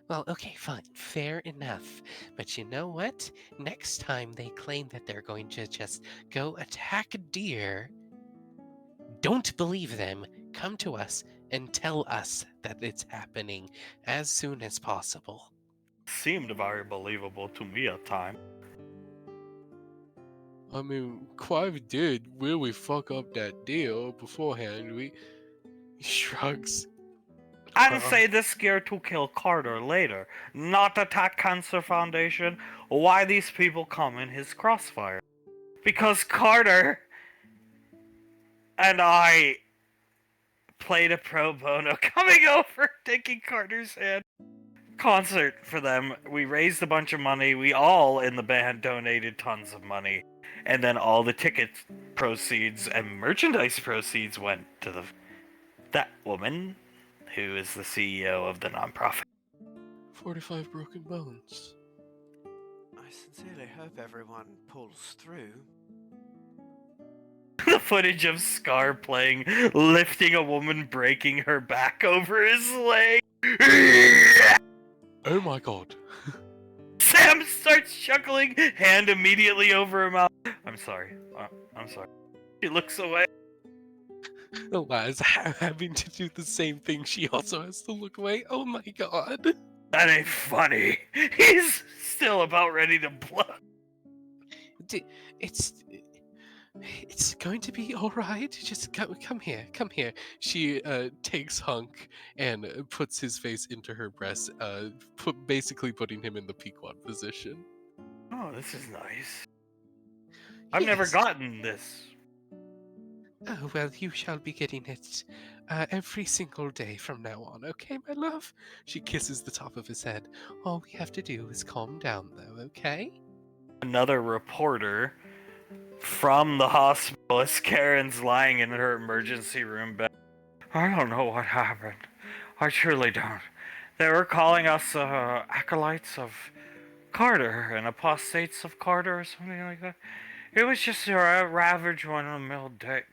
Well, okay, fine. Fair enough. But you know what? Next time they claim that they're going to just go attack a deer, don't believe them. Come to us and tell us that it's happening as soon as possible. Seemed very believable to me at times. I mean, Clive did really fuck up that deal beforehand. He shrugs. And say this scared to kill Carter later, not attack Cancer Foundation. Why these people come in his crossfire? Because Carter and I played a pro bono coming over, taking Carter's hand. Concert for them. We raised a bunch of money. We all in the band donated tons of money. And then all the ticket proceeds and merchandise proceeds went to that woman who is the CEO of the nonprofit. 45 broken bones. I sincerely hope everyone pulls through. The footage of Scar playing, lifting a woman, breaking her back over his leg. Oh my god. Sam starts chuckling, hand immediately over her mouth. I'm sorry. I'm sorry. She looks away. Eliza having to do the same thing. She also has to look away. Oh my god. That ain't funny. He's still about ready to blow. It's going to be all right. Just come here. Come here. She takes Hunk and puts his face into her breast, basically putting him in the Pequod position. Oh, this is nice. I've never Yes. gotten this. Oh, well, you shall be getting it every single day from now on, okay, my love? She kisses the top of his head. All we have to do is calm down, though, okay? Another reporter from the hospital as Karen's lying in her emergency room bed. I don't know what happened. I truly don't. They were calling us acolytes of Carter and apostates of Carter or something like that. It was just a ravage one-of-the-mill day.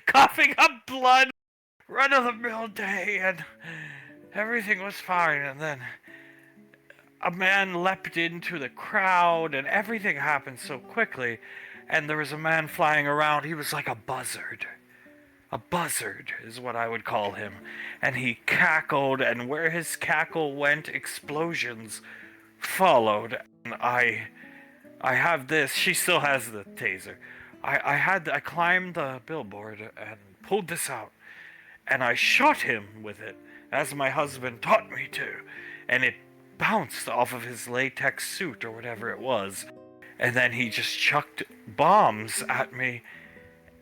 Coughing up blood, run-of-the-mill day, and everything was fine. And then a man leapt into the crowd, and everything happened so quickly. And there was a man flying around. He was like a buzzard. A buzzard is what I would call him. And he cackled, and where his cackle went, explosions followed. And I have this. She still has the taser. I climbed the billboard and pulled this out. And I shot him with it, as my husband taught me to. And it bounced off of his latex suit or whatever it was. And then he just chucked bombs at me.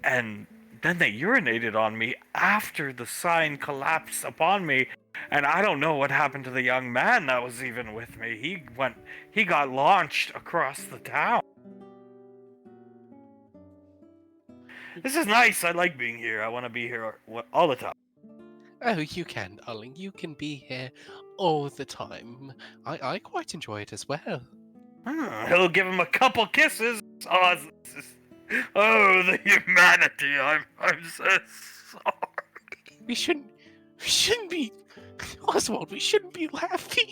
And then they urinated on me after the sign collapsed upon me. And I don't know what happened to the young man that was even with me. He got launched across the town. This is nice. I like being here. I want to be here all the time. Oh, you can, darling. You can be here all the time. I quite enjoy it as well. He'll give him a couple kisses. Oh, the humanity. I'm so sorry. We shouldn't be... Oswald, we shouldn't be laughing.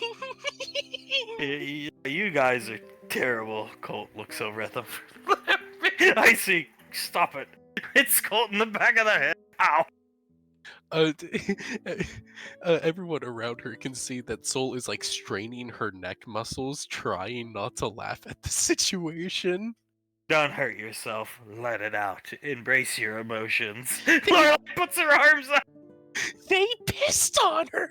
You guys are terrible. Colt looks over at them. I see. Stop it. It's Colt in the back of the head. Ow. Everyone around her can see that Soul is like straining her neck muscles, trying not to laugh at the situation. Don't hurt yourself. Let it out. Embrace your emotions. Lorelai puts her arms up. They pissed on her.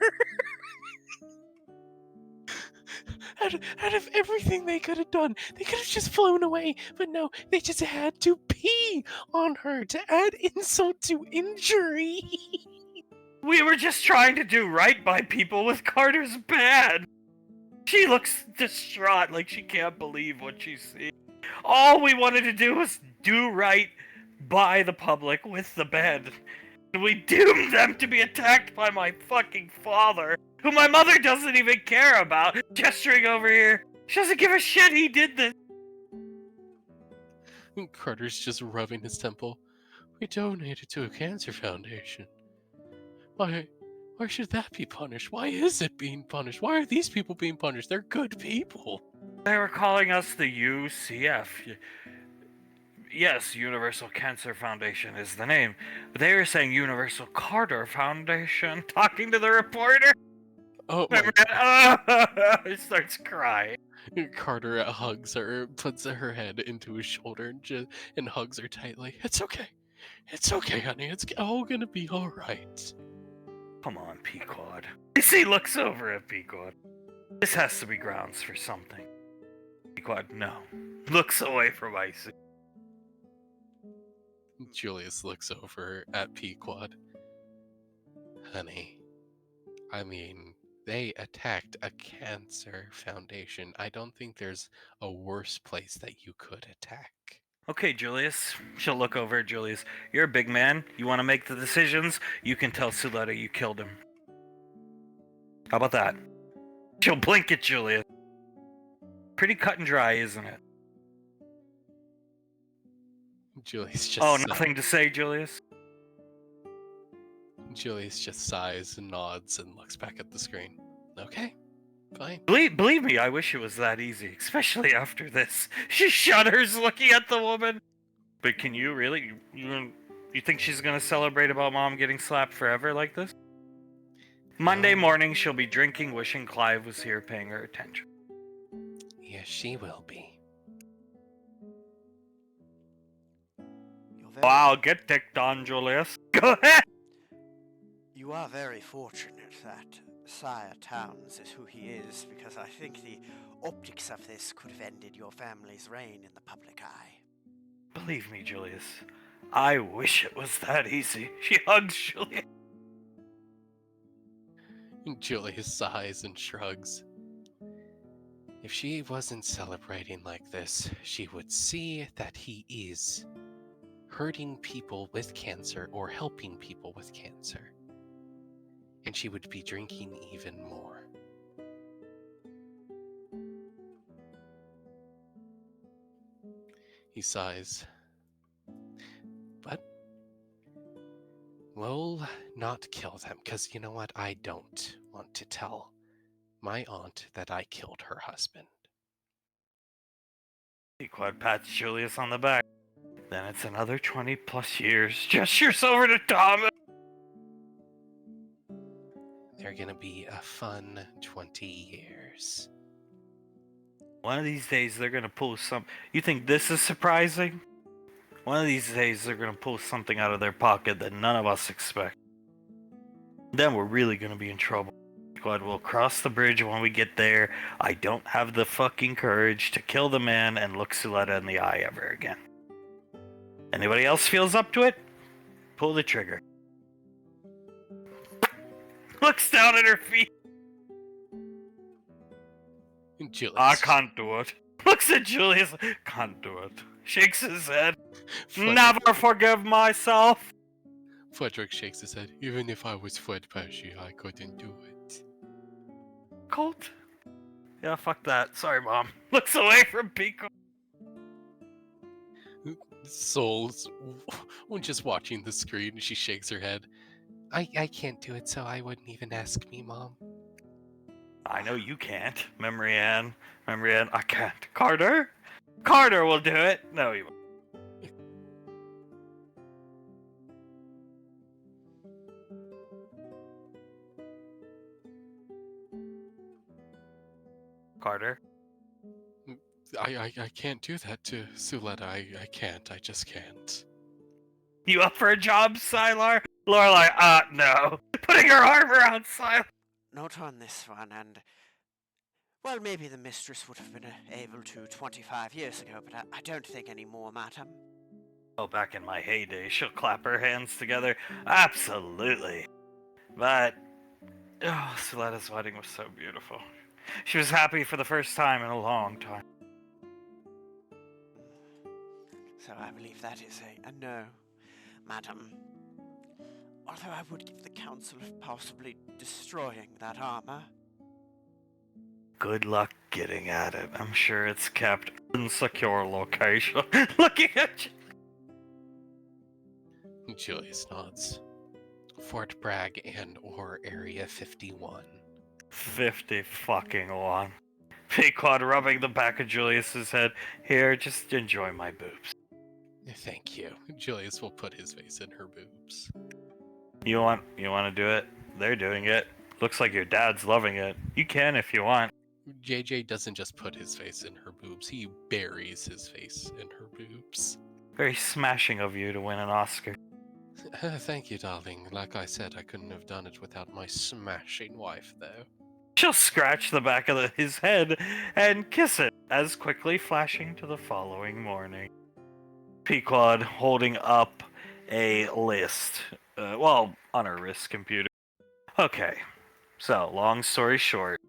Out of everything they could have done, they could have just flown away. But no, they just had to pee on her to add insult to injury. We were just trying to do right by people with Carter's bad. She looks distraught, like she can't believe what she's seeing. All we wanted to do was do right by the public with the bed. We doomed them to be attacked by my fucking father, who my mother doesn't even care about, gesturing over here. She doesn't give a shit he did this. Carter's just rubbing his temple. We donated to a cancer foundation. Why should that be punished? Why is it being punished? Why are these people being punished? They're good people. They were calling us the UCF. Yes, Universal Cancer Foundation is the name. But they were saying Universal Carter Foundation, talking to the reporter. Oh my He starts crying. Carter hugs her, puts her head into his shoulder, and hugs her tightly. It's okay. It's okay, honey. It's all gonna be alright. Come on, Pequod. He looks over at Pequod. This has to be grounds for something. Pequod, no. Looks away from Icy. Julius looks over at Pequod. Honey, I mean, they attacked a cancer foundation. I don't think there's a worse place that you could attack. Okay, Julius. She'll look over at Julius. You're a big man. You want to make the decisions? You can tell Suletta you killed him. How about that? She'll blink at Julius. Pretty cut and dry, isn't it? Julius just Oh, si- nothing to say, Julius? Julius just sighs and nods and looks back at the screen. Okay, fine. Believe me, I wish it was that easy, especially after this. She shudders looking at the woman. But can you really? You think she's gonna celebrate about Mom getting slapped forever like this? Monday No. morning, she'll be drinking, wishing Clive was here paying her attention. Yes, she will be. You're very, Wow, get dicked on, Julius. Go ahead! You are very fortunate that Sire Towns is who he is, because I think the optics of this could have ended your family's reign in the public eye. Believe me, Julius. I wish it was that easy. She hugs Julius. Julius sighs and shrugs. If she wasn't celebrating like this, she would see that he is hurting people with cancer or helping people with cancer. And she would be drinking even more. He sighs. But we'll not kill them, because you know what? I don't want to tell my aunt that I killed her husband. Quad pats Julius on the back. Then it's another 20 plus years. Gestures over to Thomas. They're gonna be a fun 20 years. One of these days they're gonna pull some. You think this is surprising? One of these days they're gonna pull something out of their pocket that none of us expect. Then we're really gonna be in trouble. God, we'll cross the bridge when we get there. I don't have the fucking courage to kill the man and look Suletta in the eye ever again. Anybody else feels up to it? Pull the trigger. Looks down at her feet. Julius. I can't do it. Looks at Julius. Can't do it. Shakes his head. Never forgive myself. Frederick shakes his head. Even if I was Fred Pesci, I couldn't do it. Colt? Yeah, fuck that. Sorry, Mom. Looks away from Pico. Soul's just watching the screen. She shakes her head. I can't do it, so I wouldn't even ask me, Mom. I know you can't. Memory Ann, I can't. Carter? Carter will do it. No, he won't. Carter? I can't do that to Suletta. I can't. I just can't. You up for a job, Sylar? Lorelai, no. Putting her arm around Sylar. Not on this one, and well, maybe the mistress would have been able to 25 years ago, but I don't think any more, madam. Oh, back in my heyday, she'll clap her hands together. Absolutely. But, oh, Suletta's wedding was so beautiful. She was happy for the first time in a long time. So I believe that is a no, madam. Although I would give the counsel of possibly destroying that armor. Good luck getting at it. I'm sure it's kept in secure location. Looking at you. Julius nods. Fort Bragg and or Area 51. 50 fucking one. Pequod rubbing the back of Julius's head. Here, just enjoy my boobs. Thank you. Julius will put his face in her boobs. You want to do it? They're doing it. Looks like your dad's loving it. You can if you want. JJ doesn't just put his face in her boobs, he buries his face in her boobs. Very smashing of you to win an Oscar. Thank you, darling. Like I said, I couldn't have done it without my smashing wife, though. She'll scratch the back of his head and kiss it, as quickly flashing to the following morning. Pequod holding up a list. On her wrist computer. Okay, so long story short,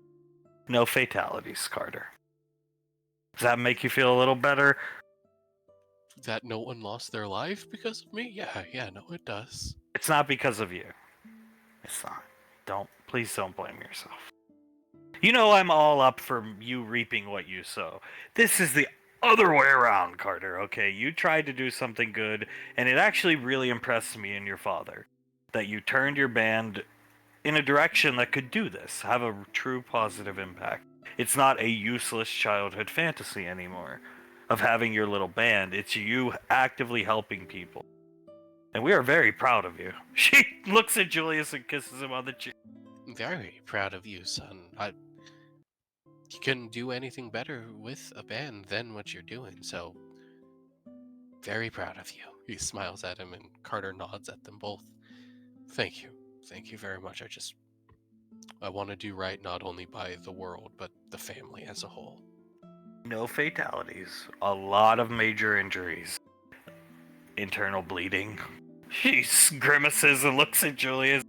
no fatalities, Carter. Does that make you feel a little better? That no one lost their life because of me? Yeah, no, it does. It's not because of you. It's not. Please don't blame yourself. You know I'm all up for you reaping what you sow. This is the other way around, Carter, okay? You tried to do something good, and it actually really impressed me and your father that you turned your band in a direction that could do this, have a true positive impact. It's not a useless childhood fantasy anymore of having your little band. It's you actively helping people. And we are very proud of you. She looks at Julius and kisses him on the cheek. Very proud of you, son. You couldn't do anything better with a band than what you're doing, so very proud of you. He smiles at him and Carter nods at them both. Thank you. Thank you very much. I want to do right not only by the world, but the family as a whole. No fatalities. A lot of major injuries. Internal bleeding. She grimaces and looks at Julius.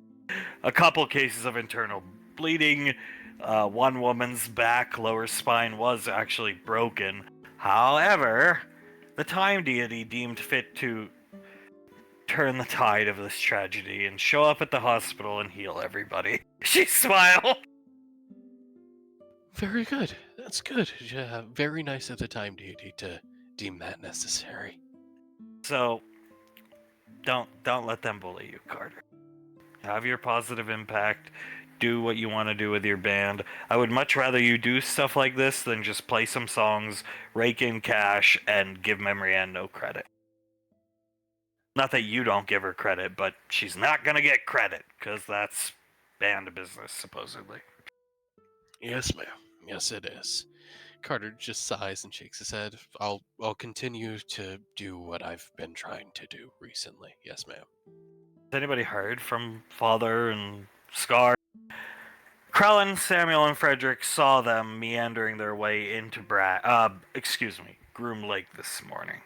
A couple cases of internal bleeding. One woman's back, lower spine was actually broken. However, the time deity deemed fit to turn the tide of this tragedy and show up at the hospital and heal everybody. She smiled. Very good. That's good. Yeah, very nice of the time deity to deem that necessary. So, don't let them bully you, Carter. Have your positive impact. Do what you want to do with your band. I would much rather you do stuff like this than just play some songs, rake in cash, and give Memory Ann no credit. Not that you don't give her credit, but she's not gonna get credit, because that's band business, supposedly. Yes, ma'am. Yes, it is. Carter just sighs and shakes his head. I'll continue to do what I've been trying to do recently. Yes, ma'am. Has anybody heard from Father and Scar? Krellin, Samuel, and Frederick saw them meandering their way into Groom Lake this morning.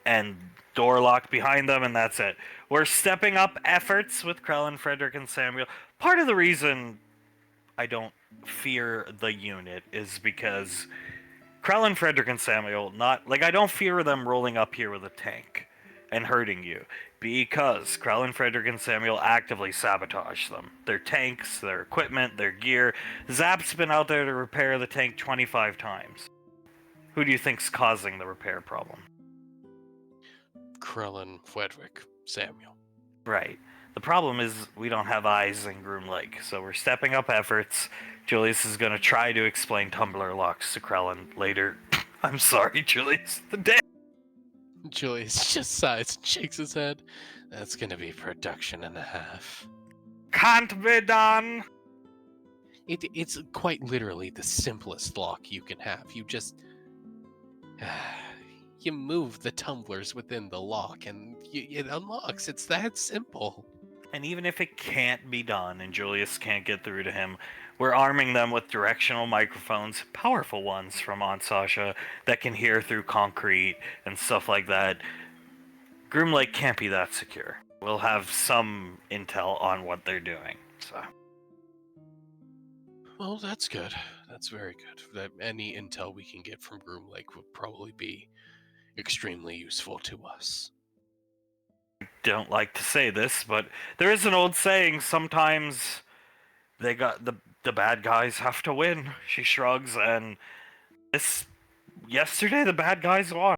And door locked behind them, and that's it. We're stepping up efforts with Krellin, Frederick, and Samuel. Part of the reason I don't fear the unit is because Krellin, Frederick, and Samuel, I don't fear them rolling up here with a tank and hurting you, because Krellin, Frederick, and Samuel actively sabotage them. Their tanks, their equipment, their gear. Zap's been out there to repair the tank 25 times. Who do you think's causing the repair problem? Krellin, Frederick, Samuel. Right. The problem is we don't have eyes in Groom Lake, so we're stepping up efforts. Julius is going to try to explain tumbler locks to Krellin later. I'm sorry, Julius. The day. Julius just sighs and shakes his head. That's gonna be production and a half. Can't be done. It's quite literally the simplest lock you can have. You just you move the tumblers within the lock and it unlocks. It's that simple. And even if it can't be done and Julius can't get through to him, we're arming them with directional microphones, powerful ones from Aunt Sasha, that can hear through concrete and stuff like that. Groom Lake can't be that secure. We'll have some intel on what they're doing, so. Well, that's good. That's very good. That any intel we can get from Groom Lake would probably be extremely useful to us. Don't like to say this, but there is an old saying, sometimes they got the bad guys have to win. She shrugs, and yesterday the bad guys won.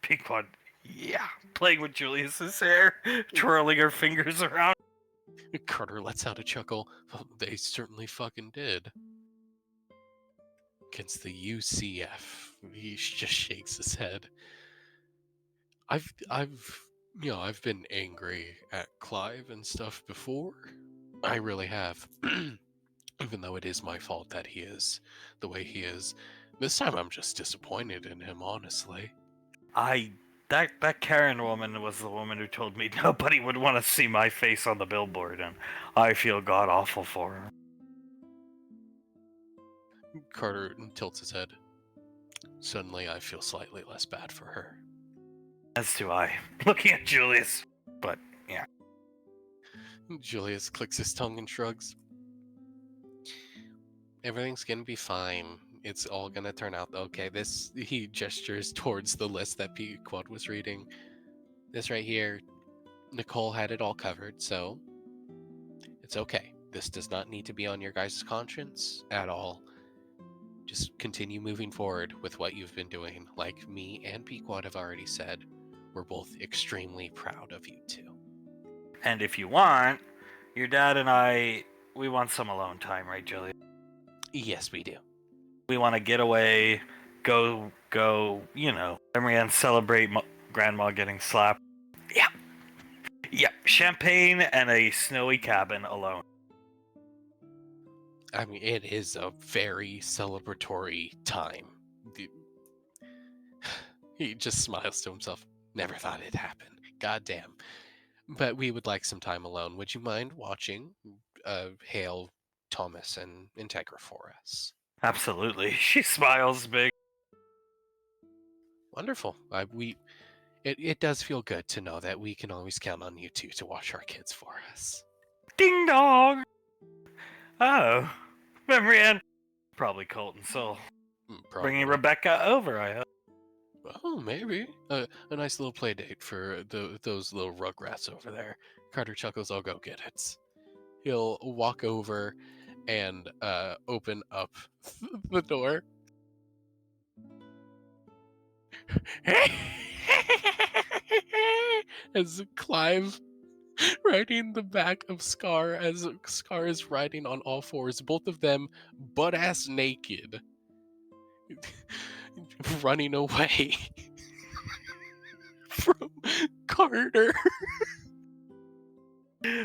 Pequod, yeah, playing with Julius's hair, twirling her fingers around. Carter lets out a chuckle. Well, they certainly fucking did. Against the UCF. He just shakes his head. I've been angry at Clive and stuff before. I really have. Even though it is my fault that he is the way he is. This time I'm just disappointed in him, honestly. That Karen woman was the woman who told me nobody would want to see my face on the billboard, and I feel god awful for her. Carter tilts his head. Suddenly I feel slightly less bad for her. As do I. Looking at Julius. But, yeah. Julius clicks his tongue and shrugs. Everything's gonna be fine. It's all gonna turn out okay. He gestures towards the list that Pequod was reading. This right here, Nicole had it all covered, so it's okay. This does not need to be on your guys' conscience at all. just continue moving forward with what you've been doing. Like me and Pequod have already said, we're both extremely proud of you too. And if you want, your dad and I, we want some alone time, right, Julia? Yes, we do. We want to get away, go, memory and celebrate grandma getting slapped. Yep, champagne and a snowy cabin alone. I mean, it is a very celebratory time. He just smiles to himself. Never thought it'd happen. Goddamn. But we would like some time alone. Would you mind watching Hale, Thomas, and Integra for us? Absolutely. She smiles big. Wonderful. It does feel good to know that we can always count on you two to watch our kids for us. Ding dong! Oh, memory and probably Colton Soul. Bringing Probably. Rebecca over, I hope. Oh, maybe. A nice little play date for those little rugrats over there. Carter chuckles, I'll go get it. He'll walk over and open up the door. As Clive riding the back of Scar, as Scar is riding on all fours, both of them butt-ass naked, running away from Carter.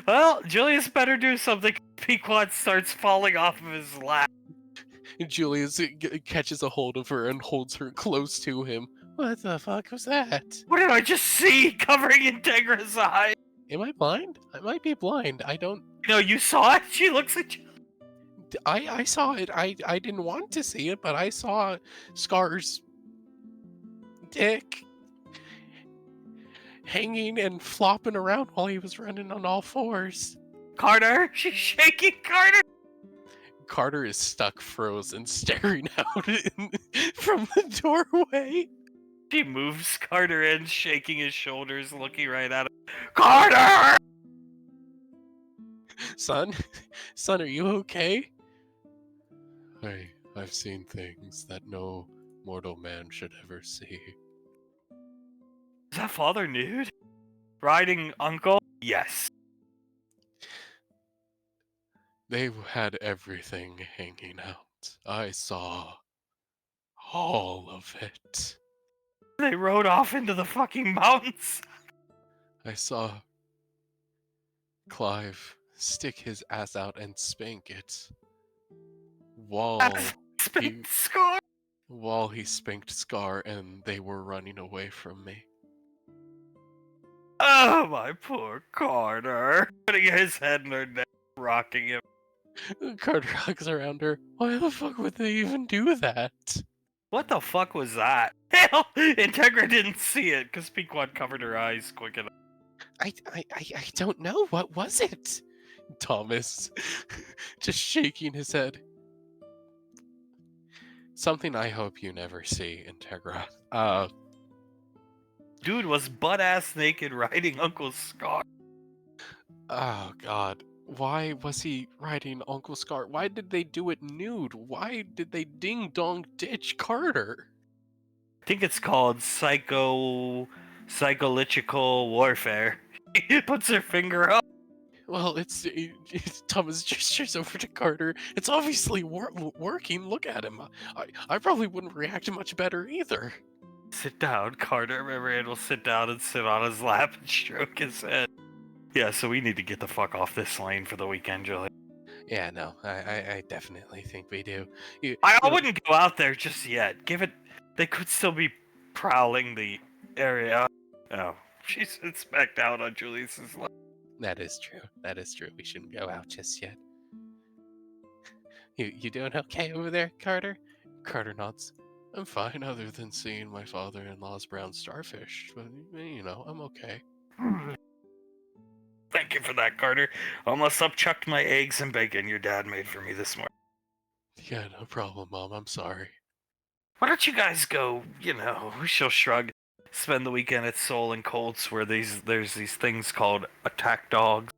Well, Julius better do something. Pequod starts falling off of his lap. Julius catches a hold of her and holds her close to him. What the fuck was that? What did I just see covering Integra's eye? Am I blind? I might be blind. I don't... No, you saw it? She looks at you. I saw it. I didn't want to see it, but I saw Scar's dick hanging and flopping around while he was running on all fours. Carter? She's shaking Carter! Carter is stuck frozen, staring out from the doorway. She moves Carter in, shaking his shoulders, looking right at him. Carter! Son, are you okay? I've seen things that no mortal man should ever see. Is that Father Nude? Riding Uncle? Yes. They had everything hanging out. I saw all of it. They rode off into the fucking mountains. I saw Clive stick his ass out and spank it. Scar. While he spanked Scar and they were running away from me. Oh, my poor Carter. Putting his head in her neck, rocking him. Carter hugs around her. Why the fuck would they even do that? What the fuck was that? Hell, Integra didn't see it because Pequod covered her eyes quick enough. I don't know. What was it? Thomas, just shaking his head. Something I hope you never see, Integra. Dude was butt-ass naked riding Uncle Scar. Oh, God. Why was he riding Uncle Scar? Why did they do it nude? Why did they ding-dong ditch Carter? I think it's called psychological warfare. He puts her finger up. Well, Thomas gestures over to Carter. It's obviously working. Look at him. I probably wouldn't react much better either. Sit down, Carter. Remember, will sit down and sit on his lap and stroke his head. Yeah, so we need to get the fuck off this lane for the weekend, Julie. Yeah, no, I definitely think we do. I wouldn't go out there just yet. They could still be prowling the area. Oh, she sits back down on Julius's lap. That is true. That is true. We shouldn't go out just yet. You doing okay over there, Carter? Carter nods. I'm fine, other than seeing my father-in-law's brown starfish. But, you know, I'm okay. Thank you for that, Carter. Almost upchucked my eggs and bacon your dad made for me this morning. Yeah, no problem, Mom. I'm sorry. Why don't you guys go, she'll shrug, spend the weekend at Soul and Colts where there's these things called attack dogs.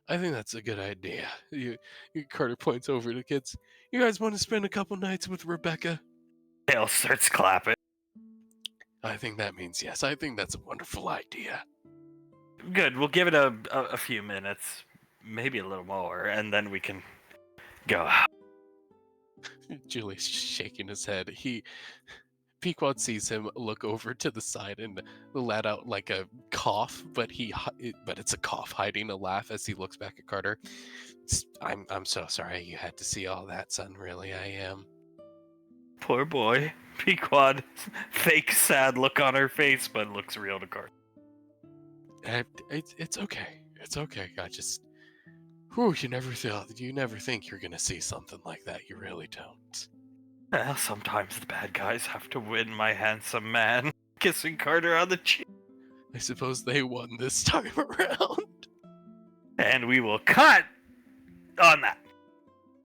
I think that's a good idea. Carter points over to the kids. You guys want to spend a couple nights with Rebecca? Dale starts clapping. I think that means yes. I think that's a wonderful idea. Good. We'll give it a few minutes, maybe a little more, and then we can go. Julie's shaking his head. Pequod sees him look over to the side and let out like a cough, but it's a cough hiding a laugh as he looks back at Carter. I'm so sorry you had to see all that, son. Really, I am. Poor boy. Pequod, fake sad look on her face, but looks real to Carter. It's okay. It's okay. I just, whew, you never think you're gonna see something like that. You really don't. Well, sometimes the bad guys have to win, my handsome man. Kissing Carter on the cheek. I suppose they won this time around. And we will cut on that.